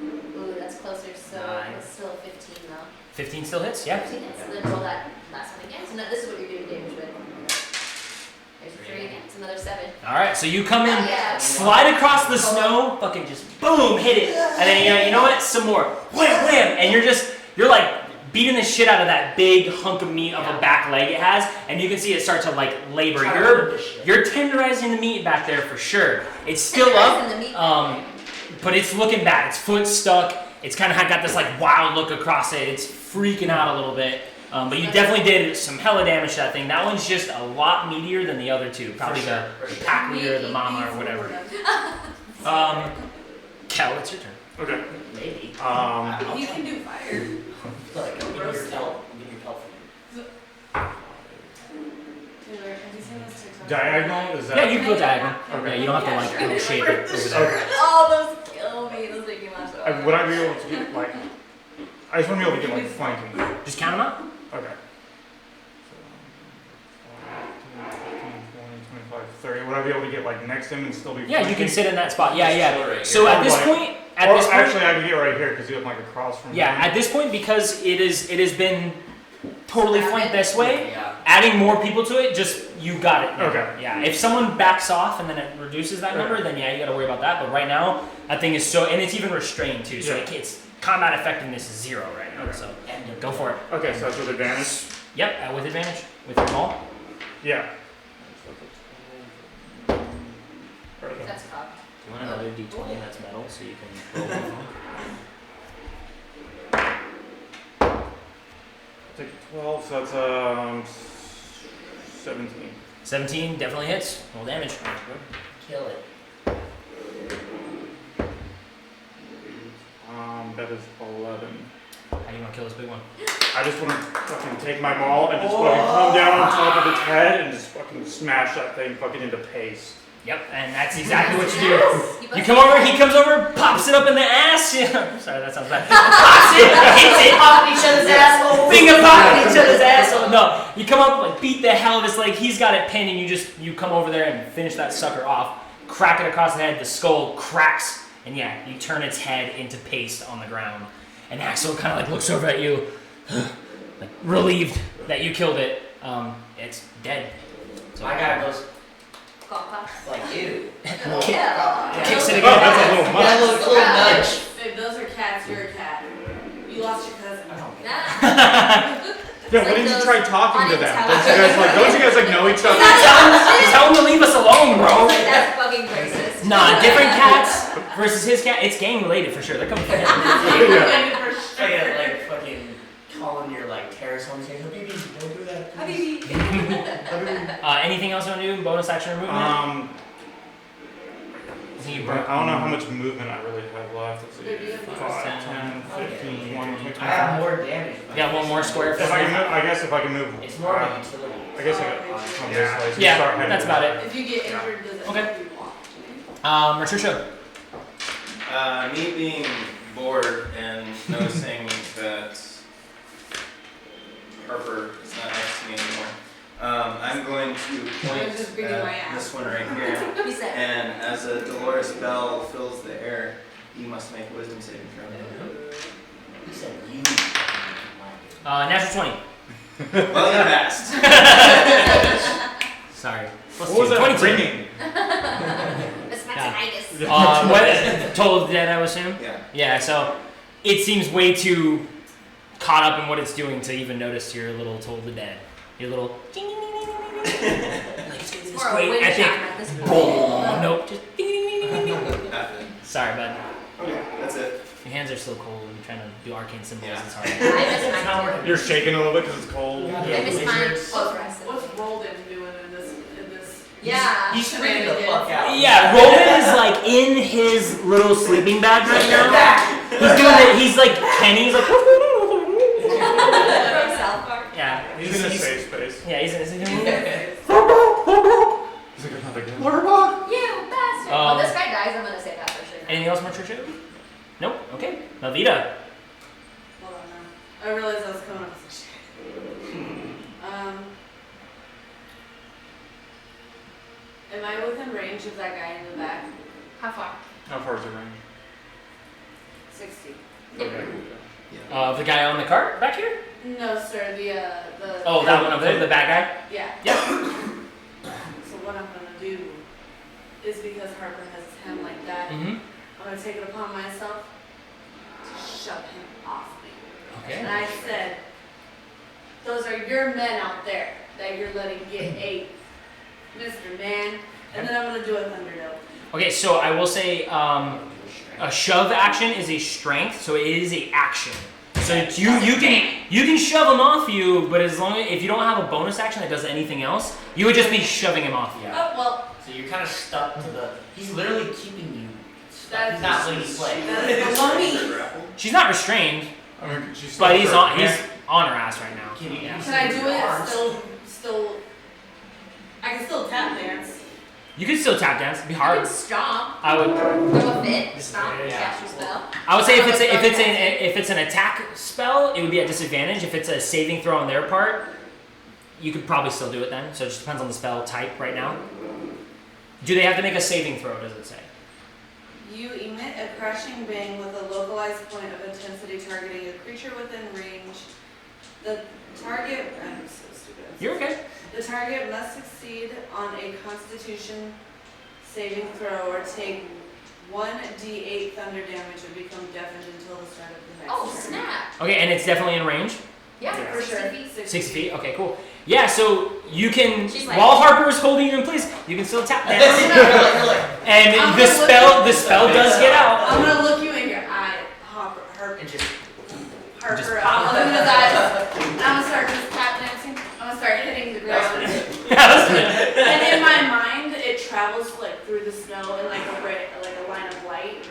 Ooh, that's closer. So Nine. it's still a 15 though. 15 still hits. Yeah. 15 hits. So then roll that last one again. So now this is what you're doing damage with. There's 3 again. It's another 7. All right. So you come in, Yeah. slide across the snow, fucking just boom, hit it, and then you know what? Some more, wham, wham, and you're like beating the shit out of that big hunk of meat of a back leg it has, and you can see it start to like labor. Try to rip this shit. You're tenderizing the meat back there for sure. It's still Tenderizing up, the meat but it's looking bad. Its foot's stuck. It's kind of got this like wild look across it. It's freaking out a little bit. But you definitely did some hella damage to that thing. That one's just a lot meatier than the other two. Probably For sure, the for sure. pack leader, the mama, or whatever. Kel, it's your turn. Okay. Maybe. You can do fire. Like, give me your pelt. Give me your pelt for me. Diagonal is that? Yeah, you can go diagonal. Okay. Yeah, you don't have to like go shape it over there. Oh, those kill me. Those make me laugh so hard. Would I be able to get like? I just want to be able to get like flanking. Just count them up. Okay. So, 15, 20, 25, 30. Would I be able to get like next to him and still be? Yeah, you can flanking? sit in that spot. Yeah, Still yeah. right So here. at this Like- point, Or actually, I could get right here because you have like across from. yeah, him. at this point because it has been totally flanked this way. Yeah. Adding more people to it, just you got it. now. Okay. Yeah. If someone backs off and then it reduces that number, then yeah, you got to worry about that. But right now, that thing is so, and it's even restrained too. So Yeah. it's combat effectiveness is 0 right now. Okay. So End of go for it. Okay, so that's with advantage. Yep, with advantage with your ball. Yeah. That's cocked. You want another d20 that's metal, so you can roll with them. Take 12, so that's 17. 17 definitely hits. Roll damage. Kill it. That is 11. How do you want to kill this big one? I just want to fucking take my maul and just fucking come down on top of its head and just fucking smash that thing fucking into paste. Yep, and that's exactly what you do. Yes! You come over, he comes over, pops it up in the ass. Yeah. Sorry, that sounds bad. Pops it, hits it, Popping each other's assholes. finger popping each other's asshole. No, you come up, like beat the hell of his leg. He's got it pinned, and you come over there and finish that sucker off. Crack it across the head. The skull cracks, and yeah, you turn its head into paste on the ground. And Axel kind of like looks over at you, like relieved that you killed it. It's dead. So My guy goes Cock. like, ew. Yeah. kicks it Oh, again. that's a little much. Yeah, a little nudge. If those are cats, lost your cousin. I don't get it. Nah. Yeah, It's why like didn't you those try talking to them? unintelligent- Don't you guys like know each other? Tell him to leave us alone, bro. That's fucking racist. Nah, different cats versus his cat. It's gang related for sure. They're coming together. For Like, sure. like fucking calling your like terrace home saying, "Habibi, don't do that." please." Habibi. Anything else you want to do? Bonus action or movement? I don't know how much movement I really have left. Let's see. 5, 10, 15, 20, 25. I have more damage. You got one more square. If I can move, I guess if I can move. It's more of a utility. I guess I can come this way. So Yeah, start heading that's about back. it. If you get injured, does it Okay. help you walk? Patricia. Me being bored and noticing that Harper is not next to me anymore, I'm going to point I'm just bringing my at ass. this one right here, He said. and as a Dolores Bell fills the air, he must make a wisdom saving throw. He said you. Natural 20. Well, you passed. Sorry. What was that 22. ringing? That's mastitis. What? Total dead, I would assume? Yeah. Yeah, so it seems way too caught up in what it's doing to even notice your little total dead. Your little ding ding ding ding ding ding. Like it's gonna be this Or a great wind epic chime at this point. boom. Nope, just ding ding ding ding ding ding. Nothing. Sorry, bud. Okay, that's it. Your hands are still cold and trying to do arcane symbols. Yeah. It's hard. I miss mine too. You're shaking a little bit because it's cold. I miss mine Wizards. both the rest of What's it. Rolden doing in this? Yeah. He's freaking the fuck out. Yeah, Roman is like in his little sleeping bag right now. He's doing it. He's like Kenny. He's like. From South Park. Yeah. He's in a safe space. Yeah, he's He's like, I'm not again. You bastard. Um, When this guy dies, I'm gonna say that for sure. Anything else, Patricia? Nope. Okay. Navita. Hold on now. I realized I was coming up with some shit. Am I within range of that guy in the back? How far? How far is the range? 60. Okay. The guy on the cart back here? No, sir. The Oh, that one over there, the bad guy? Yeah. Yep. So what I'm gonna do is because Harper has his hand like that, Mm-hmm. I'm gonna take it upon myself to shove him off me. And Okay. I said, those are your men out there that you're letting get ate, Mr. Man. And then I'm gonna do a Thunderdome. Okay, so I will say a shove action is a strength, so it is a action. So you can shove him off you, but as long as if you don't have a bonus action that does anything else, you would just be shoving him off you. Yeah. Oh, well, So you're kind of stuck to the. He's literally keeping you. Stuck. That's- He's not letting you play. that is baloney. She's not restrained, I mean, she's but he's still on hurt. he's on her ass right now. Can you use Can I do your it arms? still, I can still tap dance. You can still tap dance. It'd be You hard. can stomp. I would Throw a fit. Stomp. Yeah. Cast your spell. I would say if it's an attack spell, it would be at disadvantage. If it's a saving throw on their part, you could probably still do it then. So it just depends on the spell type right now. Do they have to make a saving throw? Does it say? You emit a crashing bang with a localized point of intensity targeting a creature within range. The target, I'm so stupid. You're okay. The target must succeed on a Constitution saving throw or take 1d8 thunder damage and become deafened until the start of the next Oh, turn. snap. Okay, and it's definitely in range. Yeah, Yeah. For 60 sure. feet. 60 feet. Okay, cool. Yeah, so you can She's like- while Harper is holding you in place, you can still tap dance. You're like, And I'm the gonna spell does get out. I'm gonna look you in your eye, Harper, and just Harper. Just I'm gonna look in his eyes. I'm gonna start just tap dancing. I'm gonna start hitting the ground. And in my mind, it travels like through the snow in like a line of light.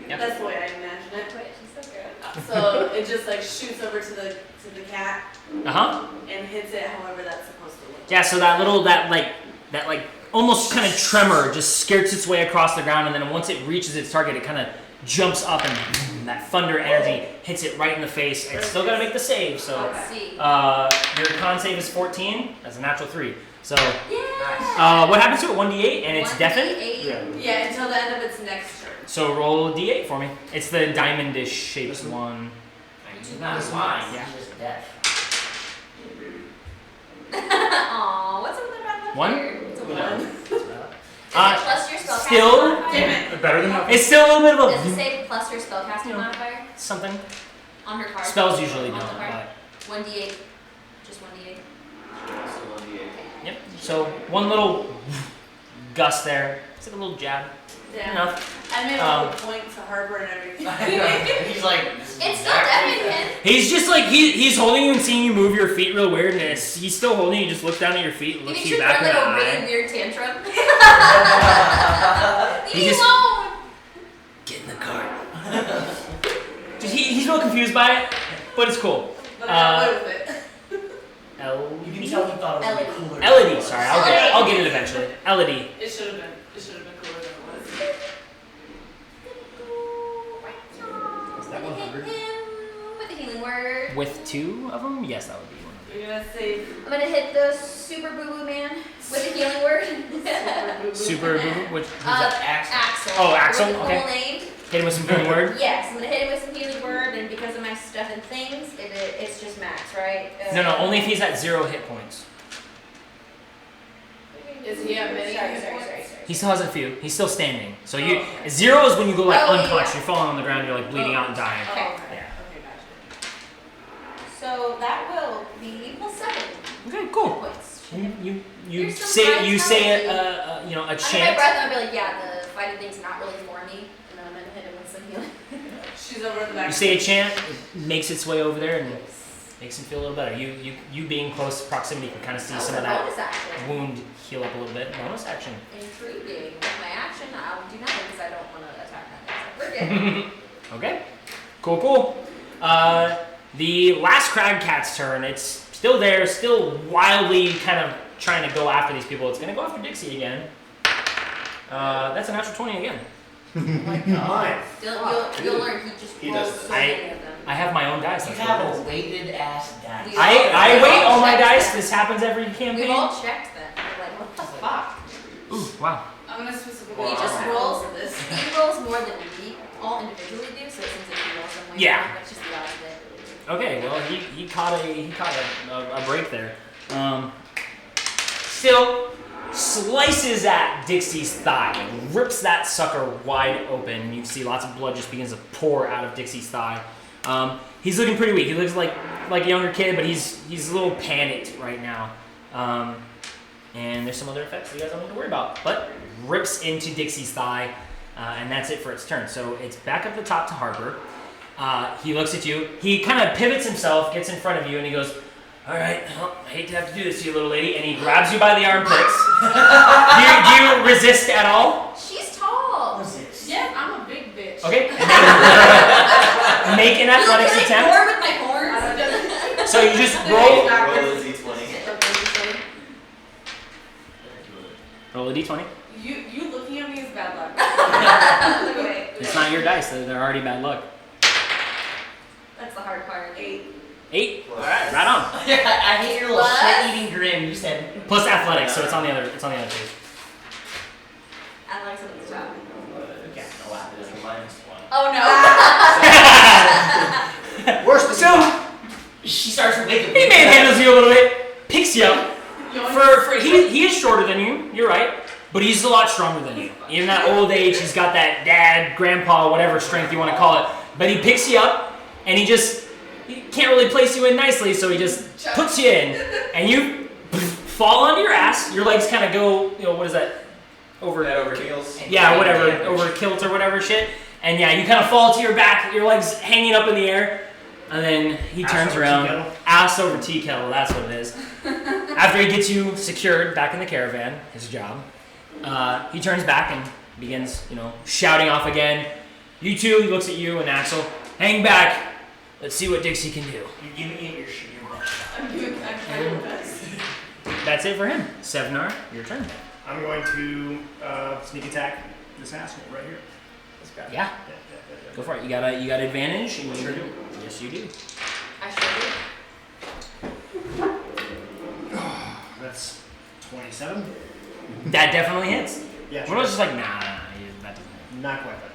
Yep. That's the way I imagine it. Wait, she's so good. So it just like shoots over to the cat Uh-huh. and hits it however that's supposed to look. Yeah, so that almost kind of tremor just skirts its way across the ground, and then once it reaches its target, it kind of jumps up, and that thunder energy hits it right in the face. It's still gotta make the save, so Let's see. your con save is 14. That's a natural 3. So Yeah. what happens to it? 1d8, and it's deafened. 1d8. Yeah. Yeah, until the end of its next turn. So roll d8 for me. It's the diamondish shaped one. he's not blind. Yeah. He's just deaf. Aw, what's up with that? One? It's a 1. Plus your spellcasting still- modifier? Damn it. Better than nothing. It's still a little bit of Does it a say plus your spellcasting modifier? something. On her card. Spells usually On don't. the card. But 1d8. Just 1d8. So 1d8. yep. So one little gust there. It's like a little jab. Yeah. Enough. I made a whole point to Harbor and everything. He's like, this is It's still exactly deafening him. He's just like he's holding you and seeing you move your feet real weird, and he's still holding you. Just look down at your feet and You looks need you to back throw in the a really eye. weird tantrum. He Leave me just- alone. Get in the car. Just he's real confused by it, but it's cool. But I got away with it. You can tell he thought it was Elodie. cooler. Elodie, sorry, I'll get it eventually. Elodie. It should have been. It should have been cooler than it was. Is that 100? Hit him with a healing word. With two of them, yes, that would be one. You're gonna save I'm gonna hit the super boo boo man with a healing word. Super. Which? Who's that? Axel. Oh, Axel, With the okay. full name. Hit him with some healing word. Yes, I'm gonna hit him with some healing word, and because of my stuff and things, it's just max, right? No, only if he's at 0 hit points. Is he at many Sorry, hit sorry, points? sorry, sorry. He still has a few. He's still standing. So you okay. 0 is when you go like Oh, yeah, unconscious. yeah. You're falling on the ground. You're like bleeding out and dying. Oh, Okay. okay. Yeah. Okay, gotcha. So that will be +7 Okay, cool. points. You Here's some say vitality. a Under my chant. breath, I'll be like, yeah, the fighting thing's not really for me, and then I'm gonna hit him with some healing. She's over in the back. You say a chant. It makes its way over there and makes him feel a little better. You being close proximity can kind of see That was some a of that bonus action. wound heal up a little bit. Bonus action. Intriguing. With my action, I'll do nothing because I don't want to attack that next. We're good. Okay. Cool. The last crag cat's turn. It's still there, still wildly kind of trying to go after these people. It's gonna go after Dixie again. That's a natural 20 again. Mine. You'll learn he just He rolls does so this. many of them. I have my own dice. You That's what it have is. a weighted ass dice. We I weight all my checked dice. them. This happens every We've campaign. all checked them. We're like, what the fuck? Ooh, wow. I'm gonna specifically. He just ask rolls for this. He rolls more than we all individually do, so it seems like he rolls some way Yeah. more. That's just the odds of it. Okay, well he caught a break there. Still slices at Dixie's thigh, like, rips that sucker wide open, and you can see lots of blood just begins to pour out of Dixie's thigh. He's looking pretty weak. He looks like a younger kid, but he's a little panicked right now. And there's some other effects that you guys don't need to worry about. But rips into Dixie's thigh, and that's it for its turn. So it's back up the top to Harper. He looks at you. He kind of pivots himself, gets in front of you, and he goes, "All right, well, I hate to have to do this to you, little lady." And he grabs you by the armpits. do you resist at all? She's tall. Yeah, I'm a big bitch. Okay. Make an athletics Can I attempt. roar with my horns? So you just roll. Roll a d20. Roll a d20. You looking at me is bad luck. Look away. It's not your dice. They're already bad luck. That's the hard part. 8. 8. All right, right on. I hate your little Plus- shit-eating grin. You said. Plus athletics, so it's on the other. It's on the other page. I like something to top. Okay, no laugh. It is a -1. Oh no. Worse than So She starts waking. he manhandles you a little bit, picks you up. You He is shorter than you. You're right, but he's a lot stronger than you. In that old age, he's got that dad, grandpa, whatever strength you want to call it. But he picks you up, and he can't really place you in nicely, so he just puts you in, and you fall onto your ass. Your legs kind of go, what is that? Head over heels. Yeah, whatever, over kilt or whatever shit. And yeah, you kind of fall to your back, your legs hanging up in the air, and then he Ass turns over around, tea kettle? ass over tea kettle, that's what it is. After he gets you secured back in the caravan, his job, he turns back and begins, shouting off again. You two, he looks at you and Axel, hang back, let's see what Dixie can do. You're giving it your shit. I'm trying my best. That's it for him. Sevnar, your turn. I'm going to sneak attack this asshole right here. This guy. Yeah, go for it. You got advantage. And Sure do. Yes, you do. I sure That's 27. That definitely hits. Yeah, What sure. was just like, nah, that doesn't hit. Not quite that.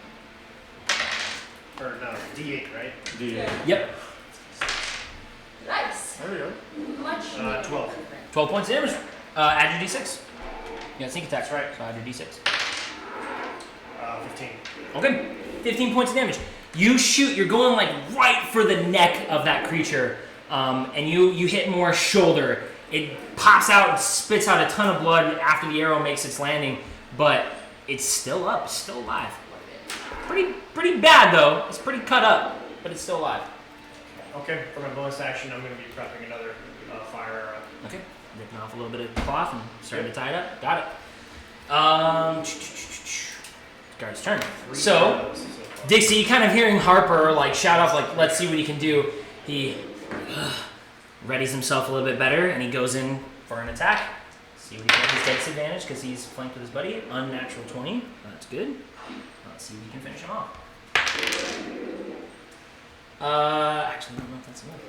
Or no, D8, right? Yep. do. Nice. There we go. Much. 12. 12 points of damage. Add your d6. You got sneak attack. That's right. So add your d6. 15. Okay. 15 points of damage. You shoot. You're going like right for the neck of that creature, and you hit more shoulder. It pops out and spits out a ton of blood after the arrow makes its landing, but it's still up, still alive. Pretty bad though. It's pretty cut up, but it's still alive. Okay, for my bonus action, I'm going to be prepping another fire arrow. Okay, ripping off a little bit of cloth and starting to tie it up. Got it. Guard's turn. So, Arrows so far. Dixie, kind of hearing Harper like shout off, like, let's see what he can do. He readies himself a little bit better and he goes in for an attack. See what he can. He takes advantage because he's flanked with his buddy. Unnatural 20. That's good. Let's see if we can finish him off. Actually, I don't know if that's enough.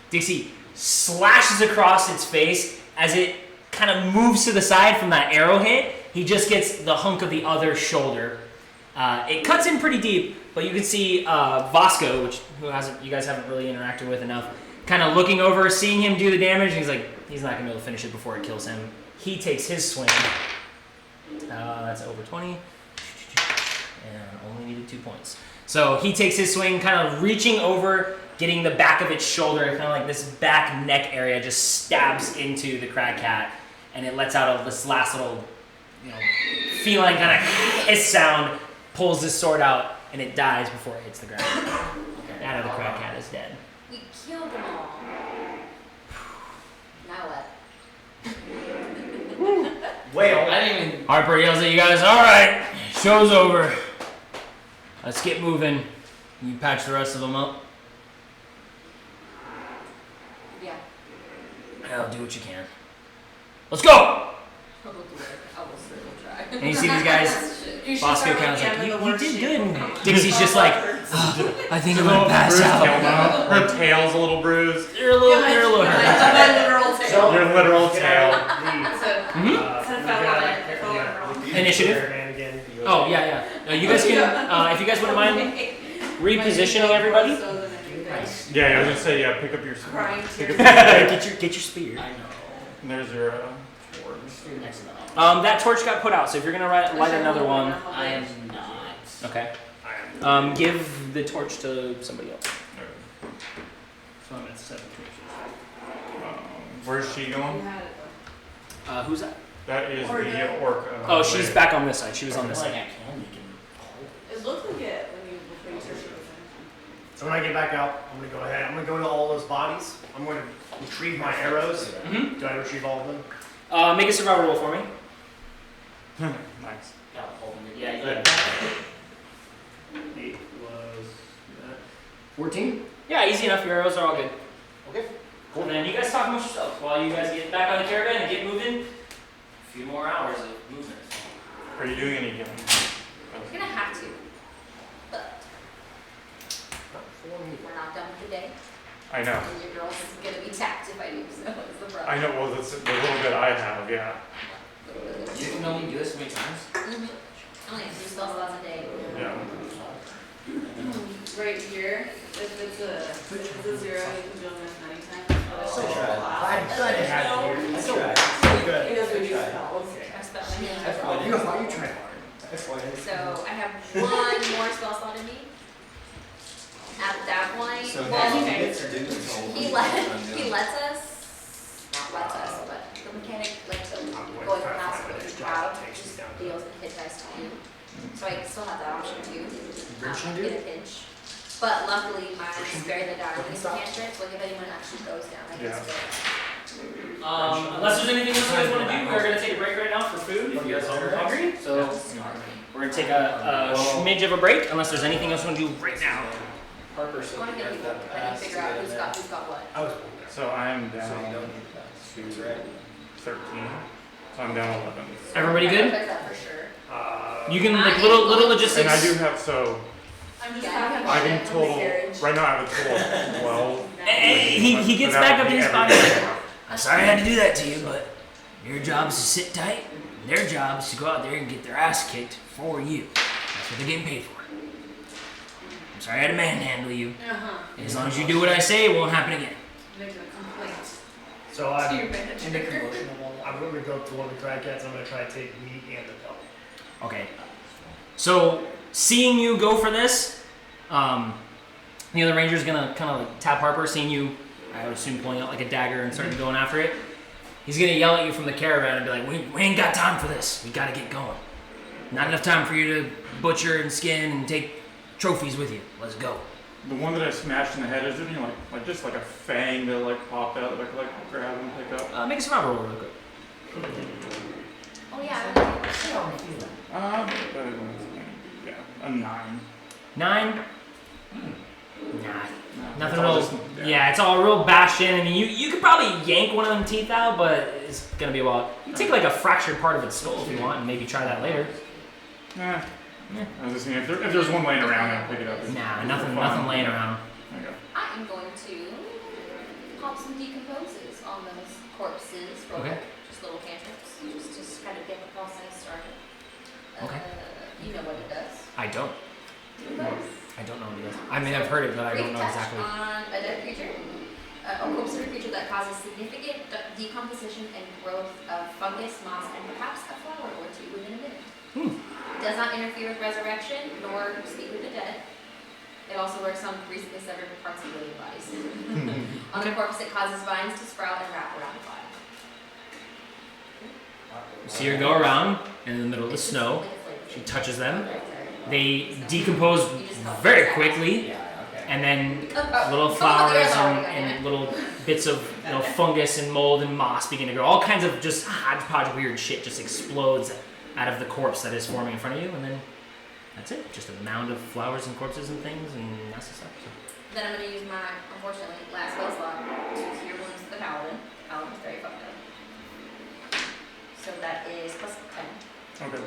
Dixie slashes across its face as it kind of moves to the side from that arrow hit. He just gets the hunk of the other shoulder. It cuts in pretty deep, but you can see Vasco, you guys haven't really interacted with enough, kind of looking over, seeing him do the damage. And he's like, he's not going to be able to finish it before it kills him. He takes his swing. That's over 20. And only needed 2 points. So he takes his swing, kind of reaching over, getting the back of its shoulder, kind of like this back neck area, just stabs into the crag cat, and it lets out this last little, feline kind of hiss sound, pulls his sword out, and it dies before it hits the ground. That other crag cat is dead. We killed them all. Now what? Whale. I didn't even. Harper yells at you guys, all right, show's over. Let's get moving. You patch the rest of them up. Yeah. I'll do what you can. Let's go! I will do it. I will certainly try. And you see these guys, You should Bosco start kind of with like, the you worksheet. did good. And Dixie's just like, I think I'm A little gonna pass bruised out. tail bone. Her tail's a little bruised. You're a little hurt. My literal tail. Your literal tail. Initiative? Again. Oh, yeah. You guys can, if you guys wouldn't mind repositioning everybody. Yeah, I was gonna say, yeah, pick up your Crying pick up tears. your Get your spear. I know. and there's your sword. You're next to the That torch got put out, so if you're gonna light another one, I am not. okay. I am. Give the torch to somebody else. So I'm at 7 Where's she going? Who's that? That is Or the no. orc. Oh, she's back on this side. She was on this Like side. I can, you can pull. It looked like it before you started. So when I get back out, I'm going to go ahead. I'm going to go to all those bodies. I'm going to retrieve my arrows. Mm-hmm. Do I retrieve all of them? Make a survival roll for me. Nice. Got a hole in it. Yeah, you got 8 was 14. Yeah, easy enough. Your arrows are all good. Okay. Cool. And then you guys talk amongst yourselves while you guys get back on the caravan and get moving. A few more hours of movement. Are you doing any healing? You're gonna have to. But For me. we're not done with the day. I know. And your girls is gonna be tapped if I do, so it's the problem. I know. Well, that's the little bit I have. Yeah. You can only do this so many times. Mm-hmm. Only 2 spell slots a day. Yeah. Right here, if it's a 0, you can do them as many times. But So it's tried. Glad to have you here. I tried. So good. It doesn't use tried. spells. I spell my hand. That's why I You did. know, you tried hard. That's why I So I have 1 more spell slot in me. At that point, So well, now you get to do this whole he lets us, not lets us, but the mechanic lets them go in the house with the crowd, just deals and hit dice to you. So I still have that option too, in a pinch. But luckily, mine spare the darling cantrip, like if anyone actually goes down, I can Yeah. spare it. Unless there's anything else you guys want to do, we're going to take a break right now for food. If you guys are hungry, so we're going to take a schmidge of a break. Unless there's anything else you want to do right now. Harper I said wanna you get got people, that I can figure out who's got what. I was So I am So you down don't need that. She's right. 13. So I'm down 11. Everybody good? That for sure. You can like little logistics. And I do have so I'm just Yeah, having I shit can in the total carriage. right now I have a total of 12. He gets But that back would up to be his body. everything. I'm sorry I had to do that to you, but your job is to sit tight. And their job is to go out there and get their ass kicked for you. That's what they're getting paid for. I'm sorry I had to manhandle you. And as long as you do what I say, it won't happen again. Making a complaint So to I'm your manager. In the commotion of all that. going to go to one of the crag cats. I'm going to try to take meat and the pelt. Okay. So seeing you go for this, the other ranger's gonna kind of like tap Harper, seeing you, I would assume, pulling out like a dagger and starting going after it. He's gonna yell at you from the caravan and be like, we ain't got time for this. We gotta get going. Not enough time for you to butcher and skin and take trophies with you. Let's go. The one that I smashed in the head, is there any like just like a fang that like popped out that I could like grab and pick up? Make a survival roll real quick. Oh yeah. Yeah, a 9. 9? Nah. Nothing It's all real. just- Yeah, it's all real bashed in. I mean, you could probably yank one of them teeth out, but it's gonna be a while. You can take like a fractured part of its skull if you want, and maybe try that later. Nah. I was just saying, if there's one laying around, I'll pick it up. Nah, nothing laying around. There you go. I am going to pop some decomposes on those corpses. Real Okay. quick. Just little cantrips, just kind of get the process started. Okay. You know what it does. I don't. Decompose. I don't know what it is. I mean, I've heard it, but I don't know Brief touch exactly. on a dead creature, a corpse of a creature that causes significant decomposition and growth of fungus, moss, and perhaps a flower or two within a minute. Does not interfere with resurrection nor speak with the dead. It also works on recently severed parts of living bodies. On the corpse, it causes vines to sprout and wrap around the body. So you go around in the middle of the snow. She touches them. They decompose very quickly, and then little flowers and little bits of fungus and mold and moss begin to grow. All kinds of just hodgepodge weird shit just explodes out of the corpse that is forming in front of you, and then that's it. Just a mound of flowers and corpses and things, and that's the stuff. So. Then I'm going to use my, unfortunately, last spell slot to cure wounds to the paladin. Paladin's very fucked up. So that is plus 10. Okay.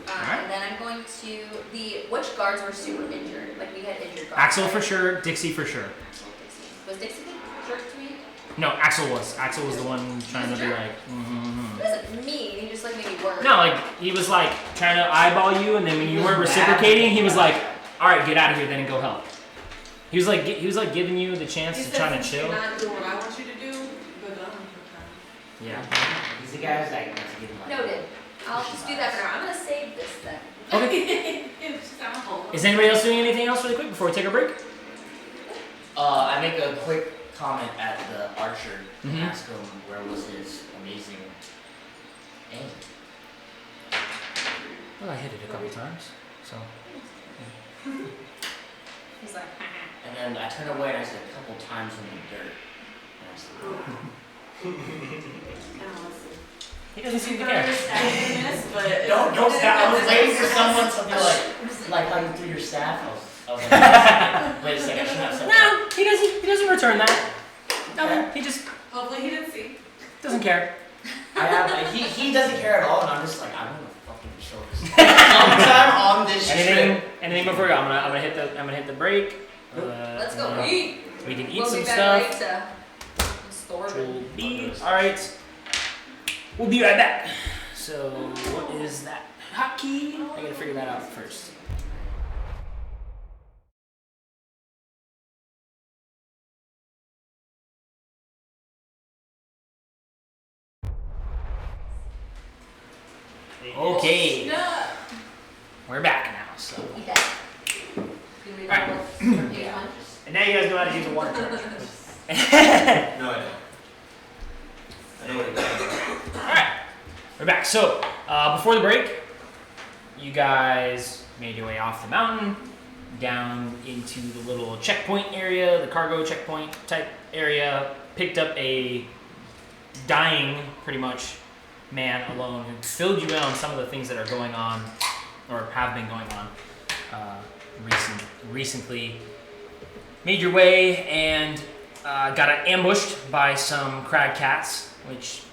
And then I'm going to which guards were super injured? Like we had injured guards. Axel right? for sure, Dixie for sure. Axel, Dixie. Was Dixie the jerk to me? No, Axel was. Axel was the one trying to be Jerk? like. He wasn't mean. He just like made me work. No, like he was like trying to eyeball you, and then when you weren't reciprocating, he was like, "All right, get out of here, then and go help." He was like giving you the chance to try to chill. You're not doing what I want you to do, but Yeah. He's the guy who's like, let's give him like. Noted. I'll just do that for now. I'm gonna save this then. Okay. it's just I'm home. Is anybody else doing anything else really quick before we take a break? I make a quick comment at the archer and Mhm. ask him where was his amazing aim. Well, I hit it a couple times, so. He's like, And then I turn away and I said a couple times in the dirt. And I said, He doesn't seem to I care. understand this, but don't stop. I was waiting for someone to be like how you threw your staff. I was like, wait a second, I shouldn't have said that. No, he doesn't. He doesn't return that. No, he just hopefully he didn't see. doesn't care. He doesn't care at all, and I'm just like, I want to fucking show this. Sometime on this trip. Anything before we go? I'm gonna hit the break. let's go eat. We can eat We'll some be back stuff. later. Store We'll be all right. We'll be right back. So what is that hotkey? I gotta figure that out first. Okay, No. we're back now. So Eat that. You read Alright. the book from page one? And now you guys know how to use a water charger. No, I don't. I know what it does. all right, we're back. So before the break, you guys made your way off the mountain down into the little checkpoint area, the cargo checkpoint type area. Picked up a dying, pretty much, man alone who filled you in on some of the things that are going on or have been going on recently. Made your way and got ambushed by some crag cats, which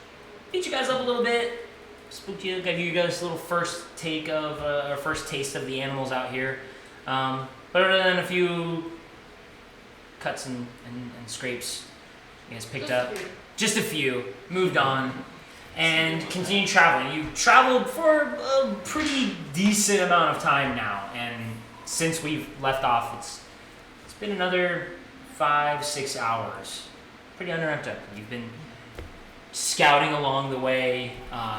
beat you guys up a little bit, spooked you, gave you guys a little first taste of the animals out here. But other than a few cuts and scrapes, you guys picked up. Just a few, moved on, and continued traveling. You traveled for a pretty decent amount of time now, and since we've left off, it's been another 5-6 hours. Pretty uninterrupted. You've been scouting along the way.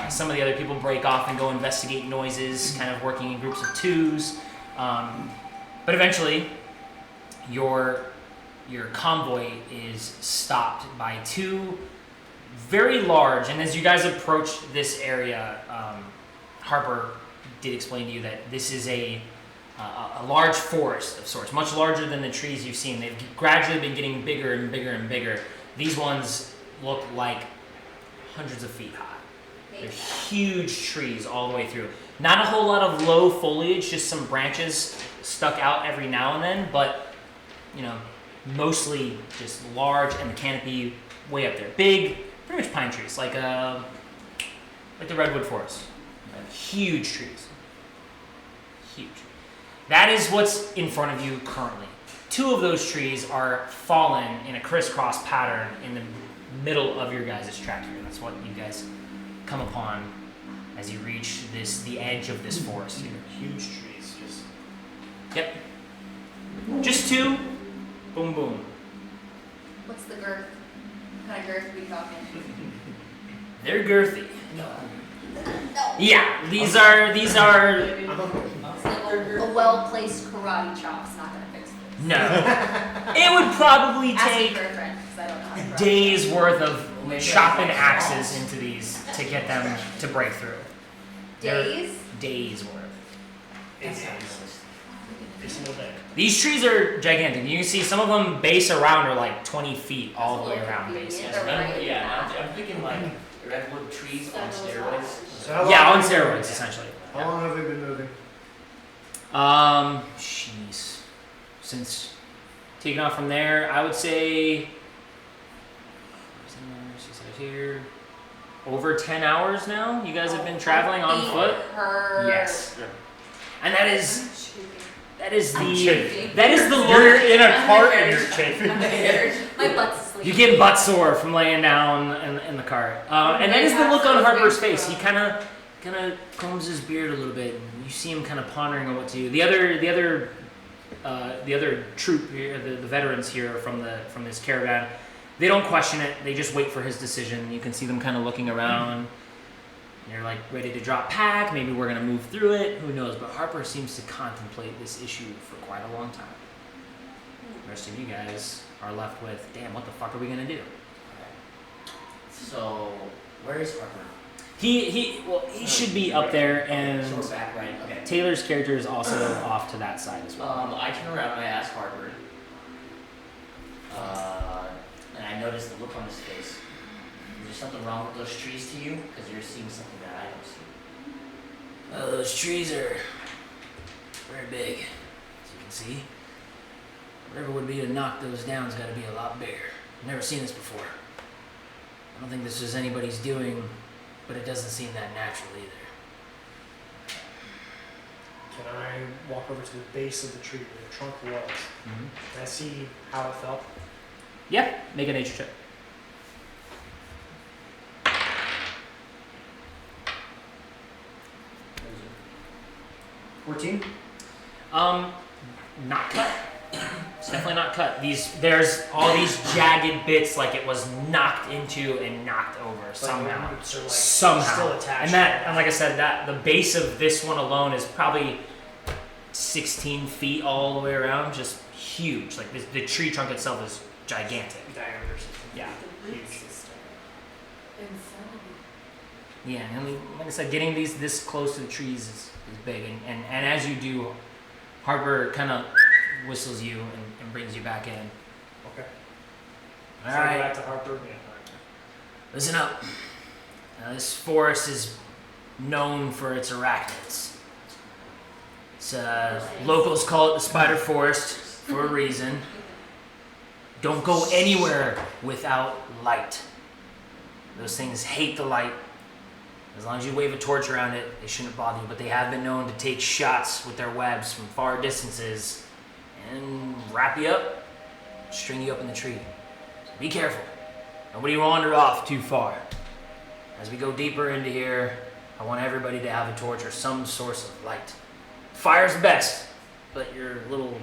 Some of the other people break off and go investigate noises, kind of working in groups of twos. But eventually, your convoy is stopped by two very large, and as you guys approach this area, Harper did explain to you that this is a large forest of sorts, much larger than the trees you've seen. They've gradually been getting bigger and bigger and bigger. These ones look like hundreds of feet high. They're huge trees all the way through. Not a whole lot of low foliage, just some branches stuck out every now and then, but mostly just large, and the canopy way up there. Big, pretty much pine trees, like the redwood forest. Huge trees. Huge. That is what's in front of you currently. Two of those trees are fallen in a crisscross pattern in the middle of your guys' track here. That's what you guys come upon as you reach the edge of this forest here. Huge trees, just. Yep. Just two. Boom, boom. What's the girth? What kind of girth are we talking? They're girthy. No. Yeah, these are. It's like a well-placed karate chop's not gonna fix this. No. It would probably Ask take me for a friend, 'cause I don't know how to karate. days worth of chopping axes into these to get them to break through. Days? Days worth. It's no day. These trees are gigantic. You can see some of them base around are like 20 feet all the way That's a little around base. convenient. Right. Yeah, I'm thinking like redwood trees on steroids. So how long Yeah, on have we- steroids essentially. How long have we been moving? Jeez. Since taking off from there, I would say here over 10 hours now. You guys have been traveling on foot. Yes. And that is the You're look. in a cart and you're chafing. My butt's asleep. You get butt sore from laying down in the cart. And that is the look on Harper's face. He kind of combs his beard a little bit. And you see him kind of pondering on what to do. The other troop here, the veterans here from this caravan, they don't question it. They just wait for his decision. You can see them kind of looking around. They're like ready to drop pack. Maybe we're gonna move through it. Who knows? But Harper seems to contemplate this issue for quite a long time. The rest of you guys are left with, damn, what the fuck are we gonna do? So, where is Harper? He should be up there, and So we're back, right? Okay. Taylor's character is also off to that side as well. I turn around and I ask Harper. And I notice the look on his face. Is there something wrong with those trees to you? Because you're seeing something that I don't see. Well, those trees are very big, as you can see. Whatever would be to knock those down has got to be a lot bigger. I've never seen this before. I don't think this is anybody's doing, but it doesn't seem that natural either. Can I walk over to the base of the tree where the trunk was? Mm-hmm. Can I see how it felt? Yeah, make a nature check. 14? Not cut. It's definitely not cut. There's all these jagged bits, like it was knocked into and knocked over somehow. Roots are, like, Somehow. still attached. And like I said, that the base of this one alone is probably 16 feet all the way around, just huge. Like the tree trunk itself is gigantic. diameter system. Yeah. The root Huge. system. Insanity. Yeah, and like I said, getting these this close to the trees is big. And as you do, Harper kind of whistles you and brings you back in. Okay. All So I go right. back to Harper. Yeah. Listen up. Now, this forest is known for its arachnids. It's, locals call it the spider forest for a reason. Don't go anywhere without light. Those things hate the light. As long as you wave a torch around it, they shouldn't bother you. But they have been known to take shots with their webs from far distances and wrap you up, string you up in the tree. So be careful. Nobody wander off too far. As we go deeper into here, I want everybody to have a torch or some source of light. Fire's best, but your little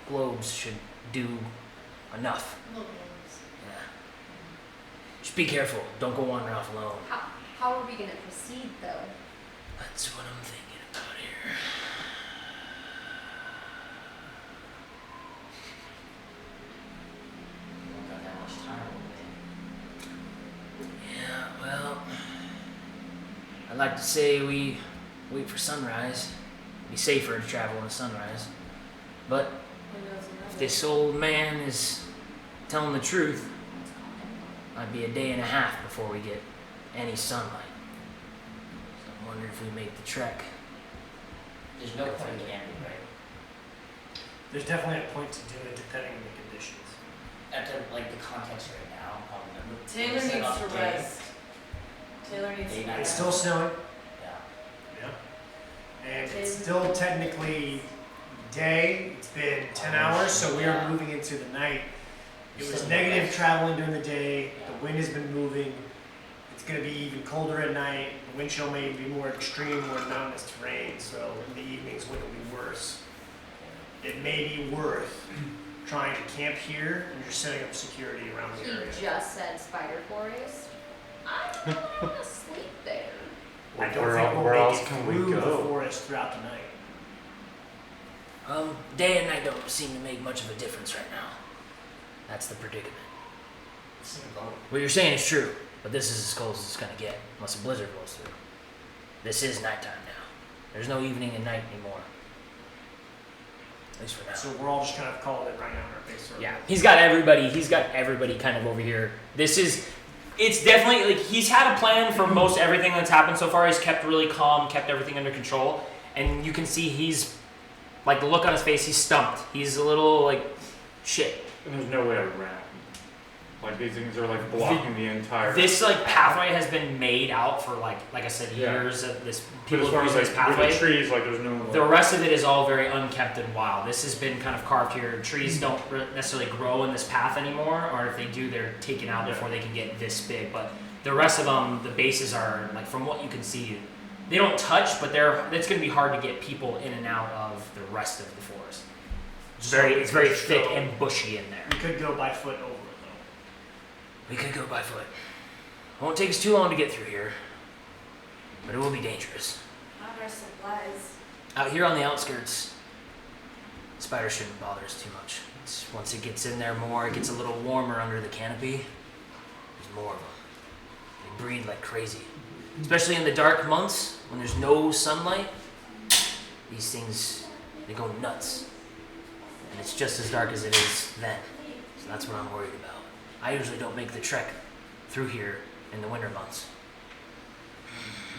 globes should do enough. Yeah. Just be careful. Don't go wandering off alone. How are we gonna proceed though? That's what I'm thinking about here. We don't got that much time, will Yeah, well, I'd like to say we wait for sunrise. It'd be safer to travel in the sunrise. But if this old man is telling the truth, might be a day and a half before we get any sunlight. So I wonder if we make the trek. we? There's no point in camping, right? There's definitely a point to do it depending on the conditions. At the context right now, remember? Taylor we set needs up to day. rest. Taylor needs Day to night. It's rest. still snowing. Yeah. Yeah. And it's still technically day. It's been 10 hours, so we are moving into the night. It was negative traveling during the day. The wind has been moving. It's going to be even colder at night. The wind chill may be more extreme, more mountainous terrain, so in the evenings wind will be worse. It may be worth trying to camp here and just setting up security around the He area. just said spider forest. I don't wanna sleep there. I don't Where think el- we'll where make else it can we through the go? forest throughout the night. Day and night don't seem to make much of a difference right now. That's the predicament. It's a boat. What you're saying is true, but this is as cold as it's gonna get, unless a blizzard blows through. This is nighttime now. There's no evening and night anymore. At least for now. So we're all just kind of calling it right now in our base circle. Yeah, he's got everybody kind of over here. It's definitely, like, he's had a plan for most everything that's happened so far. He's kept really calm, kept everything under control, and you can see he's, like, the look on his face, he's stumped. He's a little, like, shit. And there's no way around. Like these things are like blocking the entire. This, like, pathway has been made out for, like I said, Yeah. years. This But people as far use as this like pathway. with the trees, like there's no. The rest of it is all very unkempt and wild. This has been kind of carved here. Trees don't necessarily grow in this path anymore, or if they do, they're taken out before they can get this big. But the rest of them, the bases are, like, from what you can see, they don't touch, but it's going to be hard to get people in and out of the rest of the forest. It's very thick and bushy in there. We could go by foot over it We could go by foot. It won't take us too long to get through here, but it will be dangerous. Not our supplies. Out here on the outskirts, spiders shouldn't bother us too much. Once it gets in there more, it gets a little warmer under the canopy, there's more of them. They breed like crazy. Especially in the dark months, when there's no sunlight, these things, they go nuts. And it's just as dark as it is then. So that's what I'm worried about. I usually don't make the trek through here in the winter months.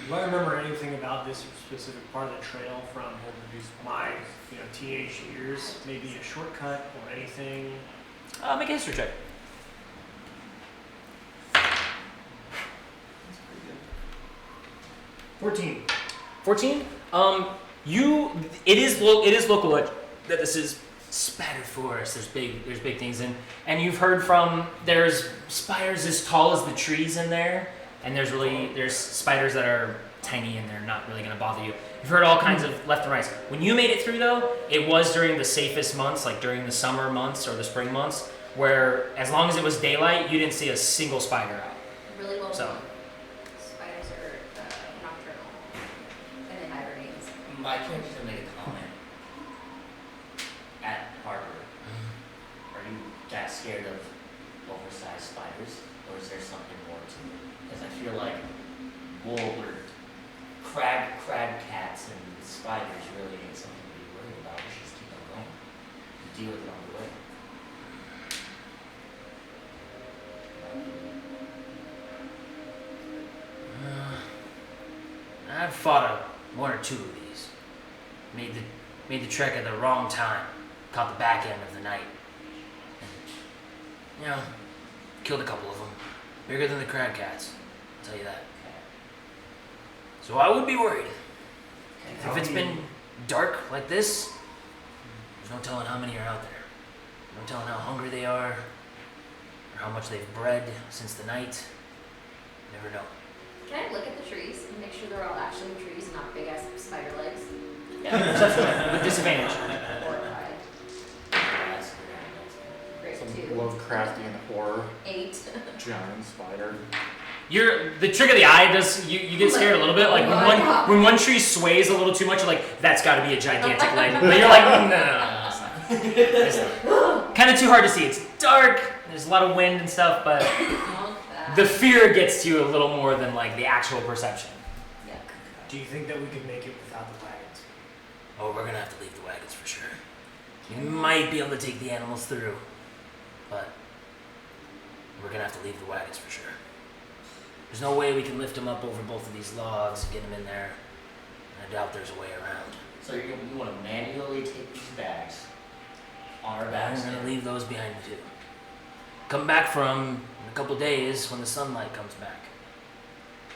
though. Do I remember anything about this specific part of the trail from my teenage years? Maybe a shortcut or anything? Make a history check. 14. 14. It is local that this is spider forest. There's big things and you've heard from there's spiders as tall as the trees in there, and there's spiders that are tiny and they're not really gonna bother you. You've heard all kinds of left and right. When you made it through though, it was during the safest months, like during the summer months or the spring months, where as long as it was daylight, you didn't see a single spider out. Really well So- done. Spiders are nocturnal and they hibernate. My character's gonna make a comment. At Harbor, are you that scared of oversized spiders, or is there something more to it? Because I feel like wolf or crab cats and spiders really ain't something to be worried about. We should just keep on going. Deal with it on the way. I've fought one or two of these. Made the trek at the wrong time. Caught the back end of the night. And, killed a couple of them. Bigger than the crab cats. I'll tell you that. So I would be worried. If it's been dark like this, there's no telling how many are out there. No telling how hungry they are, or how much they've bred since the night. You never know. Can I look at the trees and make sure they're all actually trees and not big ass spider legs? Yeah, with disadvantage. Horrified. That's good. Great. So 2. Lovecraftian horror. 8. Giant spider. The trick of the eye does you get scared a little bit. Like when one tree sways a little too much, you're like, that's got to be a gigantic leg. But you're like, no. Kind of too hard to see. It's dark. There's a lot of wind and stuff, but the fear gets to you a little more than like the actual perception. Yuck. Do you think that we could make it without the wagons? Oh, we're gonna have to leave the wagons for sure. We might be able to take the animals through, but we're gonna have to leave the wagons for sure. There's no way we can lift them up over both of these logs and get them in there. And I doubt there's a way around. So you want to manually take these bags on our We're backs. gonna leave those behind too. Come back from in a couple days when the sunlight comes back.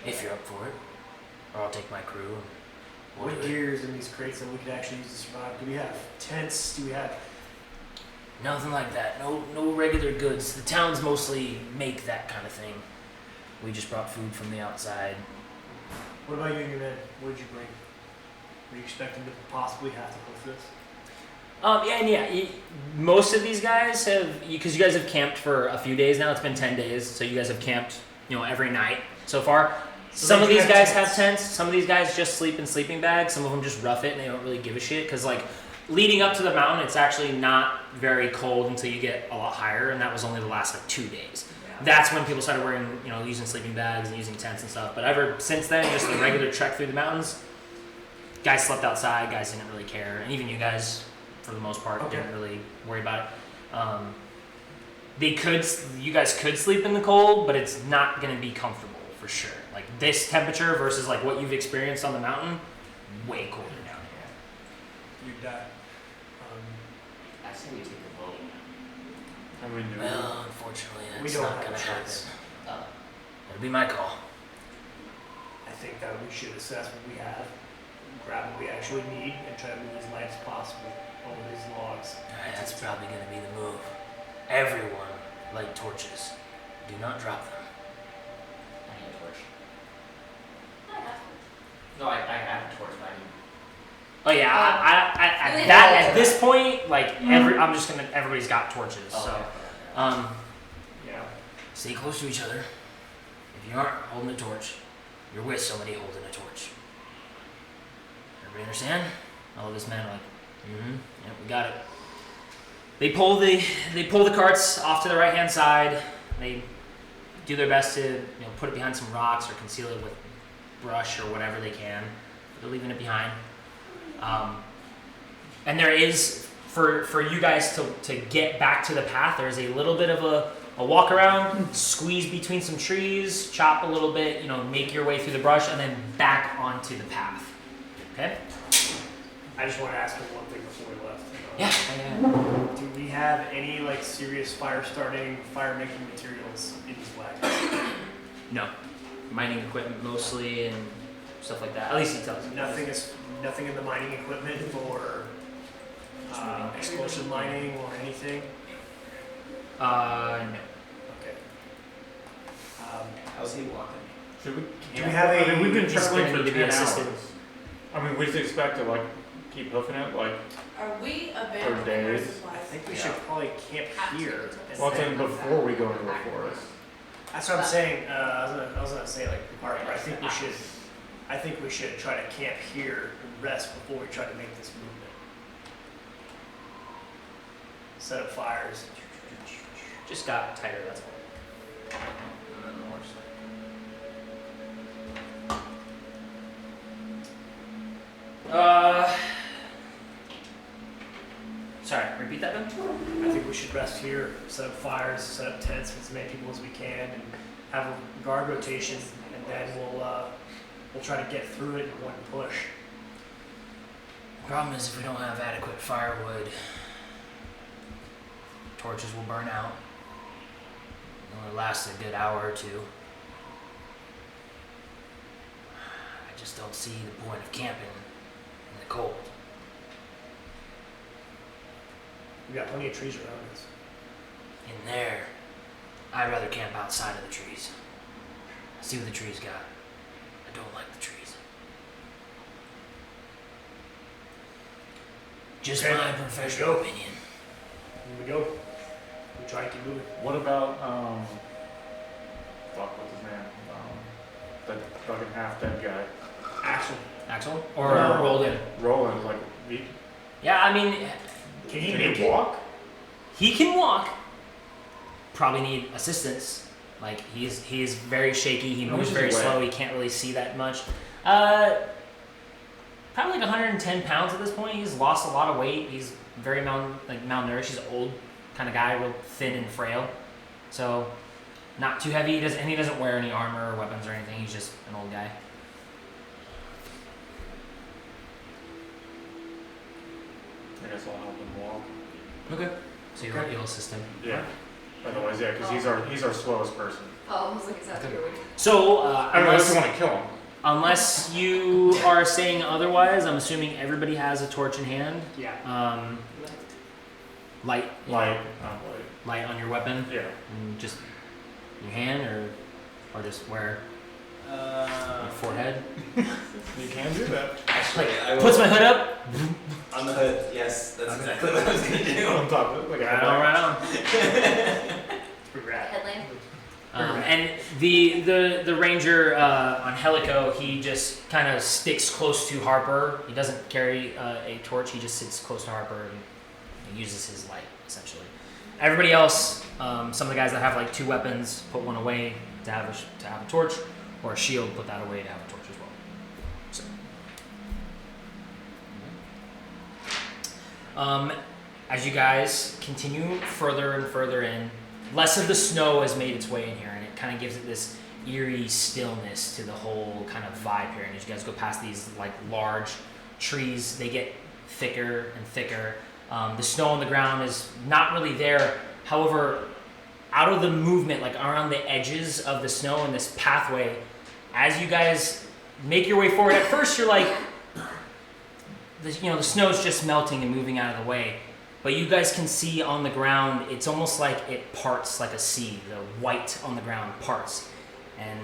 If you're up for it. Or I'll take my crew and we'll What do it. gear is in these crates that we could actually use to survive? Do we have tents? Do we have... Nothing like that. No regular goods. The towns mostly make that kind of thing. We just brought food from the outside. What about you and your men? What did you bring? Were you expecting to possibly have to host this? Most of these guys have, because you guys have camped for a few days now. It's been 10 days, so you guys have camped, every night so far. So Some they of do these have guys tents. have tents. Some of these guys just sleep in sleeping bags. Some of them just rough it and they don't really give a shit. Because leading up to the mountain, it's actually not very cold until you get a lot higher, and that was only the last 2 days. That's when people started wearing, using sleeping bags and using tents and stuff. But ever since then, just the regular trek through the mountains, guys slept outside. Guys didn't really care, and even you guys, for the most part, Okay. didn't really worry about it. You guys could sleep in the cold, but it's not going to be comfortable for sure. Like this temperature versus like what you've experienced on the mountain, way colder down here. You'd die. I say we take a boat. I mean, Well, unfortunately, We that's don't not have gonna a happen. choice. It'll be my call. I think that we should assess what we have, grab what we actually need, and try to move as light as possible over these logs. Alright, that's probably gonna be the move. Everyone light torches. Do not drop them. I need a torch. No, I have a torch, but I need. Oh yeah, You would at have this point, everybody's got torches. Oh, So, okay. Yeah. Stay close to each other. If you aren't holding a torch, you're with somebody holding a torch. Everybody understand? all of his men are like, yeah, we got it. They pull the carts off to the right hand side. They do their best to put it behind some rocks or conceal it with brush or whatever they can. They're leaving it behind. And there is for you guys to get back to the path. There's a little bit of a walk around, squeeze between some trees, chop a little bit, make your way through the brush, and then back onto the path. Okay? I just want to ask one thing before we left. Yeah. Do we have any serious fire starting, fire making materials in these wagons? No. Mining equipment mostly and stuff like that. At least he tells me. Nothing in the mining equipment for explosive mining or anything. No. Okay. How's he walking? Should we? Do we have I mean, we've been He's traveling gonna for need to be 10 assisted. hours. I mean, we just expect to keep hoofing it Are we abandoning our days. supplies? I think we should probably camp here. and Well, then- then before we go into the forest. That's what I'm saying. I was gonna say I think we should try to camp here and rest before we try to make this movement. Set up fires. Just got tighter, that's all. Sorry, repeat that then? I think we should rest here, set up fires, set up tents with as many people as we can, and have a guard rotation, and then we'll try to get through it in one push. Problem is, if we don't have adequate firewood, torches will burn out. It'll only last a good hour or two. I just don't see the point of camping in the cold. We got plenty of trees around us. In there, I'd rather camp outside of the trees. See what the trees got. I don't like the trees. Just Okay, my let's professional go. opinion. Here we go. We try to keep moving. What about fuck, what's his name? The fucking half dead guy. Axel? Or No. Roland? Roland, like Yeah, I mean, Can he can make he it? walk? he can walk. Probably need assistance. Like he's very shaky. He How moves much very does he weigh? slow. He can't really see that much. Probably like 110 pounds at this point. He's lost a lot of weight. He's very malnourished. He's an old kind of guy, real thin and frail. So not too heavy. He doesn't wear any armor or weapons or anything. He's just an old guy. I guess I'll help him walk. Okay. So you'll assist him. Yeah. Otherwise, yeah, because he's our slowest person. Oh, I was like, is that your week? So I mean, unless you want to kill him. unless you are saying otherwise, I'm assuming everybody has a torch in hand. Yeah. Light Like, light on your weapon. yeah. And just your hand or just where your forehead. You can do that. Actually, I will. Puts my hood up. On the hood, yes, that's exactly what I was gonna do. On top of it, like a Right on, right on. It's pretty rad. Headlamp. And the ranger on Helico, he just kind of sticks close to Harper. He doesn't carry a torch. He just sits close to Harper and uses his light essentially. Everybody else, some of the guys that have like two weapons, put one away to have a torch, or a shield, put that away to have a torch as well. So. As you guys continue further and further in, less of the snow has made its way in here, and it kind of gives it this eerie stillness to the whole kind of vibe here. And as you guys go past these like large trees, they get thicker and thicker. The snow on the ground is not really there. However, out of the movement, like around the edges of the snow and this pathway, as you guys make your way forward, at first you're like, the snow's just melting and moving out of the way. But you guys can see on the ground, it's almost like it parts like a sea. The white on the ground parts. And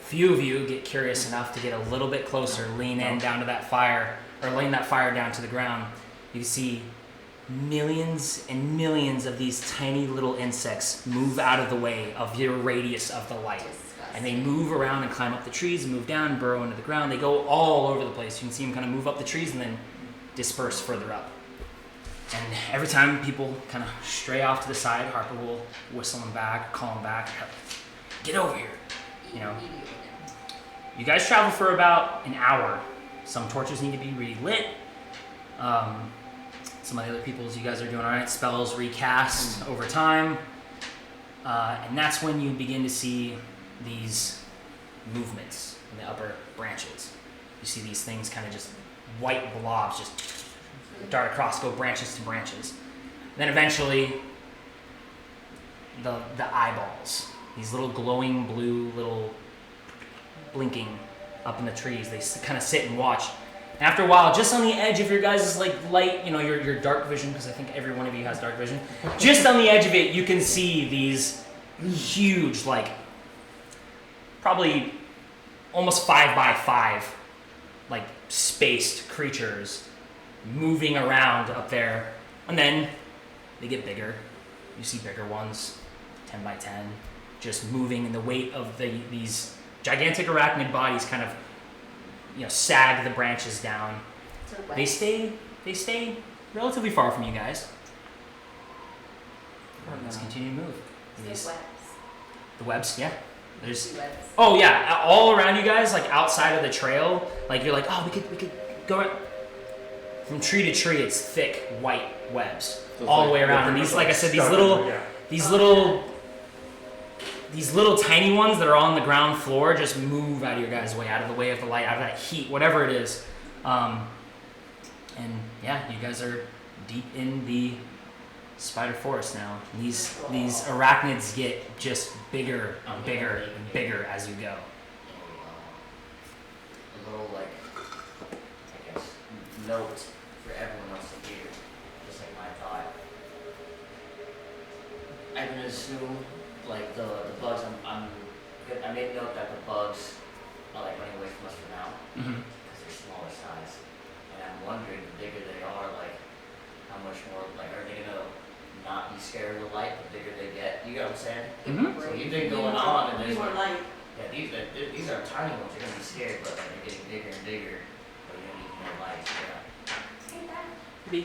few of you get curious enough to get a little bit closer, lean in down to that fire, or lean that fire down to the ground. You can see millions and millions of these tiny little insects move out of the way of your radius of the light. And they move around and climb up the trees and move down and burrow into the ground. They go all over the place. You can see them kind of move up the trees and then disperse further up. And every time people kind of stray off to the side, Harper will whistle them back, call them back, get over here. You know. You guys travel for about an hour. Some torches need to be relit. Some of the other people's, you guys are doing all right. Spells recast over time. And that's when you begin to see these movements in the upper branches. You see these things kind of just white blobs just dart across, go branches to branches. Then eventually, the eyeballs, these little glowing blue, little blinking up in the trees, they kind of sit and watch. And after a while, just on the edge of your guys' like light, your dark vision, because I think every one of you has dark vision, just on the edge of it, you can see these huge, like, probably almost 5 by 5, like spaced creatures moving around up there. And then they get bigger. You see bigger ones, 10 by 10, just moving, and the weight of these gigantic arachnid bodies kind of sag the branches down. They stay relatively far from you guys. Let's continue to move. The webs, yeah. There's oh yeah, all around you guys, like outside of the trail, like you're like, oh, we could go right. From tree to tree, it's thick white webs all the way around. And these, like I said, these little tiny ones that are on the ground floor just move out of your guys' way, out of the way of the light, out of that heat, whatever it is. And yeah, you guys are deep in the spider forest now. These arachnids get just bigger and bigger and bigger as you go. A little, like, I guess, note for everyone else to hear, just like my thought. I'm gonna assume, like, the bugs, I made note that the bugs are, like, running away from us for now, because they're smaller size. And I'm wondering, the bigger they are, like, how much more, like, are they gonna not be scared of the light the bigger they get? you know what I'm saying? Mhm. So you've been going on, and We there's were like, like, yeah, these are tiny ones. You're gonna be scared, but like, they're getting bigger and bigger. But you're gonna need more light. Yeah.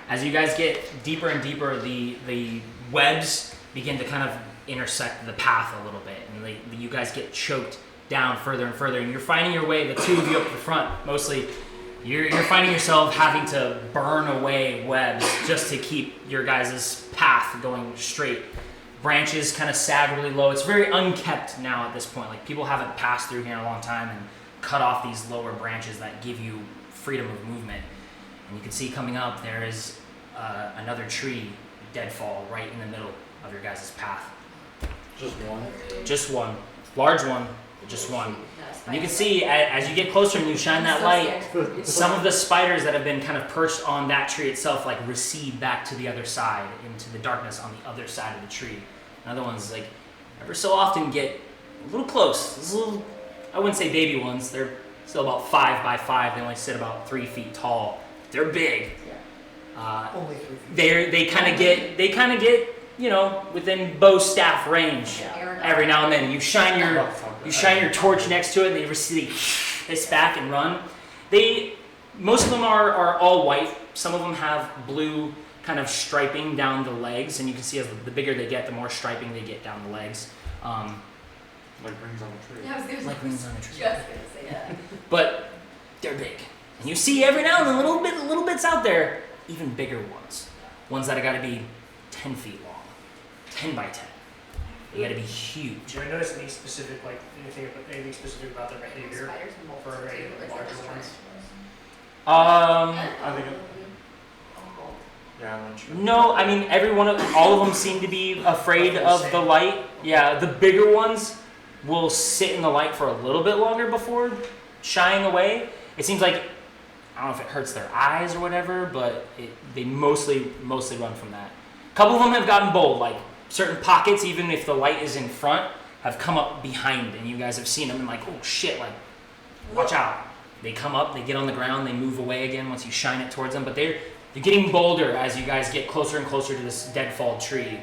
As you guys get deeper and deeper, the webs begin to kind of intersect the path a little bit, and you guys get choked down further and further, and you're finding your way. The two of you up the front, mostly, you're finding yourself having to burn away webs just to keep your guys' path going straight. Branches kind of sag really low. It's very unkept now at this point. Like, people haven't passed through here in a long time and cut off these lower branches that give you freedom of movement. And you can see coming up there is another tree deadfall right in the middle of your guys' path. Just one. Just one. Large one, but just one. And you can see as you get closer and you shine that light, some of the spiders that have been kind of perched on that tree itself like recede back to the other side, into the darkness on the other side of the tree. And other ones, like, ever so often get a little close. These little, I wouldn't say baby ones, they're still about 5 by 5. They only sit about 3 feet tall. They're big. Only 3 feet. They kind of get, you know, within bow staff range. Every now and then you shine your torch next to it, and they recede, hiss back and run. Most of them are all white. Some of them have blue kind of striping down the legs, and you can see as the bigger they get, the more striping they get down the legs. Like rings on a tree. Yeah, I was gonna Like rings on a tree. just gonna say that. But they're big, and you see every now and then little bits out there, even bigger ones that have got to be 10 feet long, 10 by 10. They got to be huge. Do you notice anything specific about their behavior Spiders for any of the larger ones? I think yeah, I'm not sure. No, I mean all of them seem to be afraid of the light. Yeah, the bigger ones will sit in the light for a little bit longer before shying away. It seems like, I don't know if it hurts their eyes or whatever, but they mostly run from that. A couple of them have gotten bold, like certain pockets, even if the light is in front, have come up behind, and you guys have seen them and like, oh shit, like, watch out. They come up, they get on the ground, they move away again once you shine it towards them, but they're getting bolder as you guys get closer and closer to this deadfall tree.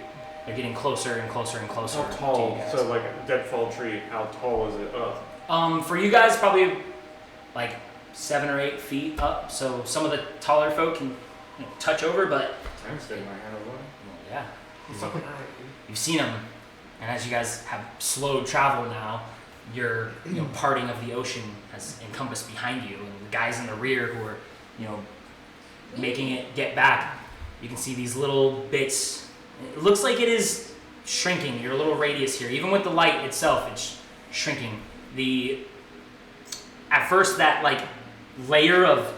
They're getting closer and closer and closer. How tall? To you guys. So like a deadfall tree, how tall is it up? For you guys, probably like 7 or 8 feet up. So some of the taller folk can touch over, but I can stick my hand over. yeah, It's fucking high, dude. you've seen them. And as you guys have slowed travel now, your parting of the ocean has encompassed behind you, and the guys in the rear who are making it get back, you can see these little bits. It looks like it is shrinking, your little radius here. Even with the light itself, it's shrinking. At first, that like layer of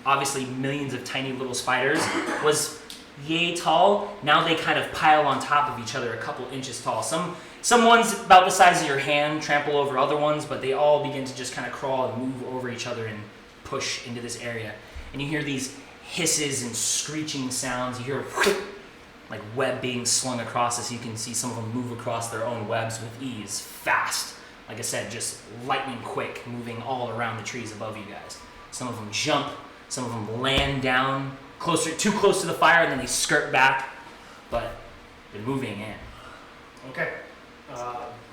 obviously millions of tiny little spiders was yay tall. Now they kind of pile on top of each other a couple inches tall. Some ones about the size of your hand trample over other ones, but they all begin to just kind of crawl and move over each other and push into this area. And you hear these hisses and screeching sounds. You hear like web being slung across as you can see some of them move across their own webs with ease, fast. Like I said, just lightning quick, moving all around the trees above you guys. Some of them jump, some of them land down too close to the fire, and then they skirt back, but they're moving in. Okay.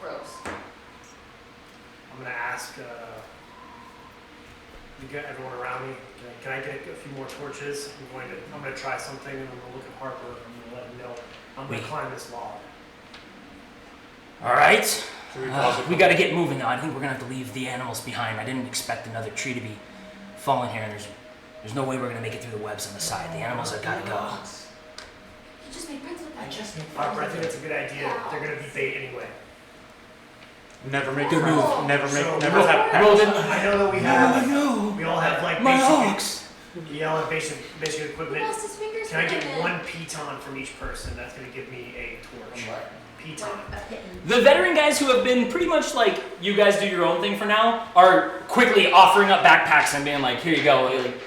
Gross. I'm gonna ask everyone around me. Can I get a few more torches? I'm gonna try something, and I'm gonna look at Harper. I'm gonna let him know. I'm gonna climb this log. All right. Should we toss it? We got to get moving though. I think we're gonna have to leave the animals behind. I didn't expect another tree to be falling here. There's no way we're gonna make it through the webs on the side. The animals have got to go. You just made friends with them. I just made Harper, I think that's a good idea. They're gonna be bait anyway. Never make Good friends. move. Never So- have pets. Roll it. I know that we have. No, We all have like my basic. ox. We all have basic Who equipment. lost his fingers? Can I get for a one minute? piton from each person? That's gonna give me a torch. What? Piton. One, a kitten. The veteran guys who have been pretty much like, you guys do your own thing for now, are quickly offering up backpacks and being like, here you go. Like,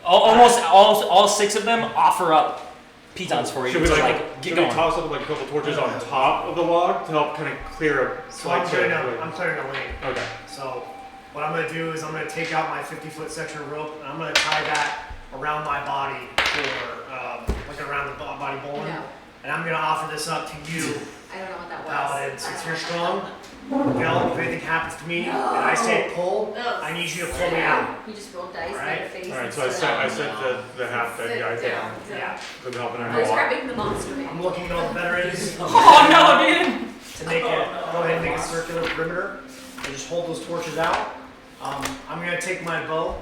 almost all 6 of them offer up pitons for you. Should we to, like get should we going. toss up like a couple torches on top of the log to help kind of clear a So I'm slight clearing a lane. Okay. So what I'm gonna do is I'm gonna take out my 50-foot section of rope, and I'm gonna tie that around my body for like around the body bowline. No. and I'm gonna offer this up to you, I don't know what that was. Paladin. Since you're strong, Miguel, if anything happens to me and I say pull, I need you to pull me out. You just rolled dice in Alright. your face. Alright, and so I stood sent up. the half dead guy down. Yeah. Good helping him I was a lot. grabbing the monster. I'm looking at all the veterans Oh no, dude! to make it. Go ahead and make a circular perimeter and just hold those torches out. I'm gonna take my bow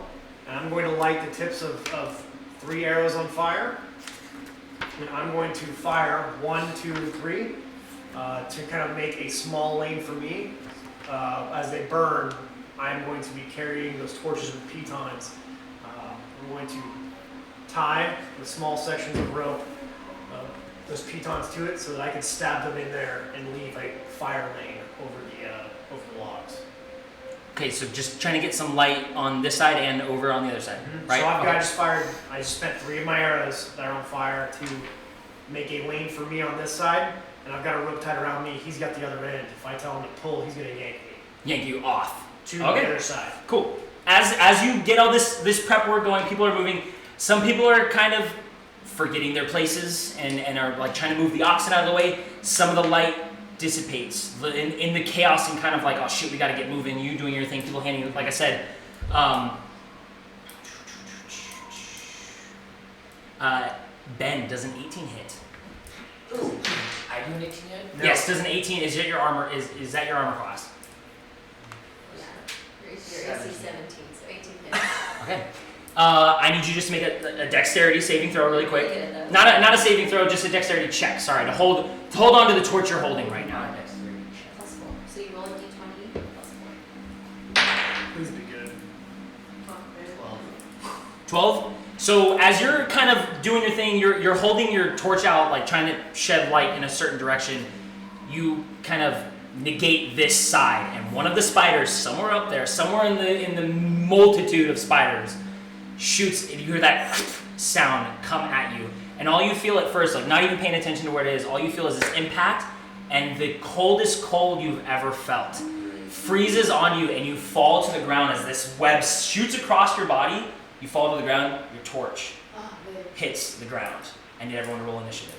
and I'm going to light the tips of 3 arrows on fire. And I'm going to fire 1, 2, 3 to kind of make a small lane for me. As they burn, I'm going to be carrying those torches with pitons. I'm going to tie with small sections of rope those pitons to it so that I can stab them in there and leave a fire lane over the logs. Okay, so just trying to get some light on this side and over on the other side, right? So Okay. I just spent 3 of my arrows that are on fire to make a lane for me on this side, and I've got a rope tied around me. He's got the other end. If I tell him to pull, he's gonna yank me Yank you off. to the Okay. other side. Cool. As you get all this prep work going, people are moving. Some people are kind of forgetting their places and are like trying to move the oxen out of the way. Some of the light dissipates in the chaos and kind of like, oh shit, we gotta get moving. You doing your thing. People handing, like I said. Ben, does an 18 hit? Ooh, I do an 18 hit? No. Yes, does an 18. Is that your armor? Is that your armor class? Yeah. Your AC 17, so 18 hits. Okay. I need you just to make a dexterity saving throw really quick. Really good, though. Not a saving throw, just a dexterity check. Sorry, to hold on to the torch you're holding right now. Plus 4. So you roll a d20 plus 4. Please be good. 12. So as you're kind of doing your thing, you're holding your torch out, like trying to shed light in a certain direction. You kind of negate this side, and one of the spiders, somewhere up there, somewhere in the multitude of spiders, shoots. And you hear that sound come at you, and all you feel at first, like not even paying attention to where it is, all you feel is this impact, and the coldest cold you've ever felt freezes on you, and you fall to the ground as this web shoots across your body. You fall to the ground, your torch hits the ground. I need everyone to roll initiative.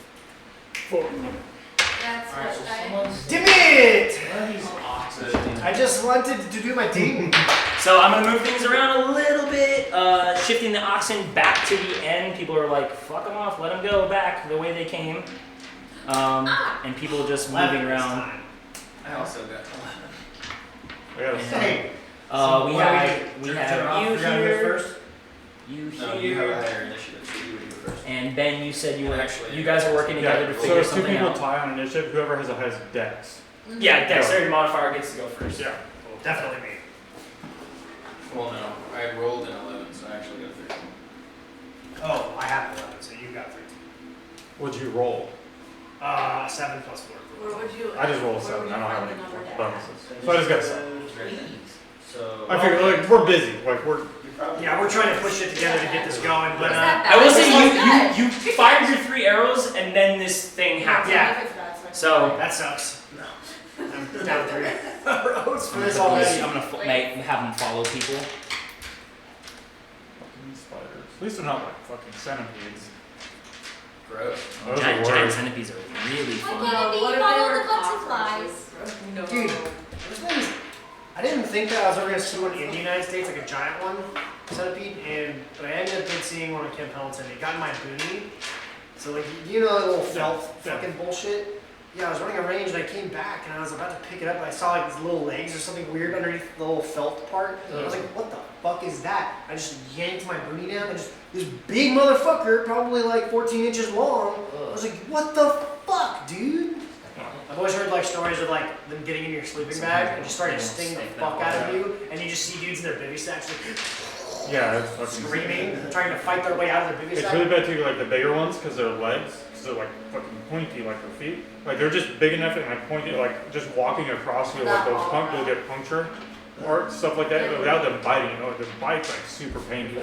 That's Alright, so what I... someone's. Damn it! One of these oxen. I just wanted to do my thing. So I'm gonna move things around a little bit, shifting the oxen back to the end. People are like, fuck them off, let them go back the way they came. And people just moving around. I also got 11. I got a And, 7. Hey, we have you here, you No, you have a here, higher initiative, so you would go first. and Ben, you said you Actually, guys are working together Yeah, to so figure if 2 something people out. tie on initiative, whoever has the highest dex. Yeah, dexterity modifier gets to go first. yeah, well, definitely me. Well, no, I rolled an 11, so I actually got 13. Oh, I have 11, so you got 13. What'd you roll? 7 plus 4. Where would you? I just rolled a where 7. would I you don't have find any the number to bonuses. So I just got a 7. So. I figured, like, we're busy. Like, we're. Yeah, we're trying to push it together to get this going, but Is that I will bad? say This you one's good. fired your 3 arrows and then this thing happened. Yeah. So that sucks. No. I'm down 3 rows for I'm this gonna, already. have them follow people. Fucking spiders. At least they're not like fucking centipedes. Gross. Those are Giant worse. centipedes are really Why fun. can't it be What if follow they the were butterflies? No. Dude, this one's. I didn't think that I was ever gonna see one in the United States, like a giant one, centipede, but I ended up seeing one on Camp Pendleton. It got in my booty. So like, you know that little felt fucking bullshit? Yeah, I was running a range and I came back and I was about to pick it up and I saw like these little legs or something weird underneath the little felt part. And I was like, what the fuck is that? I just yanked my booty down and just this big motherfucker, probably like 14 inches long. I was like, what the fuck, dude? I've always heard like stories of like them getting in your sleeping bag and just starting to sting the fuck out of you, and you just see dudes in their bivy sacks like Yeah, it's fucking. screaming, trying to fight their way out of their bivy It's sack. really bad too, like the bigger ones, because their legs, because they're like fucking pointy, like their feet. Like they're just big enough and like pointy, like just walking across you, like they'll get puncture or stuff like that without them biting. You know, the bite's like super painful.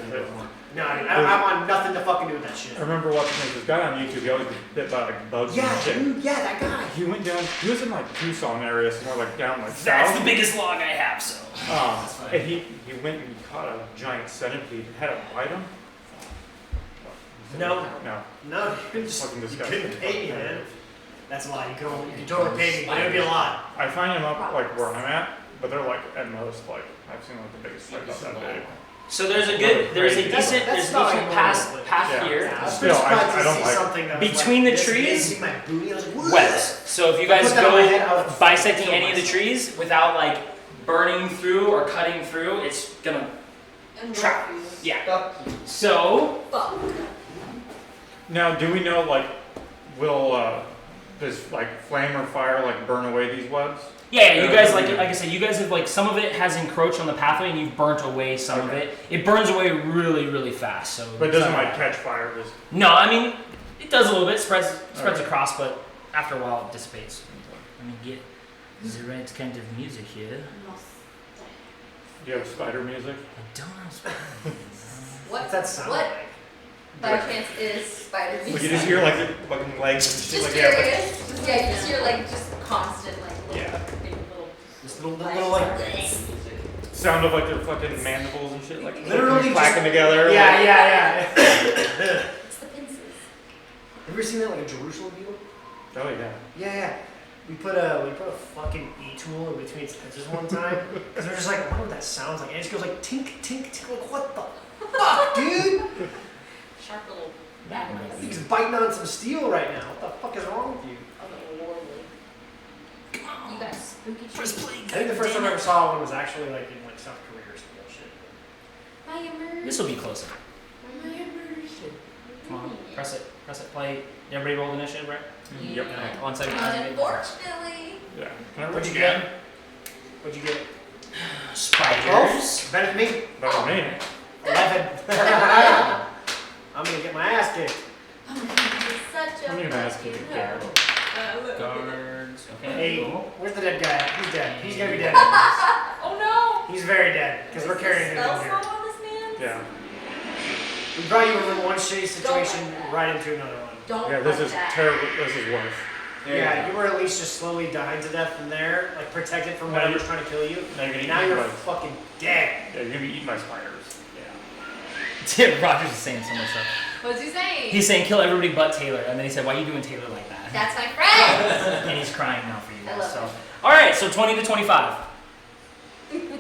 No, I mean, I want nothing to fucking do with that shit. I remember watching this guy on YouTube. He always gets bit by like bugs Yeah, and shit. dude, yeah, that guy. He went down. He was in like Tucson area, somewhere like down like That's south. the biggest log I have, so. And he went and he caught a giant centipede and had it bite him. No. No. No, you just Fucking you disgusting. couldn't pay me, man. That's a lie. You can totally pay me, but it would be a lot. I find them up like where I'm at, but they're like at most like I've seen like the biggest like about that big. So there's a decent, there's a decent path Yeah. here. I was Still, pretty surprised I to don't see like- something that was Between like the this big, trees, see my booty, I was like, "What?" Webs. So if you guys Put that on my head, I go would bisecting kill any of the myself. trees without like burning through or cutting through, it's gonna And trap. rock you. Yeah. So Fuck. Now, do we know like will this like flame or fire like burn away these webs? yeah, you Yeah, guys yeah. like I said, you guys have like some of it has encroached on the pathway and you've burnt away some of Okay. it. It burns away really, really fast. So But it doesn't like catch fire. Just No, I mean it does a little bit, spreads Okay. across, but after a while it dissipates. Let me get the right kind of music here. do you have spider music? I don't know. What? What's that sound What like? by chance is spider Well, music? you just hear like the fucking legs and shit Just like that. curious. Yeah, you just hear like just constant like little, Yeah. big little This little like. Sound of like their fucking mandibles and shit, like Literally just- clacking together. Yeah, like, yeah, yeah. It's the pincers. Have you ever seen that like a Jerusalem beetle? Oh yeah. Yeah, yeah. We put a fucking e-tool in between its pincers one time because we're just like, I wonder what that sounds like, and it just goes like tink, tink, tink. Like, what the fuck, dude? Sharp little I think he's biting on some steel right now. What the fuck is wrong with you? You got spooky First trees. play. I think the first time I ever saw one was actually like in like South Korea or some bullshit. My immersion. This will be closer. My immersion. Come on, press it, play. Everybody roll initiative, right? Yep. Alright, 1 second. Unfortunately. Yeah. Can I What'd you again? get? What'd you get? Spiders. Better than me. Better than me. 11. I'm gonna get my ass kicked. Oh my god, it's such a I'm gonna ask you fucking again. hell. Guards. Okay. Hey, where's the dead guy? He's dead. He's gonna be dead. Oh no! He's very dead because we're carrying him Spell in here. slot on this man? Yeah. We brought you from one shitty situation right into another one. Don't Yeah. This like is that. terrible. This is worse. Yeah, you were at least just slowly dying to death from there, like protected from Now whatever's you- trying to kill you. Now you're gonna Now eat you're by, fucking dead. yeah, you're gonna be eaten by spiders. Yeah, Roger's is saying so much stuff. What's he saying? He's saying kill everybody but Taylor, and then he said, "Why are you doing Taylor like that?" That's my friend! And he's crying now for you I guys. love So, it. all right, so 20 to 25. Ooh,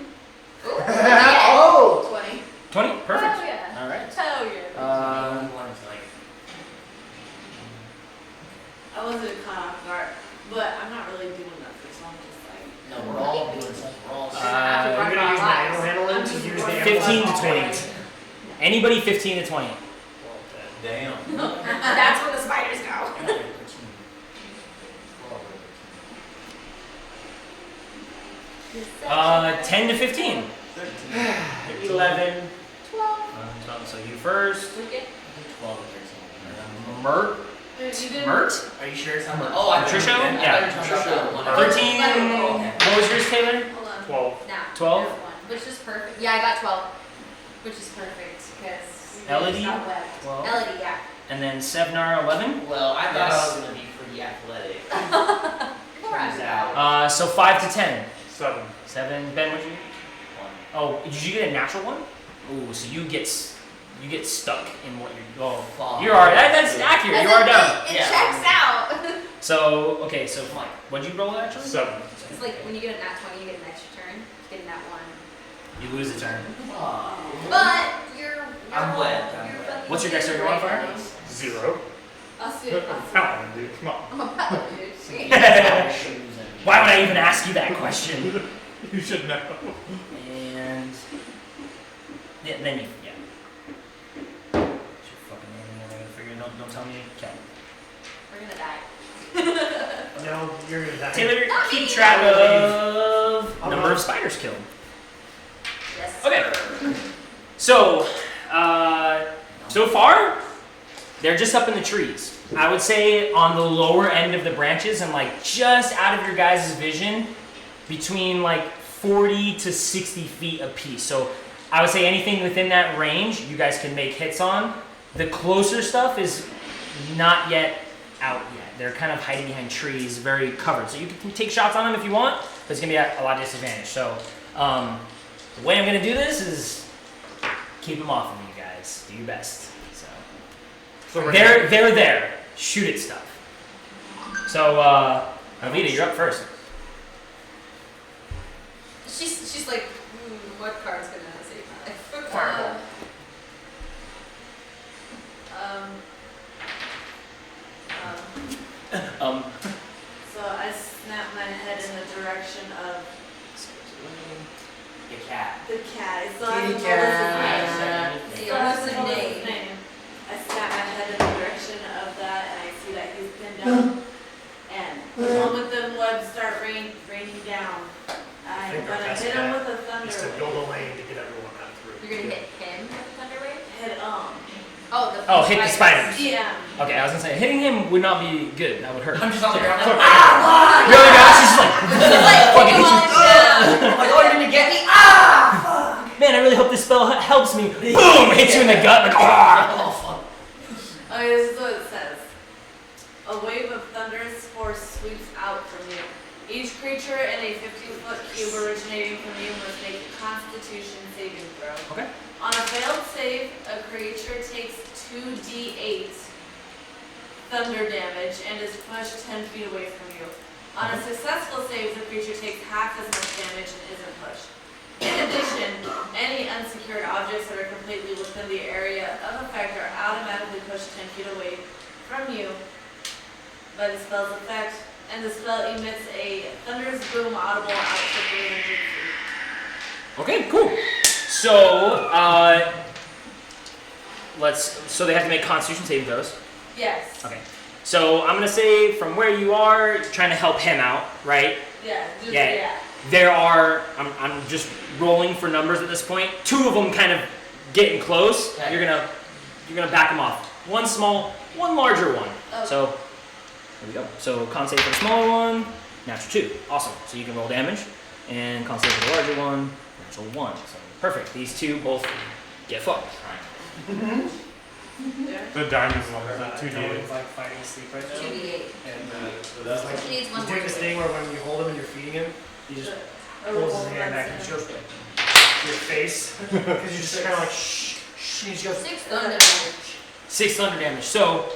Oh! 20. 20, perfect. Oh yeah. All right. Oh yeah. I wasn't caught off guard, but I'm not really doing nothing, so I'm just like. No, we're all doing something. We're all. I'm gonna use my animal handling to use the 15 to amplifier. 20. Anybody 15 to 20. Damn. That's where the spiders go. 10 to 15. 11. 12. So you first. Wicked. 12 or 13. Mert. You didn't. Mert. Are you sure it's not? Oh, I Patricia? thought you were Yeah. talking about the one. 13. Okay. What was yours, Taylor? Hold on. 12. Now. 12? there's one, which is perfect. Yeah, I got 12. Which is perfect because. Elodie? Got webbed. 12. Elodie, yeah. And then Sevnar 11. Well, I thought I Yes. was gonna be pretty athletic. Poor Turns Elodie. out. So 5 to 10. 7. 7. Ben, what'd you get? One. Oh, did you get a natural one? Ooh, so you get stuck in what you're. Oh, Fuck. you are. That's accurate. You are down. It Yeah. checks out. So okay, so Mike, what'd you roll actually? 7. It's like when you get a nat 20, you get an extra turn. Getting that one. You lose a turn. Fuck. But you're. I'm wet, I'm you're wet. fucking What's your dexterity right modifier? now. 0. I'll see I'm it. pounding, dude. Come on. I'm a pet dude. Shoes and. Why would I even ask you that question? You should know. And yeah, then you yeah. What's your fucking name? I gotta figure. Don't tell me. Okay. We're gonna die. No, you're gonna die. Taylor, Not keep me. track of I'll number go. of spiders killed. Yes. Okay. So, so far, they're just up in the trees. I would say on the lower end of the branches and like just out of your guys' vision, between like 40 to 60 feet apiece. So I would say anything within that range, you guys can make hits on. The closer stuff is not yet out yet. They're kind of hiding behind trees, very covered. So you can take shots on them if you want, but it's gonna be at a lot of disadvantage. So the way I'm gonna do this is keep them off of you guys. Do your best. So They're there. Shoot at stuff. So, Alita, you're up first. She's like, what card's gonna save my life? Fireball. So I snap my head in the direction of The cat. the cat. So I Kitty know cat. this The is I hallucinate. name. I snap my head in the direction of that, and I see that he's pinned down. And the moment the webs start raining down, I'm think our gonna best hit him bet with a thunder Just to wave. build a lane to get everyone out through. You're gonna hit him with the thunder wave? Hit Oh, hit the spiders. Yeah. Okay, I was gonna say hitting him would not be good. That would hurt. I'm just on the ground. The other guy's just like, Like, hit you. I'm like, oh, you're gonna get me? Ah! Fuck! Man, I really hope this spell helps me. Boom! Hits you in the gut. Like, ah! Oh, fuck. Okay, this is what it says. A wave of thunderous force sweeps out from you. Each creature in a 15-foot cube originating from you must make a Constitution saving throw. Okay. On a failed save, a creature takes 2d8 thunder damage and is pushed 10 feet away from you. On a successful save, the creature takes half as much damage and isn't pushed. In addition, any unsecured objects that are completely within the area of effect are automatically pushed 10 feet away from you by the spell's effect, and the spell emits a thunderous boom audible out to 300 feet. Okay, cool. So, so they have to make Constitution saving throws. Yes. Okay. So I'm gonna say from where you are, you're trying to help him out, right? Yeah. Just, Yeah. yeah. There are, I'm just rolling for numbers at this point. 2 of them kind of getting close. Okay. You're gonna back them off. One small, one larger one. Okay. So there we go. So con save for the smaller one, natural 2. Awesome. So you can roll damage, and con save for the larger one, natural 1. So perfect. These 2 both get fucked. There. The diamond one is at 2D. Everyone's like fighting asleep right now. 2d8. And That's like, He needs one he's more. doing this thing where when you hold him and you're feeding him, he just pulls his hand back and he shows your face. Because you're just kind of like, shh, shh. And he just goes, 6 thunder damage. 6 thunder damage. So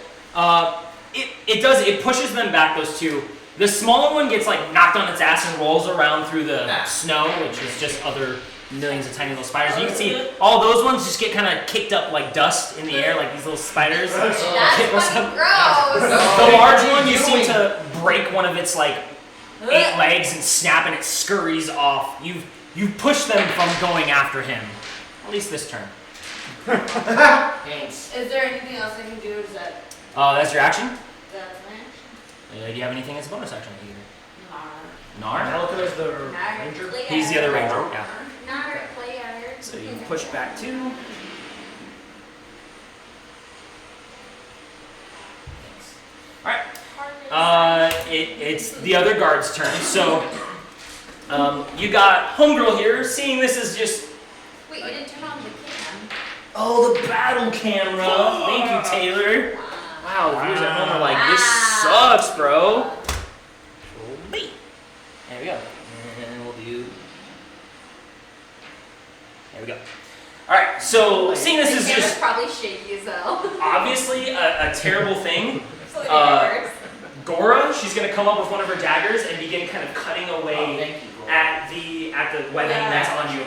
it pushes them back, those 2. The smaller one gets like knocked on its ass and rolls around through the snow, which is just other millions of tiny little spiders. You can see all those ones just get kind of kicked up like dust in the air, like these little spiders. That's fucking gross. The large one, you seem to break one of its like 8 legs and snap, and it scurries off. You've pushed them from going after him. At least this turn. Thanks. Is there anything else I can do? Is that That's your action. that's my action? Do you have anything as a bonus action here? Nah. Nar? Malika is the ranger. He's the other ranger. Yeah. Not player. So you push back 2. It's the other guard's turn. So you got homegirl here, seeing this as just Wait, you didn't turn on the cam. the battle camera. Thank you, Taylor. Wow, the viewers at home are like, this Wow. sucks, bro. Wait. There we go. And we'll do. There we go. All right. So seeing this The is camera's just probably shaky as hell. obviously a terrible thing. So it works. Gora, she's gonna come up with one of her daggers and begin kind of cutting away Thank you, Gordon. at the webbing that's on you.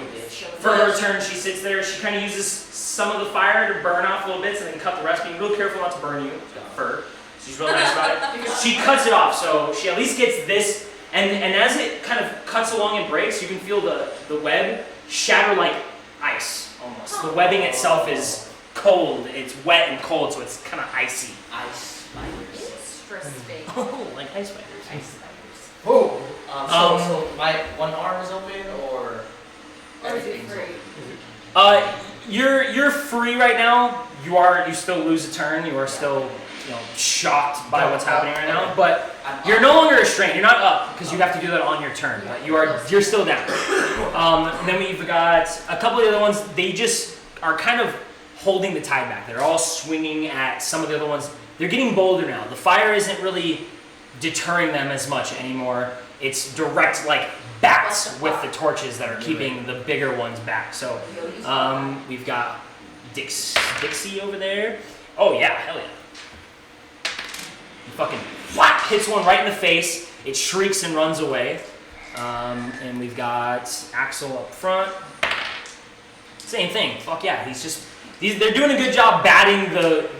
For her turn, she sits there. She kind of uses some of the fire to burn off little bits and then cut the rest. Being real careful not to burn you. She's got fur. She's real nice about it. She cuts it off, so she at least gets this. And as it kind of cuts along and breaks, you can feel the web shatter like ice almost. The webbing itself is cold. It's wet and cold, so it's kind of icy. Ice spiders. Interesting. Oh, like ice spiders. Ice spiders. oh, So my one arm is open, or Or is it everything's free? open? You're free right now. You still lose a turn. You are still shocked by what's happening right now. But you're no longer restrained. You're not up because you have to do that on your turn. But you're still down. And then we've got a couple of the other ones. They just are kind of holding the tide back. They're all swinging at some of the other ones. They're getting bolder now. The fire isn't really deterring them as much anymore. It's direct like bats with the torches that are keeping the bigger ones back. So we've got Dixie over there. Oh yeah, hell yeah. He fucking whack, hits one right in the face. It shrieks and runs away. And we've got Axel up front. Same thing. Fuck yeah. He's just they're doing a good job batting the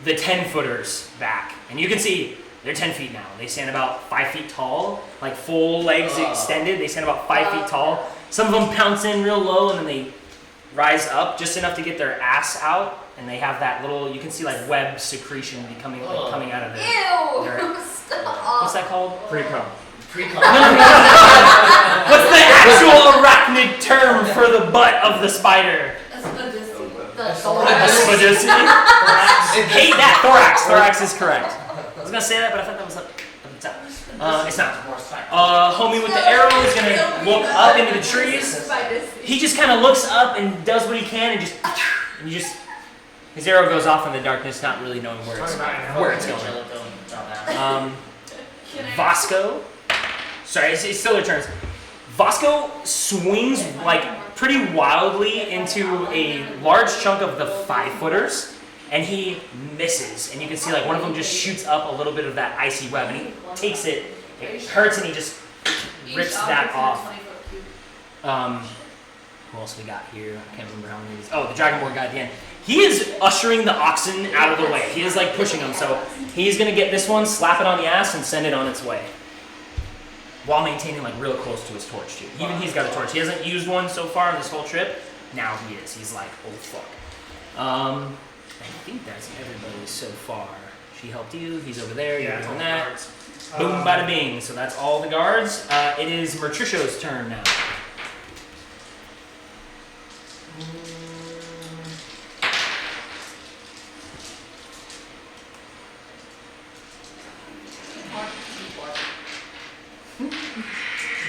10-footers back. And you can see they're 10 feet now. They stand about 5 feet tall, like full legs extended. They stand about 5 feet tall. Some of them pounce in real low and then they rise up just enough to get their ass out. And they have that little, you can see like web secretion coming out of their. Ew! Stop. What's that called? Pre-cum. Pre-con. What's the actual arachnid term for the butt of the spider? Spaghetti? Hate that. Thorax. Thorax is correct. I was gonna say that, but I thought that was up at the top. It's not. Homie with the arrow is gonna look up into the trees. He just kind of looks up and does what he can, and his arrow goes off in the darkness, not really knowing where it's going. Vasco. Sorry, it's still their turns. Vasco swings like pretty wildly into a large chunk of the 5-footers, and he misses. And you can see like one of them just shoots up a little bit of that icy web, and he takes it. It hurts, and he just rips that off. Who else we got here? I can't remember how many. Oh, the Dragonborn guy at the end. He is ushering the oxen out of the way. He is like pushing them, so he's gonna get this one, slap it on the ass, and send it on its way. While maintaining like real close to his torch too. Even he's got a torch. He hasn't used one so far on this whole trip. Now he is. He's like, oh fuck. I think that's everybody so far. She helped you. He's over there. You're doing that. Boom, bada bing. So that's all the guards. It is Mertrisho's turn now.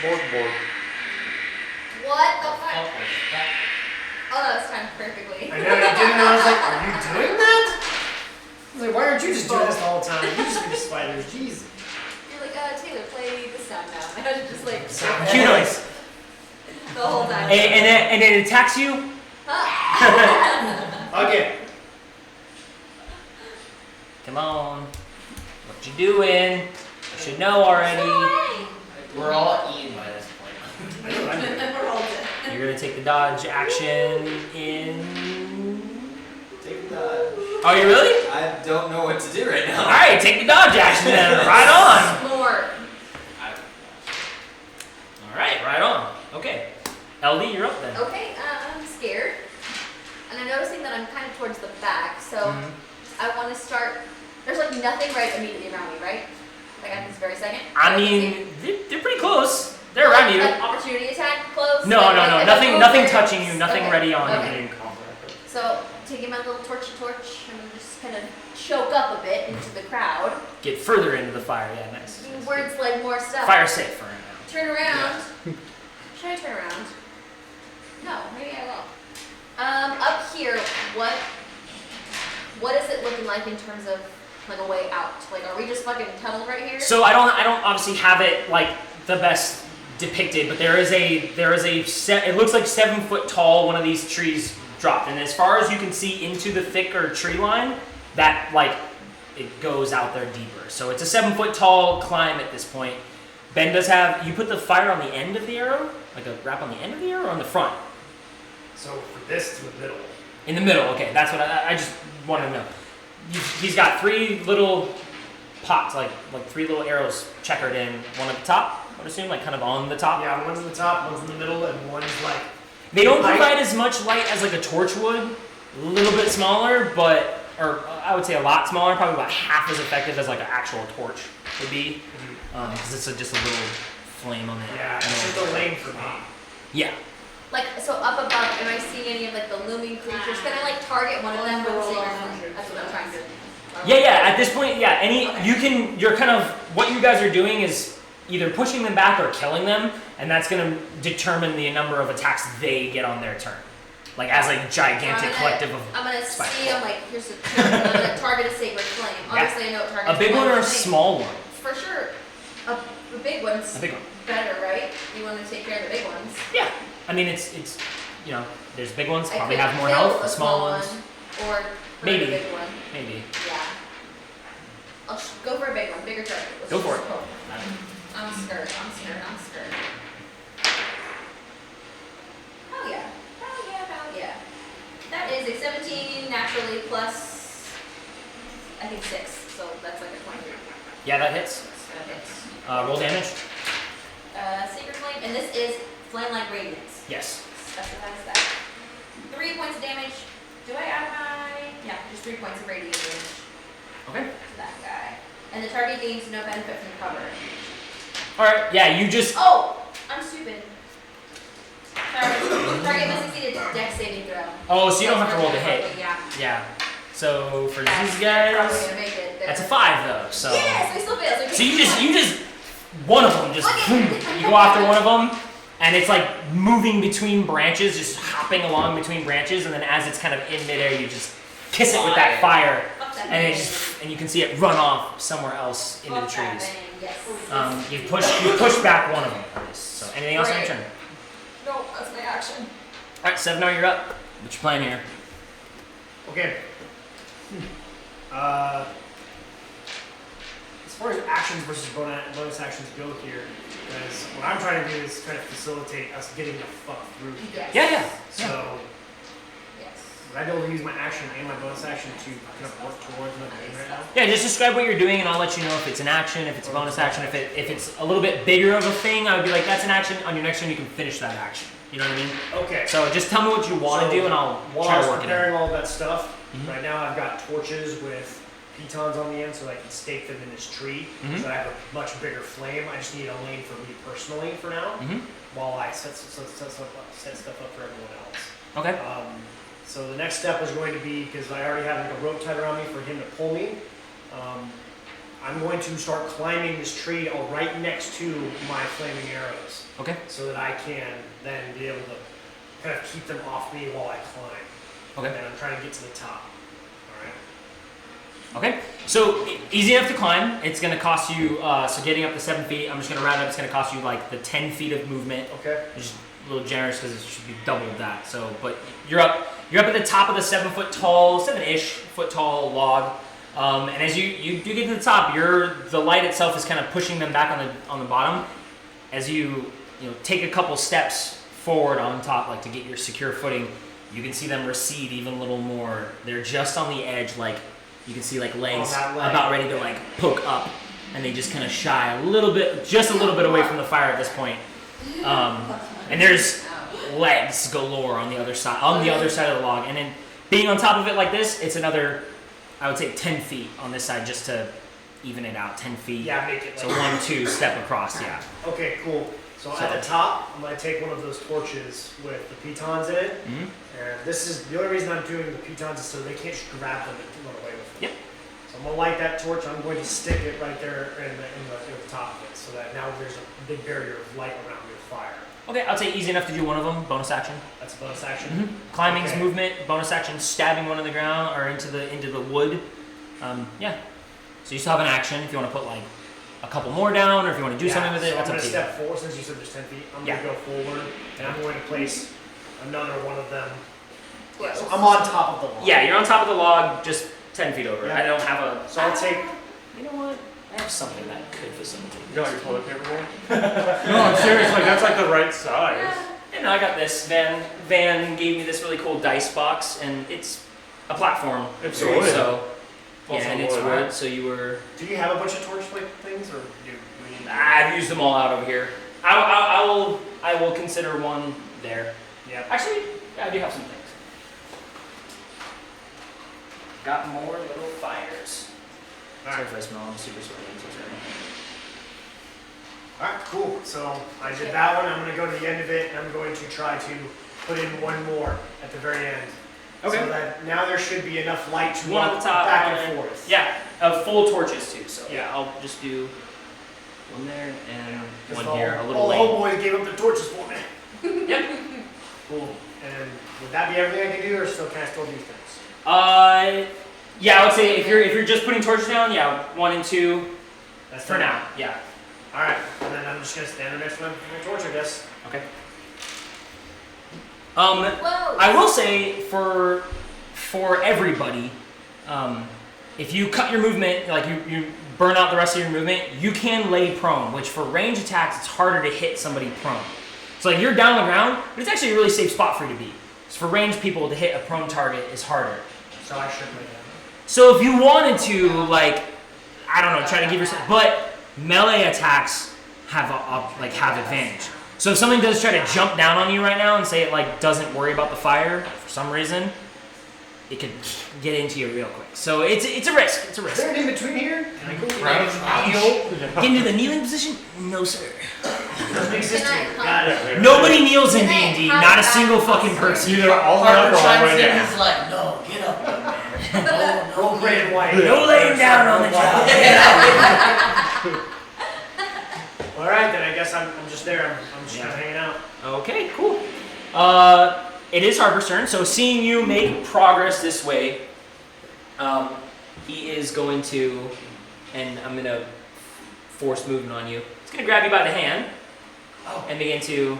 Board. What the fuck? Oh, that was timed perfectly. I know, you didn't know. I was like, are you doing that? I was like, why aren't you just doing this the whole time? You just be spiders, jeez. You're like, Taylor, play the sound now. I had to just like Cue noise. the whole time. And it attacks you. Okay. Come on. What you doing? You should know already. We're all eaten by this point. I know, I'm doing it. We're all dead. You're gonna take the dodge action in. Take the dodge. Oh, you really? I don't know what to do right now. All right, take the dodge action then. Right on. More. All right, right on. Okay, LD, you're up then. Okay, I'm scared. And I'm noticing that I'm kind of towards the back, so I want to start. There's like nothing right immediately around me, right? Like at this very second. I mean, they're pretty close. They're around you. Like opportunity attack close. No. Nothing touching you. Nothing Okay. ready on Okay. you. So taking my little torch and just kind of choke up a bit into the crowd. Get further into the fire. Yeah, nice. Words like more stuff. Fire safe for him now. Turn around. Should I turn around? No, maybe I will. Up here, what is it looking like in terms of like a way out? Like, are we just fucking tunneled right here? So I don't obviously have it like the best depicted, but there is it looks like 7 foot tall. One of these trees dropped, and as far as you can see into the thicker tree line, that like it goes out there deeper. So it's a 7 foot tall climb at this point. Ben does have, you put the fire on the end of the arrow, like a wrap on the end of the arrow or on the front? So for this, to the middle. In the middle, okay. That's what I just wanted to know. He's got 3 little pots, like 3 little arrows checkered in. One at the top, I would assume, like kind of on the top. Yeah, one's in the top, one's in the middle, and one's like. They don't provide as much light as like a torch would. A little bit smaller, or I would say a lot smaller, probably about half as effective as like an actual torch would be. Because it's just a little flame on it. Yeah, it's just a lane for me. Yeah. Like, so up above, am I seeing any of like the looming creatures? Can I like target one of them with a single? That's what I'm trying to do. Yeah. At this point, yeah. You're kind of what you guys are doing is either pushing them back or killing them, and that's going to determine the number of attacks they get on their turn. Like as a gigantic collective of. I'm gonna spikes. see. I'm like, here's a. I'm gonna target a sacred flame. Obviously, I know it targets. A big one or a flame. small one? For sure. The big one's A big one. better, right? You want to take care of the big ones. Yeah. I mean, it's there's big ones, I probably could have more kill health. a The small small ones, one, or hurt Maybe. a big one. maybe. Yeah. Go for a big one, bigger target. Let's Go for just it. hope. I'm scared. Oh yeah. That is a 17 naturally plus, I think 6, so that's like a 23. Yeah, that hits. That hits. Roll damage. Sacred Flame, and this is Flame-like Radiance. Yes. Specifies that. 3 points of damage. Do I add my... Yeah, just 3 points of radiant damage Okay. to that guy. And the target gains no benefit from cover. All right. Yeah, you just. Oh! I'm stupid. Sorry. Target must succeed a dex saving throw. Oh, so you don't have to roll to hit. Yeah. Yeah. So for That's these guys, probably gonna make it there. that's a 5 though. So. Yes, we still fail. So you just one of them just boom, you go after one of them, and it's like moving between branches, just hopping along between branches, and then as it's kind of in midair, you just kiss it with that fire, Fuck that and it thing. just and you can see it run off somewhere else into the Fuck that trees. thing, yes. You push back one of them. So anything else on your Great. turn? No, that's my action. All right, 7 you're up. What you playing here? Okay. As far as actions versus bonus actions go here, because what I'm trying to do is try to facilitate us getting the fuck through here. Yes. Yeah. So, Yes. would I be able to use my action and my bonus action to kind of work towards my game right now? Yeah, just describe what you're doing, and I'll let you know if it's an action, if it's a bonus action, if it's a little bit bigger of a thing. I would be like, that's an action. On your next turn, you can finish that action. You know what I mean? Okay. So just tell me what you want to do, and I'll While try I to was work it in. preparing all that stuff, Mhm. right now I've got torches with pitons on the end so I can stake them in this tree. Mhm. So I have a much bigger flame. I just need a lane for me personally for now, Mm-hmm. while I set stuff up for everyone else. Okay. So the next step is going to be, because I already have like a rope tied around me for him to pull me, I'm going to start climbing this tree right next to my flaming arrows, Okay. so that I can then be able to kind of keep them off me while I climb. Okay. And I'm trying to get to the top. All Okay. So easy enough to climb. It's going to cost you. So getting up to 7 feet. I'm just going to round up. It's going to cost you like the 10 feet of movement. right. Okay. Which is a little generous because it should be double that. So, but you're up. You're up at the top of the 7-ish foot tall log. And as you do get to the top, the light itself is kind of pushing them back on the bottom. As you take a couple steps forward on top, like to get your secure footing, you can see them recede even a little more. They're just on the edge, like you can see like legs that leg. about ready to like poke up, and they just kind of shy a little bit, just a little bit away from the fire at this point. And there's legs galore on the other side of the log, and then being on top of it like this, it's another, I would say 10 feet on this side just to even it out. 10 feet. Yeah, make it. So 1, 2 step across. Yeah. Okay, cool. So So- at the top, I'm going to take one of those torches with the pitons in it. Mm-hmm. And this is the only reason I'm doing the pitons is so they can't just grab them and run away with them. Yep. So I'm going to light that torch. I'm going to stick it right there in the top of it, so that now there's a big barrier of light around me with fire. Okay, I'll say easy enough to do one of them. Bonus action. That's a bonus action. Mm-hmm. Climbing's Okay. movement. Bonus action. Stabbing one in the ground or into the wood. Yeah. So you still have an action if you want to put like a couple more down, or if you want to do something with it. So That's I'm up going to to you. step forward since you said there's 10 feet. I'm Yeah. going to go forward, and I'm going to place another one of them. Yeah, So I'm on top of the wall. Yeah, you're on top of the log, just 10 feet over. Yeah. I don't have a. So I'll take. You know what? I have something that could facilitate. You got your toilet paper roll? No, I'm serious. Like that's like the right size. And I got this. Van gave me this really cool dice box, and it's a platform. It's So, wood. So, yeah, Also and it's wood, wood. right? So you were. Do you have a bunch of torch like things, or do we need? I've used them all out over here. I will consider one there. Yeah. Actually, I do have some things. Got more little fires. Sorry if I smell. I'm super sweaty. I'm so sorry. Alright, cool. So I did that one. I'm going to go to the end of it, and I'm going to try to put in one more at the very end. Okay. So that now there should be enough light to One at walk the top, back one and there. forth. Yeah, full torches too. So Yeah. I'll just do one there and Just one here. A little all late. homeboys gave up the torches for me. Yep. Cool. And would that be everything I can do, or can I still do things? Yeah, I would say if you're just putting torches down, yeah, 1 and 2 That's for now. Yeah. Alright, and then I'm just going to stand there next to my torch, I guess. Okay. Whoa! I will say for everybody, if you cut your movement, like you burn out the rest of your movement, you can lay prone, which for range attacks, it's harder to hit somebody prone. So like you're down on the ground, but it's actually a really safe spot for you to be. So for range people to hit a prone target is harder. So I should lay down. So if you wanted to, like, I don't know, try to give yourself, but melee attacks have have advantage. So if something does try to jump down on you right now and say it like doesn't worry about the fire for some reason, it could get into you real quick. So it's a risk. It's a Is risk. there an in between here? Can I go Get into the kneeling position? No, sir. Doesn't exist Can I here. hump? Got it. Nobody kneels in Can I D&D. hump Not a back single across fucking the person. Either all the way up Harper or all the chimes way in, down. he's like, no, get up, young man. No, Go no, gray and white. No laying down on the job. All right, then I guess I'm just there. I'm just kind of hanging out. Okay, cool. It is Harper's turn, so seeing you make progress this way, he is going to, and I'm going to force movement on you. He's going to grab you by the hand and begin to,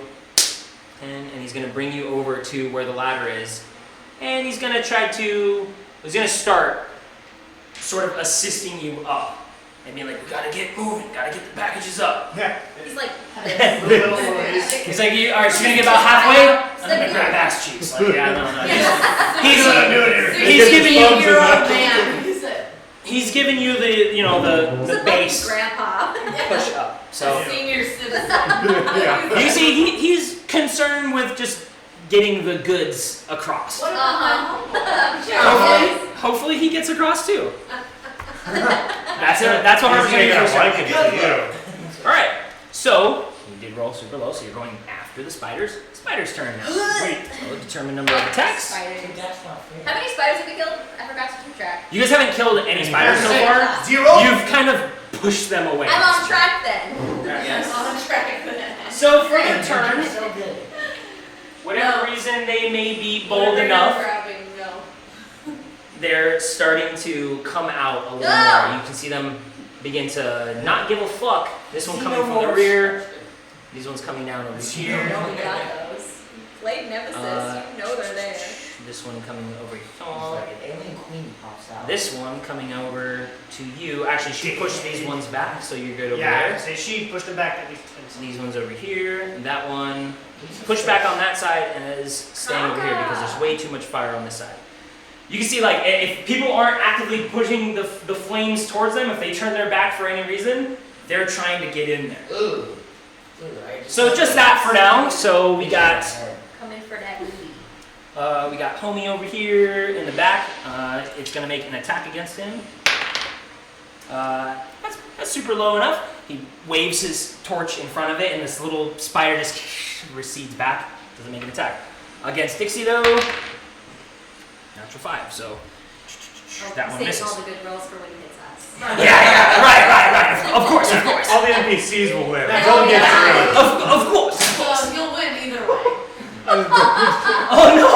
and he's going to bring you over to where the ladder is. And he's going to he's going to start sort of assisting you up. And be like, we gotta get moving, gotta get the packages up. Yeah. He's like, Little boys. He's like, all right, so you're gonna get about halfway? I'm gonna grab ass cheeks. Like, yeah, no. He's giving you you're old man. he's giving you the base Grandpa. push up. So Senior citizen. you see, he's concerned with just getting the goods across. What about Hopefully he gets across too. That's what Harper's He's gonna do. like it to you. All right, so you did roll super low, so you're going after the spiders. Spider's turn now. Sweet. So determine number of attacks. Spiders. That's not fair. How many spiders have we killed? I forgot to keep track. You guys haven't killed any spiders so far. 0. You've kind of pushed them away. I'm on track then. Yes. I'm on track then. So for your turn, So good. whatever reason they may be bold enough, they're starting to come out a little more. You can see them begin to not give a fuck. This one coming from the rear. These ones coming down over here. We got those. Played Nemesis, you know they're there. This one coming over It's here. like an alien queen pops out. This one coming over to you. Actually, she pushed these ones back, so you're good over Yeah, there. say she pushed him back at least 10 So seconds. these ones over here. That one pushed back on that side and is staying over here because there's way too much fire on this side. You can see, like, if people aren't actively pushing the flames towards them, if they turn their back for any reason, they're trying to get in there. Ooh. So just that for now. So we got Coming for that movie. we got homie over here in the back. It's gonna make an attack against him. That's super low enough. He waves his torch in front of it, and this little spider just recedes back. Doesn't make an attack. Against Dixie though, natural 5. So that one misses. Saving all the good rolls for when he hits us. Yeah, right. Of course. All the NPCs will live. Yeah. Don't get through. Of course. You'll win either way. Oh no!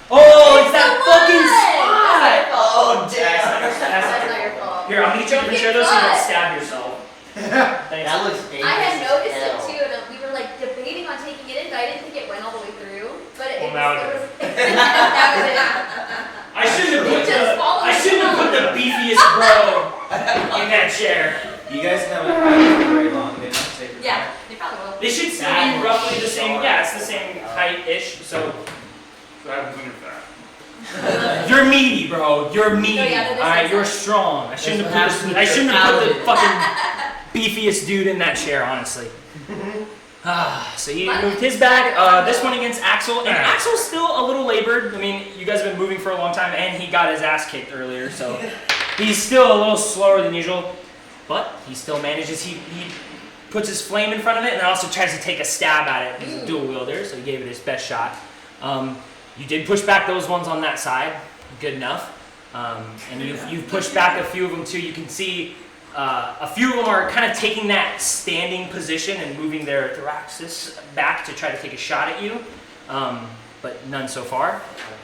Oh, it's that fucking spot! Oh, damn. That's not your fault. Here, I'm gonna get you a different chair though so you don't stab yourself. Thanks. That looks dangerous. I had noticed as it hell. too, and we were like debating on taking it in, but I didn't think it went all the way through. But it Well, now was. it That was it. I shouldn't Just follow have put the beefiest bro in that chair. You guys haven't had it for very long. They don't take it. Yeah, they probably will. They should still be roughly the same. Yeah, it's the same height-ish. So So that happens when you're fat. you're meaty, bro. You're meaty. No, yeah, that All right, makes you're sense. strong. I shouldn't what have happens put. when I shouldn't have put the you're fucking beefiest dude in that chair, honestly. So you moved his back. This one against Axel, and Axel's still a little labored. I mean, you guys have been moving for a long time, and he got his ass kicked earlier, so he's still a little slower than usual. But he still manages. He puts his flame in front of it, and then also tries to take a stab at it. He's a dual wielder, so he gave it his best shot. You did push back those ones on that side, good enough. And you've pushed back a few of them too. You can see. A few of them are kind of taking that standing position and moving their thoraxis back to try to take a shot at you, but none so far.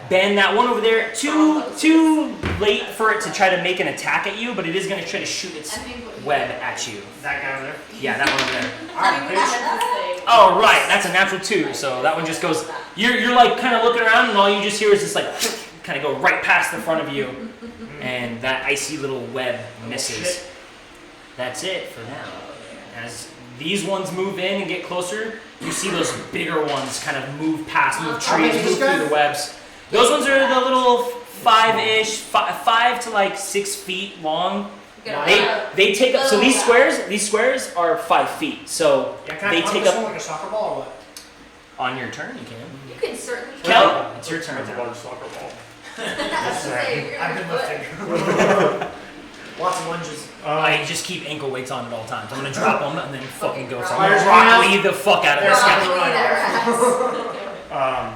Ben, that one over there, too late for it to try to make an attack at you, but it is going to try to shoot its web at you. That guy over there. Yeah, that one over there. Alright, bitch. Oh, right, that's a natural 2, so that one just goes, you're like kind of looking around and all you just hear is just like, kind of go right past the front of you. and that icy little web misses. Shit. That's it for now. As these ones move in and get closer, you see those bigger ones kind of move past, move How big trees, is move this guy? through the webs. Those ones are the little 5-ish, 5 to like 6 feet long. You gotta They take up. So these squares are 5 feet. So Yeah, can I they pump take this up one like a soccer ball or what? on your turn. You can. You can certainly. Kel, it's your turn. That's a large soccer ball. That's to say, you're I've gonna been foot. lifting. Lots of lunges. I just keep ankle weights on at all times. I'm gonna drop them and then fucking go. So I'm Fires gonna rock going lead the fuck out of There's this guy. something right Their off. ass.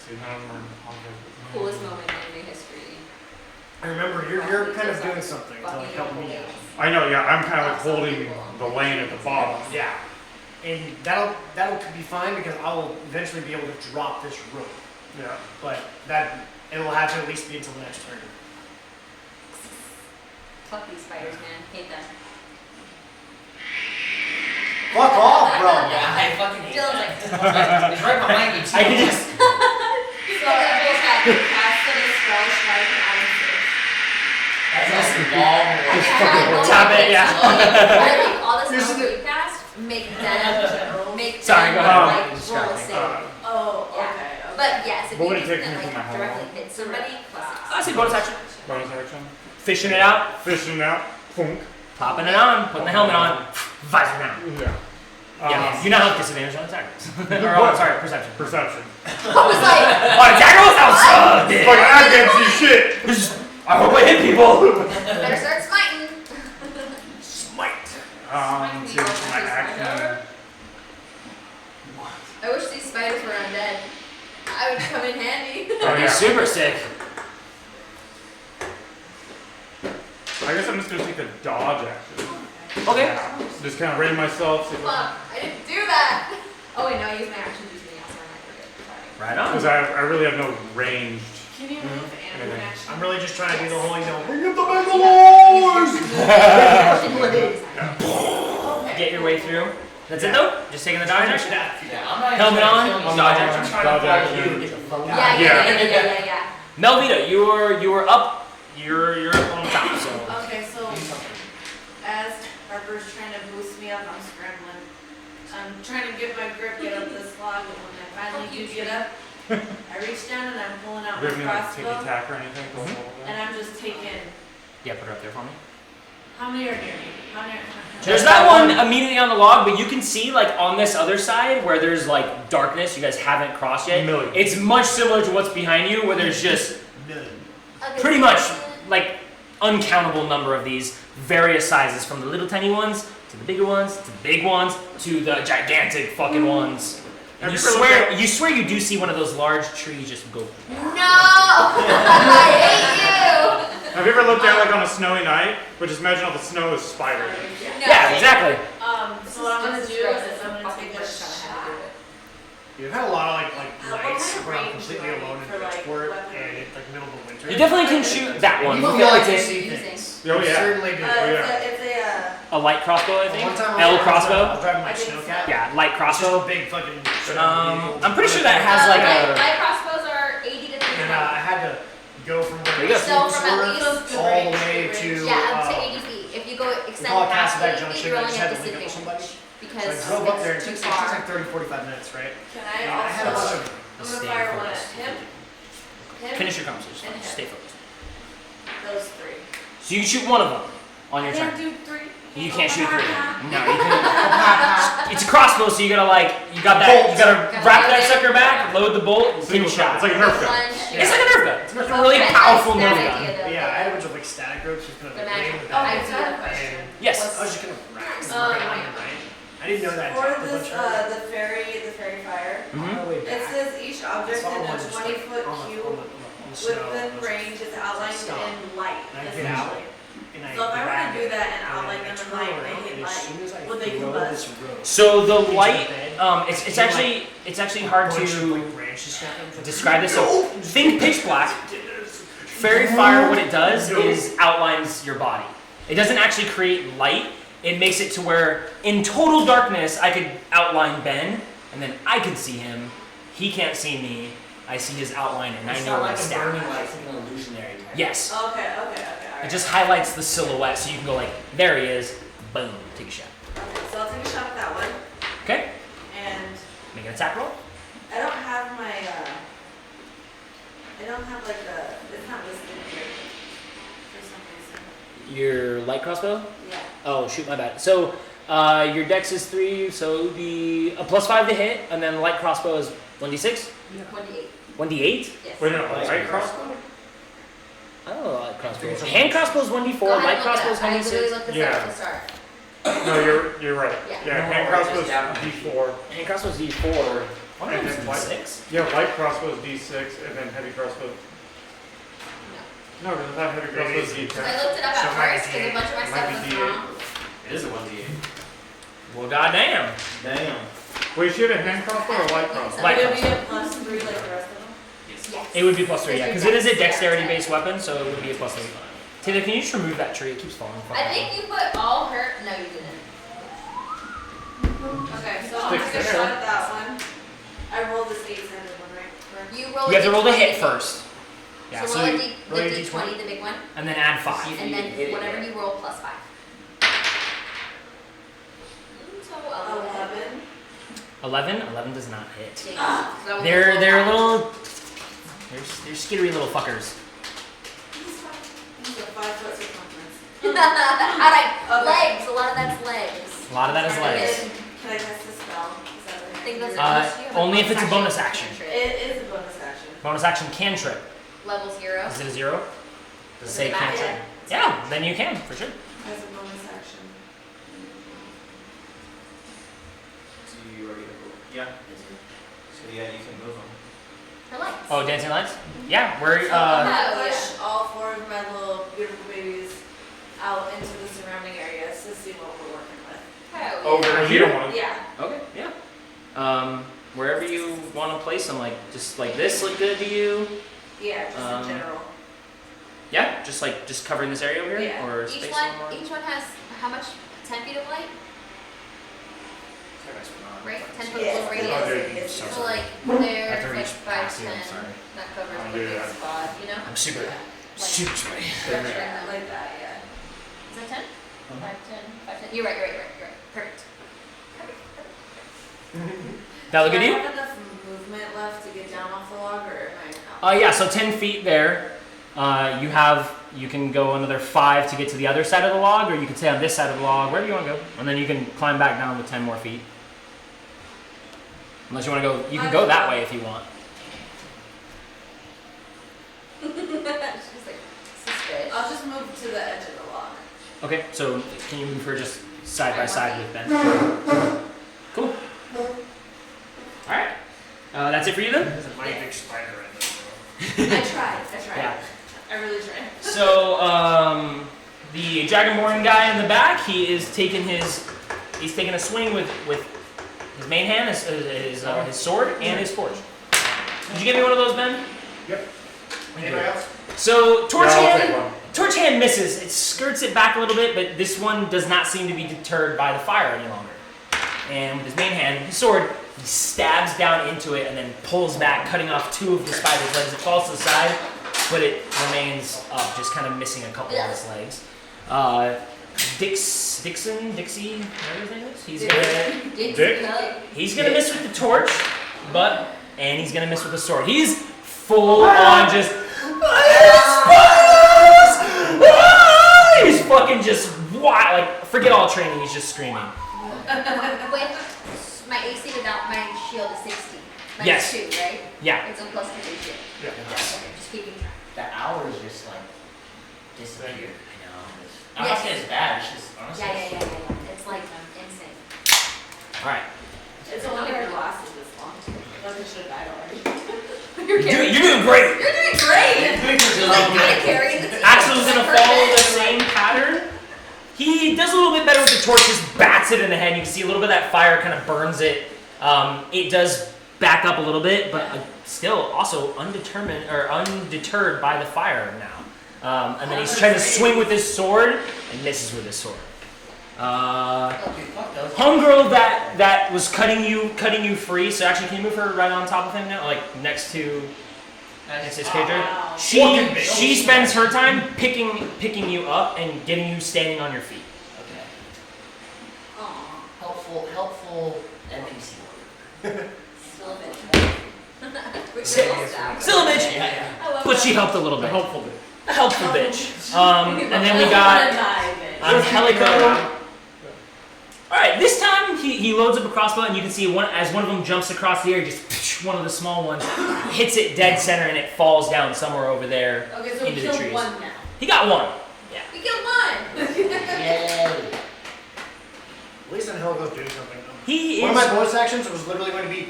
See, none of them are in contact with me. Coolest moment in anime history. I remember you're kind of doing something to like help me out. I know, yeah, I'm kind of like holding the lane at the bottom. Yeah. And that'll be fine because I will eventually be able to drop this rope. Yeah. But it'll have to at least be until the next turn. Fuck these spiders, man. Hate them. Fuck off, bro. Yeah, I fucking hate Dylan's that. like, It's right behind me too. I can just. so that will have cast the spell strike on That's just a long way. Tap it, yeah. all the spells we cast, make Sorry, them go ahead. like roll a Distracting. save. Oh, Yeah. okay. But yes, if What you would it use take that, me to like, put my helmet directly hit somebody, I say bonus action. Bonus action. Fishing it out, Fishing out. Punk. popping it on, putting the helmet on, visor down. Yeah. Yeah, you now have disadvantage on attack rolls. Or, oh, sorry, perception. Perception. I was like, On attack rolls? That was so big. Fucking I can't see shit. I hope I hit people. better start smiting. Smite. See, my action. I wish these spiders were undead. I would come in handy. Oh, That'd be yeah. super sick. I guess I'm just gonna take a dodge action. Okay. Yeah. Just kind of ready myself. Fuck, I didn't do that. Oh wait, no, I used my action to do something else. I might forget. Sorry. Right on. Because I really have no ranged. Can you move and an action? I'm really just trying to do the whole, bring up the Okay. Get your way through. That's it though? Just taking the dodge action? Yeah, I'm not Helmet even on, trying to kill dodge you. action. I'm trying to Dodge follow action. you. Get the fuck out. Yeah. Melvita, you're up. You're up on top, so. Okay, so as Harper's trying to boost me up, I'm scrambling. I'm trying to get my grip, get up this log, but when I finally do get up, I reach down and I'm pulling out Do my you have any like ticky crossbow, tack or anything? and I'm just taking. Yeah, put it up there for me. How many are near me? How many? There's that one immediately on the log, but you can see like on this other side where there's like darkness you guys haven't crossed yet. Million. It's much similar to what's behind you where there's just million. pretty much like uncountable number of these various sizes from the little tiny ones to the bigger ones to the big ones to the gigantic fucking ones. And Have you you ever looked swear you do see one of those large trees just go. No! I hate Have you ever looked out like on a snowy night? But just imagine all the snow is spiders. you! No. Yeah, exactly. So what I'm gonna do is I'm gonna take a shot. You've had a lot of like What nights kind of where I'm range completely do I alone need in for, like, Bridgeport weapons? and it's like middle of the winter. You definitely can shoot that one. You feel like they What see are you things. Oh You yeah. certainly do. It's a A light crossbow, I think. One time L I was crossbow. driving my I think so. snowcat. Yeah, light It's just crossbow. a big fucking. I'm pretty sure that has like a. My crossbows are 80 to 300. And I had to go from There where you go. So from at sort of least all the way to. yeah, up to 80 feet. If you go extend call it past Castleback 80 feet, Junction. you're I only just at had to link up with somebody. disadvantage So I because drove up there. It it's too takes like far. 30, 45 minutes, right? Can I had a bunch of. I'm gonna fire one at him. Finish your conversation. And him. Stay focused. Those three. So you can shoot one of them on your Can't turn. do three. You can't shoot three. No, you can. It's a crossbow, so you gotta you got wrap that sucker back, load the bolt, and Single shot. shot. It's like a Nerf gun. Plunge. It's like a Nerf gun. It's like a really That's powerful a Nerf bad gun. idea, though. Yeah, I had a bunch of like static ropes just kind of The like laying magic. in the Oh, back. I got a question. Yes. I was just gonna rack some Um, iron, right? I didn't know that. For dropped a this, bunch of- the fairy fire, Mhm. on the way it back. says each I object saw in one a just, 20-foot on the- cube on the snow, within and I was range is outlined Stop. in light. And I This get is out, light. and I So if I were to grab do it, that and and outline I them in turn light, around, make it and as light, soon as I would they throw combust? this rope So the into light, bed, it's actually hard bunch of, to like, branches snapping from- describe this. So think pitch black. Fairy fire, what it does is outlines your body. It doesn't actually create light. It makes it to where in total darkness I could outline Ben, and then I could see him. He can't see me. I see his outline and I It's know not where like to a stab. burning light, it's like an illusionary type. Yes. Okay, alright. It just highlights the silhouette, so you can go like, there he is. Boom. Take a shot. Okay, so I'll take a shot at that one. Okay. And Make an attack roll. I don't have my, I don't have like it's not listed here for some reason. Your light crossbow. Yeah. Oh shoot, my bad. So your dex is 3, so it would be a +5 to hit, and then light crossbow is 1d6. 28. 1d8. Yes. Wait, no, light crossbow? I don't know light crossbow. Hand crossbow is 1d4. Go ahead Light and look it crossbow is up. I literally 1d6. looked this Yeah. up at the start. No, you're right. Yeah. Yeah, No, hand write crossbow this down. is D4. Hand crossbow is d4. One And of then them light- is d6. Yeah, light crossbow is D6, and then heavy crossbow. No. No, because I thought heavy crossbow is Because D10. I looked it up So at it might be first because a bunch of my D8. Might stuff be was D8. wrong. It is a 1d8. Well, goddamn. Damn. Wait, she had a hand crossbow or light crossbow? Light Would it be crossbow. a +3 like the rest of them? Yes. It would be +3, yeah, because it is a Dex, dexterity-based weapon, so it would be a +3. Taylor, can you just remove that tree? It keeps falling. I think you put all her. No, you didn't. Okay, so I'll Sticks take a there. shot at that one. I rolled this 8-sided one, right? You roll. You have to roll the D20. hit first. Yeah, So so roll you- a D, roll your the D20, D20, the big one, and then add 5. See if and you then can hit it whatever yet. you roll +5. So 11. 11? 11 does not hit. Dang. So that was They're a they're full little. They're skittery little fuckers. This is a 5-foot circumference. Alright, Okay. legs. A lot of that's legs. A lot of that is legs. Can I cast a spell? Is that what I think those do? are unless you have only if it's a bonus action. cantrip. It is a bonus action. Bonus action cantrip. Level 0. Is it a 0? Does it say Does it matter? cantrip? Yeah, then you can for sure. As a bonus action. So you already yeah. So yeah, you can move them. Her legs. Oh, dancing lights? Yeah, we're Oh, I'm yeah. gonna push all 4 of my little beautiful babies out into the surrounding areas to see what we're working with. Oh, Oh, yeah. there, you don't want to. Yeah. okay. Yeah. Wherever you want to place them, like just like this, look good to you. Yeah, just Um, in general. Yeah, just covering this area over here, Yeah. or Each space one, a little more. each one has how much? 10 feet of light, right? 10 foot Yeah. little Oh, radius. dude. So So sorry. like I have there's to like reach 5, past you, 10. I'm sorry. That covers I'll a do big that. spot, you know? I'm super Like, sweaty. structuring them. Like that, yeah. Is that 10? 5, 10, 5, 10. You're right. Perfect. That look Do good I to you? have enough movement left to get down off the log, or am I out? Yeah, so 10 feet there. You can go another 5 to get to the other side of the log, or you can stay on this side of the log, wherever you want to go. And then you can climb back down with 10 more feet. Unless you want to go, you can go that way if you want. She's like suspicious. I'll just move to the edge of the log. Okay, so can you move her just side by side with Ben? Cool. Alright. That's it for you then? There's a mighty big spider in there. I tried. Yeah. I really tried. So, the Dragonborn guy in the back, he's taking a swing with his main hand, his sword, and his torch. Did you give me one of those, Ben? Yep. Anybody else? So, torch Yeah, I'll hand. take one. Torch hand misses. It skirts it back a little bit, but this one does not seem to be deterred by the fire any longer. And with his main hand, his sword, he stabs down into it and then pulls back, cutting off 2 of the spider's legs. It falls to the side, but it remains up, just kind of missing a couple of his legs. Dixie, whatever his name is, he's gonna miss with the torch, and he's gonna miss with the sword. He's full on just. He's fucking just wild, like forget all training. He's just screaming. With my AC without my shield is 60. Minus Yes. 2, right? Yeah. It's a plus 2 shield. Yeah. Okay, just keeping track. The hours just like disappear. I know. I'm Yes. not saying it's bad, it's just honestly. Yeah. It's like insane. All right. It's a wonder it lasted this long. Like it should have died already. You're You're doing great. You're doing great. You're like kind of carrying the team. Axel's gonna Like, follow the perfect. same pattern. He does a little bit better with the torch, just bats it in the head. You can see a little bit of that fire kind of burns it. It does back up a little bit, but still also undeterred by the fire now. And then he's trying to swing with his sword and misses with his sword. Dude, fuck those. Homegirl that was cutting you free. So actually, can you move her right on top of him now, like next to his character? Wow. She spends her time picking you up and getting you standing on your feet. Okay. Aw. Helpful NPC. Still a bitch. Still a bitch, Yeah. I love but that. she helped a little The bit. helpful bit. A helpful bitch. And then we got on Helico. All right, this time he loads up a crossbow, and you can see as one of them jumps across the air, just one of the small ones hits it dead center, and it falls down somewhere over there Okay, so we into the killed trees. one now. He got one. We killed one! Yay. At least Angelico's doing something. He One of my is. bonus actions was literally going to be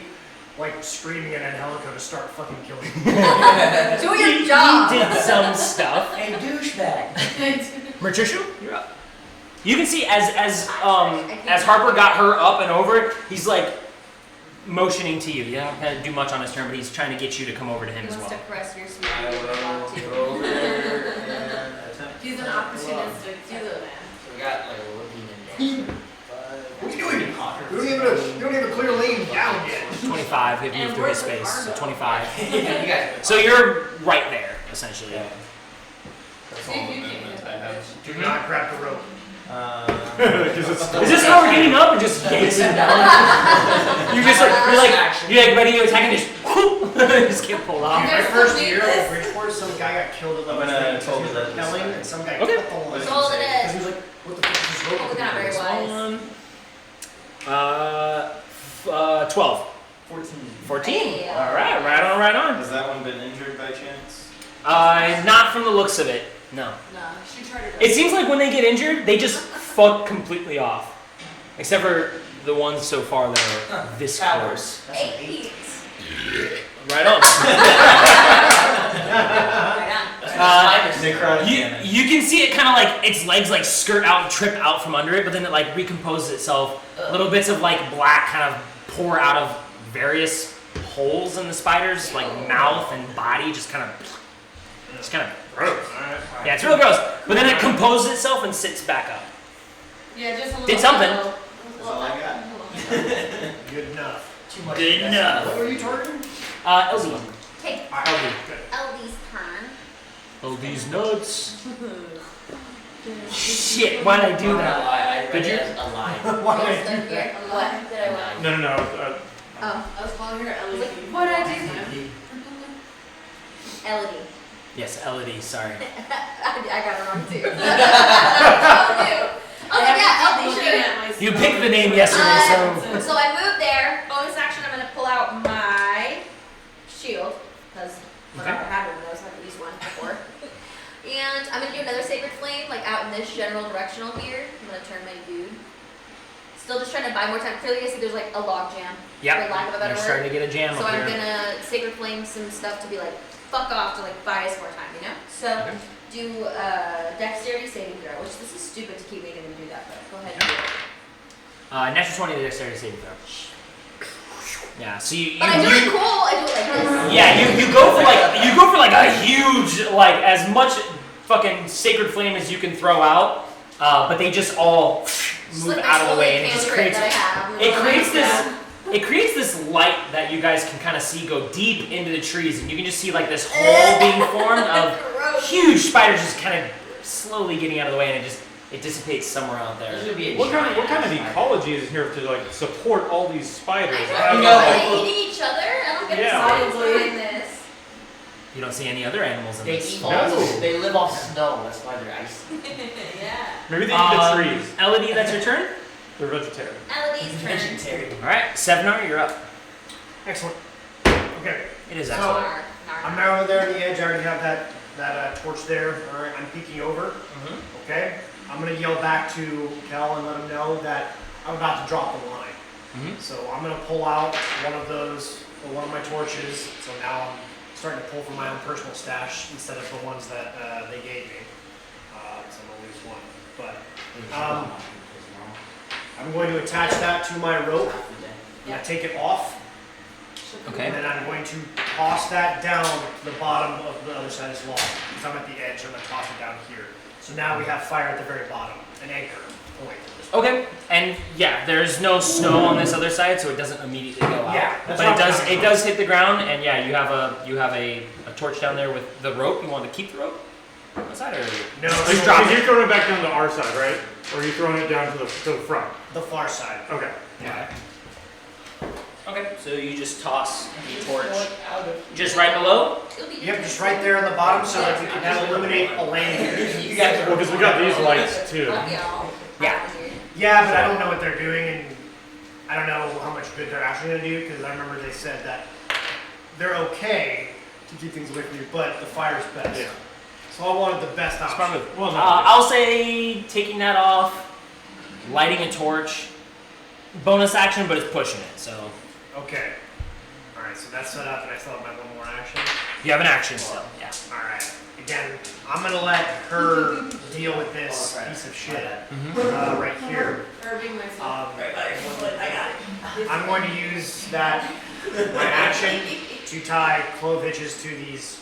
like screaming at Angelico to start fucking killing me. Do your job! He did some stuff. Hey, douchebag. Mertrishu, you're up. You can see as Harper got her up and over, he's like motioning to you. You don't have to do much on his turn, but he's trying to get you to come over to him He as wants well. to caress your sweet I little will body. go over and attempt. He's an to opportunistic too, man. So we got like a little demon dancer. What are you doing? You don't even clear lane down yet. 25. We have And moved through his where's the space, so cargo? 25. You guys. So you're right there, essentially. Yeah. That's all the movement I have. Do not grab the rope. Is this how we're getting up and just gazing down? You're like ready to attack and just whoop, just get pulled off. My guys first still year need at this? Bridgeport, some guy got killed at level I'm gonna 3 told because he that was this repelling, time. and some guy Okay. cut the line. Sold it. Because he was like, what the fuck is this rope? Oh, not very wise. 12. 14. 14. Hey. All right, right on. Has that one been injured by chance? Not from the looks of it. No. No, she tried to It seems like when they get injured, they just fuck completely off. Except for the ones so far that are this close. That's an 8. Right on. Necrotic You, damage. you can see it kind of like its legs like skirt out and trip out from under it, but then it like recomposes itself. Little bits of like black kind of pour out of various holes in the spider's like mouth and body, just kind of gross. Yeah, it's real gross. But then it composes itself and sits back up. Yeah, just a little. Did something. That's all I got. Good enough. Too much. Good enough. What were you targeting? LD. Okay, LD. Eldy's turn. LD's nuts. Shit, why'd I do that? I read Did it you? as a lie. Why Yes, did I do I'm here. that? What did I want? No. Oh, I was calling her Ellie. What'd I do? Elodie. Yes, LD, sorry. I got it wrong too. Oh yeah, Elodie, Looking sure. at my You stuff. picked the name yesterday, so. So I moved there. Bonus action, I'm gonna pull out my shield because I've Okay. never had one of those. I've at least one before. And I'm gonna do another sacred flame, like out in this general directional here. I'm gonna turn my dude. Still just trying to buy more time. Clearly, I see there's like a log jam. Yep. For lack of a better You're word. starting to get a jam So up I'm here. gonna sacred flame some stuff to be like fuck off to like buy us more time, you know? So Okay. do dexterity saving throw, which this is stupid to keep making them do that, but go ahead and do it. Natural 20 to dexterity saving throw. Yeah, so you But I do it cool. I do it like this. yeah, you go for like a huge, like as much fucking sacred flame as you can throw out, but they just all Just move like my out of the slowly way, and it just cantrip creates that I have. it creates this it creates this light that you guys can kind of see go deep into the trees, and you can just see like this hole being formed of Gross. huge spiders just kind of slowly getting out of the way, and it dissipates somewhere out There's there. gonna be a What kind of giant ecology is here to like support all these spiders? I You know. know, Are they eating each other? I don't get Yeah. the science behind this. You don't see any other animals in They this. eat No. all, they live off snow, that's why they're icy. Yeah. Maybe they eat the trees. Elodie, that's your turn. They're vegetarian. Elodie's turn. Vegetarian. All right, Sevenar, you're up. Excellent. Okay. It is So- excellent. Nar, nar, I'm nar. now over there on the edge. I already have that torch there. All right, I'm peeking over. Mm-hmm. Okay. I'm gonna yell back to Kel and let him know that I'm about to drop the line. Mhm. So I'm gonna pull out one of those, or one of my torches. So now I'm starting to pull from my own personal stash instead of the ones that they gave me. So I'm gonna lose one. But I'm going to attach that to my rope. I'm gonna take it off. Okay. And then I'm going to toss that down to the bottom of the other side of this log. Because I'm at the edge, I'm going to toss it down here. So now we have fire at the very bottom, an anchor point of this Okay, and yeah, there's no snow on this other side, so it doesn't immediately go out. Yeah, that's but what I'm it does hit the ground, and yeah, you have a torch down there with the rope. You want to keep the rope on the side, or No, just drop it? You're throwing it back down to our side, right? Or are you throwing it down to the front? the far side. Okay. Yeah. Okay, so you just toss the torch just right below. It'll be Yep, just right there on the bottom so that we can have eliminate a lane. You guys Well, because we got these lights too. Love y'all. Yeah. Yeah, but I don't know what they're doing, and I don't know how much good they're actually gonna do, because I remember they said that they're okay to keep things away from you, but the fire's best. Yeah. So I wanted the best It's option. probably- Well, no. I'll say taking that off, lighting a torch, bonus action, but it's pushing it. So Okay. Alright, so that's set up, and I still have my one more action. you have an action still. Yeah. Alright. Again, I'm gonna let her deal with this piece of shit right here. Irving myself. I got it. I'm going to use that, my action, to tie clove hitches to these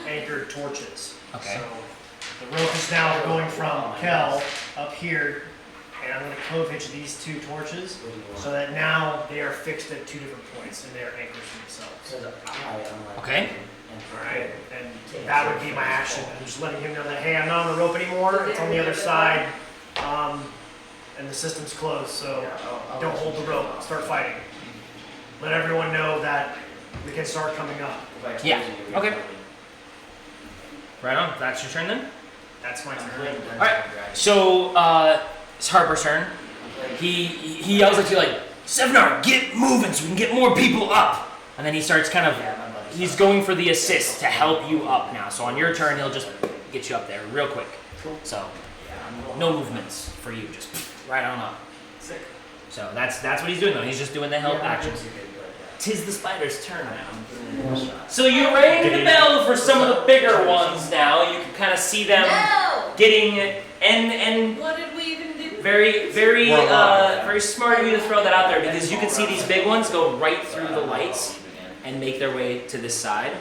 anchored torches. Okay. So the rope is now going from Kel up here, and I'm going to clove hitch these two torches so that now they are fixed at two different points and they are anchors themselves. Okay. Alright, and that would be my action. I'm just letting him know that, hey, I'm not on the rope anymore, it's on the other side, and the system's closed, so don't hold the rope, start fighting. Let everyone know that we can start coming up. Yeah. Okay. Right on. That's your turn then. That's my turn. Alright. So it's Harper's turn. He yells at you like, Sevnar, get moving so we can get more people up. And then he starts kind of, he's going for the assist to help you up now. So on your turn, he'll just get you up there real quick. So no movements for you, just right on up. Sick. So that's what he's doing though. He's just doing the help action. Tis the spider's turn now. So you rang the bell for some of the bigger ones now. You can kind of see them No! getting and What did we even do? very smart of you to throw that out there because you can see these big ones go right through the lights and make their way to this side. And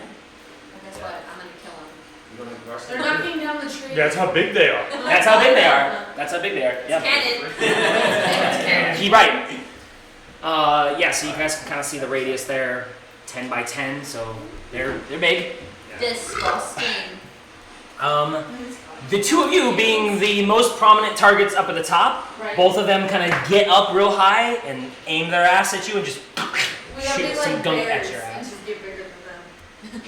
guess what? I'm gonna kill him. They're knocking down the tree. That's how big they are. That's how big they are. That's how big they are. Yep. Cannon. He right. Yeah, so you guys can kind of see the radius there, 10 by 10, so they're big. Disgusting. The two of you being the most prominent targets up at the top, Right. both of them kind of get up real high and aim their ass at you and just We gotta shoot be some like gunk bears at your and ass. just get bigger than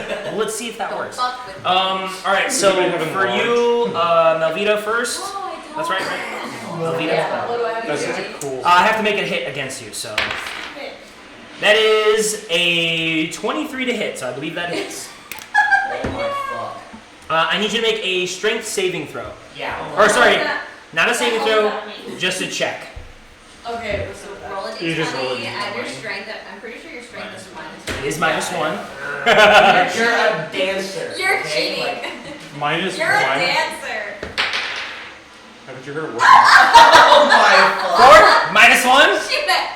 them. Well, let's see if that Don't works. fuck with me. All right, so Anybody have for enlarged? you, Melvita first. Oh, I don't. That's right, Melvita. Yeah, what do I have to That's do? such a cool. I have to make it hit against you, so that is a 23 to hit, so I believe that hits. Oh my fuck. I need you to make a strength saving throw. Yeah. Or sorry, What not a saving the hell throw, does that mean? just a check. Okay, so Roll a You just roll a d20, add your d20. strength. I'm pretty sure your strength is minus. It is -1. You're a dancer. You're okay? cheating. Like, Minus You're a one. dancer. Haven't you heard what? oh my fuck. 4 -1. She bet.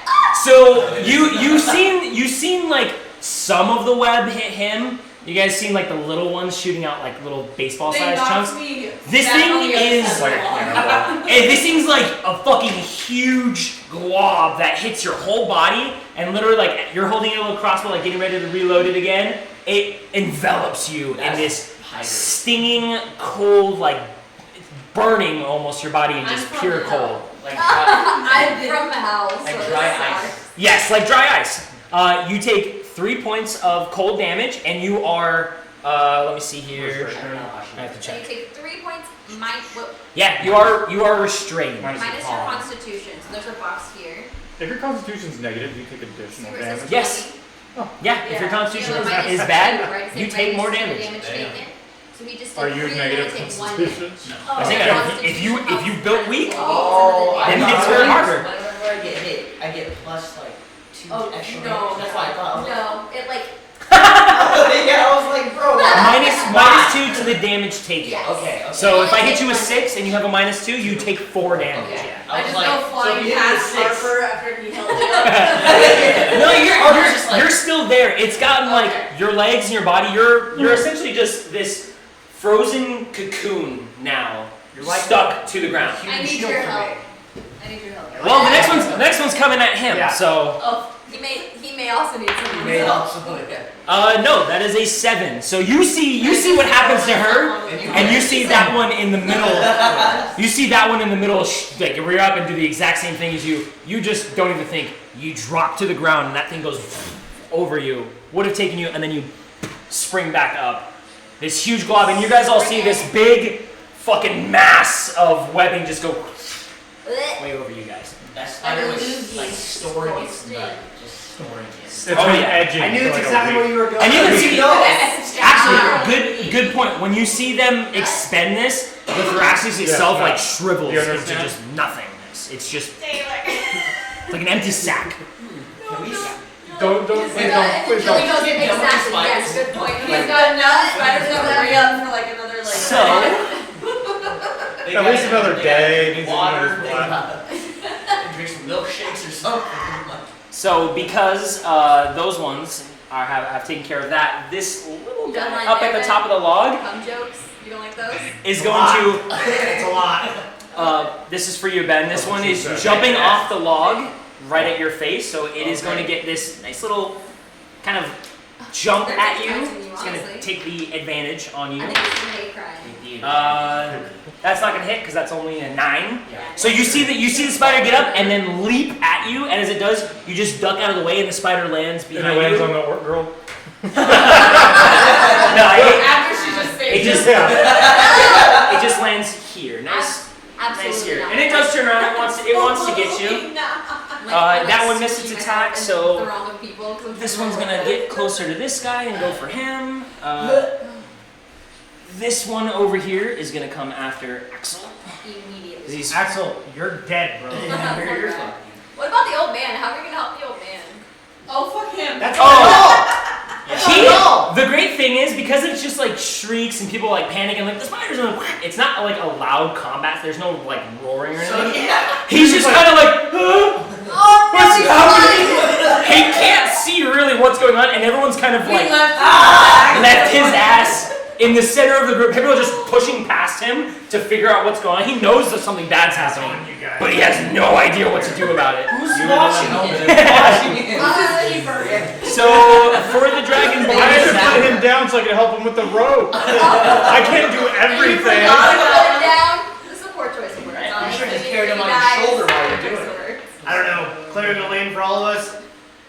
So you've seen like some of the web hit him. You guys seen like the little ones shooting out like little baseball They sized knocked chunks. me This back thing on the other is side Like of a the wall. cannonball. And this thing's like a fucking huge glob that hits your whole body, and literally like you're holding your little crossbow, like getting ready to reload it again. It envelops you in this stinging, cold, like burning almost your body in I'm just from pure hell. cold. Like, I'm from hell. like so dry this ice. sucks. Yes, like dry ice. You take 3 points of cold damage, and you are. Let me see here. I have to So you check. take 3 points Yeah, you are restrained. Minus minus your your con. constitution. So there's a box here. If your constitution's negative, you take additional See where it says damage. Yes. 20? Yeah, if your Yeah. constitution You have a is minus bad, two, right? It you says take more minus two damage. taken. So we just Are did you 3 negative and I take 1 constitution? I think if you built weak, Oh, Then I it's thought very harder. Whenever I get hit, I get plus like 2 Oh, extra no, damage. That's why I thought. I was like, No, it like yeah, I was like, bro. minus 2 to the damage taken. Yes. Okay. So if I hit you with 6 and you have a -2, you take 4 damage. Okay. I was just like, go so flying you hit past me with 6. Harper after he held it up. No, I was just like- you're still there. It's gotten like Okay. your legs and your body. You're essentially just this frozen cocoon now. You're like stuck to the ground. I need shield your for help. me. I need your help. Well, the next one's coming at him. Yeah. So, Oh, he may also need some. Made help. also, yeah. no, that is a 7. So you see what happens to her, and you see that one in the middle. You see that one in the middle, like rear up and do the exact same thing as you. You just don't even think. You drop to the ground, and that thing goes over you. Would have taken you, and then you spring back up. This huge glob, and you guys all see this big fucking mass of webbing just go way over you guys. That spider was lose like you. storing its nut, just storing it. It's Oh, been yeah. edging. I knew for it's like a exactly week. where you were going. And you can see, actually, Actually, good point. When you see them expend this, the thoracics itself Yeah. like shrivels You into understand? just nothingness. It's just it's like an empty sack. Can we Don't, please don't, please Joey don't. goes exactly. Yes, good point. He's got a nut. Spider's gonna re-up for like another like. So They At least gotta another day. Needs Water, another they gotta drink some milkshakes or something. because those ones have taken care of that, this little You don't guy like up at that, the top of the log Cum jokes. You don't like those? is going to. It's a lot. This is for you, Ben. This one is Okay. jumping off the log right at your face, so it is going to get this nice little kind of jump They're at just you. catching you, It's going to honestly. take the advantage on you. I think it's gonna hate crying. That's not going to hit because that's only a 9. Yeah. So you see the spider get up and then leap at you, and as it does, you just duck out of the way, and the spider lands And behind it lands you. on the girl. No, After she just it just Yeah. it just lands here. Nice, Absolutely nice here, not. and it does turn around. It wants to get you. That one missed its attack, so this one's gonna get closer to this guy and go for him. This one over here is gonna come after Axel. 'Cause Immediately. he's Axel, you're dead, bro. You're fucking. What about the old man? How are we gonna help the old man? Oh, fuck him. That's the great thing is because it's just like shrieks and people like panicking like the spider's gonna whack. It's not like a loud combat. There's no like roaring or anything. He's just kind of like, Oh, what's no, happening? He can't see really what's going on, and everyone's kind of We like left his ass in the center of the group. People are just pushing past him to figure out what's going on. He knows that something bad's happening, on you guys. but he has no idea what to do about it. Who's You watching him? So for the dragon I had to boy, put him down so I could help him with the rope. I can't do everything. down. This is a poor choice of words. I'm sure honestly. just carried him on your Guys, shoulder while you're poor doing choice it. of words. I don't know. Clearing the lane for all of us.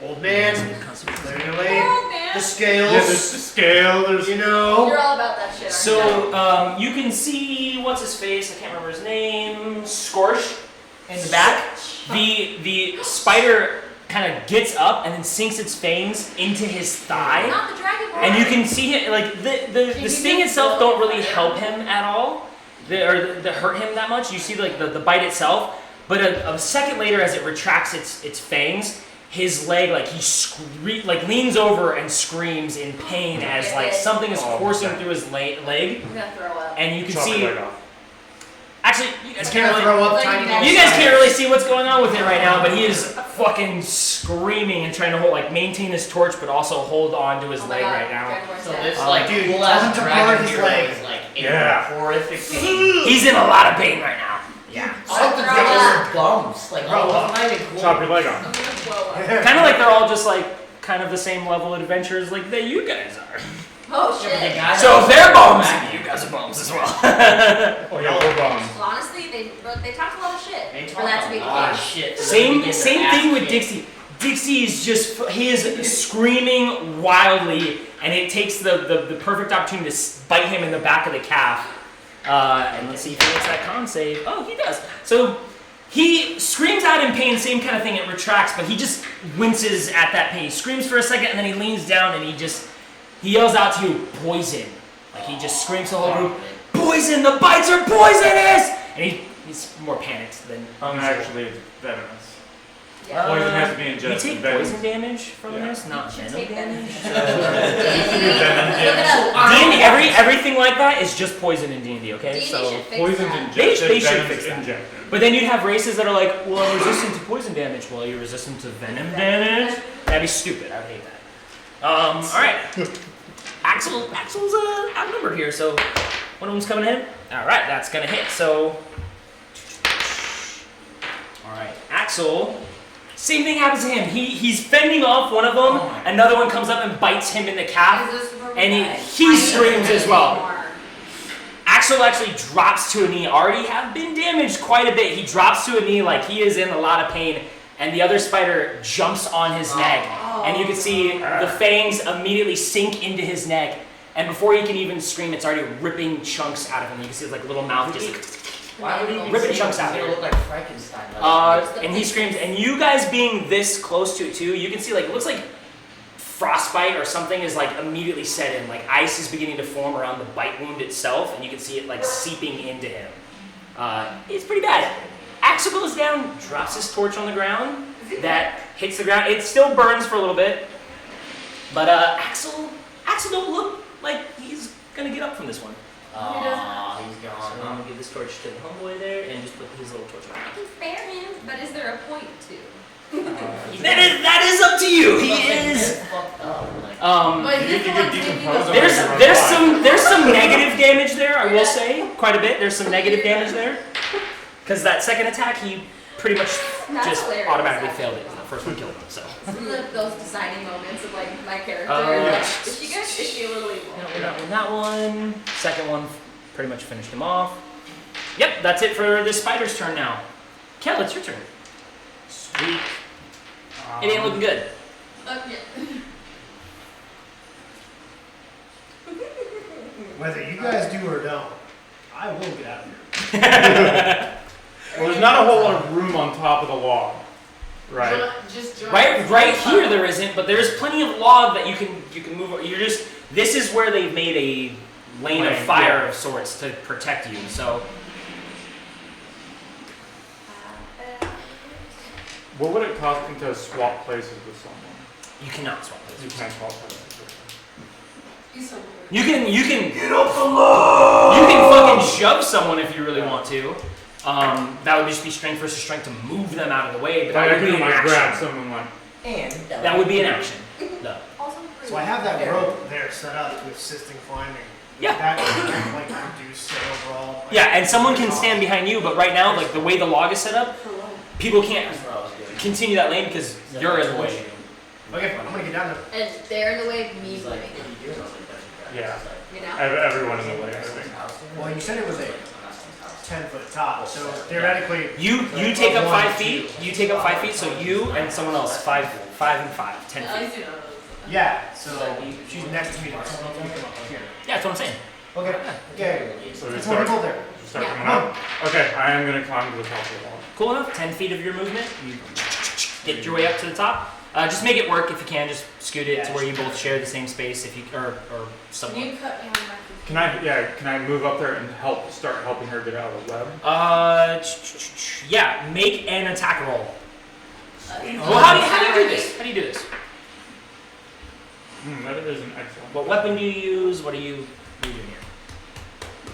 Old man. Clearing the lane. Oh, man. The scales. Yeah, there's the scale. There's You know. You're all about that shit, aren't So you can see what's his face. I can't remember his name. Scorch in the back. The spider kind of gets up and then sinks its fangs into his you? thigh, Not the dragon boy. and you can see it like the sting itself don't really help him at all, or hurt him that much. You see like the bite itself, but a second later, as it retracts its fangs, his leg like he leans over and screams in pain as like something is coursing through his leg, I'm gonna throw up. and you can chop see. your leg off. Actually, you guys It's can't gonna really. throw up Like, tiny you little You guys can't really spiders. see what's going on with it right now, but he is fucking screaming and trying to hold, mean his torch, but also hold on to his Oh my leg God, right now. Dragon Boy's So dead. this like Dude, cool tell ass him to dragon burn his hero leg. is like in Yeah. horrific pain. He's in a lot of pain right now. Yeah. Something Throw they up. were bums. Like, Throw oh, up. not even cool. Chop your leg I'm off. gonna blow up. Kind of like they're all just like kind of the same level of adventurers like that you guys are. Oh Yeah, but the shit. guy So that if they're was bums, you guys are bums as well. Oh yeah, we're bums. Honestly, they talked a lot of shit They for that to be talk a the lot of case. shit. for them to Same get same their thing ass with kicked. Dixie. Dixie is just he is screaming wildly, and it takes the perfect opportunity to bite him in the back of the calf. And let's see if he makes that con save. Oh, he does. So he screams out in pain, same kind of thing. It retracts, but he just winces at that pain. He screams for a second, and then he leans down and he yells out to you, "Poison!" Like he just screams to the whole group, "Poison! The bites are poisonous!" And he's more panicked than. Actually, it's venomous. Yeah. Poison has to be You ingested. take Venom. poison damage from Yeah. this, not Should venom take damage. Look it up. D&D, everything like that is just poison in D&D, okay? D&D So, should fix Poison's that. injected. They should venom's fix that. injected. but then you'd have races that are like, well, I'm resistant to poison damage. Well, you're resistant to venom damage. That'd be stupid. I would hate that. All right. Axel's outnumbered here, so One of them's coming in. All right, that's gonna hit. So, all right, Axel. Same thing happens to him. He's fending off one of them. Another one comes up and bites him in the calf, and he screams as well. Axel actually drops to a knee. Already have been damaged quite a bit. He drops to a knee like he is in a lot of pain, and the other spider jumps on his neck, and you can see the fangs immediately sink into his neck. And before he can even scream, it's already ripping chunks out of him. You can see his like little mouth just Why would he ripping chunks out of It it. look like Frankenstein. And he screams, and you guys being this close to it too, you can see like it looks like frostbite or something is like immediately set in. Like ice is beginning to form around the bite wound itself, and you can see it like seeping into him. It's pretty bad. Axel goes down, drops his torch on the ground. That hits the ground. It still burns for a little bit, but Axel don't look like he's gonna get up from this one. Oh, he's So gone. I'm gonna give this torch to the homeboy there, and just put his little torch on. I can spare him, but is there a point to? That is up to you. He is. Fucked up. Like, But You he's the could one taking decompose the- him. There's some negative damage there. I will say quite a bit. There's some negative damage there, because that second attack he pretty much That's just hilarious, automatically actually. failed it. The first one killed him. So Some of those deciding moments of like my character. Yeah. Like, is she good? Is she a little evil? no, we're not with that one. Second one pretty much finished him off. Yep, that's it for this spider's turn now. Kel, it's your turn. Sweet. It ain't looking good. Yeah. Whether you guys do or don't, I will get out of here. Well, there's not a whole lot of room on top of the log, right? Right here there isn't, but there's plenty of log that you can move. This is where they've made a lane of fire of sorts to protect you. So What would it cost me to swap places with someone? you cannot swap those. You can't swap places. You can get up the log. You can fucking shove someone if you really want to. That would just be strength versus strength to move them out of the way, but Like, I that would be could an like grab action. someone like, and That would be an action. No. So I have that rope there set up to assist in climbing. Yeah. That can like reduce the overall. Like, Yeah, and someone can stand behind you, but right now, like the way the log is set up, people can't that's what I was doing. continue that lane because you're in the way. Okay, I'm gonna get down there. And they're in the way of me He's like, moving, if you do something, Yeah. you know? everyone in the way, I think. Well, you said it was a 10-foot top, so theoretically. You take up 5 feet. You take up 5 feet, so you and someone else 5 and 5, 10 feet. Yeah, so she's next to me. Here. Yeah, that's what I'm saying. Okay. Okay. So we Let's start, hold there. start Yeah. coming up. Okay, I am gonna climb to the top of the wall. Cool enough. 10 feet of your movement. You get your way up to the top. Just make it work if you can. Just scoot it to where you both share the same space, if you or somewhat. You cut down my Can I move up there and start helping her get out of the web? Yeah. Make an attack roll. Well, Well, how do you do this? How do you do this? That is an excellent. What weapon do you use? What are you doing here?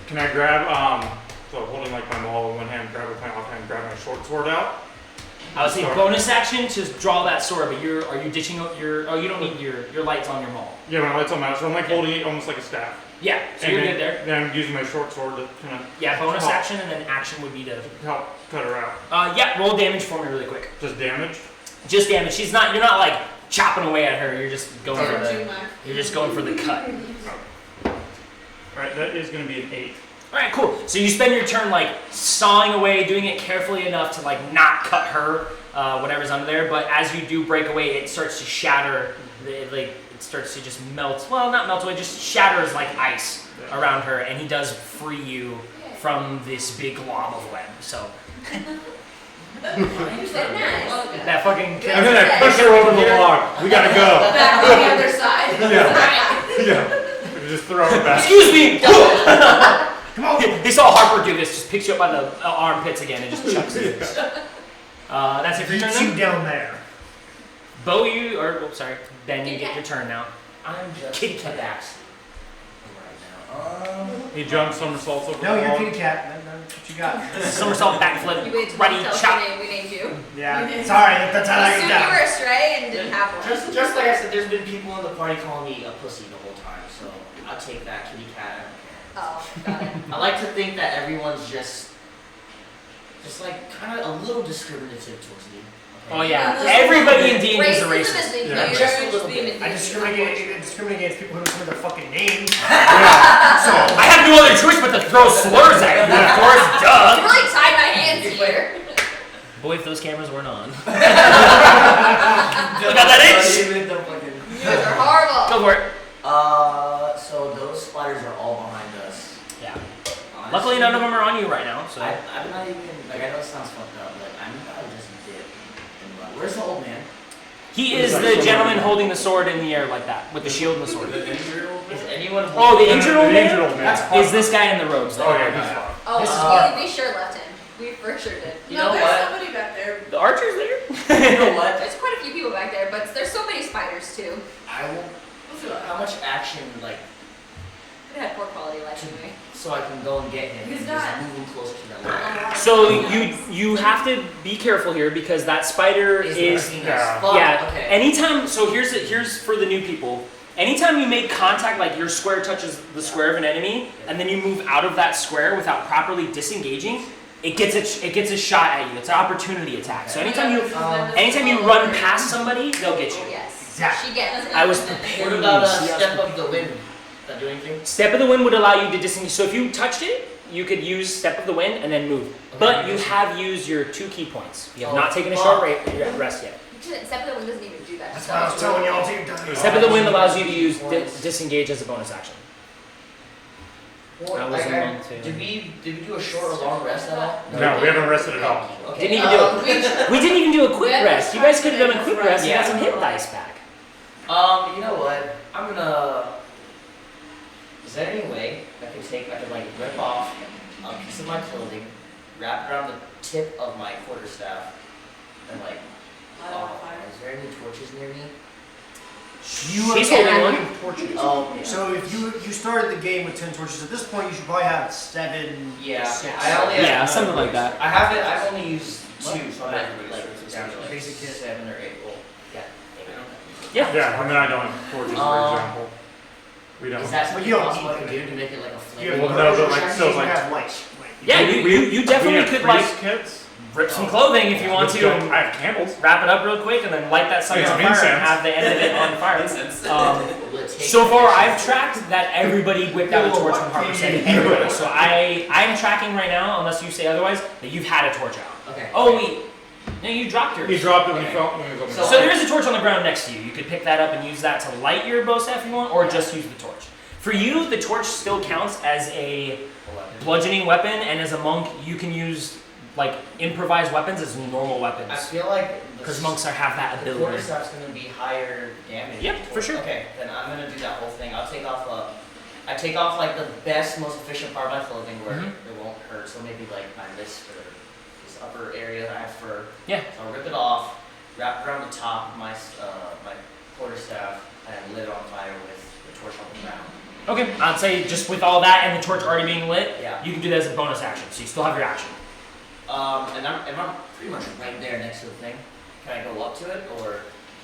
Can I grab, so holding like my maul in one hand, grab with my off hand, grab my short sword out? I would say bonus action to draw that sword, but are you ditching your? Oh, you don't need your lights on your maul. Yeah, my light's on my, so I'm like holding it almost like a staff. Yeah, so And you're then, good there. Then I'm using my short sword to kind of Yeah, bonus Oh. action, and then action would be to. help cut her out. Yeah, roll damage for me really quick. Just damage. Just damage. You're not like chopping away at her. You're just going for the. You're just going for the cut. Alright, that is gonna be an 8. All right, cool. So you spend your turn like sawing away, doing it carefully enough to like not cut her, whatever's under there. But as you do break away, it starts to shatter. It starts to just melt. Well, not melt away, just shatters like ice around her, and he does free you from this big glob of web. So that fucking. And then I push her over the log. We gotta go. Back on the other side. Yeah. Yeah. We just throw her back. Excuse me. Come on. He saw Harper do this. Just picks you up by the armpits again and just chucks it. That's it for your turn. Beats you Then? down there. Ben, you get your turn now. I'm just Kitty cat. relaxing right now. He jumps somersaults over No, the you're log. kitty cat. That's what you got. Somersault backflip. You waited till Ready, tell us chop. your name, we named you. Yeah. Sorry, that's how I Assumed get you down. were a stray and didn't have one. Just like I said, there's been people in the party calling me a pussy the whole time, so I'll take that kitty cat. I don't care. Oh, got it. I like to think that everyone's just like kind of a little discriminative towards me. Oh yeah, everybody in D&D is a Racism racist. is a Yeah. huge Just a little theme bit. in I D&D, discriminate unfortunately. against people who don't remember their fucking names. So I have no other choice but to throw slurs at you, of course, You duh. really tied my hands here. Boy, if those cameras weren't on. Look at that itch! Even the fucking. You guys are horrible. Go for it. So those spiders are all behind us. Yeah. Honestly, Luckily, none of them are on you right now. So I'm not even, like, I know it sounds fucked up, but I'm probably just dip and run. Where's the old man? he is the gentleman holding the sword in the air like that, with the shield and the sword. Is anyone Oh, the injured old The man? injured old man. Is this guy in the robes? Oh There? yeah, he's fine. Oh, This is we sure left him. We for sure did. You No, know there's what? somebody back there. The archer's there? You know what? There's quite a few people back there, but there's so many spiders too. I will. How much action, like, It had poor quality life anyway. so I can go and get him He's and not- just move him closer to that line? So you have to be careful here because that spider is lurking yeah. as fuck. yeah. Okay. Anytime, so here's for the new people. Anytime you make contact, like your square touches the square of an enemy, and then you move out of that square without properly disengaging, it gets a shot at you. It's an opportunity attack. So anytime you run past somebody, they'll get you. Oh, yes. Exactly. She gets it. I was What prepared. about a See, I was step of the wind? Does that do anything? Step of the wind would allow you to disengage. So if you touched it, you could use step of the wind and then move. But you have used your 2 key points. You have not taken a short rest yet. Step of the wind doesn't even do that. That's what I was telling y'all to do. Step of the wind allows you to use disengage as a bonus action. Well, I was like, among two. did we do a short or long rest at all? No, we haven't rested at all. Okay. Didn't even do it. We didn't even do a quick Yeah, rest. You guys could have done a quick rest and Yeah. got some hit dice back. You know what? I'm gonna. Is there any way I could like rip off a piece of my clothing, wrap it around the tip of my quarterstaff, and like. Light on fire. Is there any torches near me? She's holding one. Torches. Oh, yeah. So if you started the game with 10 torches, at this point you should probably have 7, Yeah, 6. I only have, Yeah, something like that. I have it. I've only used 2, so I'm at like down to like Basic kit. 7 or 8. Well, yeah. Yeah. Yeah, I mean I don't have torches, for example. We don't. Is that But something you don't possible I need can do to make it like a You flame? have Well, no, but like, torches, so you like- have lights. Yeah, you definitely have could priest like kits. rip some clothing if you want Which to. don't- I have candles. Wrap it up real quick and then light that sucker Yeah, on some fire and incense. have the end of it on fire. Will it take So far, action? I've tracked that everybody whipped out a torch from Harbor City. Everybody. So I'm tracking right now, unless you say otherwise, that you've had a torch out. Okay. Oh wait, no, you dropped yours. He dropped it when he Okay. fell. When he was So- on So there is a torch on the ground next to you. You could pick that up and use that to light your bow staff if you want, or Yeah. just use the torch. For you, the torch still counts as a bludgeoning weapon, and as a monk, you can use like improvised weapons as normal I weapons. feel like Because monks have that the ability. quarterstaff's gonna be higher damage. Yep, for sure. Okay, then I'm gonna do that whole thing. I'll take off I take off like the best, most efficient part of my clothing where Mhm. it won't hurt. So maybe like my wrist or this upper area that I have fur. Yeah. So I'll rip it off, wrap it around the top of my my quarterstaff, and lit it on fire with the torch on the ground. Okay, I'd say just with all that and the torch already being lit, Yeah. you can do that as a bonus action. So you still have your action. And I'm pretty much right there next to the thing. Can I go up to it or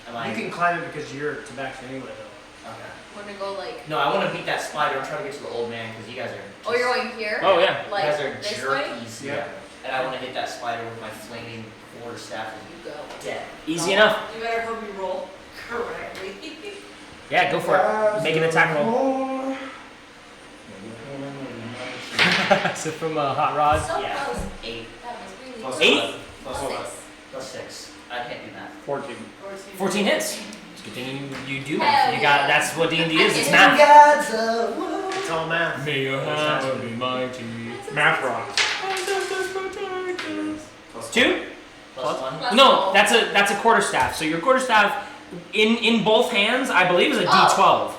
am I? You can climb it because you're to back anyway though. Okay. We're gonna go like. No, I want to beat that spider. I'm trying to get to the old man because you guys are. Oh, you're going here? Oh yeah. Like you guys are this way? jerkies. Yeah. And I want to hit that spider with my flaming quarterstaff and You go. dead. Easy enough. You better hope you roll correctly. Yeah, go for it. Make an attack roll. So from a hot rod. So Yeah. close. 8 That was really Plus close. 8? Plus Plus 11. 6. plus 6. I can't do that. 14. 14 hits. It's a good thing you do Hell math. You got yeah. that's what D&D is. It's And math. It's all math. May your hammer be mighty. Math rocks. Plus 2? Plus 1. Plus No, roll. that's a quarterstaff. So your quarterstaff in both hands, I believe, is a D12.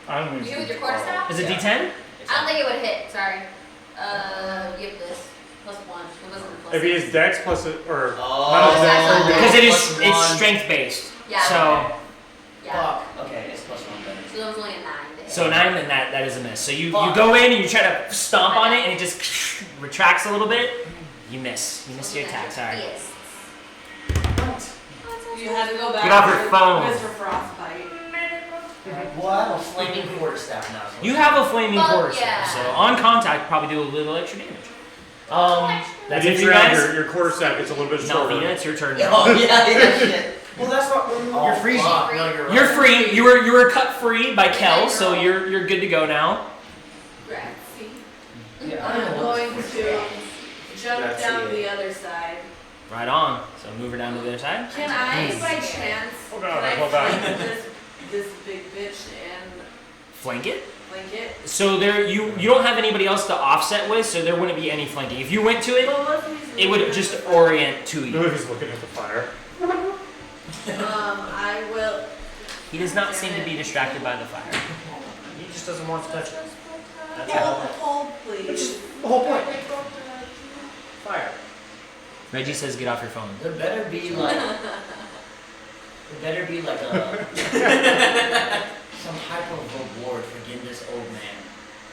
I don't You even. with your quarterstaff? Is it Yeah. D10? I don't think it would hit. Sorry. Give this. Plus 1. It wasn't plus If he 6. is Dex plus it or Oh. not a That's Dex. not Because it is Plus it's one. strength based. Yeah. So Yeah. Fuck. Okay, it's plus 1 then. So that was only a 9 to hit. so 9, then that is a miss. So you Fuck. go in and you try to stomp on it and it just retracts a little bit. You miss. You miss your attack. Sorry. Yes. You had to go back. Get off your phone. Mr. Frostbite. Well, I have a flaming quarterstaff now. So You have a flaming Well, quarterstaff, yeah. so on contact, probably do a little extra damage. That's And it if for you you add guys. your quarterstaff gets a little bit shorter. Melvina, it's your turn now. Oh yeah, shit. Well, that's what You're freezing. fuck. No, you're You're right. free. You were cut free by Kel, so you're good to go now. Grazie. Yeah, I I'm don't know what's going to jump That's down it. the other side. Right on. So move her down to the other side. Can I, by chance, Oh, can God, I hold on. flank this big bitch and Flank it. flank it? So there, you don't have anybody else to offset with, so there wouldn't be any flanking. If you went to it, Well, what if he's it would looking just at the- orient to you. He's looking at the fire. I will. He does not seem to be distracted by the fire. He just doesn't want to touch it. That's Hold, please. Which is the whole point. Fire. Reggie says, "Get off your phone." There better be like a some type of reward for getting this old man.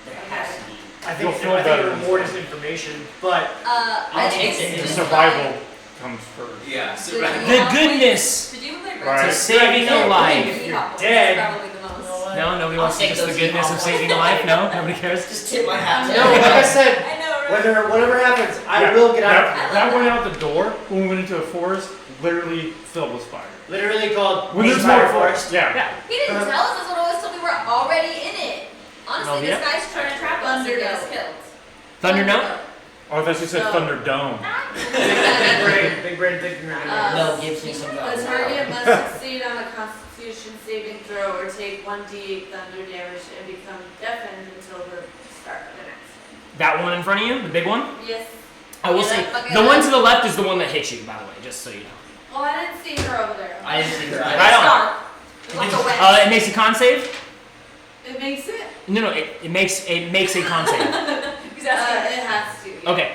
There has to be. I You'll think feel the better. reward is information, but I'll take think it. it's Survival comes first. Yeah, The The goodness To do with their Right. to saving a life. if you're dead. Probably the most. No, nobody I'll wants to take just the those goodness of small saving a life. No, nobody cares. Just tip my hat to no, like I said, I know, right? whatever happens, I Yeah, will get out. That went out the door when we went into a forest, literally filled with spiders. Literally called When there's Spider more Forest. Yeah. He didn't tell us. That's what always told me. We're already in it. Honestly, Oh, this yeah? guy's trying to trap us and get us killed. Thunder note. Oh, I thought you said No. Thunderdome. Big brain thinking right now. No, gives me some The target must succeed on a Constitution saving throw or take 1d8 thunder damage and become deafened until the start of the next. That one in front of you, the big one. Yes. I will Yeah, say, that fucking the one one. to the left is the one that hit you. By the way, just so you know. Well, I didn't see her over there. I didn't see her. Right on. Dark. It's like a wet. It makes a con save. It makes it. No, it makes a con save. He's asking. It has to. Okay.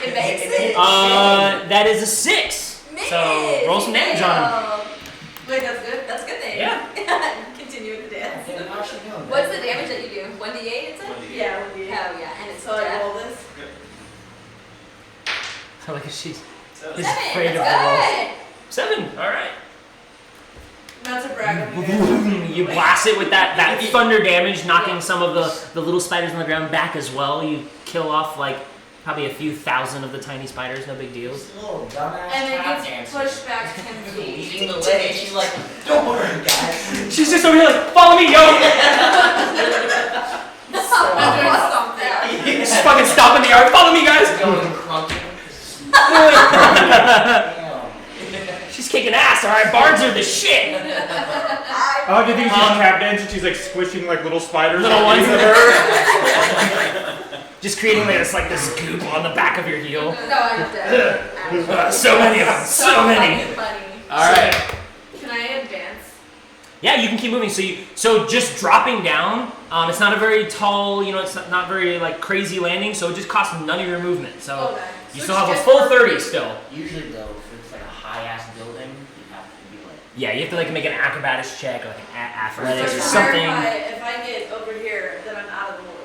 It makes it. That is a 6. So roll some damage on him. Wait, that's good. That's a good thing. Yeah. Continue with the dance. Okay, how's she doing? What's the damage that you do? 1d8, it said? Yeah, we Hell yeah. And it's So I death. roll this. I like she's Seven. afraid of That's the rolls. 7. All right. Not to brag on you guys. You blast it with that thunder damage, knocking some of the little spiders on the ground back as well. You kill off like probably a few thousand of the tiny spiders. No big deal. This little dumbass And it tap gets dancer. pushed back 10 feet. Leading the way, she's like, don't worry, guys. She's just over here like, follow me, yo! I'm doing something. She's fucking stopping the yard. Follow me, guys. Going crunking. She's kicking ass. All right, bards are the shit. Oh, do you think she's tap dancing? She's like squishing like little spiders. Little on ones the that are just creating like this goop on the back of your heel. No, I'm dead. So many of them. So many. Funny. All right. Can I advance? Yeah, you can keep moving. So just dropping down. It's not a very tall. It's not very like crazy landing. So it just costs none of your movement. So Okay. you So still it's have a just full for 30 free. still. Usually though, if it's like a high ass building, you have to be like, Yeah, you have to like make an acrobatics check, like an athletics So or to something. clarify, if I get over here, then I'm out of the woods.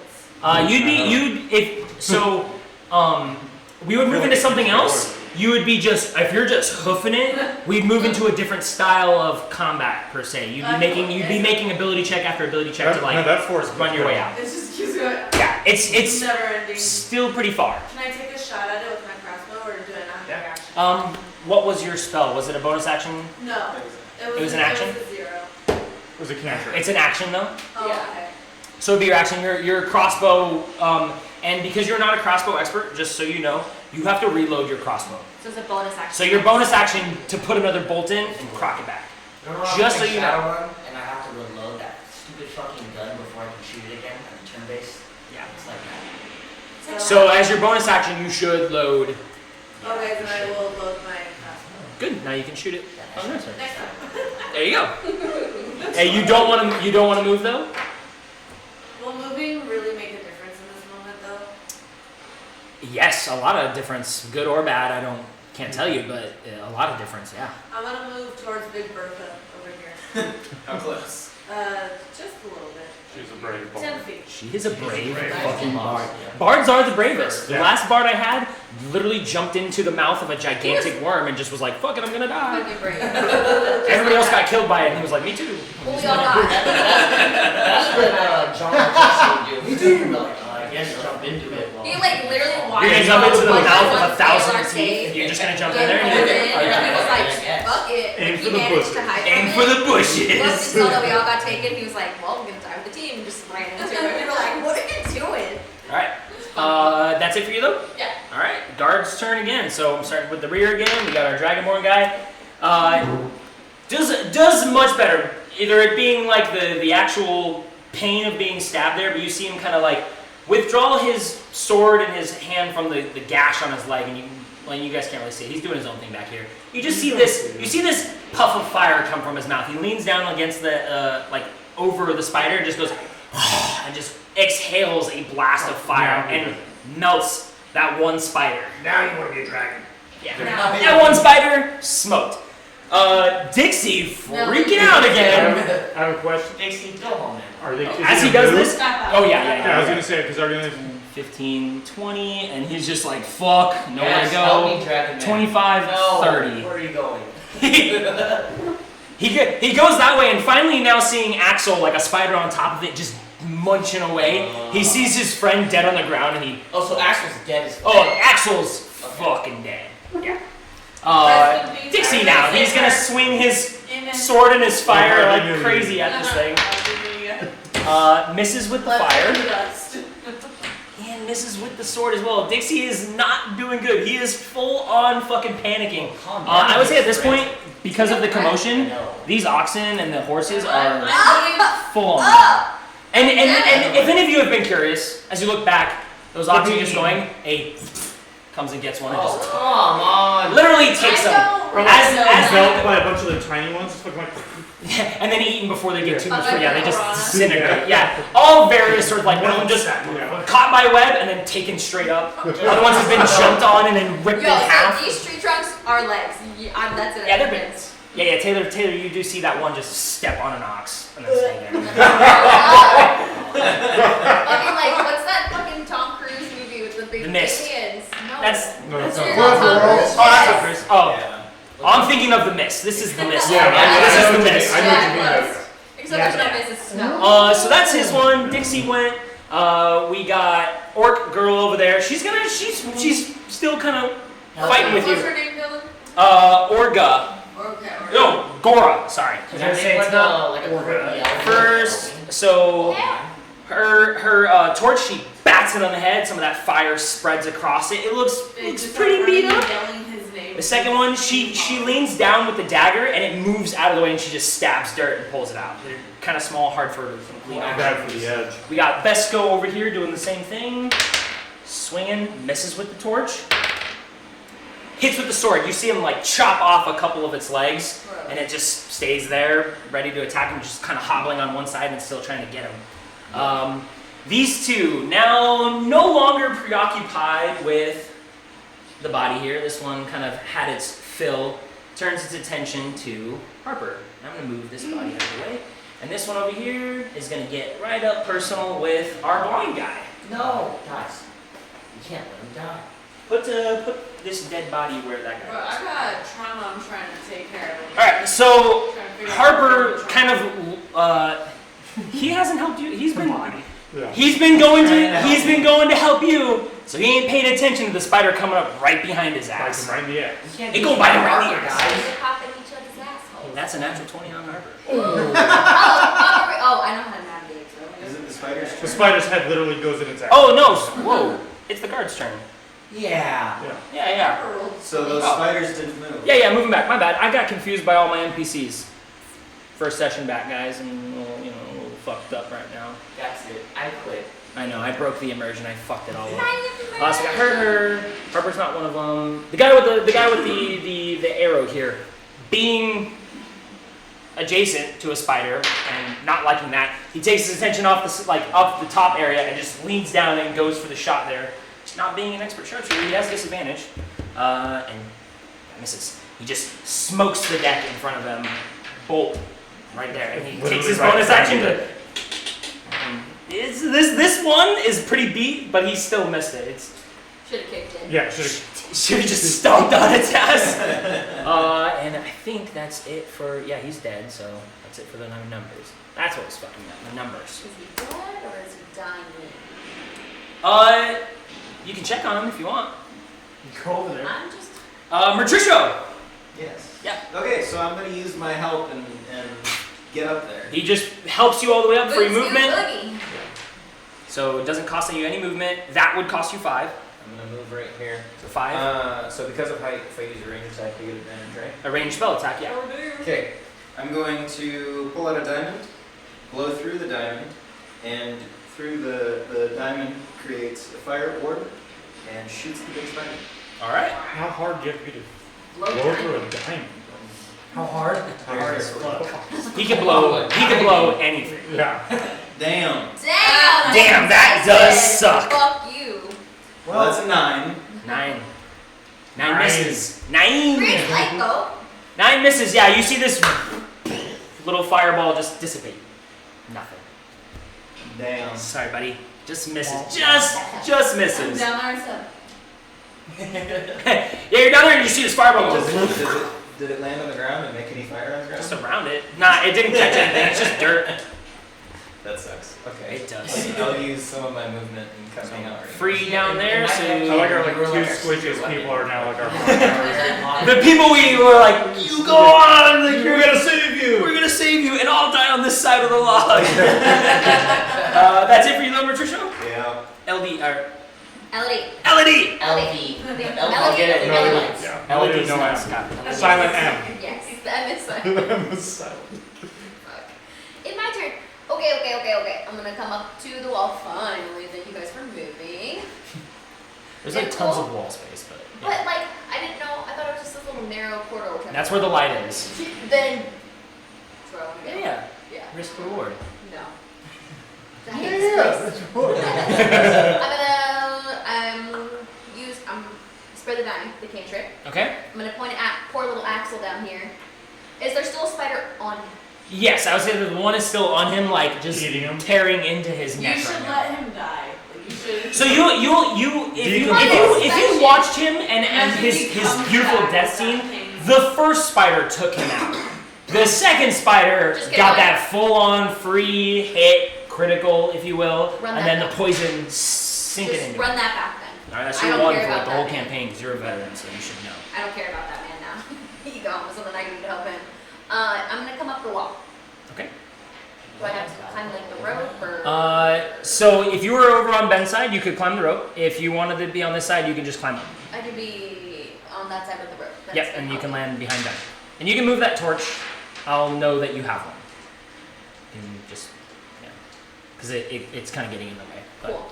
We would move into something else. You would be if you're just hoofing it, we'd move into a different style of combat per se. You'd be making ability check after ability check to like that force run your way out. It just keeps going. Yeah, it's never ending. still pretty far. Can I take a shot at it with my crossbow, or do I not have a reaction? What was your spell? Was it a bonus action? No. It was an action? It was a 0. It was a cantrip. It's an action though. Oh, Yeah. okay. So it'd be your action. Your crossbow, and because you're not a crossbow expert, just so you know, you have to reload your crossbow. So it's a bonus action. So your bonus action to put another bolt in and crock it back. Just so you know. Run, and I have to reload that stupid fucking gun before I can shoot it again at the turn base. Yeah. It's like that. So as your bonus action, you should load. Okay, then I will load my crossbow. Good. Now you can shoot it. Oh, nice. Next time. There you go. Hey, you don't want to move though. Will moving really make a difference in this moment, though? Yes, a lot of difference, good or bad. Can't tell you, but a lot of difference. Yeah. I'm gonna move towards Big Bertha over here. How close? Just a little bit. She's a brave 10 ball. feet. She is a brave Brave fucking boss, bard. yeah. Bards are the bravest. The Yeah. last bard I had literally jumped into the mouth of a gigantic worm and just was like, fuck it, I'm gonna die. Fucking brave. Everybody else got killed by it and he was like, me too. Well, we all got. That's what John Jesse would do. He'd be like, I guess jump into it. Well, He like literally watched. You're gonna jump into the like, mouth one of 1,000 sailor teeth. save, You're just gonna jump in get there and him you're in, and he was like, I guess. fuck it. Aim He for the managed bushes. to hide Aim from for it. the bushes. Once he saw that we all got taken, he was like, well, I'm gonna die with the team, and just ran into it. We were like, what are you doing? Alright. That's it for you though? Yeah. Alright, guard's turn again. So I'm starting with the rear again. We got our Dragonborn guy. Does much better. Either it being like the actual pain of being stabbed there, but you see him kind of like withdraw his sword and his hand from the gash on his leg, and you guys can't really see it. He's doing his own thing back here. You just see this puff of fire come from his mouth. He leans down against the like over the spider and just goes and just exhales a blast of fire and melts that one spider. Now you want to be a dragon. Yeah. Now- That one spider smoked. Dixie freaking out again. I have a question. Dixie, go home now. Are they? As he does this, oh yeah. Yeah, I was gonna say because are gonna. 15, 20, and he's just like, fuck, nowhere Yes, to help go. me, Dragon Man. 25, No, 30. where are you going? He goes that way, and finally now seeing Axel, like a spider on top of it, just munching away. He sees his friend dead on the ground, and he... Oh, so Axel's dead as Oh, Axel's fucking dead. Yeah. Dixie now, he's gonna swing his sword and his fire like crazy at this thing. Misses with the fire. And misses with the sword as well. Dixie is not doing good. He is full on fucking panicking. I would say at this point, because of the commotion, these oxen and the horses are full on. And if any of you have been curious, as you look back, those oxen just going, comes and gets one and just come on. literally takes them. As Enveloped by a bunch of the tiny ones. It's fucking like. and then eating before they get too much for they just disintegrate. Yeah, all various sort of like one of them just caught by web and then taken straight up. Other ones have been jumped on and then ripped in half. So these tree trunks are legs. That's it. Yeah, they're big. Yeah, Taylor, you do see that one just step on an ox and then stay there. I mean, like, what's that fucking Tom Cruise movie with the big The Mist. aliens? No. That's Tom Oh, Cruise. that's Tom Cruise. Oh. Yeah. I'm thinking of the Mist. This is the Mist. Yeah, This is the Mist. I know what you mean. Yeah, it was. Except there's no business snow. So that's his one. Dixie went. We got Orc girl over there. She's still kind of fighting with What's you. her name, Dylan? Orga. Okay. No, Gora. Sorry. I was gonna say it's not like a Orga. First, so her torch, she bats it on the head. Some of that fire spreads across it. It looks pretty beat up. The second one, she leans down with the dagger and it moves out of the way and she just stabs dirt and pulls it out. They're kind of small, hard for her to lean on. Bad for the edge. We got Besco over here doing the same thing. Swinging, misses with the torch. Hits with the sword. You see him like chop off a couple of its legs and it just stays there, ready to attack him, just kind of hobbling on one side and still trying to get him. These two, now no longer preoccupied with the body here. This one kind of had its fill, turns its attention to Harper. I'm going to move this body out of the way. And this one over here is going to get right up personal with our blind guy. No, guys. You can't let him die. Put this dead body where that guy Bro, is. I got trauma I'm trying to take care of. Alright, so Trying to figure out Harper what kind of, he hasn't helped you. He's been Yeah. going to help you. So he ain't paying attention to the spider coming up right behind his Like ass. him right in the ass. You can't It do go that by to the right Harper, ears. guys. They're popping each other's assholes. That's a natural 20 on Harper. Oh, I know how to navigate, so. Is it the spider's turn? The spider's head literally goes in its ass. Oh no! Whoa! It's the guard's turn. Yeah. Yeah. So those Oh. spiders didn't move. Yeah, moving back. My bad. I got confused by all my NPCs. First session back, guys, and a little fucked up right now. That's it. I quit. I know, I broke the immersion. I fucked it all up. So I got her. Harper's not one of them. The guy with the arrow here, being adjacent to a spider and not liking that, he takes his attention off the top area and just leans down and goes for the shot there. Not being an expert sharpshooter, he has disadvantage, and misses. He just smokes the deck in front of him, bolt right there, and he takes his bonus action to. This one is pretty beat, but he still missed it. Should have kicked it. Yeah, should Should have just stomped on its ass. And I think that's it for, yeah, he's dead, so that's it for the numbers. That's what was fucking up, the numbers. Is he dead or is he dying? You can check on him if you want. Go over there. I'm just. Matricio! Yes. Yeah. Okay, so I'm gonna use my help and get up there. He just helps you all the way up, free Boots, movement. boogie. So it doesn't cost you any movement. That would cost you 5. I'm gonna move right here. So 5. So because of height, if I use a range attack, I get advantage, right? A ranged spell attack, yeah. Okay, I'm going to pull out a diamond, blow through the diamond, and through the diamond creates a fire orb and shoots the big spider. Alright. How hard do you have to be to Low blow time. through a diamond? How hard? Very Hard as carefully. fuck. He can blow anything. Yeah. Damn. Damn! Damn, that does suck. Fuck you. Well, that's a 9. 9. 9 Nine. misses. 9! Pretty light though. 9 misses, yeah. You see this little fireball just dissipate. Nothing. Damn. Sorry, buddy. Just misses. Just I'm misses. down there, so. Yeah, you're down there and you see this fireball go Did it land on the ground and make any fire on the ground? just around it. Nah, it didn't catch anything. It's just dirt. That sucks. Okay. It does. I'll use some of my movement and coming out. Right. Free down there, so I like our You were two like our squishiest secret people weapon. are now like our partners. the people we were like, you go on, like, We're gonna save you! we're gonna save you, and I'll die on this side of the log. That's it for you, though, Patricia. Yeah. LD or Elodie. Elodie. Elodie. LV. Melody Get it. with No, the no, lights. yeah. Elodie's No not M. Scott. Silent M. Yes, the M is silent. Fuck. It's my turn. Okay. I'm gonna come up to the wall finally. Thank you guys for moving. There's like tons of wall space, but yeah. But like, I didn't know. I thought it was just this little narrow corridor. That's where the light is. Then throw him. Yeah. Yeah. Risk reward. No. I hate this place. I'm gonna spread the dime, the cantrip. Okay. I'm gonna point it at poor little Axel down here. Is there still a spider on him? Yes, I would say that the one is still on him, like just Eating him? tearing into his You neck should right now. let him die. Like, you should. So if you watched him and his beautiful death scene, the first spider took him out. The second spider Just get got away. that full-on free hit, critical, if you will, Run and that then the back. poison sinking Just into run him. that back then. All right, that's I your don't one care for like about the whole that man. campaign because you're a veteran, so you should know. I don't care about that man now. He gone with something I can do to help him. I'm gonna come up the wall. Okay. Do I have to climb like the rope or? So if you were over on Ben's side, you could climb the rope. If you wanted to be on this side, you can just climb up. I could be on that side of the rope. That's Yep, and you can land behind Ben. And you can move that torch. I'll know that you have one. You can just, yeah. Because it's kind of getting in the way. But Cool.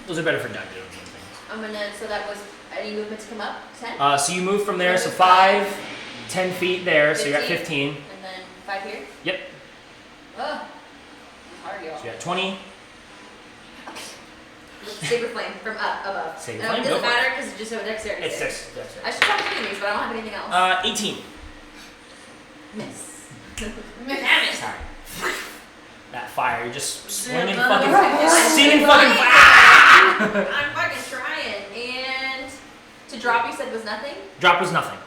those are better for Doug doing things. I'm gonna. So that was any movement to come up. 10. So you move from there, so 5, 10 feet there, so you're at 15. And then 5 here. Yep. Oh, it's hard, y'all. So you're at 20. Saber flame from up above. Saber No, flame, it go doesn't for it. matter because it's just a dexterity. It's save. 6. That's I should try doing these, but I don't have anything else. right. 18. Miss. Sorry. That fire, you're just swinging Yeah, fucking, I'm singing trying. fucking. Ah! I'm fucking trying. And to drop, you said was nothing. Drop was nothing.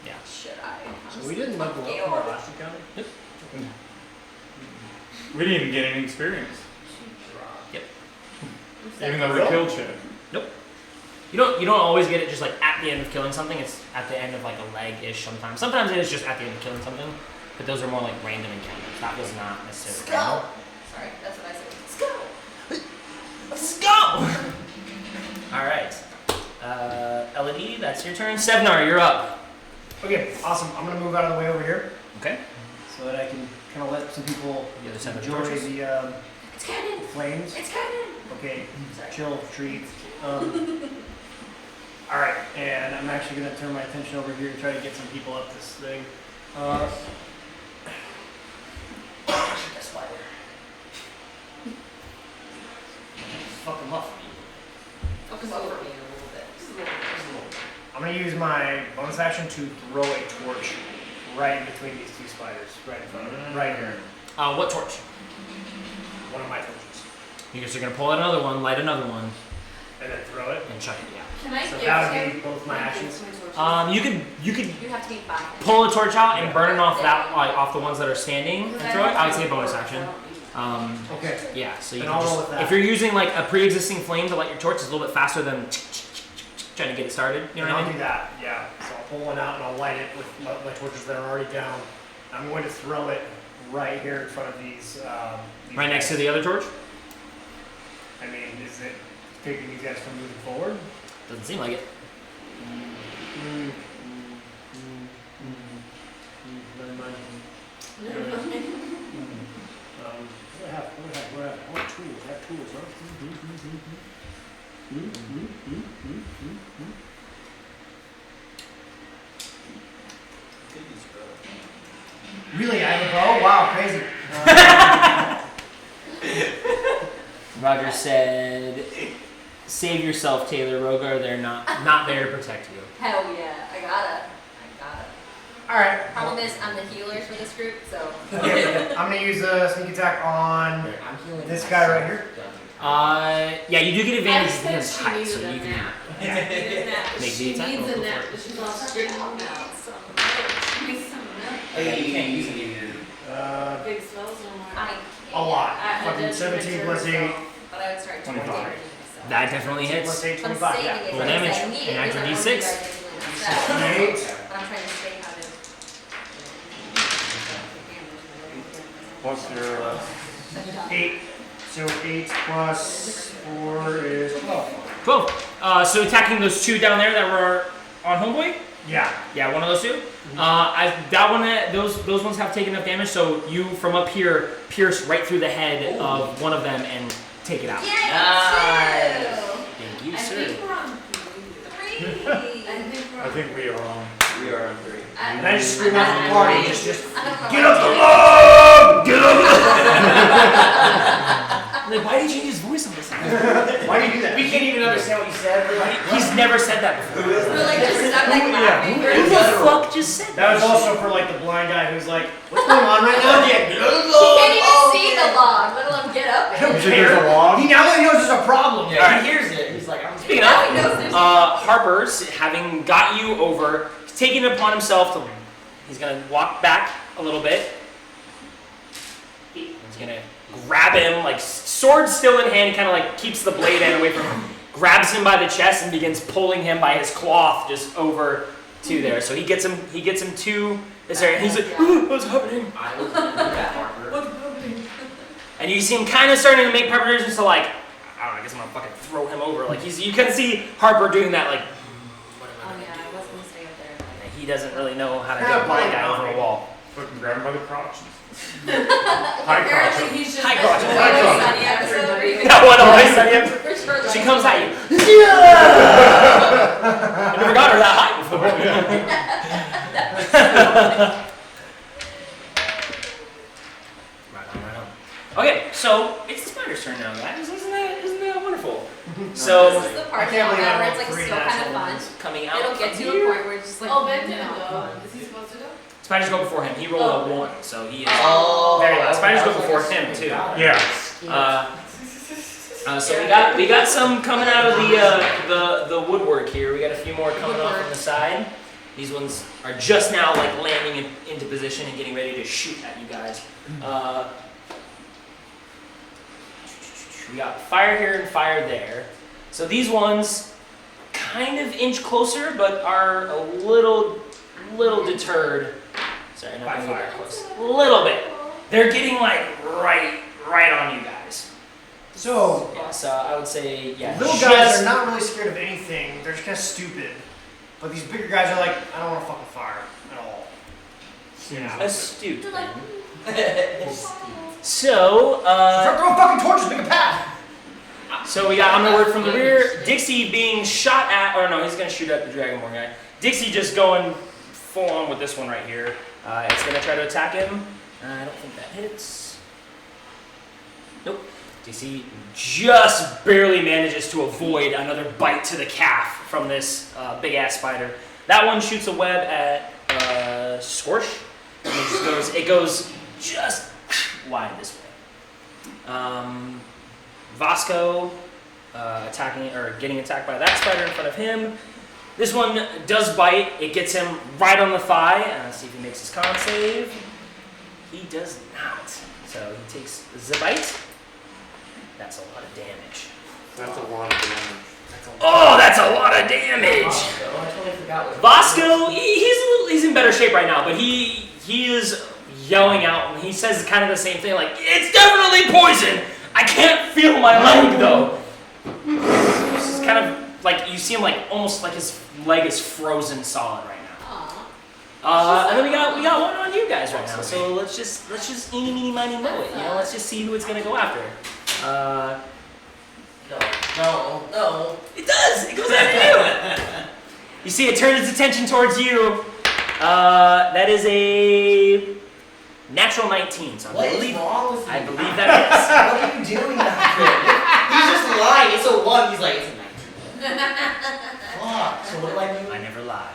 Yeah. Should I? So we didn't level up from our last encounter? We didn't even get any experience, Yep. even though we killed shit. You don't always get it just like at the end of killing something. It's at the end of like a leg-ish sometimes. Sometimes it is just at the end of killing something, but those are more like random encounters. That was not necessarily Let's random. go. Sorry, that's what I said. Let's go. Let's go! Alright. Elodie, that's your turn. Sevnar, you're up. Okay, awesome. I'm gonna move out of the way over here Okay. so that I can kind of let some people The other side of the enjoy torches. the It's cannon. flames. It's cannon. Okay, chill, treat. All right, and I'm actually gonna turn my attention over here and try to get some people up this thing. That's why fuck him up. I'll come over me a little bit. I'm gonna use my bonus action to throw a torch right in between these two spiders, right in front of them, right here. What torch? One of my torches, You guys are gonna pull out another one, light another one, and then throw it. and chuck it. Yeah. Can I So gift that would him? be both my actions. You could You have to be 5 minutes. pull a torch out and burn it off off the ones that are standing and throw it. I would say bonus action. Okay. Yeah, so you Then can I'll roll just, with that. if you're using like a pre-existing flame to light your torch, it's a little bit faster than trying to get it started. You know And what I I'll mean? do that, yeah. So I'll pull one out and I'll light it with my torches that are already down. I'm going to throw it right here in front of these. Right next to the other torch? I mean, is it taking these guys from moving forward? Doesn't seem like it. Never mind. What do I have? Oh, tools. I have tools, huh? Really? I have a bow? Wow, crazy. Roger said, "Save yourself, Taylor Rogar. They're not there to protect you." Hell yeah, I got it. Alright. Problem is, I'm the healer for this group, so. Okay, I'm gonna use a sneak attack on Here, I'm healing this myself. guy right here. Yeah, you do get advantage I against said height, she so needed you a can. nap. Make She the attack needs roll a for nap, it. but she's all stricken out now, so. She needs some nap. Oh yeah, you can't use any of your. Big spells no more. I A lot. I Fucking did 17 my plus turn, 8. But I would start 25. myself. That definitely Plus hits. 8, I'm 25, saving yeah. it Full because damage. I need it And add your because I want you D6. guys to do that. 8. But I'm trying to stay out of. What's your 8. So 8 plus 4 is 12. 12. So attacking those two down there that were on Homeboy. Yeah. Yeah, one of those two. Those ones have taken enough damage, so you from up here pierce right through the head of one of them and take it out. Yeah, Nice. Thank you, I sir. think we're on 3. I think we are on. We are on 3. And I just scream out to the party, just I don't know get what up to the do. log! Get up Like, why did you change his voice on this? the Why do you do that? We can't even understand what you said. We're like, He's never said that before. We're like, I'm like laughing. Who the fuck just said That was also for like the blind guy who's like, what's going on right now? yeah, get up the He log. can't even see the log, let alone get up I there. don't You think there's a care. log? He now knows there's a problem. Yeah, he hears it. He's like, I'm Speaking Now he of, knows there's Harper's having got you over, he's taking it upon himself to. He's gonna walk back a little bit. He's gonna grab him, like sword still in hand, kind of like keeps the blade end away from him. Grabs him by the chest and begins pulling him by his cloth just over to there. So he gets him to this area. And he's like, "What's happening?" I was gonna do that, Harper. And you see him kind of starting to make preparations to like, I don't know, I guess I'm gonna fucking throw him over. Like you can see Harper doing that like. Oh yeah, I was gonna stay up there. He doesn't really know how to get a blind guy over a wall. Fucking grab him by the crotch. Apparently he's just High like crotch. the High Always crotch. Sunny episode where you That one always said him. For sure, She like- comes at you. I never got her that high before. Right on. Okay, so it's the spider's turn now, guys. Isn't that wonderful? So This is the part I can't now believe I where it's rolled like 3 still kind of natural fun. ones. coming out. It'll get from to a here. point where it's just like. Oh, Ben didn't no. go. Is he supposed to go? Spiders go before him. He rolled a 1, so he is Oh. very loud. Spiders go before him too. Yeah. So we got some coming out of the woodwork here. We got a few more coming off on the side. These ones are just now like landing into position and getting ready to shoot at you guys. We got fire here and fire there. So these ones kind of inch closer, but are a little deterred. Sorry, not gonna get that close. A little bit. They're getting like right on you guys. So, Yeah, so I would say, yeah. little guys are not really scared of anything. They're just kind of stupid. But these bigger guys are like, I don't want to fucking fire at all. Yeah. astute. They're like, So, Start throwing fucking torches, make a path! so we got on the word from the rear. Dixie being shot at, or no, he's gonna shoot at the Dragonborn guy. Dixie just going full on with this one right here. It's gonna try to attack him. I don't think that hits. Nope. Dixie just barely manages to avoid another bite to the calf from this big ass spider. That one shoots a web at Scorch. And it goes just wide this way. Vasco attacking or getting attacked by that spider in front of him. This one does bite. It gets him right on the thigh. Let's see if he makes his con save. He does not. So he takes the bite. That's a lot of damage. That's a lot of damage. Oh, that's a lot of damage. Bosco, I totally forgot what. Bosco, he's in better shape right now, but he is yelling out, and he says kind of the same thing, like, it's definitely poison. I can't feel my leg though. It's kind of like you see him like almost like his leg is frozen solid right now. And then we got one on you guys right now. So let's just eeny meeny miny moe it. You know, let's just see who it's gonna go after. No. It does. It goes after you. You see, it turns its attention towards you. That is a natural 19. So What is wrong with you? I believe that What are you doing back there? He's just lying. It's a 1. He's like, it's a 19. Fuck. So what do I do? is. I never lie.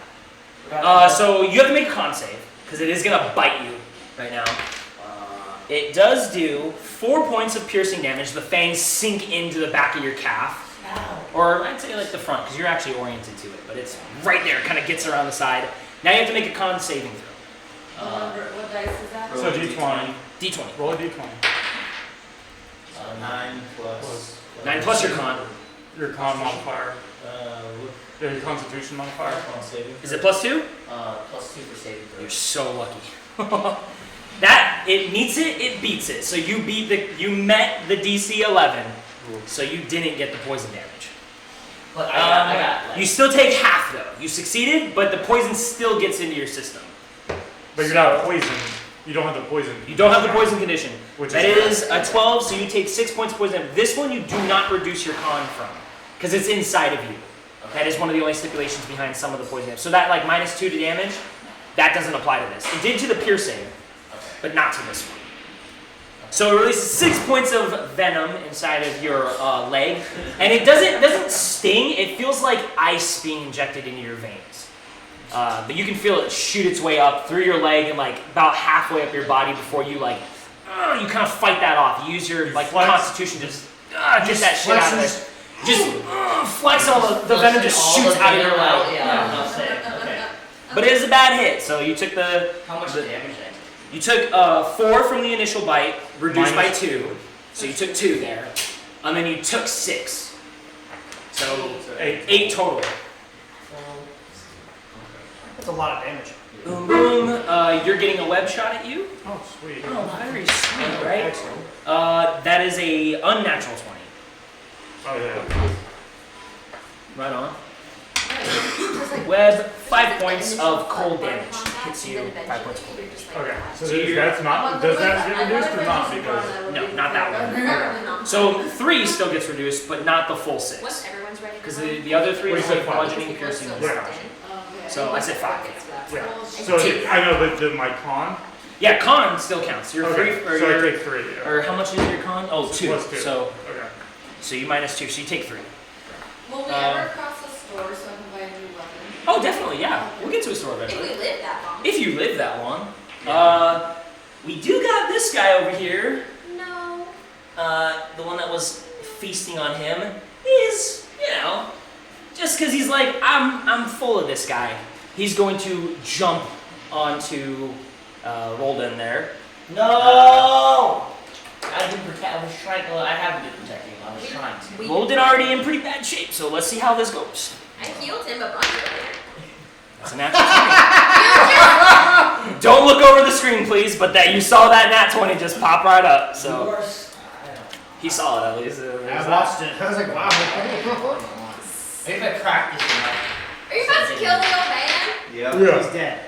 So you have to make a con save because it is gonna bite you right now. It does do 4 points of piercing damage. The fangs sink into the back of your calf. Ow. Or I'd say like the front, because you're actually oriented to it, but it's right there, kind of gets around the side. Now you have to make a con saving throw. What dice is that? So D20. D20. Roll a D20. 9 plus. 9 plus your con. Your con modifier. Yeah, your constitution modifier. Is it plus 2? Plus 2 for saving throw. You're so lucky. That, it meets it, it beats it. So you met the DC 11, so you didn't get the poison damage. But I got like, You still take half though. You succeeded, but the poison still gets into your system. But you're not poisoned. You don't have the poison. You don't have the poison condition. Which That is is a 12, so you take 6 points of poison. This one you do not reduce your con from, because it's inside of you. That is one of the only stipulations behind some of the poison damage. So that like -2 to damage, that doesn't apply to this. It did to the piercing, but not to this one. So it releases 6 points of venom inside of your leg, and it doesn't sting. It feels like ice being injected into your veins. But you can feel it shoot its way up through your leg and like about halfway up your body before you like you kind of fight that off. You use your like constitution to just get that shit out of there. Just flex all the venom just shoots out of your leg. Yeah, I'll say. Okay. But it is a bad hit. So you took the How much damage did I take? You took 4 from the initial bite, reduced by 2. So you took 2 there. And then you took 6. So 8 total. That's a lot of damage. Boom, boom. You're getting a web shot at you. Oh, sweet. Oh, very sweet, right? Excellent. That is a unnatural 20. Oh, yeah. Right on. Web, 5 points of cold damage. Hits you, 5 points of cold damage. Okay. So So you're- that's not. Does that get reduced or not? Because No, not that one. So 3 still gets reduced, but not the full 6. Once everyone's ready. Because the other 3 What is do you like say, 5? bludgeoning, piercing, and Yeah. stuff. So I said 5. yeah. So I know, but my con. Yeah, con still counts. You're Okay. 3, or So I you're, take 3. Yeah. or how much is your con? Oh, 2. Plus 2. So Okay. you -2, so you take 3. Will we ever cross a store so I can buy a new weapon? Oh, definitely, yeah. We'll get to a store If eventually. we live that long. If you live that long. We do got this guy over here. No. The one that was feasting on him is, just because he's like, I'm full of this guy. He's going to jump onto Roldan there. No! I didn't protect. I was trying. Well, I haven't been protecting him. I was trying to. Roldan already in pretty bad shape, so let's see how this goes. I healed him a bunch earlier. That's a natural 20. Don't look over the screen, please, but that you saw that nat 20 just pop right up. So Yours. he saw it at least. I watched it. I was like, wow. Maybe if I practice enough. Are you about to kill the old man? Yep. Yeah. He's dead.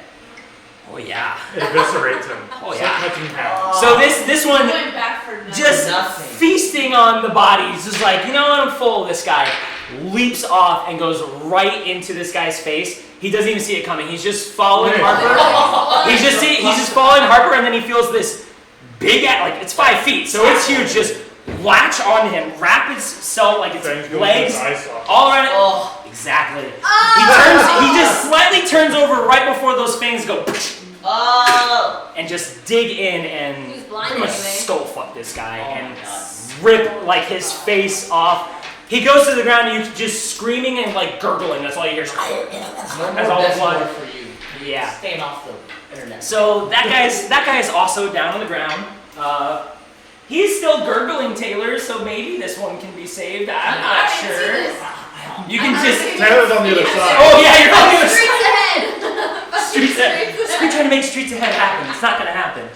Oh yeah. It eviscerates him. Oh It's yeah. like touching half. So this one Going back for nothing. just Nothing. feasting on the bodies, just like, you know what, I'm full of this guy. Leaps off and goes right into this guy's face. He doesn't even see it coming. He's just following Harper. He's just following Harper, and then he feels this big, like it's 5 feet, so it's huge. Just latch on him, wrap itself like its Fangs go legs into his eye socket. all around it. Oh. Exactly. He just slightly turns over right before those fangs go, Oh. and just dig in and He was blind pretty much anyway. skull fuck this guy Oh my and God. rip like his face off. He goes to the ground and you just screaming and like gurgling. That's all you hear. No That's more all best blood. word for you. Yeah. Staying off the internet. So that guy is also down on the ground. He's still gurgling, Taylor. So maybe this one can be saved. I'm not sure. You can just. Taylor's on the other side. Oh yeah, you're on the other side. Streets ahead! Streets ahead. We're trying to make streets ahead happen. It's not gonna happen.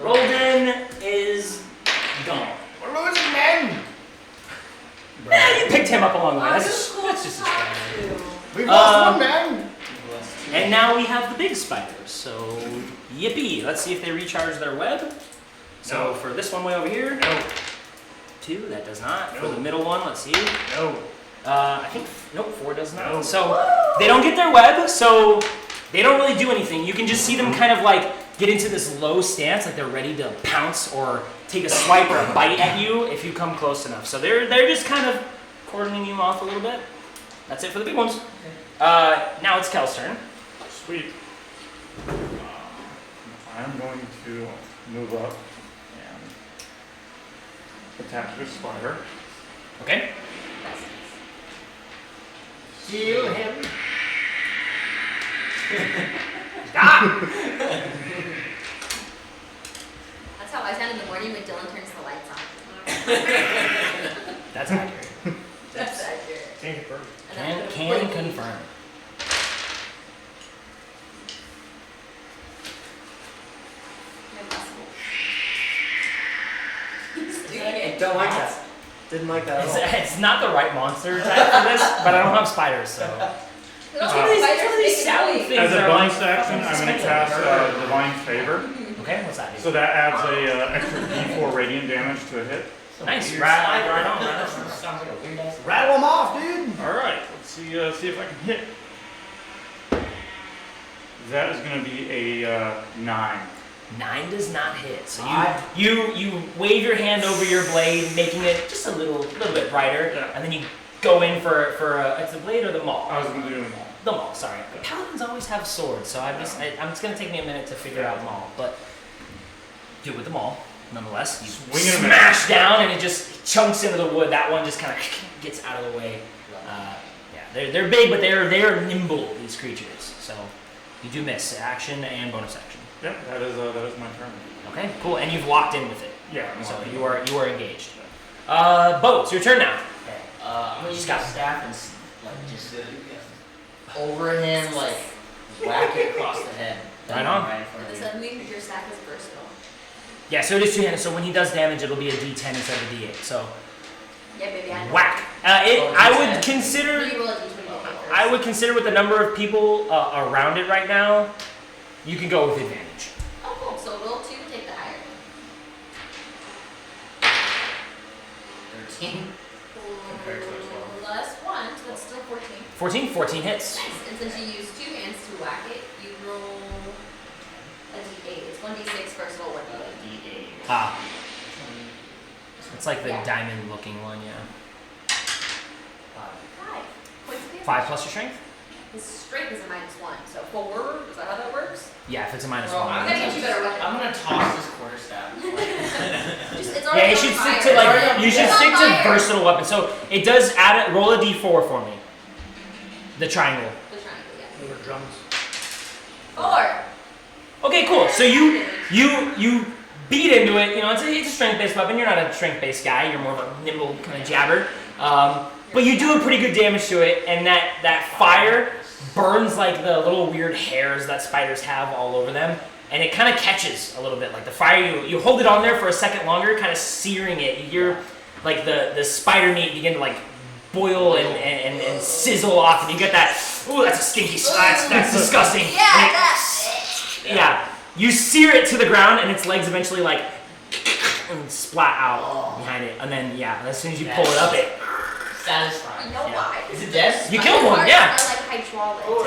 Rolden is gone. We're losing men. Yeah, you picked him up along the way. I'm That's just just, cool that's to just talk his to. We've lost one man. And now we have the big spiders. So yippee! Let's see if they recharge their web. So No. for this one way over here, No. 2, that does not. For No. the middle one, let's see. No. I think nope, 4 does not. No. So they don't get their web, so they don't really do anything. You can just see them kind of like get into this low stance, like they're ready to pounce or take a swipe or a bite at you if you come close enough. So they're just kind of cordoning you off a little bit. That's it for the big ones. Now it's Kel's turn. Sweet. I'm going to move up and attack this spider. Okay. Heal him. That's how I sound in the morning when Dylan turns the lights on. That's accurate. That's accurate. Can't confirm. And then I'm Can gonna play confirm. my muscle. Hey, Don't like that. Didn't like that at all. It's not the right monster type for this, but I don't have spiders, so. It's one of these spiders sound making things. As a are bonus like action, I'm going to cast Divine Favor. Okay, what's that do? So that adds a extra D4 radiant damage to a hit. Nice. Weird Right, spider. right on, right on. Sounds like a weird ass. Rattle him off, dude. All right, let's see if I can hit. That is going to be a 9. 9 does not hit. So Five. you wave your hand over your blade, making it just a little bit brighter, Yeah. and then you go in for it's the blade or the maul. I was going to do them all. The maul. Sorry. Paladins always have swords, so I'm just gonna take me a minute to figure out maul, but do it with the maul. Nonetheless, you Swing and a smash down, and it just chunks into the wood. That one just kind of gets out of the way. Yeah, they're big, but they're nimble. These creatures. So you do miss action and bonus action. Yep, that is my turn. Okay, cool. And you've locked in with it. Yeah. I'm So on. you are engaged. Bo, it's your turn now. Okay. I'm gonna use Just my got- staff and just over him, like whack it across the head. Right on. Right in front But of this me. doesn't mean your staff is versatile. Yeah, so it is two-handed. So when he does damage, it'll be a D10 instead of a D8. So Yeah, maybe I know. whack. Oh, I D10. would consider. You roll a d20 first. I would consider with the number of people around it right now, you can go with advantage. Oh, cool. So roll 2 to take the higher. 13. Compared to a 12. Plus 1, so that's still 14. 14 hits. Nice. And since you use 2 hands to whack it, you roll a d8. It's 1d6 first roll, 1d8. D8. Ah, it's like the Yeah. diamond-looking one, yeah. 5. 5 points of damage. 5 plus your strength? His strength is a -1, so 4. Is that how that works? Yeah, if it's a minus Bro, one. I'm gonna get you better weapon. I'm gonna toss this quarterstaff. It's Yeah, already you should on stick fire. to It's already like on you should fire. stick It's to on fire. versatile weapons. So it does add it. Roll a d4 for me. The triangle. The triangle, yeah. They were drums. 4. Okay, cool. So you beat into it. You know, it's a strength-based weapon. You're not a strength-based guy. You're more of a nimble kind of jabber. But you do a pretty good damage to it, and that fire burns like the little weird hairs that spiders have all over them, and it kind of catches a little bit. Like the fire, you hold it on there for a second longer, kind of searing it. You hear like the spider meat begin to like boil and sizzle off, and you get that. Ooh, that's a stinky. That's disgusting. And Yeah, it- that's it. yeah, you sear it to the ground, and its legs eventually like and splat out behind it, and then yeah, as soon as you pull it up, it. Satisfying. You know Yeah. why? Is it dead? You killed one, yeah. Are like hydraulics. One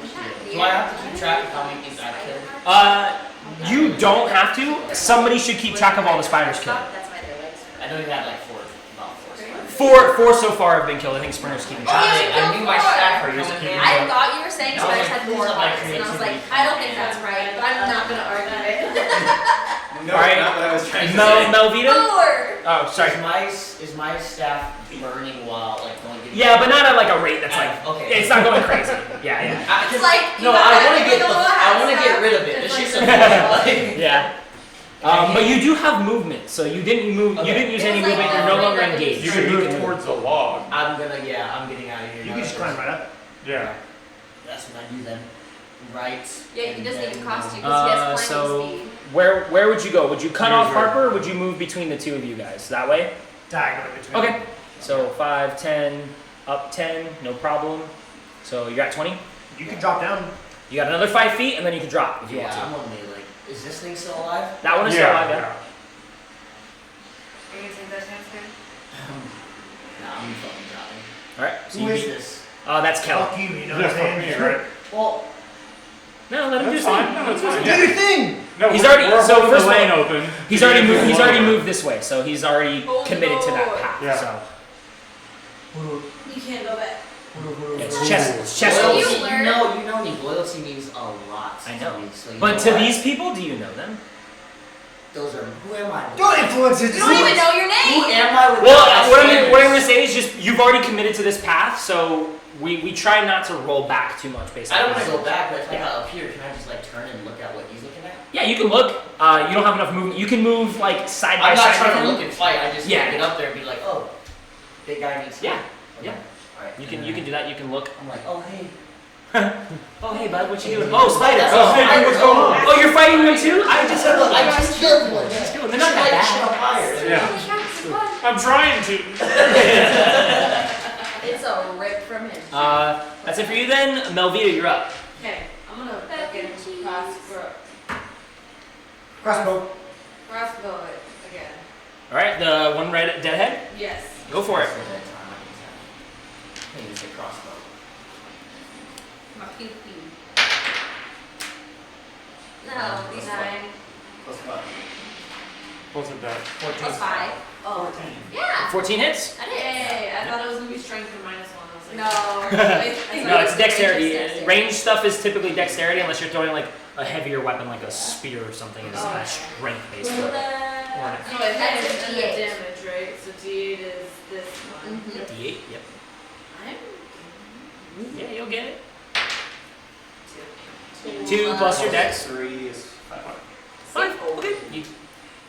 Isn't that kill. weird? Do I have to keep track of how many things I've killed? You don't have to. Somebody should keep track of all the spiders killed. That's why their legs I know you had like about four. Four so far have been killed. I think Sprinter's keeping Oh, track. you should I go knew my for it. staff Are were you just coming keeping in. I thought you were saying I was spiders like, had 4 these are my hearts, and I was like, creativity. I don't think that's right, but I'm not gonna argue it. No, Alright. not what I was trying Melvita? Four. Oh, sorry. Is my staff burning while like going? Yeah, but not at like a rate that's like. Okay. It's not going crazy. Yeah. It's like No, I want to get rid of it. It's just like, Yeah. But you do have movement, so you didn't move. You Okay. didn't use It any was like movement. You're no every longer repetition. engaged. You can move towards the log. I'm getting out of here. You can just climb right up. Yeah. That's what I do then. Right. Yeah, he and doesn't even then cost you because he has climbing So speed. where would you go? Would you cut off Here's where- Harper, or would you move between the two of you guys? That way. Diagonal between. Okay. So 5, 10, up 10, no problem. So you're at 20. You can drop down. You got another 5 feet, and then you can drop if you Yeah, want to. I'm only like, is this thing still alive? That one is still alive, yeah. Are you gonna take that chance, man? Nah, I'm fucking dropping. All right. So Who you is beat. this? That's Kel. Fuck you, you know Yeah, what I'm fuck saying? me, right? Well, No, let him do That's his thing. fine. No, that's fine. Do Yeah. your thing! No, He's we're- already- we're so holding first the of all, lane open. He's already moved. He's already Lower. moved this way, so he's already Hold committed to that on. path. Yeah. So You can't go back. it's chess. Well, you loyalty, learn- you know me. Loyalty means a lot. I know. To me, so you But know to what? these people, do you know them? Who am I? Don't influence it. You don't even know your Who name. am I with Well, my what I'm standards? gonna say is just you've already committed to this path, so we try not to roll back too much, basically. I don't want to go back, but if I got up here, can I just like turn and look at what he's looking at? Yeah, you can look. You don't have enough movement. You can move like side by I'm not side trying with to him. look and fight. I just Yeah. get up there and be like, oh, big guy needs Yeah, help. yeah. Alright. You can do that. You can look. I'm like, oh hey. Oh hey bud, what you doing? Oh spider. That's Oh, a spider. what's going on? oh you're fighting one too? I just killed one. Just kill one. They're not that bad. Yeah. I'm trying to. It's a rip from him. That's it for you then. Melvita, you're up. Okay, I'm gonna fucking Crossbow. crossbow it again. All right, the one right at dead head. Yes. Go for it. Hey, it's a crossbow. My pew pew. No, these 9 Plus what? What's it that? plus 5. Oh. Yeah, 14 hits. that is. Yay, I thought it was gonna be strength for -1. I was like, No. No, it's dexterity. Dexterity. Range stuff is typically dexterity unless you're throwing like a heavier weapon like a spear or something. It's Oh. strength based. So So it that's hits a and the D8. damage, right? So D8 is this one. Mhm. D8. Yep. I'm Yeah, you'll get it. 2. 2 plus your dex. 3 is 5. Fine. Okay.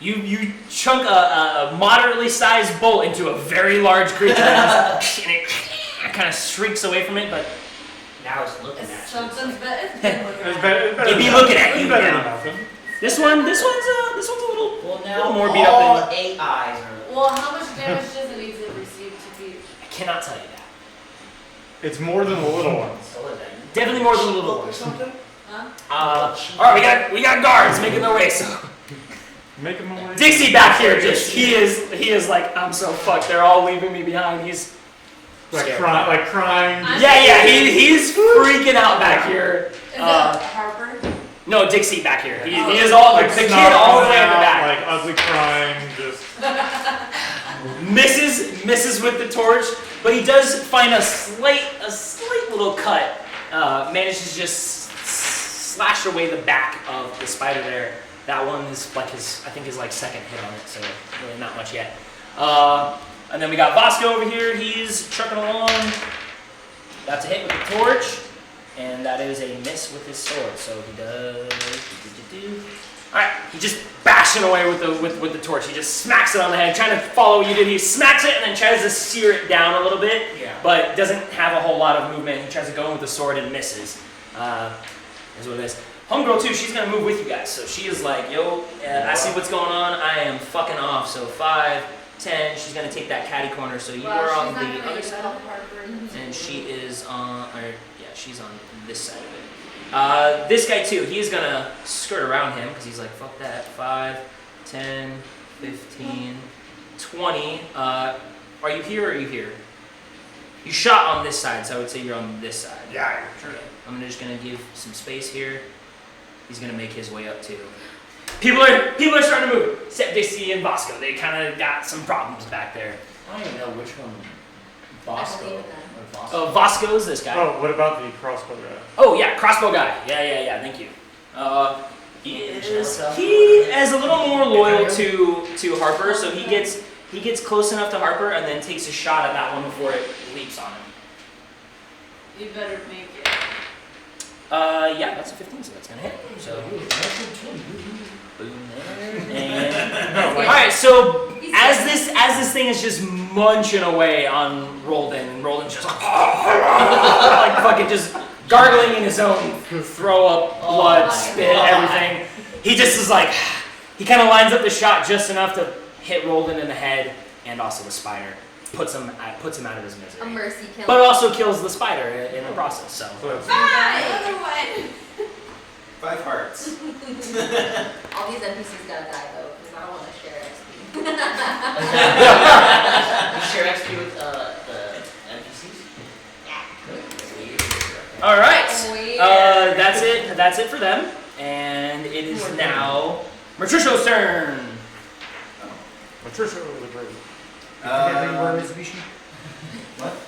You chunk a moderately sized bolt into a very large creature, and it kind of shrieks away from it, but Now it's looking at you. Something's better. It's been looking It's at better, it's better It'd be than looking nothing. at you It's better now. than nothing. this one's a little. Well, now little more beat up all than- 8 eyes are. me. Well, how much damage does it need to receive to be? I cannot tell you that. It's more than the little ones. So is that? Definitely more than the little Cheap book or ones. something? Huh? All right, we got guards making their way. So Make them away. Dixie back here, he is like, I'm so fucked. They're all leaving me behind. He's Like scared. crying. Yeah, he's freaking out back here. Is Uh, it Harper? No, Dixie back here. He is all Like the kid snot all the coming way in the out, back. Like ugly crying, just. Misses with the torch, but he does find a slight little cut. Manages to just slash away the back of the spider there. That one is like I think his like second hit on it, so really not much yet. And then we got Vasco over here. He's trucking along. That's a hit with the torch, and that is a miss with his sword. So he does. All right, he just bashing away with the torch. He just smacks it on the head, trying to follow what you did. He smacks it and then tries to sear it down a little bit, Yeah. but doesn't have a whole lot of movement. He tries to go in with the sword and misses. Is what it is. Homegirl too. She's gonna move with you guys. So she is like, yo, I see what's going on. I am fucking off. So 5, 10. She's gonna take that catty corner. So you are on the other side of it, and she is on. She's on this side of it. This guy too, he's gonna skirt around him because he's like, fuck that. 5, 10, 15, 20. Are you here or are you here? You shot on this side, so I would say you're on this side. Yeah, sure. I'm just gonna give some space here. He's gonna make his way up too. People are starting to move. Except Dixie and Vasco. They kind of got some problems back there. I don't even know which one. Bosco. believe in that. Or Bosco. Vasco's this guy. Oh, what about the crossbow guy? Oh yeah, crossbow guy. Yeah. Thank you. He is is he is a little more loyal to Harper, so he gets close enough to Harper and then takes a shot at that one before it leaps on him. You better make it. Yeah, that's a 15, so that's gonna hit. So boom there. And all right, so as this thing is just munching away on Roldan, and Roldan's just like fucking just gargling in his own throw up, blood, spit, everything. He just is like, he kind of lines up the shot just enough to hit Roldan in the head and also the spider. Puts him out of his A misery. mercy kill. But it also kills the spider in the process. So. Another one. 5 hearts. All these NPCs gotta die though, because I don't want to share XP. You share XP with the NPCs? All right. Weird. That's it for them, and it is now Matricia's turn. Patricia the Great. Mitsubishi.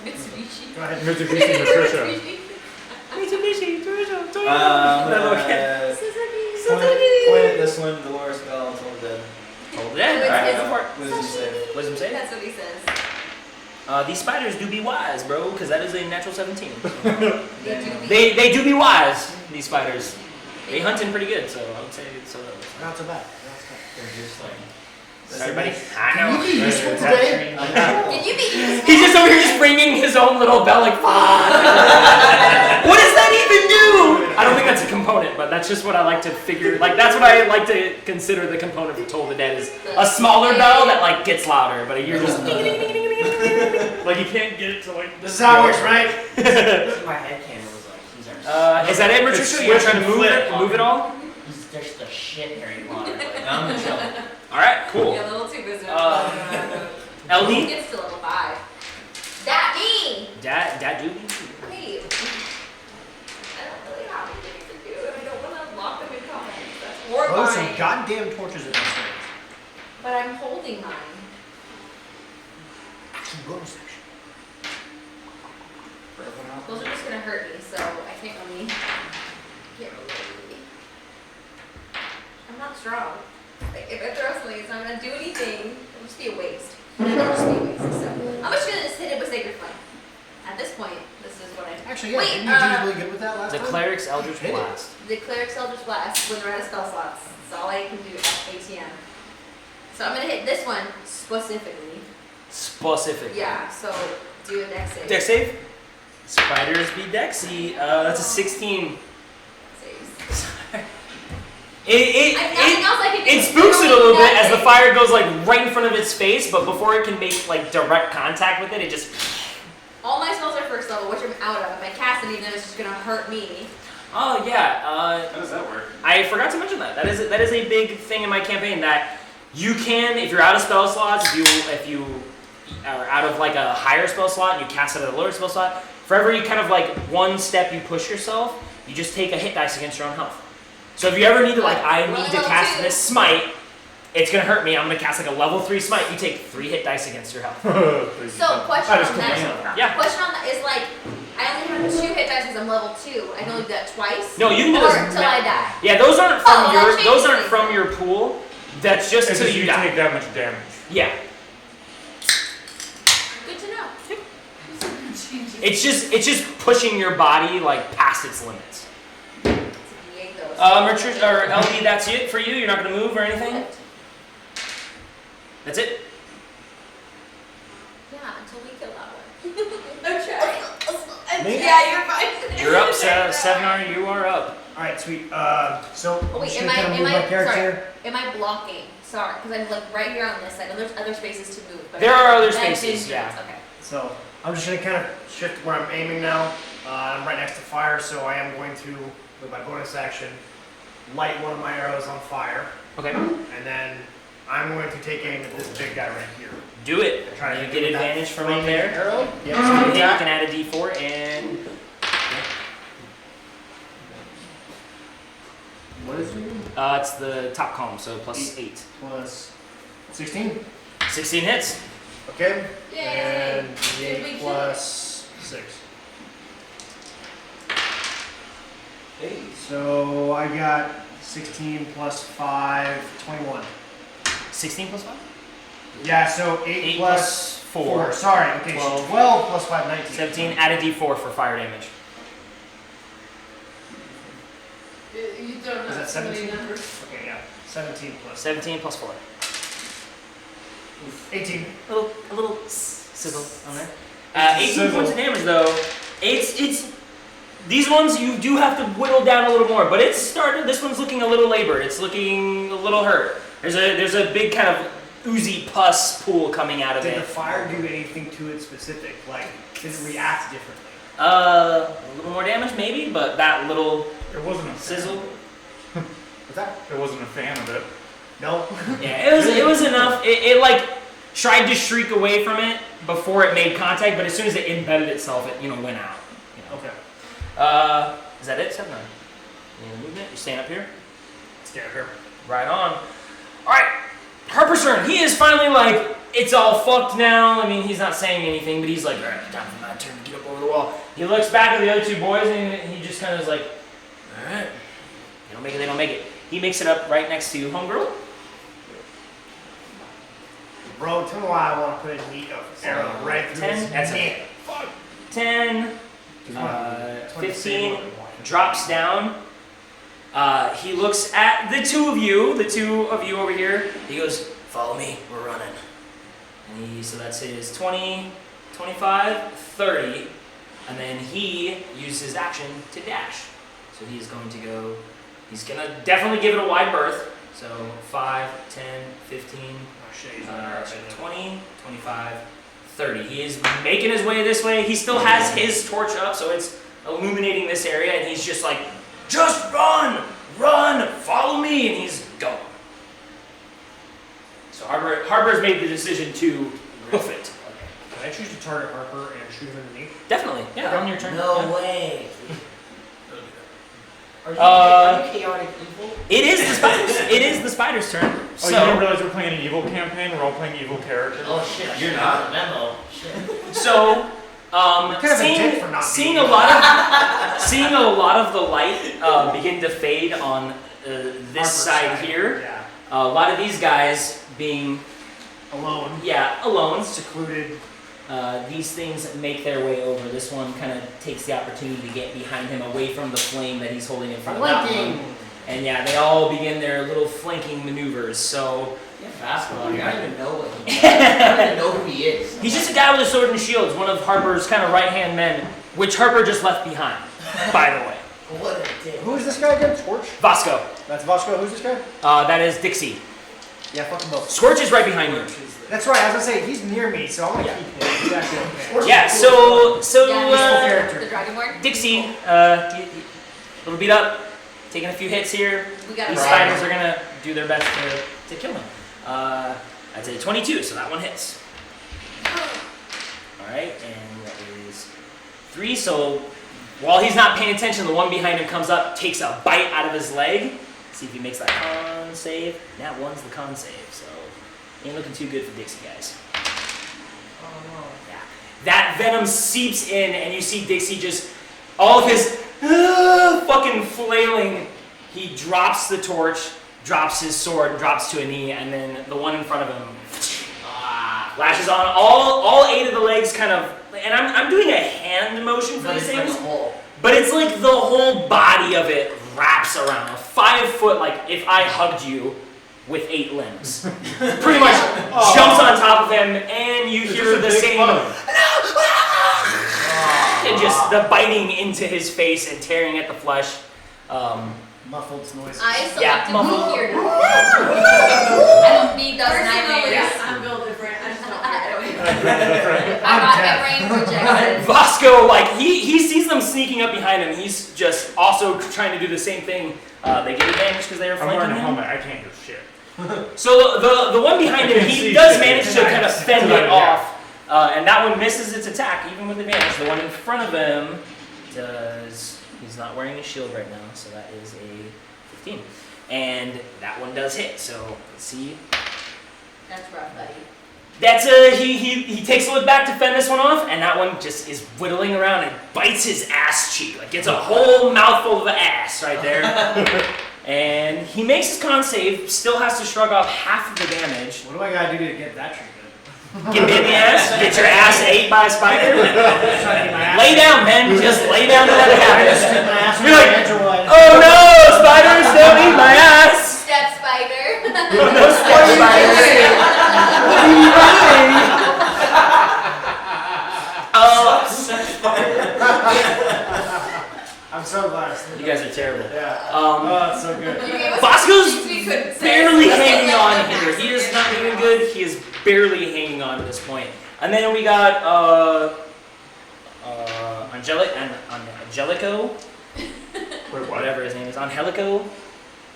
Mitsubishi. Go ahead. Mitsubishi Patricia. Point at this one, Dolores Bell, told dead. Hold it in. All right, go for it. Wisdom save. Wisdom save. That's what he says. These spiders do be wise, bro, because that is a natural 17. They do be. They do be wise. These spiders. They hunting pretty good, so I would say so. Not so bad. They're just like. Everybody, I know. Can you be useful today? Can you be useful? He's just over here just ringing his own little bell like, fuck. What does that even do? I don't think that's a component, but that's just what I like to figure. Like, that's what I like to consider the component for Toll the Dead is a smaller bell that, like, gets louder, but you're just like, you can't get it to, like, This is how it works, right? My head camera was like, these are. is that it, Matricia? You're trying to move it all? He's just the shit Harry Potter. Like, now I'm chilling. All right, cool. Yeah, a little too busy. LD? He gets to level 5. That me! Dad do? Wait. I don't really have anything to do, and I don't want to lock them in comments. That's Oh, some horrifying. goddamn torches in this thing. But I'm holding mine. Some bonus action. Those are just gonna hurt me, so I can't really. I'm not strong. Like, if I throw something, it's not gonna do anything. It'll just be a waste. It'll just be a waste. So I'm just gonna hit it with Sacred Flame. At this point, this is what I. Actually, yeah, Wait, didn't you do really good with that last The time? Cleric's Eldritch Hit it. Blast. The Cleric's Eldritch Blast when they're out of spell slots. That's all I can do at ATM. So I'm gonna hit this one specifically. Specific. Yeah. So do a dex save. Dex save? Spiders be Dexy. That's a 16. Saves. It Nothing else I can do. spooks it a little bit as the Nothing. fire goes like right in front of its face, but before it can make like direct contact with it, it just. All my spells are first level, which I'm out of. If I cast any of them, it's just gonna hurt me. Oh yeah. How does that work? I forgot to mention that. That is a big thing in my campaign that you can, if you're out of spell slots, if you are out of like a higher spell slot and you cast it at a lower spell slot, for every kind of like one step you push yourself, you just take a hit dice against your own health. So if you ever need to like, I need to cast this smite, it's gonna hurt me. I'm gonna cast like a level 3 smite. You take 3 hit dice against your health. So question on that. Yeah. Question on that is like, I only have 2 hit dice because I'm level 2. I can only do that twice. No, you can do or those until I die. Yeah, those aren't from Oh, that changes those aren't things from then. your pool. That's just It's until just you you die. take that much damage. Yeah. Good to know. It's just pushing your body like past its limits. Diego. Richard or LD, that's it for you. You're not gonna move or anything. That's it. Yeah, until we kill that one. Me? Yeah, you're fine. You're up, Sevenar. You are up. Alright, sweet. So, Oh, I'm wait, just am gonna kind of I, move am my I, character. sorry, am I blocking? Sorry, because I'm like right here on this side, and there's other spaces to move. But There are other I didn't spaces, do yeah. this, Okay. So, I'm just gonna kind of shift where I'm aiming now. I'm right next to fire, so I am going to, with my bonus action, light one of my arrows on fire. Okay. And then I'm going to take aim at this big guy right here. Do it. Try to You hit get with that advantage from up flaming there. Arrow. Yep. So you So hit, you that. can add a D4 and What is it? it's the top column, so plus 8. Plus 16. 16 hits. Okay. Yay! And Did we D8 kill plus 6. Hey. So I got 16 plus 5, 21. 16 plus 5? Yeah, so 8 8 plus plus 4. Sorry, okay, 12. so 12 plus 5, 19. 17. Add a d4 for fire damage. You don't Is know that so many 17? numbers. Okay, yeah. 17 plus 17 plus 4. 18. A little sizzle on there. 18 Sizzle. points of damage though. It's these ones you do have to whittle down a little more, but it's started. This one's looking a little labored. It's looking a little hurt. There's a big kind of oozy pus pool coming out of Did it. the fire do anything to it specific? Like, did it react differently? A little more damage maybe, but that little It wasn't a sizzle. What's that? It wasn't a fan of it. No. Yeah, it was enough. It like tried to shriek away from it before it made contact, but as soon as it embedded itself, it went out. Okay. Is that it? 7 9. Any movement? You staying up here? Stand here. Right on. All right, Harper's turn. He is finally like, it's all fucked now. I mean, he's not saying anything, but he's like, all right, time for my turn to get up over the wall. He looks back at the other two boys, and he just kind of is like, all right, they don't make it, they don't make it. He makes it up right next to homegirl. Bro, tell me why I want to put a neat arrow right through 10. his That's neck. it. 10, 15, drops down. He looks at the two of you over here. He goes, follow me, we're running. And so that's his 20, 25, 30, and then he uses his action to dash. So he's going to go, he's going to definitely give it a wide berth. So 5, 10, 15, 20, 25, 30. He is making his way this way. He still has his torch up, so it's illuminating this area, and he's just like, just run, follow me, and he's going. So Harper's made the decision to hoof it. Can I choose to target Harper and shoot him in the knee? Definitely, yeah, on your turn. No Yeah. way. Are you chaotic evil? It is the spider's. It is the spider's turn. Oh, you didn't realize we're playing an evil campaign? We're all playing evil characters? Oh shit, you're not a memo. Shit. So, Kind of a dick for not seeing being a lot of the light begin to fade on this Harper's side here. Yeah. A lot of these guys being Alone. alone. Secluded. These things make their way over. This one kind of takes the opportunity to get behind him, away from the flame that he's holding in front of that Flanking. one. And yeah, they all begin their little flanking maneuvers. So Yeah, basketball. I don't even know what he does. I don't even know who he is. he's just a guy with a sword and shield. He's one of Harper's kind of right-hand men, which Harper just left behind, by the way. What a dick. Who is this guy again? Scorch? Vasco. That's Vasco. Who's this guy? That is Dixie. Yeah, fuck them both. Scorch is right behind you. That's right. I was gonna say he's near me, so I'm gonna Yeah. keep him. He's actually okay. Yeah. So Yeah, character. the Dragonborn. Dixie, a little beat up, taking a few hits here. We got These a spiders are gonna do their best to kill him. I'd say 22, so that one hits. All right, and that is 3. So while he's not paying attention, the one behind him comes up, takes a bite out of his leg. See if he makes that con save. That one's the con save, so ain't looking too good for Dixie, guys. Oh no. Yeah. That venom seeps in, and you see Dixie just, all of his fucking flailing. He drops the torch, drops his sword, drops to a knee, and then the one in front of him lashes on. All 8 of the legs kind of, and I'm doing a hand motion for But these it's like things, a hole. but it's like the whole body of it wraps around. A 5 foot, like if I hugged you with 8 limbs. Pretty much jumps on top of him, and you hear the same, and just the biting into his face and tearing at the flesh. Muffled noise. I Yeah, selectively hear. I don't need those Personally, nightmares. I'm built different. I just don't I care. don't even. I got my brain projected. Vasco, like, he sees them sneaking up behind him. He's just also trying to do the same thing. They get advantage because they are I'm wearing flanking a him. helmet, I can't do shit. So the one behind him, he see does shit. manage to kind of fend Tonight, it yeah. off. And that one misses its attack, even with advantage. The one in front of him does, he's not wearing a shield right now, so that is a 15. And that one does hit, so let's see. That's rough, buddy. That's he takes a look back to fend this one off, and that one just is whittling around and bites his ass cheek. Like, gets a whole mouthful of ass right there. And he makes his con save, still has to shrug off half of the damage. What do I gotta do to get that treatment? Get me in the ass, get your ass ate by a spider. Lay Lay down, man. Just lay down and let it happen. my ass You're like, oh no, spiders, don't eat my ass. Step spider. No step spiders. I'm so blessed. You guys are terrible. Yeah. Um, Oh, it's so good. You gave us Bosco's things we couldn't say. barely hanging on here. He is not doing good. He is barely hanging on at this point. And then we got Angelico, Wait, what? whatever his name is, Angelico.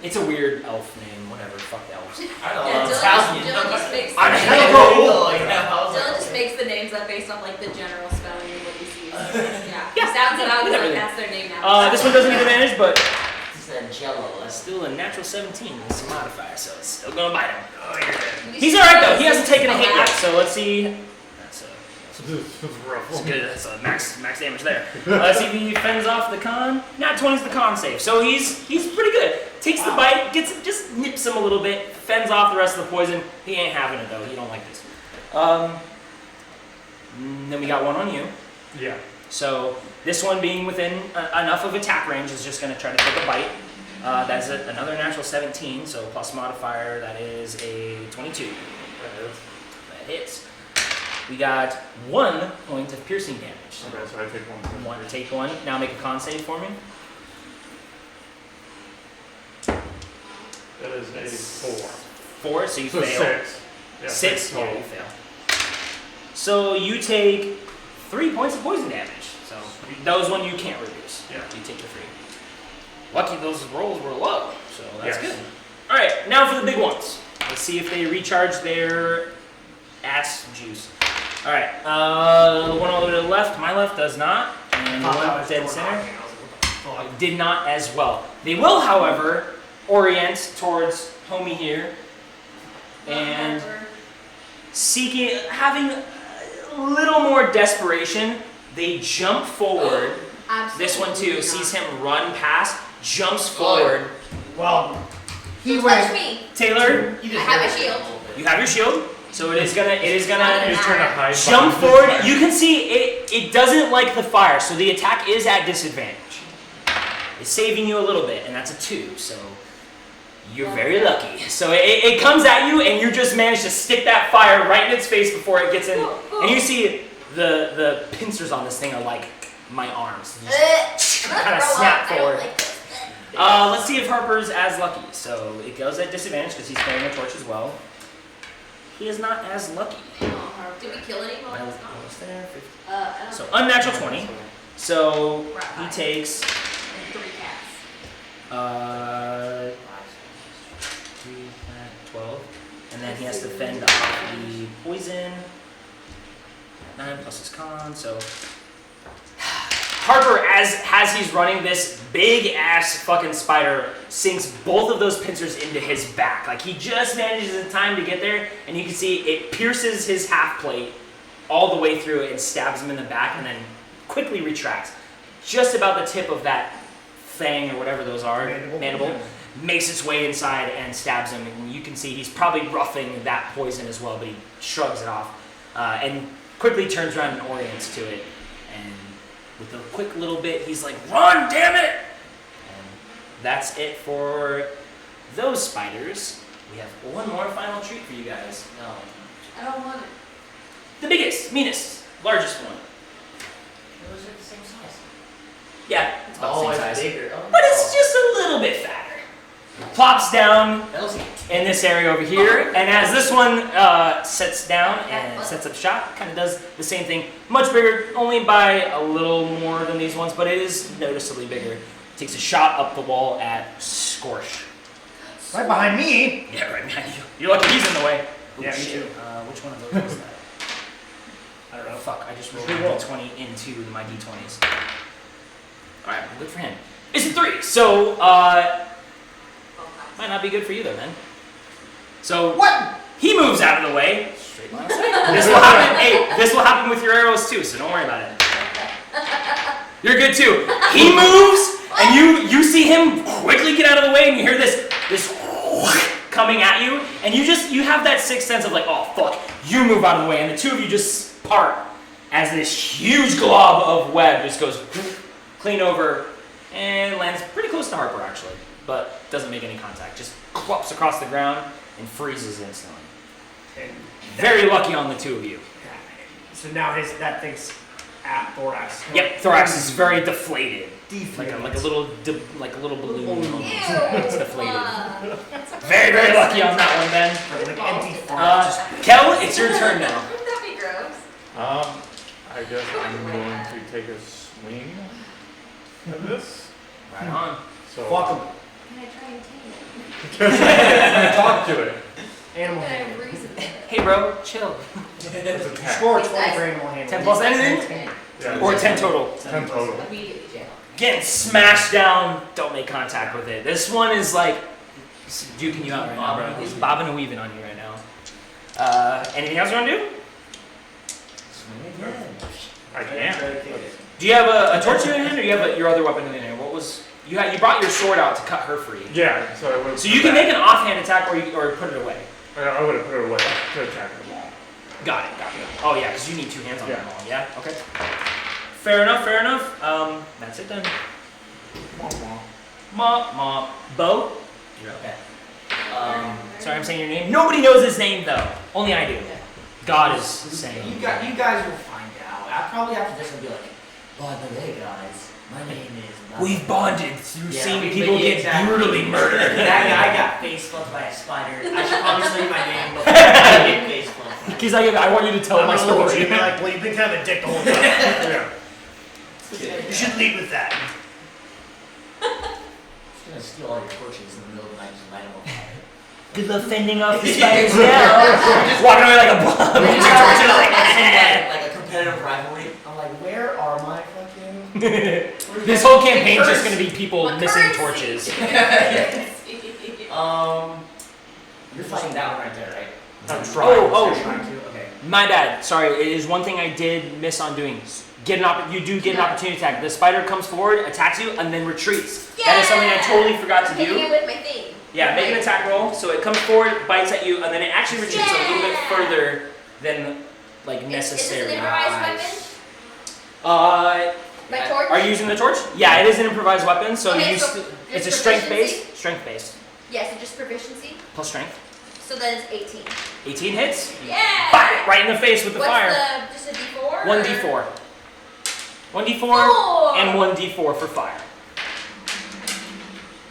It's a weird elf name. Whatever. Fuck the elves. I don't Yeah, know. Dylan just makes I'm the Angelico. Dylan just makes the names up based on like the general spelling of what he sees. Yeah. He sounds it out and like that's their name now. This one doesn't get advantage, but It's a jello. it's still a natural 17 with some modifier, so it's still gonna bite him. Oh, you're dead. He's alright though. He hasn't taken a hit yet, so let's see. That's Rough. good. That's a max damage there. Let's see if he fends off the con. Nat 20's the con save, so he's pretty good. Takes the bite, just nips him a little bit, fends off the rest of the poison. He ain't having it though. He don't like this. Then we got one on you. Yeah. So this one being within enough of attack range is just going to try to take a bite. That's another natural 17, so plus modifier, that is a 22. That hits. We got 1 point of piercing damage. So Okay, so I take one. take one. Now make a con save for me. That is a 4. 4, so you So fail. 6. Yeah, 6, yeah, total. you fail. So you take 3 points of poison damage. So those one you can't reduce. Yeah. You take the 3. Lucky those rolls were low, so that's Yes. good. All right, now for the big ones. Let's see if they recharge their ass juice. All right, the one all the way to the left, my left does not, and the one dead center did not as well. They will, however, orient towards homie here and seeking, having a little more desperation. They jump forward. This one too sees him run past, jumps forward. Well, he Touch went. me. Taylor, I have a shield. you have your shield, so it is gonna Just trying to hide. jump behind forward. this You can see it doesn't like the fire, so the attack is at disadvantage. It's saving you a little bit, and that's a 2, so you're very lucky. So it comes at you, and you just manage to stick that fire right in its face before it gets in. And you see the pincers on this thing are like my arms. Kind of snap forward. Let's see if Harper's as lucky. So it goes at disadvantage because he's carrying a torch as well. He is not as lucky. Did we kill anyone? Almost there. 50. I don't So think unnatural 20. So he Right. takes and 3 cats. 3, 12, and then he has to fend off the poison. 9 plus his con. So Harper, as he's running, this big ass fucking spider sinks both of those pincers into his back. Like he just manages in time to get there, and you can see it pierces his half plate all the way through and stabs him in the back, and then quickly retracts. Just about the tip of that fang or whatever those are, mandible, makes its way inside and stabs him. And you can see he's probably roughing that poison as well, but he shrugs it off and quickly turns around and orients to it. And with a quick little bit, he's like, "Run, damn it!" And that's it for those spiders. We have one more final treat for you guys. No. I don't want it. The biggest, meanest, largest one. Those are the same size. Yeah, it's about the Oh, same it's size. bigger. Oh, But it's just a little bit fatter. Plops down That was in this area over here, and as this one sits down and sets up shop, kind of does the same thing. Much bigger, only by a little more than these ones, but it is noticeably bigger. Takes a shot up the wall at Scorch. Right behind me. Yeah, right behind you. You're lucky he's in the way. Ooh, Yeah, me shit. too. Which one of those was that? I don't know. Fuck, I just rolled a d20 into my d20s. Alright, well, good for him. It's a 3, so might not be good for you though, man. So What? he moves out of the way. Straight line of sight. This will happen. Hey, this will happen with your arrows too, so don't worry about it. You're good too. He moves And you see him quickly get out of the way, and you hear this coming at you, and you have that sixth sense of like, oh fuck, you move out of the way, and the two of you just part as this huge glob of web just goes clean over and lands pretty close to Harper actually, but doesn't make any contact. Just clops across the ground and freezes instantly. And Very lucky on the two of you. so now that thing's at thorax. Yep, thorax is very deflated. Deflated. Like a little balloon. Ew. It's deflated. That's Very, very lucky on that one, Ben. Like empty fart. Kel, it's your turn now. Wouldn't that be gross? I guess I'm going to take a swing at this. Right on. So Fuck him. Can I try and tame it? talk to it. Animal Can I handling. reason it? Hey, bro, chill. It's a 10. Score 20 for animal handling. 10 plus anything? Yeah, Or 10 total. 10 total. Immediately jail. Getting smashed down, don't make contact with it. This one is like duking you out right now, bro. He's bobbing and weaving on you right now. Anything else you want to do? Swing again. I can't. Do you have a torch in your hand, or you have your other weapon in your hand? What was you brought your sword out to cut her free. Yeah, so I would. So you can make an offhand attack, or put it away. I would have put it away to attack the wall. Got it. Oh yeah, because you need two hands on Yeah. that wall. Yeah. Okay. Fair enough. That's it then. Mop. Bo. You're okay. Sorry, I'm saying your name. Nobody knows his name though. Only I do. God is saying. You guys will find out. I'll probably after this will be like, by the way, guys, my name is. We've bonded through Yeah, seeing we- people yeah, get exactly. brutally murdered. That guy got face fucked by a spider. I should probably say my name before I get face fucked. Because I want you to tell my I'm gonna look at you story. and be like, well, you've been kind of a dick the whole time. Yeah. You should lead with that. I'm just gonna steal all your torches in the middle of the night and just light them on fire. Good luck fending off the spiders now. Walking away like a bomb. We're just talking like a competitive rivalry. I'm like, where are my fucking? This whole campaign's just gonna be people My missing currency. torches. You're fighting that one right there, right? I'm trying. Oh. You're trying to? Okay. My bad. Sorry. It is one thing I did miss on doing. You do get an opportunity attack. The spider comes forward, attacks you, and then retreats. That is something I totally forgot to Hitting do. it with my thing. Yeah, make an attack roll. So it comes forward, bites at you, and then it actually retreats a little bit further than like necessary. Is this an improvised weapon? My torch? Are you using the torch? Yeah, it is an improvised weapon. So Okay, you. so It's a just strength proficiency? based. Strength based Yes, it's just proficiency. plus strength. So then it's 18. 18 hits. Yeah! Bite it right in the face with the What's fire. just a D4? 1d4. 1d4 Four. and 1d4 for fire.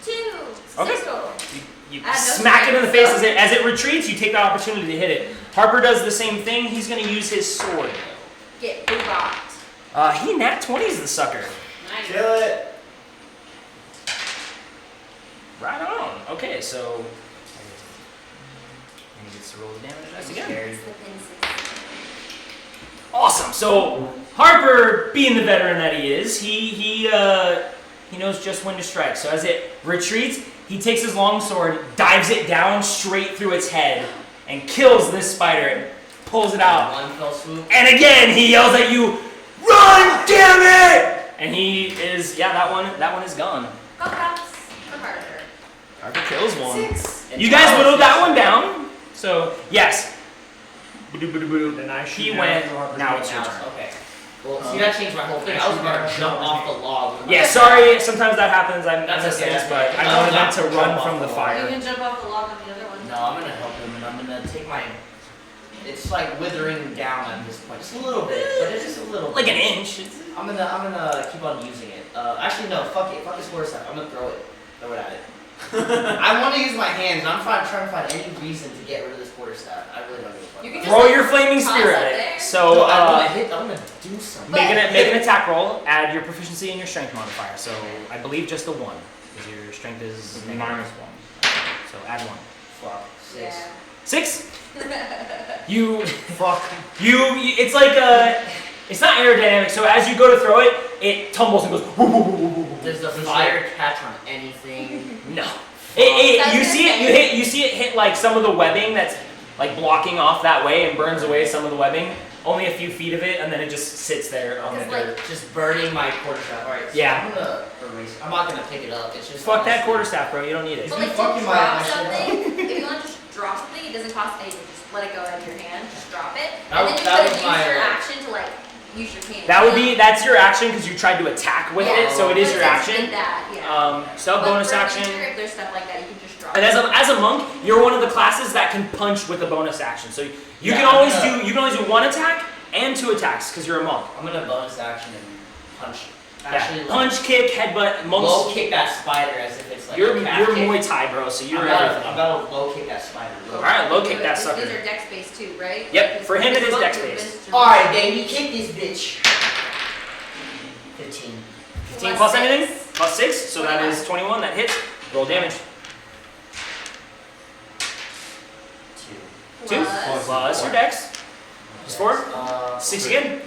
2. Okay. 6 total. You I have no smack it in the face strength, as it retreats. You take the opportunity to hit it. Harper does the same thing. He's going to use his sword. Get boobocked. He nat 20s the sucker. Nice. Kill it. Right on. Okay, so he gets to roll the damage dice again. It's the pinces. Awesome. So Harper, being the veteran that he is, he knows just when to strike. So as it retreats, he takes his long sword, dives it down straight through its head, and kills this spider. And pulls it out. One fell swoop. And again, he yells at you, "Run, damn it!" And he is, that one is gone. Congrats for Harper. Harper kills one. 6. You guys whittled that one down. So yes. Then I shoot He down went. for Harper's Now name. it's your turn. Okay. Well, see, that changed my whole thing. I was gonna jump off the log. Yeah, sorry. Sometimes that happens. I That's miss okay, things, that's but okay. I wanted them to Jump run off from the the You fire. can jump off the log on the other one. No, I'm gonna help him, and I'm gonna take my. It's like withering down at this point, just a little bit, but it's just a little. Like bit. an inch. I'm gonna keep on using it. Actually, no, fuck it, fuck this horse stuff. I'm gonna throw it at it. I want to use my hands. And I'm trying to find any reason to get rid of this quarter staff. I really don't give a fuck. You can about just, Throw your flaming toss spear it at there. it. So No, I'm gonna do something. make an attack roll. Add your proficiency and your strength modifier. So I believe just a 1, because your strength is negative. -1. So add 1. Fuck. 6. Yeah. 6. You. Fuck. It's like it's not aerodynamic. So as you go to throw it, it tumbles and goes. Woo, woo, woo, woo, woo. Does the fire catch on anything? No. You see it hit like some of the webbing that's like blocking off that way and burns away some of the webbing. only a few feet of it, and then it just sits there on the Because, like, dirt. Just burning my quarterstaff. Alright, so Yeah. I'm gonna erase it. I'm not gonna pick it up. It's just Fuck that honestly- quarterstaff, bro. You don't need it. But you like to fucking drop my shit something, if you want to just drop something, it doesn't cost anything. Just let it go out of your hand, just drop it, That and was- then you that could was use my, your like- action to like use your hand. That would be, that's your action because you tried to attack with it, so it is your But since you action. did that, yeah. So But bonus for action. future, if there's stuff like that, you can just drop And it. as a monk, you're one of the classes that can punch with a bonus action. So you Yeah, can always I'm do 1 attack and 2 attacks because you're a monk. I'm gonna bonus action and punch. Yeah. Actually, like, Punch, kick, headbutt, low monks. kick that spider as if it's like You're a calf you're kick. Muay Thai, bro. So you're I'm about everything. to low kick that spider. Cool. Alright, low You kick do that it. sucker. These are dex based too, right? Yep, Because for him it is both dex movements based. are- Alright, baby, kick this bitch. 15. 15 plus six. anything? Plus 6, so that 21. is 21. That hits. Roll damage. 2 plus your dex. Is 4? 6 again. You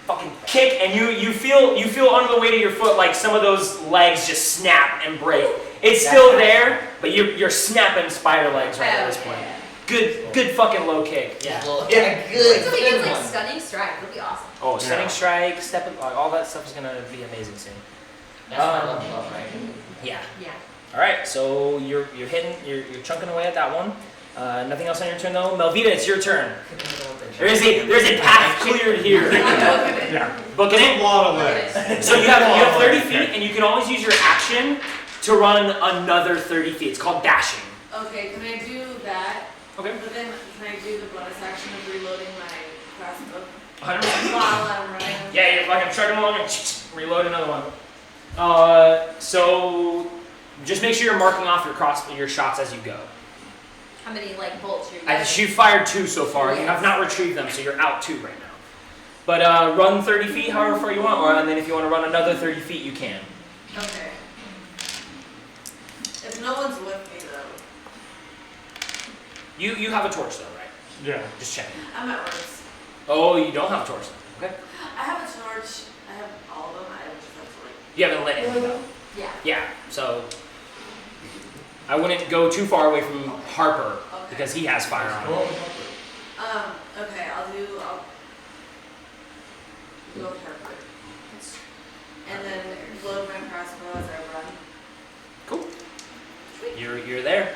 fucking kick, and you feel under the weight of your foot like some of those legs just snap and break. It's still there, but you're snapping spider legs right at this point. Good fucking low kick. Yeah, Yeah. well, Yeah. yeah, Wait good. till he Good gets like one. stunning strike. It'll be awesome. Oh, stunning strike, step, all that stuff is gonna be amazing soon. That's my level up, right? Yeah. Yeah. All right, so you're hitting, you're chunking away at that one. Nothing else on your turn though. Melvita, it's your turn. There's a path cleared here. Yeah. Booking A it. lot of legs. So you have 30 feet, and you can always use your action to run another 30 feet. It's called dashing. Okay, can I do that? Okay. But then can I do the bonus action of reloading my crossbow 100%. while I'm running? Yeah, you're fucking trucking along and reload another one. So just make sure you're marking off your shots as you go. How many like bolts you're using? You fired 2 so far. You Yes. have not retrieved them, so you're out 2 right now. But run 30 feet however far you want, and then if you want to run another 30 feet, you can. Okay. If no one's with me though, You have a torch though, right? Yeah. Just checking. I'm at worst. Oh, you don't have a torch. Okay. I have a torch. I have all of them. I just have to like. You haven't lit anything though. Yeah. Yeah. So I wouldn't go too far away from Harper Okay. because he has fire on him. Okay, I'll go with Harper. And then load my crossbow as I run. Cool. You're there.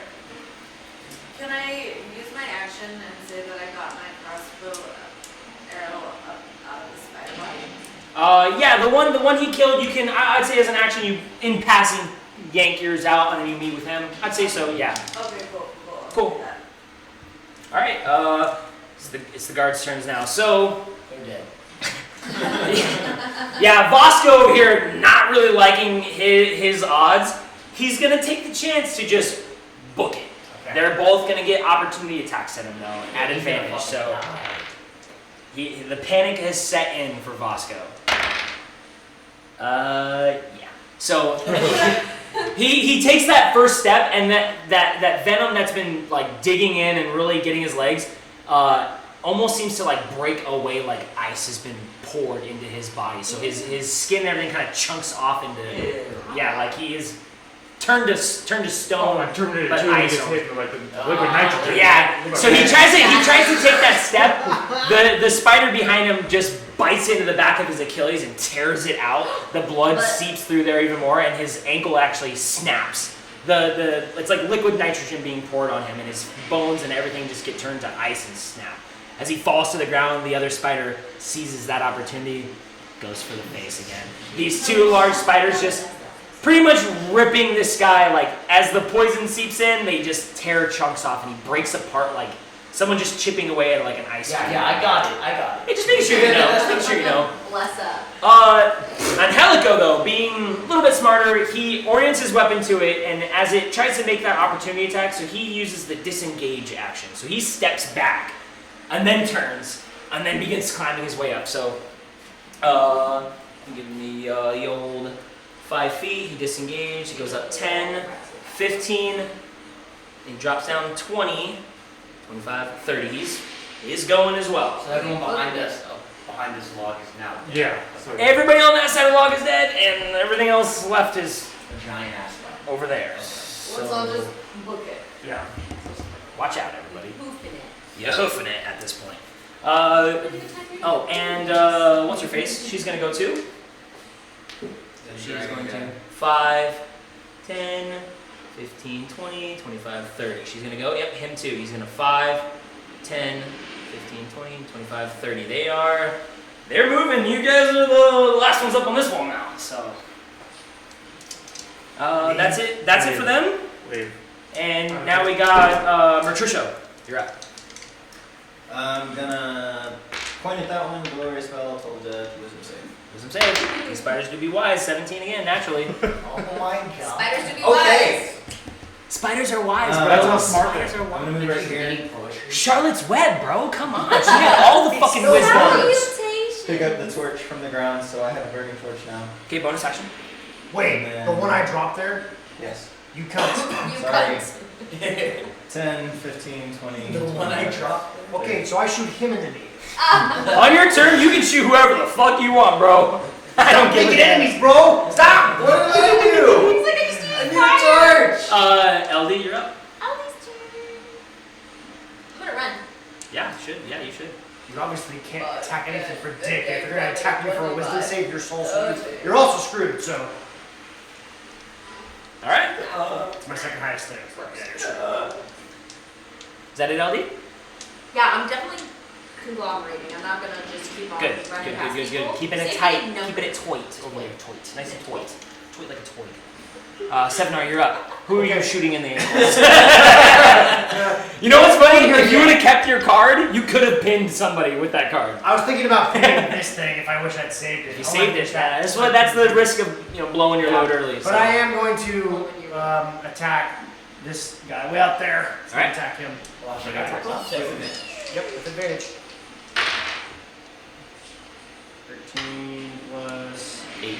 Can I use my action and say that I got my crossbow arrow up out of the spider body? Yeah, the one he killed, you can. I'd say as an action, you in passing yank yours out and then you meet with him. I'd say so. Yeah. Okay, cool. I'll Cool. do that. All right. It's the guards' turns now. So They're dead. yeah, Bosco over here not really liking his odds. He's gonna take the chance to just book it. Okay. They're both gonna get opportunity attacks at him though, at advantage. So the panic has set in for Bosco. Yeah. So he takes that first step, and that venom that's been like digging in and really getting his legs, almost seems to like break away, like ice has been poured into his body. So his skin and everything kind of chunks off into yeah, like he is turned to stone. I turned it But into ice gets on hit with like the liquid nitrogen. Yeah. So he tries to take that step. The spider behind him just bites into the back of his Achilles and tears it out. The blood But- seeps through there even more, and his ankle actually snaps. It's like liquid nitrogen being poured on him, and his bones and everything just get turned to ice and snap. As he falls to the ground, the other spider seizes that opportunity, goes for the face again. These 2 large spiders just pretty much ripping this guy, like as the poison seeps in, they just tear chunks off, and he breaks apart like someone just chipping away at like an ice cream. Yeah, I got it. Hey, just making sure you know. Just making sure you know. Bless up. Angelico, though, being a little bit smarter, he orients his weapon to it, and as it tries to make that opportunity attack, so he uses the disengage action. So he steps back, and then turns, and then begins climbing his way up. So, give him the old 5 feet. He disengaged. He goes up 10, 15. He drops down 20, 25, 30. He's going as well. So everyone behind us, behind this log is now dead. Yeah. So Everybody on that side of the log is dead, and everything else left is A giant ass log. over there. Let's all just book it. yeah. Watch out, everybody. Hoofing it. You're hoofing it at this point. Oh, and what's her face? She's gonna go too. She's going to 5, 10, 15, 20, 25, 30. She's gonna go. Yep, him too. He's gonna 5, 10, 15, 20, 25, 30. They're moving. You guys are the last ones up on this wall now. So that's it. That's it for them. Leave. And now we got Mertrucio. You're up. I'm gonna point at that one, glorious spell, told the wisdom save. Wisdom save. These spiders do be wise. 17 again, naturally. Oh my god. Spiders do be Okay. Spiders are wise, bro. That's how smart they Spiders are. are I'm wise. gonna move right here. Charlotte's Web, bro. Come on. She got all the fucking so wisdom. Salutation. Pick up the torch from the ground, so I have a burning torch now. Okay, bonus action. Wait, And the then- one I dropped there? Yes. You cut. You Sorry. cunt. 10, 15, 20. The one I dropped. Okay, so I shoot him in the knee. On your turn, you can shoot whoever the fuck you want, bro. I don't give a Making damn. enemies, bro! Stop! What did I do? He's like, I just I need need fire. a torch! LD, you're up. Ellie's turn. I'm gonna run. Yeah, should. Yeah, you should. You obviously can't But, attack anything for dick. okay, If they're gonna attack me for a wisdom 25. save, you're also screwed, so. All right. It's my second highest thing. Yeah, you're screwed. Is that it, LD? Yeah, I'm definitely conglomerating. I'm not gonna just keep on Good. running Good. past Good. Good. people. Good. Keeping it Same tight. thing, no. Keeping it toit over there. Toit. Nice and toit. Toit like a toy. Seminar, you're up. Who are you shooting in the ankles? You know what's funny? If you would have kept your card, you could have pinned somebody with that card. I was thinking about pinning this thing if I wish I'd saved it. If you Oh, saved I it, wish that- that's the risk of blowing your load early. But So. I am going to attack this guy way out there. So Alright. attack him. Watch I it. got Yep, with advantage. 13 plus 8.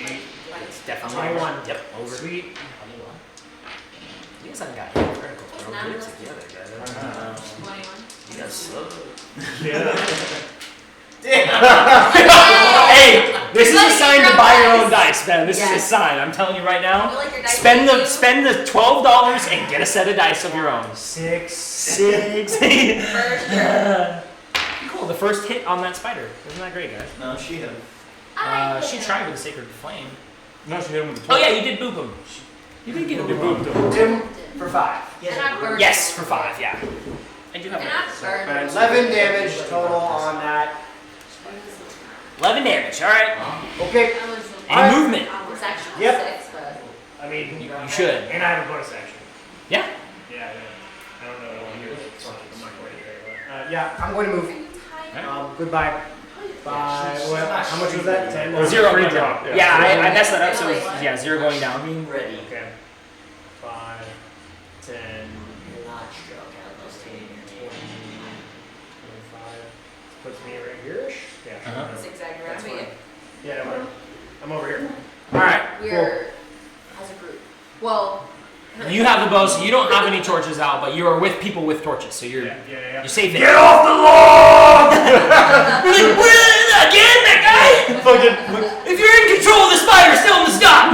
It's definitely 21. Yep, over. Sweet. You guys haven't got any critical. It's Bro. not Get it listed. together, guys. 21. You guys suck. Yeah. Hey, this is a Let sign me to roll buy your dice. own dice, man. This is a Yes. sign. I'm telling you right I now. feel like your dice Spend are the you. spend the $12 and get a set of dice of your own. 6. 6. First turn. Cool. The first hit on that spider. Isn't that great, guys? No, she hit him. She tried with a sacred flame. No, she hit him with the Oh torch. yeah, you did boop him. You did get him to boop him. Tim for 5. And I burned. Yes, for 5. Yeah. I do have And that. I burned. 11 damage total on that. 11 damage. All right. Okay. I was. And movement. It's actually Yep. 6, but. I mean, You should. and I have a bonus action. Yeah. Yeah, I don't know what I want to do, so I'm not going to Yeah, I'm going to move. Are you tired? Goodbye. Bye. What, how much was that? 10? It was 0 free going down. drop, yeah. Yeah, I messed that up. So Really? yeah, 0 going down. Being ready. Okay. 5, 10, You're not struck out those 10. 25. Puts me right here-ish. Yeah, sure. Uh-huh. Zigzag around That's me. fine. Yeah, whatever. I'm over here. All right. We're as a group. Well. You have the bow, so you don't have any torches out, but you are with people with torches, so you're Yeah. you're safe. Get off the log! Like, "What? Again, that guy? If you're in control of the spider, still in the stop.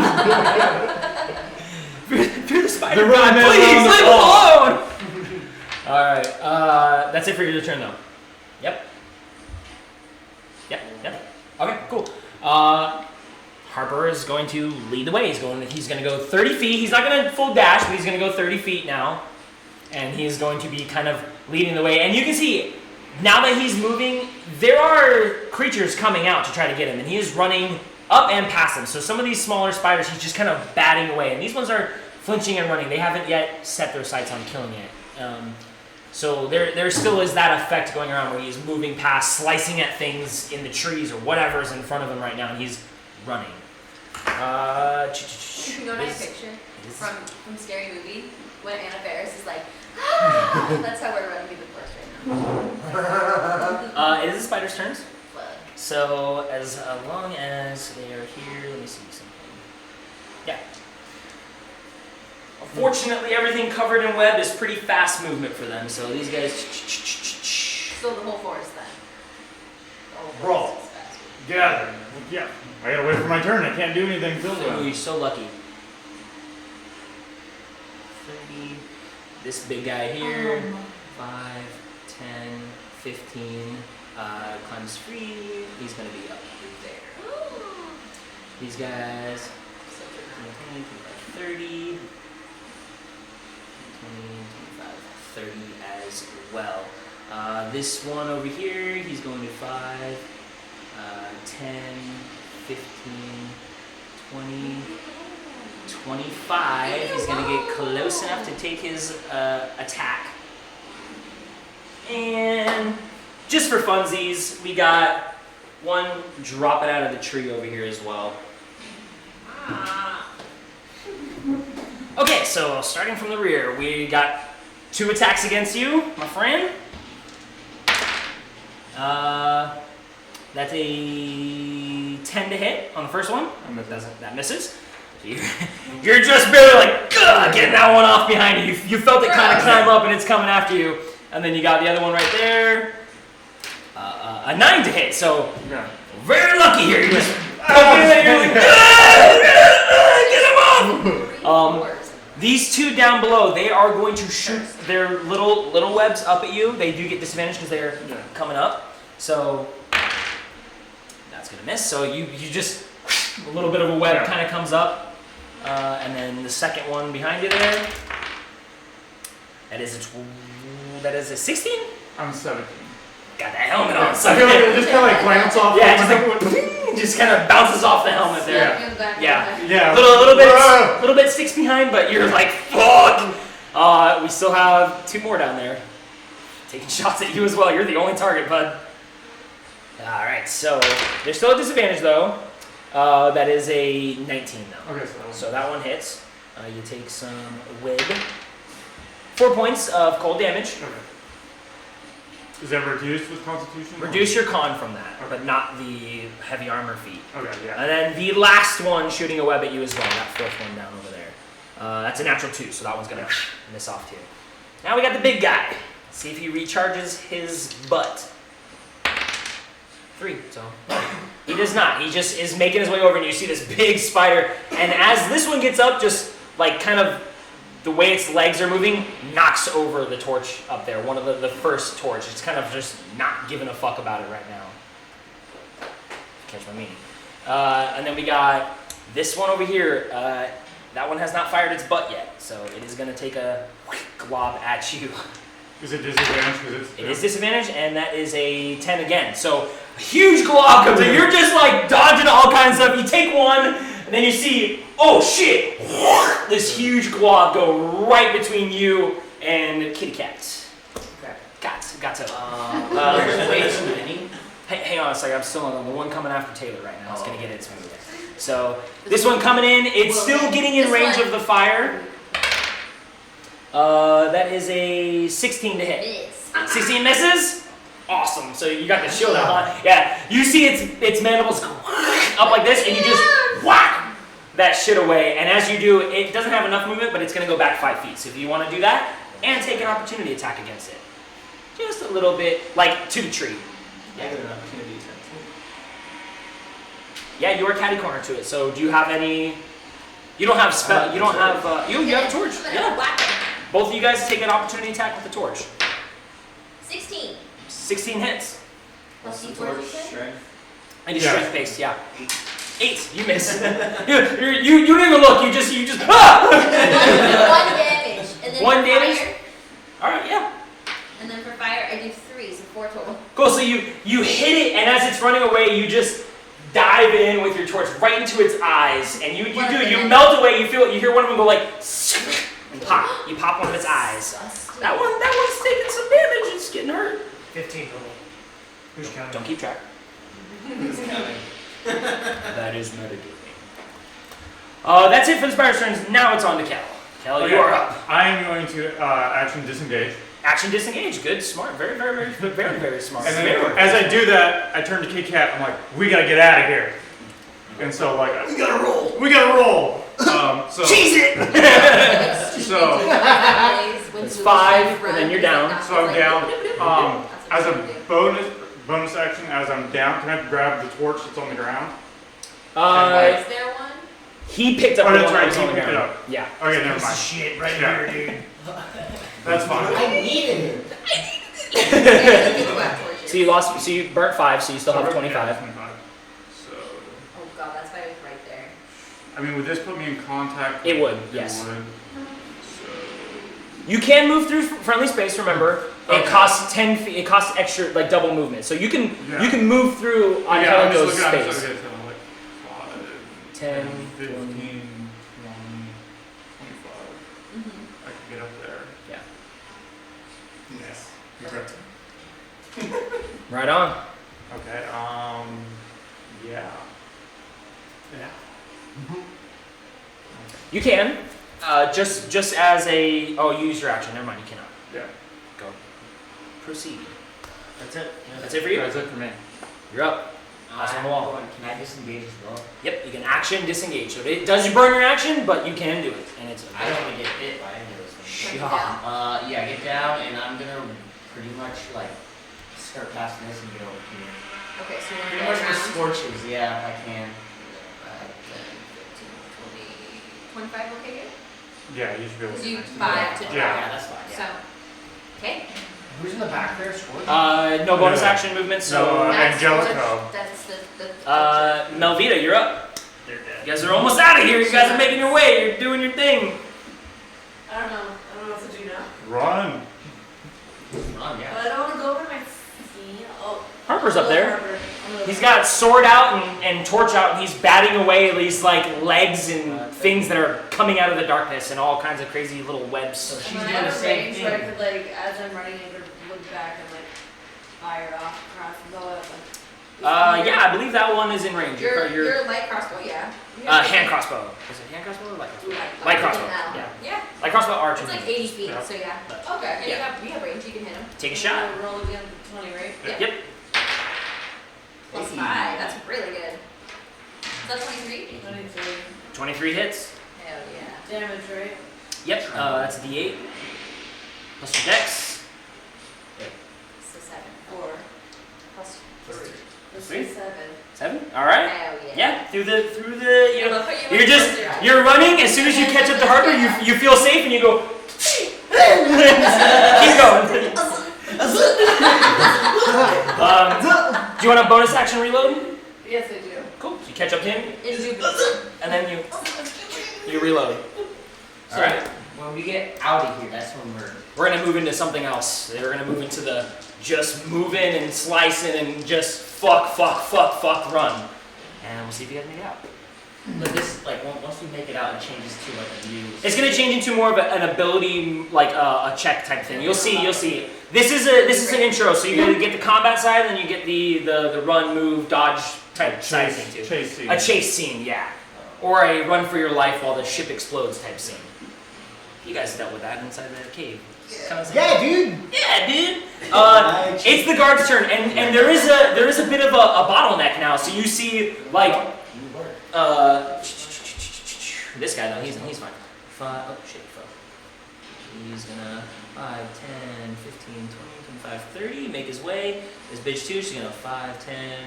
If you're the spider, They're running God, in please around the leave him clock. alone. All right, that's it for your turn, though. Yep. Okay, cool. Harper is going to lead the way. He's going to go 30 feet. He's not going to full dash, but he's going to go 30 feet now. And he's going to be kind of leading the way. And you can see, now that he's moving, there are creatures coming out to try to get him. And he is running up and past them. So some of these smaller spiders, he's just kind of batting away. And these ones are flinching and running. They haven't yet set their sights on killing it. So there still is that effect going around where he's moving past, slicing at things in the trees or whatever is in front of him right now. And he's running. You know my picture from Scary Movie when Anna Faris is like, ah! That's how we're running through the forest right now. It is the spider's turns. Flood. So as long as they are here, let me see something. Yeah. Unfortunately, everything covered in web is pretty fast movement for them. So these guys. So the whole forest then. The whole Bro. forest is fast. Get out of there. Yeah. I gotta wait for my turn. I can't do anything till Oh, then. you're so lucky. 30. This big guy here. 5, 10, 15, climbs free. He's gonna be up there. These guys, 20, 30, 20, 25, 30 as well. This one over here, he's going to 5, 10, 15, 20, 25. He's going to get close enough to take his attack. And just for funsies, we got one dropping out of the tree over here as well. Okay, so starting from the rear, we got 2 attacks against you, my friend. That's a 10 to hit on the first one. And that misses. So you're just barely like getting that one off behind you. You felt it kind of climb up and it's coming after you. And then you got the other one right there. A 9 to hit. So very lucky here. You just you're like, get him off. These 2 down below, they are going to shoot their little webs up at you. They do get disadvantage because they're coming up. So that's gonna miss. So you just a little bit of a web kind of comes up, and then the second one behind you there. That is a 16. I'm 17. Got that helmet on. So I feel like it just kind of like glance off. Yeah, just kind of bounces off the helmet there. Yeah. Little bit sticks behind, but you're like, fuck. We still have 2 more down there, taking shots at you as well. You're the only target, bud. All right, so there's still a disadvantage though. That is a 19 though. Okay, so that one hits. You take some wig. 4 points of cold damage. Okay. Is that reduced with Constitution? Reduce your con from that, but not the heavy armor feat. Okay, yeah. And then the last one shooting a web at you as well. That 4th one down over there. That's a natural 2, so that one's gonna miss off too. Now we got the big guy. Let's see if he recharges his butt. 3. So he does not. He just is making his way over, and you see this big spider. And as this one gets up, just like kind of the way its legs are moving, knocks over the torch up there. One of the first torch. It's kind of just not giving a fuck about it right now. Catch my meaning. And then we got this one over here. That one has not fired its butt yet, so it is going to take a glob at you. Is it disadvantage? It is disadvantage, and that is a 10 again. So a huge glob comes in. You're just like dodging all kinds of stuff. You take one, and then you see, oh shit! This huge glob go right between you and Kitty Cat. Got to. There's way too many. Hang on a second. I'm still on the one coming after Taylor right now. It's gonna get its move. So this one coming in, it's still getting in range of the fire. That is a 16 to hit. 16 misses? Awesome. So you got the shield out, huh? Yeah. You see its mandibles go up like this, and you just whack that shit away. And as you do, it doesn't have enough movement, but it's going to go back 5 feet. So if you want to do that, and take an opportunity attack against it. Just a little bit, like to the tree. I get an opportunity attack. Yeah, you are catty corner to it. So do you have any... You don't have spell... You don't have... You have a torch. Yeah. Both of you guys take an opportunity attack with the torch. 16. 16 hits. Plus The D4, torch you said? strength. And your strength based, yeah. 8. You miss. you don't even look. You just. Ah! One damage. And then 1 for damage? Fire, All right, yeah. and then for fire, I do 3, so 4 total. Cool. So you hit it, and as it's running away, you just dive in with your torch right into its eyes, and you melt away. You feel it. You hear one of them go like, and pop. You pop one of its eyes. Disgusting. That one's taking some damage. It's getting hurt. 15 total. Who's counting? Don't keep track. It's coming. That is metagaming. That's it for the spider's turns. Now it's on to Kel. Kel, you are up. I am going to action disengage. Action disengage. Good, smart. Very, very, very, very, very smart. And then as I do that, I turn to Kit Kat. I'm like, we gotta get out of here. And so like, we gotta roll. So cheese it. So it's 5, and then you're down. So I'm down. As a bonus action, as I'm down, can I grab the torch that's on the ground? Is there one? He picked up Oh, the that's one right, that was he on the picked it ground. up. Yeah. Okay, never mind. Shit, right Yeah. here, dude. That's fine. I needed it. So So you lost. So you burnt 5. So you still have 25. Yeah, 25. So, Oh god, that's why it was right there. I mean, would this put me in contact? It would, It yes. would. So, You can move through friendly space. Remember, Okay. it costs 10 feet. It costs extra, like double movement. So you can Yeah. move through on yeah, I'm just Helico's looking at space. it, so like 5, 10, 15, 20. 20, 25. Mm-hmm. I can get up there. Yeah. Yes. Okay. Right on. Okay. Yeah. Yeah. You can. Just as a. Oh, you use your action. Never mind. You cannot. Yeah. Go. Proceed. That's it. That's it for you. That's it for me. You're up. Last on the wall. Can I disengage as well? Yep. You can action disengage. So it does you burn your action, but you can do it, and it's. I don't want to get hit by any of those things. Shot. Yeah, get down, and I'm gonna pretty much like skirt past this and get over here. Okay, so Pretty you're much gonna with go around. scorches, yeah, if I can. 10, 15, 20, 25, okay, good? Yeah, you should be able Because to. you 5 to Yeah. try. Yeah, that's fine. So, Yeah. okay. Who's in the back there? Scorch? No bonus Yeah. action movement. So. No, That's- Angelico. That's the Melvita, you're up. They're dead. You guys are almost out of here. You guys are making your way. You're doing your thing. I don't know what to do now. Run. Run, yeah. But I don't want to go over my feet. Oh. Harper's up there. Harper. He's got sword out and torch out, and he's batting away these like legs and things that are coming out of the darkness and all kinds of crazy little webs. So she's Am I doing at the a same range where I thing. could like, as I'm running, I could look back and like fire off across and go up. Yeah, I believe that one is in range. your light crossbow, yeah. Hand crossbow. Is it hand crossbow or light crossbow? Light crossbow. Yeah. Yeah. Light crossbow archer. It's like 80 feet, Yeah. so yeah. But- Okay, and Yeah. you have range, you can hit him. Take a shot. Roll again, 20, right? Yep. Plus 5, that's really good. Is that 23? 23. 23 hits. Hell yeah. Damage, right? Yep. That's a D8 plus your dex. So 7. 4. Plus 3. Let's Three? do 7. 7. All right. Hell yeah. Yeah. Through the. I You know, love how you you're went just. closer, yeah. You're running. As soon as you catch up to Harper, you feel safe and you go. Keep going. Do you want a bonus action reload? Yes, I do. Cool. So you catch up to him, Indubitably. and then you reload. All right. When we get out of here, that's when We're gonna move into something else. We're gonna move into the just moving and slicing and just fuck run. And we'll see if you guys make it out. But this, like, once we make it out, it changes to like a new. It's gonna change into more of an ability, like a check type thing. You'll see. This is an intro, so you get the combat side, and then you get the run, move, dodge type side thing too. Chase scene. A chase scene, yeah, or a run for your life while the ship explodes type scene. You guys dealt with that inside the cave. Kind of Yeah, dude. Yeah, dude. It's the guard's turn, and there is a bit of a bottleneck now. So you see like this guy though, he's fine. 5, oh shit, fuck. He's gonna 5, 10, 15, 20, 25, 30, make his way. This bitch too, she's gonna 5, 10, 15,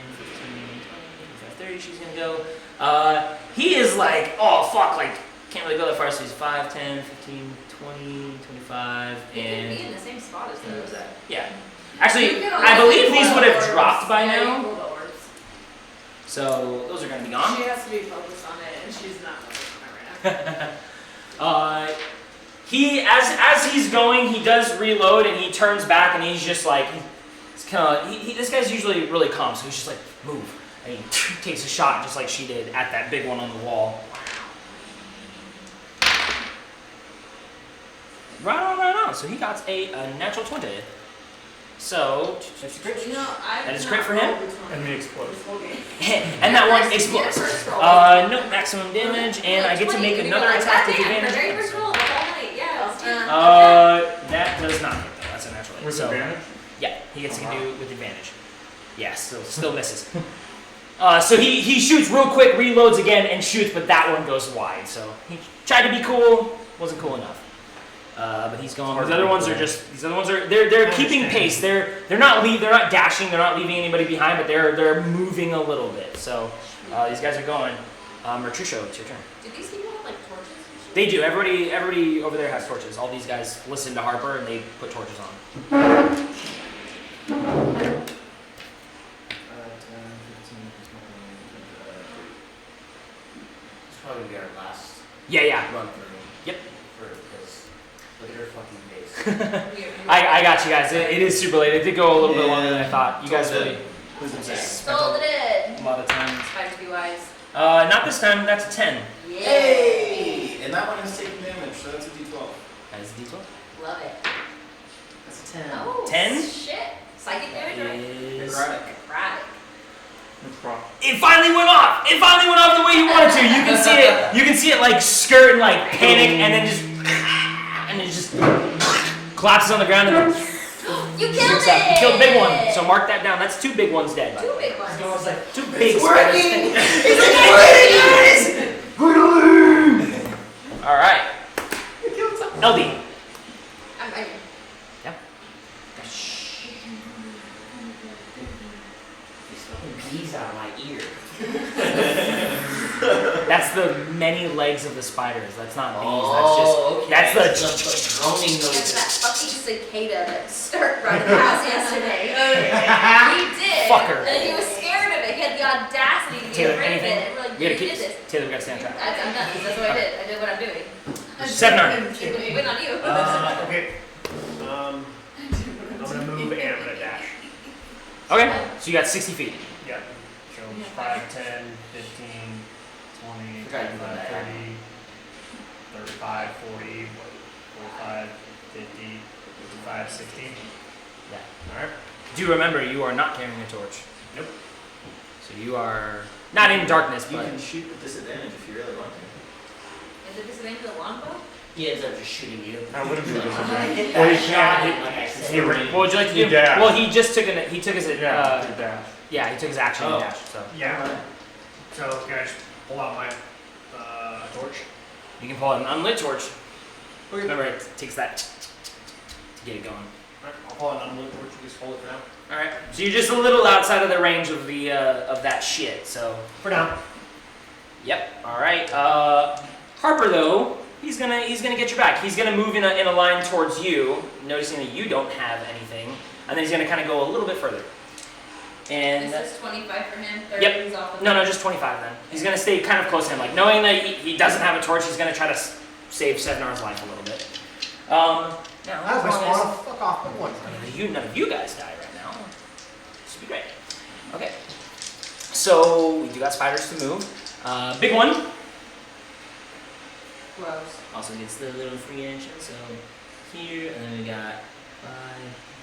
20, 25, 30, she's gonna go. He is like, oh fuck, like, can't really go that far, so he's 5, 10, 15, 20, 25, You can and be in the same spot as those. yeah. Actually, You can I only believe do these would have orbs. dropped by Yeah, you now, can hold orbs. so those are gonna be gone. She has to be focused on it, and she's not focused on it right now. He as he's going, he does reload and he turns back and he's just like he's kind of this guy's usually really calm, so he's just like move and he takes a shot just like she did at that big one on the wall. Right on. So he got a natural 20. So that's a crit. You know, I That is did great not for him. roll the 20 And the explosion. this whole game. And that one Yes, explodes. your first roll. No maximum damage, and I Like get to 20, make you another go like, attack with "God damn, the very advantage. first roll, the whole night, yeah. That does not hit though. That's a natural. With So, advantage? yeah, he gets to do it with advantage. Yeah, still misses. So he shoots real quick, reloads again, and shoots, but that one goes wide. So he tried to be cool, wasn't cool enough. But he's going. These other ones are they're keeping pace. They're not dashing. They're not leaving anybody behind, but they're moving a little bit. So these guys are going. Mertrucio, it's your turn. Do these people have like torches? They do. Everybody over there has torches. All these guys listen to Harper and they put torches on. run through. Yep. Because look at her fucking face. I got you guys. It is super late. It did go a little bit longer than I thought. You guys really Sold it. a lot of time. Spiders be wise. Not this time. That's a 10. Yeah. Hey! And that one is taking damage, so that's a d12. That is a d12. Love it. That's a 10. Oh, 10? shit. Psychic damage or Is- Necrotic. necrotic? It finally went off. It finally went off the way you wanted to. You can see it. You can see it like skirt and like panic, and then just collapses on the ground and then You killed shoots it! up. You killed a big one. So mark that down. That's 2 big ones dead. By the Two way. big ones. I was like, 2 big it's spiders. working! All right. LD. I'm ready. These fucking bees out of my ear. That's the many legs of the spiders. That's not bees. Oh, That's okay. just. That's the droning That's noises. that fucking cicada that started running past yesterday. He did. Fucker. And he was scared of it. He had the audacity to be Taylor, afraid anything? of it. And we're like, We gotta you keep did this. Taylor. We gotta stay on track. I'm done. That's what I did. I did what I'm doing. 7 arm. Win on you. Okay. I'm gonna move and I'm gonna dash. Okay. So you got 60 feet. Yeah. So 5, 10, 15, 20, Forgot you 25, did that. 30, 35, 40, 45, 50, 55, 60. Yeah. Alright. Do remember, you are not carrying a torch. Nope. So you are not in darkness, You but can shoot with disadvantage if you really want to. Is it disadvantage of the longbow? He ends up just shooting you. I wouldn't do Like, this. I'm gonna hit Well, that you shot, can't- and like I said, he ran- what would you like to You do? dash. Well, he just took he took his Yeah, uh, dash. yeah, he took his action Oh. and dash. So Yeah. So can I just pull out my torch? you can pull out an unlit torch. Remember, it takes that to get it going. Alright, I'll pull out an unlit torch and just hold it for now. All right. So you're just a little outside of the range of the of that shit. So For now. yep. All right. Harper though, he's gonna get your back. He's gonna move in a line towards you, noticing that you don't have anything, and then he's gonna kind of go a little bit further. And This is 25 for him. 30 Yep. is off of no, just 25 then. He's gonna stay kind of close to him, like knowing that he doesn't have a torch. He's gonna try to save Sevenar's life a little bit. Now, as long as Fuck off, but what? none of you guys die right now, this would be great. Okay. So we do got spiders to move. Big one. Gross. Also gets the little free action, so here, and then we got 5,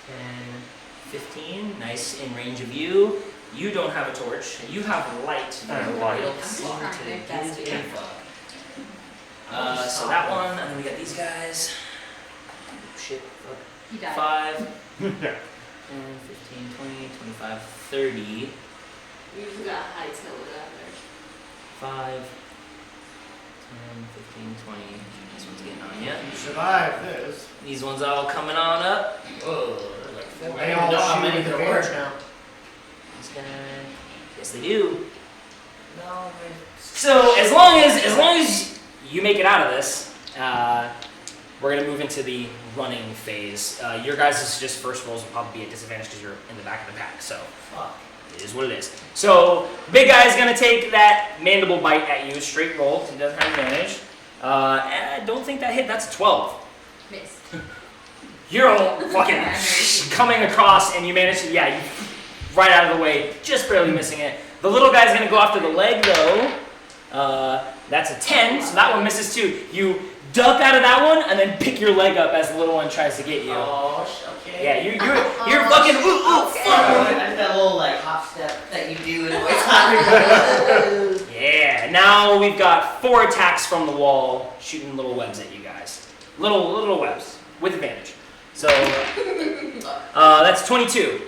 10, 15. Nice in range of you. You don't have a torch. You have light. I have light. You don't I'm seem trying to to give make that a stupid. fuck. So that one, and then we got these guys. Oh, shit, fuck. He died. 5, Yeah. 10, 15, 20, 25, 30. You just got high tail it out there. 5, 10, 15, 20. This one's getting on yet. You survive this. These ones all coming on up. Whoa, they're like 4. They I all don't know how shoot many with there advantage were. now. This guy. Yes, they do. No, So as long as you make it out of this, we're gonna move into the running phase. Your guys' just first rolls will probably be at disadvantage because you're in the back of the pack. So fuck. it is what it is. So big guy is gonna take that mandible bite at you, straight roll. 'Cause he doesn't have advantage. I don't think that hit. That's a 12. Miss. You're all fucking coming across, and you manage to, you right out of the way, just barely missing it. The little guy's gonna go after the leg though. That's a 10, so that one misses too. You duck out of that one, and then pick your leg up as the little one tries to get you. Oh, okay. Yeah, you're fucking Okay. fuck. That's that little like hop step that you do in Voice Hopper. Yeah, now we've got 4 attacks from the wall, shooting little webs at you guys. Little webs with advantage. So that's 22.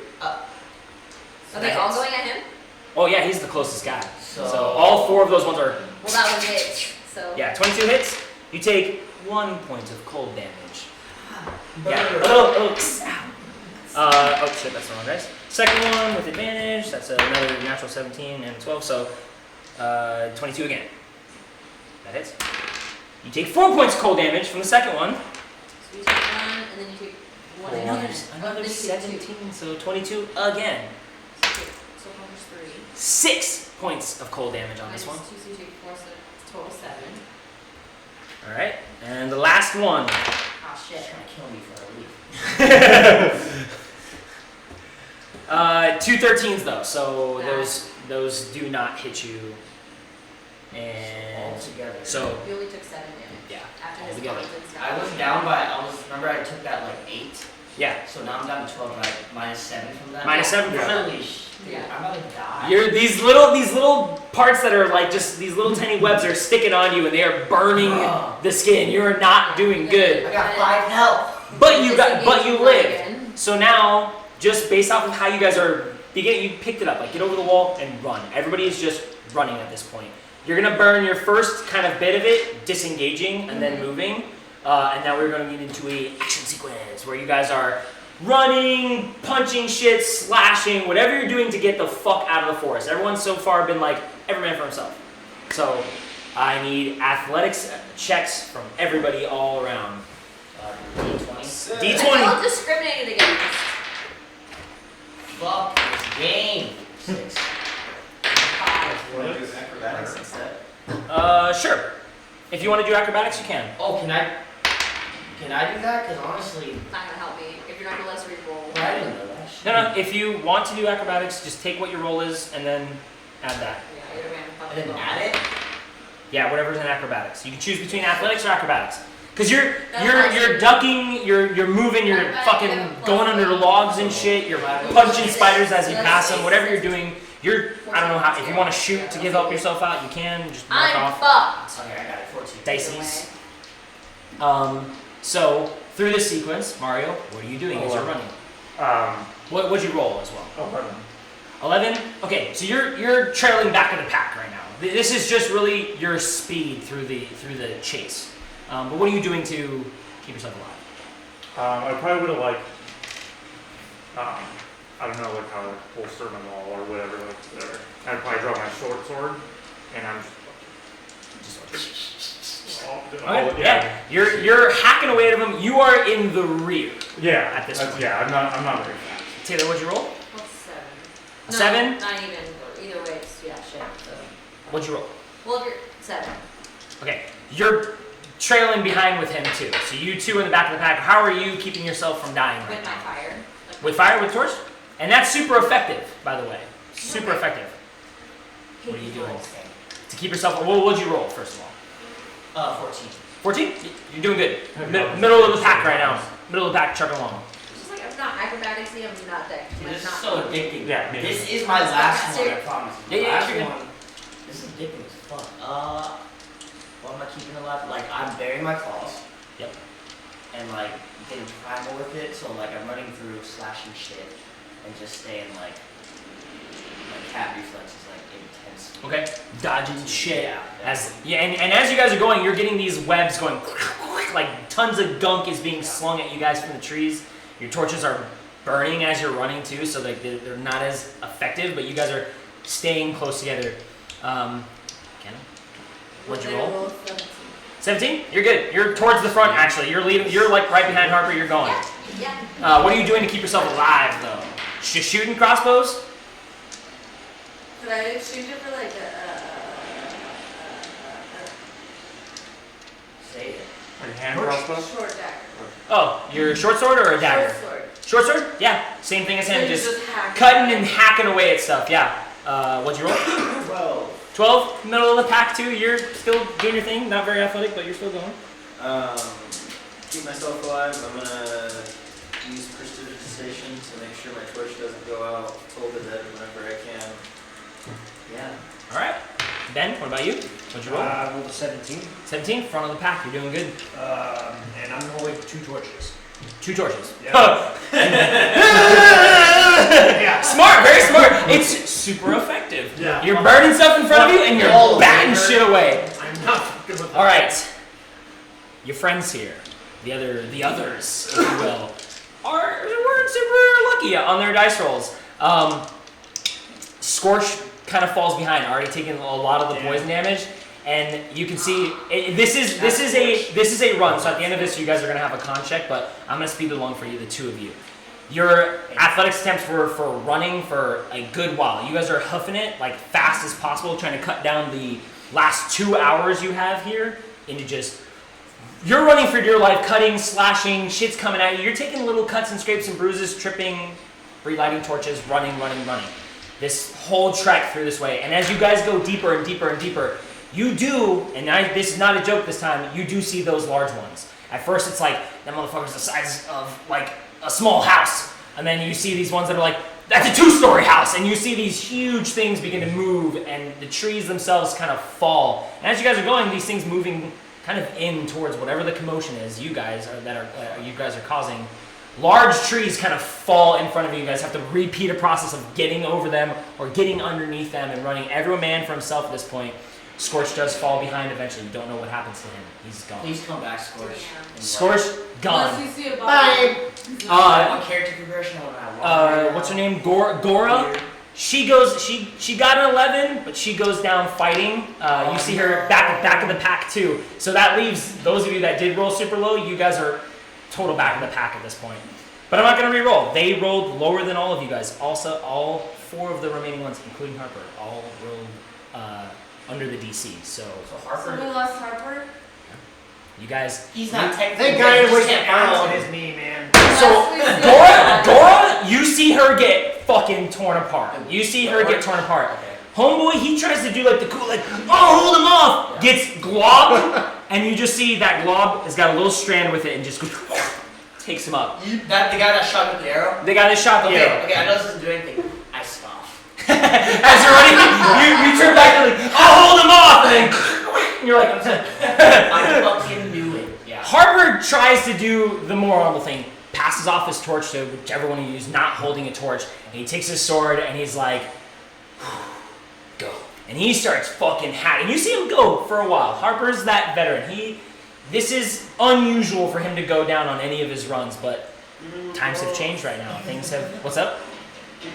Are they all going at him? Oh yeah, he's the closest guy. So- So all 4 of those ones are. Well, that was it. So. Yeah, 22 hits. You take 1 point of cold damage. Yeah. Oh shit, that's the wrong dice. Second one with advantage. That's another natural 17 and 12. So 22 again. That hits. You take 4 points of cold damage from the second one. So you take 1, and then you take 1 again. Another And then you take 17. So 22 again. So how much 3? 6 points of cold damage on this one. Minus 2, so you take 4, so it's total 7. All right, and the last one. Oh shit. Trying to kill me for a week. 2 13s though, so Nah. those do not hit you. And All together. so You only took 7 damage. yeah, After his altogether. points and stuff. I was down by, remember I took that like 8? Yeah. So now I'm down to 12, right? Minus 7 from that? Minus 7 from that. Holy shit, Yeah. I'm about to die. You're these little parts that are like just these little tiny webs are sticking on you and they are burning the skin. You are not doing I good. got 5 health. But you Disengage lived. again. So now, just based off of how you guys are beginning, you picked it up. Like get over the wall and run. Everybody is just running at this point. You're gonna burn your first kind of bit of it, disengaging and then moving. And now we're gonna get into a action sequence where you guys are running, punching shit, slashing, whatever you're doing to get the fuck out of the forest. Everyone's so far been like, every man for himself. So I need athletics checks from everybody all around. D20. D20. I felt discriminated against. Fuck this game. 6. 5. Want to do acrobatics instead? Sure. If you want to do acrobatics, you can. Oh, can I do that? Because honestly, It's not gonna help me if you're not gonna let us re-roll. I didn't know that shit. No, if you want to do acrobatics, just take what your roll is and then add that. Yeah, you're a man I didn't add it? Yeah, whatever's in acrobatics. You can choose between athletics or acrobatics. Cause you're That's ducking, you're moving, you're Acrobatics, fucking you have a plus going under one. logs and shit. You're punching spiders as you pass them. Whatever you're doing, I don't know how. If you want to shoot to give help yourself out, you can just mark I'm off fucked. Okay, I got it. 14. dices. So through this sequence, Mario, what are you doing as you're running? What'd you roll as well? 11. 11? Okay, so you're trailing back in the pack right now. This is just really your speed through the chase. But what are you doing to keep yourself alive? I probably would have like, I don't know, like how to holster them all or whatever. Like there. I'd probably draw my short sword, and I'm Okay, yeah, you're hacking away at them. You are in the rear. Yeah. At this point. Yeah, I'm not very fast. Taylor, what'd you roll? What's 7? A 7? Not even. Either way, it's shit. So. What'd you roll? Well, you're 7. Okay, you're trailing behind with him too. So you two in the back of the pack. How are you keeping yourself from dying right With my now? fire. With fire, with torch? And that's super effective, by the way. Super effective. What are you doing? To keep yourself, what'd you roll, first of all? 14. 14? You're doing good. Middle of the pack right now. Middle of the pack, chugging along. It's just like, I'm not acrobaticsy, I'm not deck. Dude, Like, this is not so addicting. Yeah, me This too. is my last That's one, I promise. Yeah, yeah, Last you're good. one. This is addicting as fuck. What am I keeping alive? Like, I'm burying my claws. Yep. And like, getting primal with it, so like, I'm running through slashing shit and just staying like, my cat reflex is like intense. Okay. Dodging shit. Yeah. And as you guys are going, you're getting these webs going, like tons of gunk is being slung at you guys from the trees. Your torches are burning as you're running too, so like they're not as effective, but you guys are staying close together. Kenna, what'd you roll? 17? You're good. You're towards the front actually. You're leading. You're like right behind Harper. You're going. Yeah. What are you doing to keep yourself alive though? Just shooting crossbows? Could I exchange it for like Say it. Like hand crossbow? short dagger? Oh, your short sword or a dagger? Short sword. Short sword? Yeah. Same thing as him. So you Just hack it. cutting and hacking away at stuff. Yeah. What'd you roll? 12. 12, middle of the pack too. You're still doing your thing. Not very athletic, but you're still going. Keep myself alive. I'm gonna use prestidigitation to make sure my torch doesn't go out full to dead whenever I can. Yeah. All right. Ben, what about you? What'd you roll? I rolled a 17, 17, front of the pack. You're doing good. and I'm holding 2 torches. 2 torches. Yeah. Yeah. Smart, very smart. It's super effective. Yeah. You're burning stuff in front of you and you're All batting over. shit away. I'm not good with All right. Your friends here, the others, if you will, weren't super lucky on their dice rolls. Scorch kind of falls behind, already taking a lot of the poison damage, and you can see this is a run. So at the end of this, you guys are gonna have a con check, but I'm gonna speed it along for you, the two of you. Your athletics attempts were for running for a good while. You guys are hoofing it like fast as possible, trying to cut down the last 2 hours you have here into just You're running for your life, cutting, slashing, shit's coming at you. You're taking little cuts and scrapes and bruises, tripping, relighting torches, running. This whole trek through this way. And as you guys go deeper and deeper and deeper, you do, this is not a joke this time, you do see those large ones. At first it's like, that motherfucker's the size of like a small house. And then you see these ones that are like, that's a 2-story house. And you see these huge things begin to move and the trees themselves kind of fall. And as you guys are going, these things moving kind of in towards whatever the commotion is you guys are causing. Large trees kind of fall in front of you. You guys have to repeat a process of getting over them or getting underneath them and running. Every man for himself at this point. Scorch does fall behind eventually. You don't know what happens to him. He's gone. Please come back, Scorch. Scorch, gone. Unless you see a body. Bye. One character conversion when I walk. What's her name? Gora. She goes. She got an 11, but she goes down fighting. You see her back of the pack too. So that leaves those of you that did roll super low. You guys are total back of the pack at this point. But I'm not going to re-roll. They rolled lower than all of you guys. Also, all 4 of the remaining ones, including Harper, all rolled under the DC. So So we lost Harper? you guys. He's not technically. Thank God it he wasn't can't arrow on find his knee, man. So Dora, you see her get fucking torn apart. You see her get torn apart. Okay. Homeboy, he tries to do like the cool, like, oh, hold him off. Yeah. Gets globbed, and you just see that glob has got a little strand with it and just goes, takes him up. That the guy that shot with the arrow? The guy that shot the arrow. Okay, I know this doesn't do anything. I scoff. As you're running, you turn back and like, oh, hold him off, and then you're like, I fucking knew it. Yeah. Harper tries to do the more honorable thing, passes off his torch to whichever one he used, not holding a torch, and he takes his sword and he's like, go. And he starts fucking hacking. You see him go for a while. Harper's that veteran. This is unusual for him to go down on any of his runs, but times have changed right now. Things have, what's up? See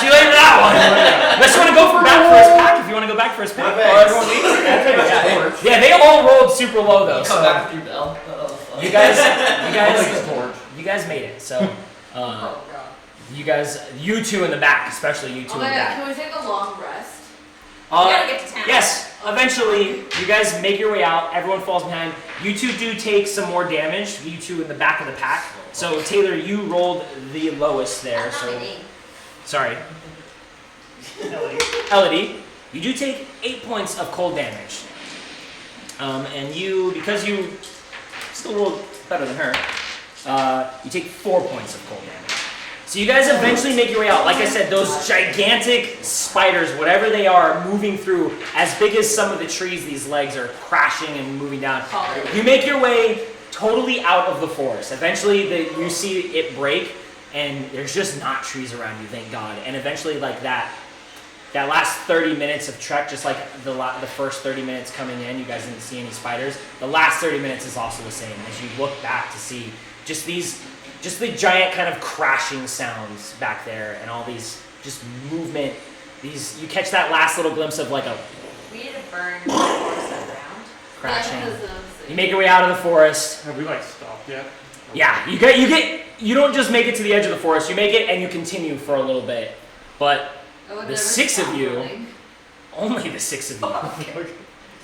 you later that one. Unless you want to go back for his pack, if you want to go back for his pack. Everyone leaves? Yeah, they all rolled super low though. Come back with your bell. You guys made it. So, you two in the back, especially you two Oh in my the god, back. can we take a long rest? We gotta get to town. Yes, eventually you guys make your way out. Everyone falls behind. You two do take some more damage. You two in the back of the pack. So Taylor, you rolled the lowest there. That's not So my name. sorry, Elodie, you do take 8 points of cold damage. And because you still rolled better than her, you take 4 points of cold damage. So you guys eventually make your way out. Like I said, those gigantic spiders, whatever they are, moving through, as big as some of the trees, these legs are crashing and moving down. You make your way totally out of the forest. Eventually, you see it break, and there's just not trees around you, thank God. And eventually, like that last 30 minutes of trek, just like the first 30 minutes coming in, you guys didn't see any spiders. The last 30 minutes is also the same as you look back to see just the giant kind of crashing sounds back there, and all these just movement. You catch that last little glimpse of like a We need to burn the forest underground. crashing. Yeah, You make your way out of the forest. Have we like stopped yet? Yeah, you don't just make it to the edge of the forest. You make it and you continue for a little bit, but the 6 of you, only the 6 of you,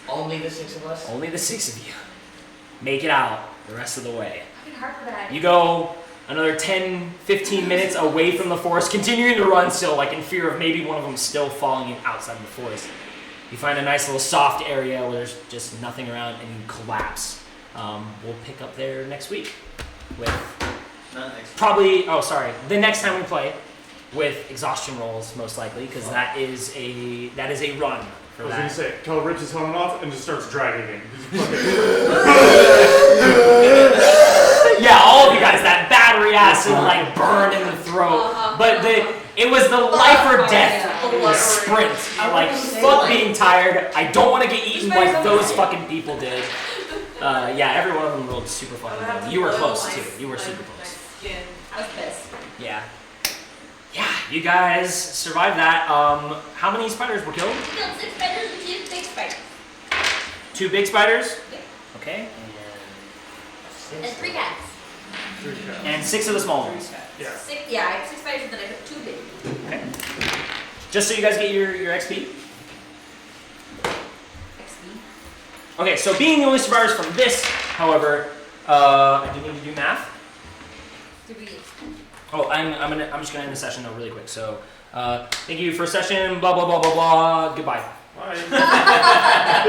Only the 6 of us? only the 6 of you, make it out the rest of the way. Fucking Harper back. You go another 10, 15 minutes away from the forest, continuing to run still, like in fear of maybe one of them still following you outside the forest. You find a nice little soft area where there's just nothing around, and you collapse. We'll pick up there next week with Not next. the next time we play with exhaustion rolls, most likely, because that is a run I for was gonna that. say, tell Rich is coming off and just starts dragging him. Yeah, all of you guys, that battery acid like burn in the throat. But it was the life or death sprint. Like, fuck being tired. I don't want to get eaten like those fucking people did. Yeah, every one of them rolled super fucking well. You were close too. You were super close. I was pissed. Yeah. Yeah, you guys survived that. How many spiders were killed? We killed 6 spiders and 2 big spiders. 2 big spiders? Yeah. Okay. And 3 cats. And 6 of the small ones. Yeah. I have 6 spiders and then I took 2 big. Okay. Just so you guys get your XP. XP. Okay, so being the only survivors from this, however, I do need to do math. Do we? Oh, I'm just gonna end the session though really quick. So, thank you for session. Blah blah blah blah blah. Goodbye. Bye.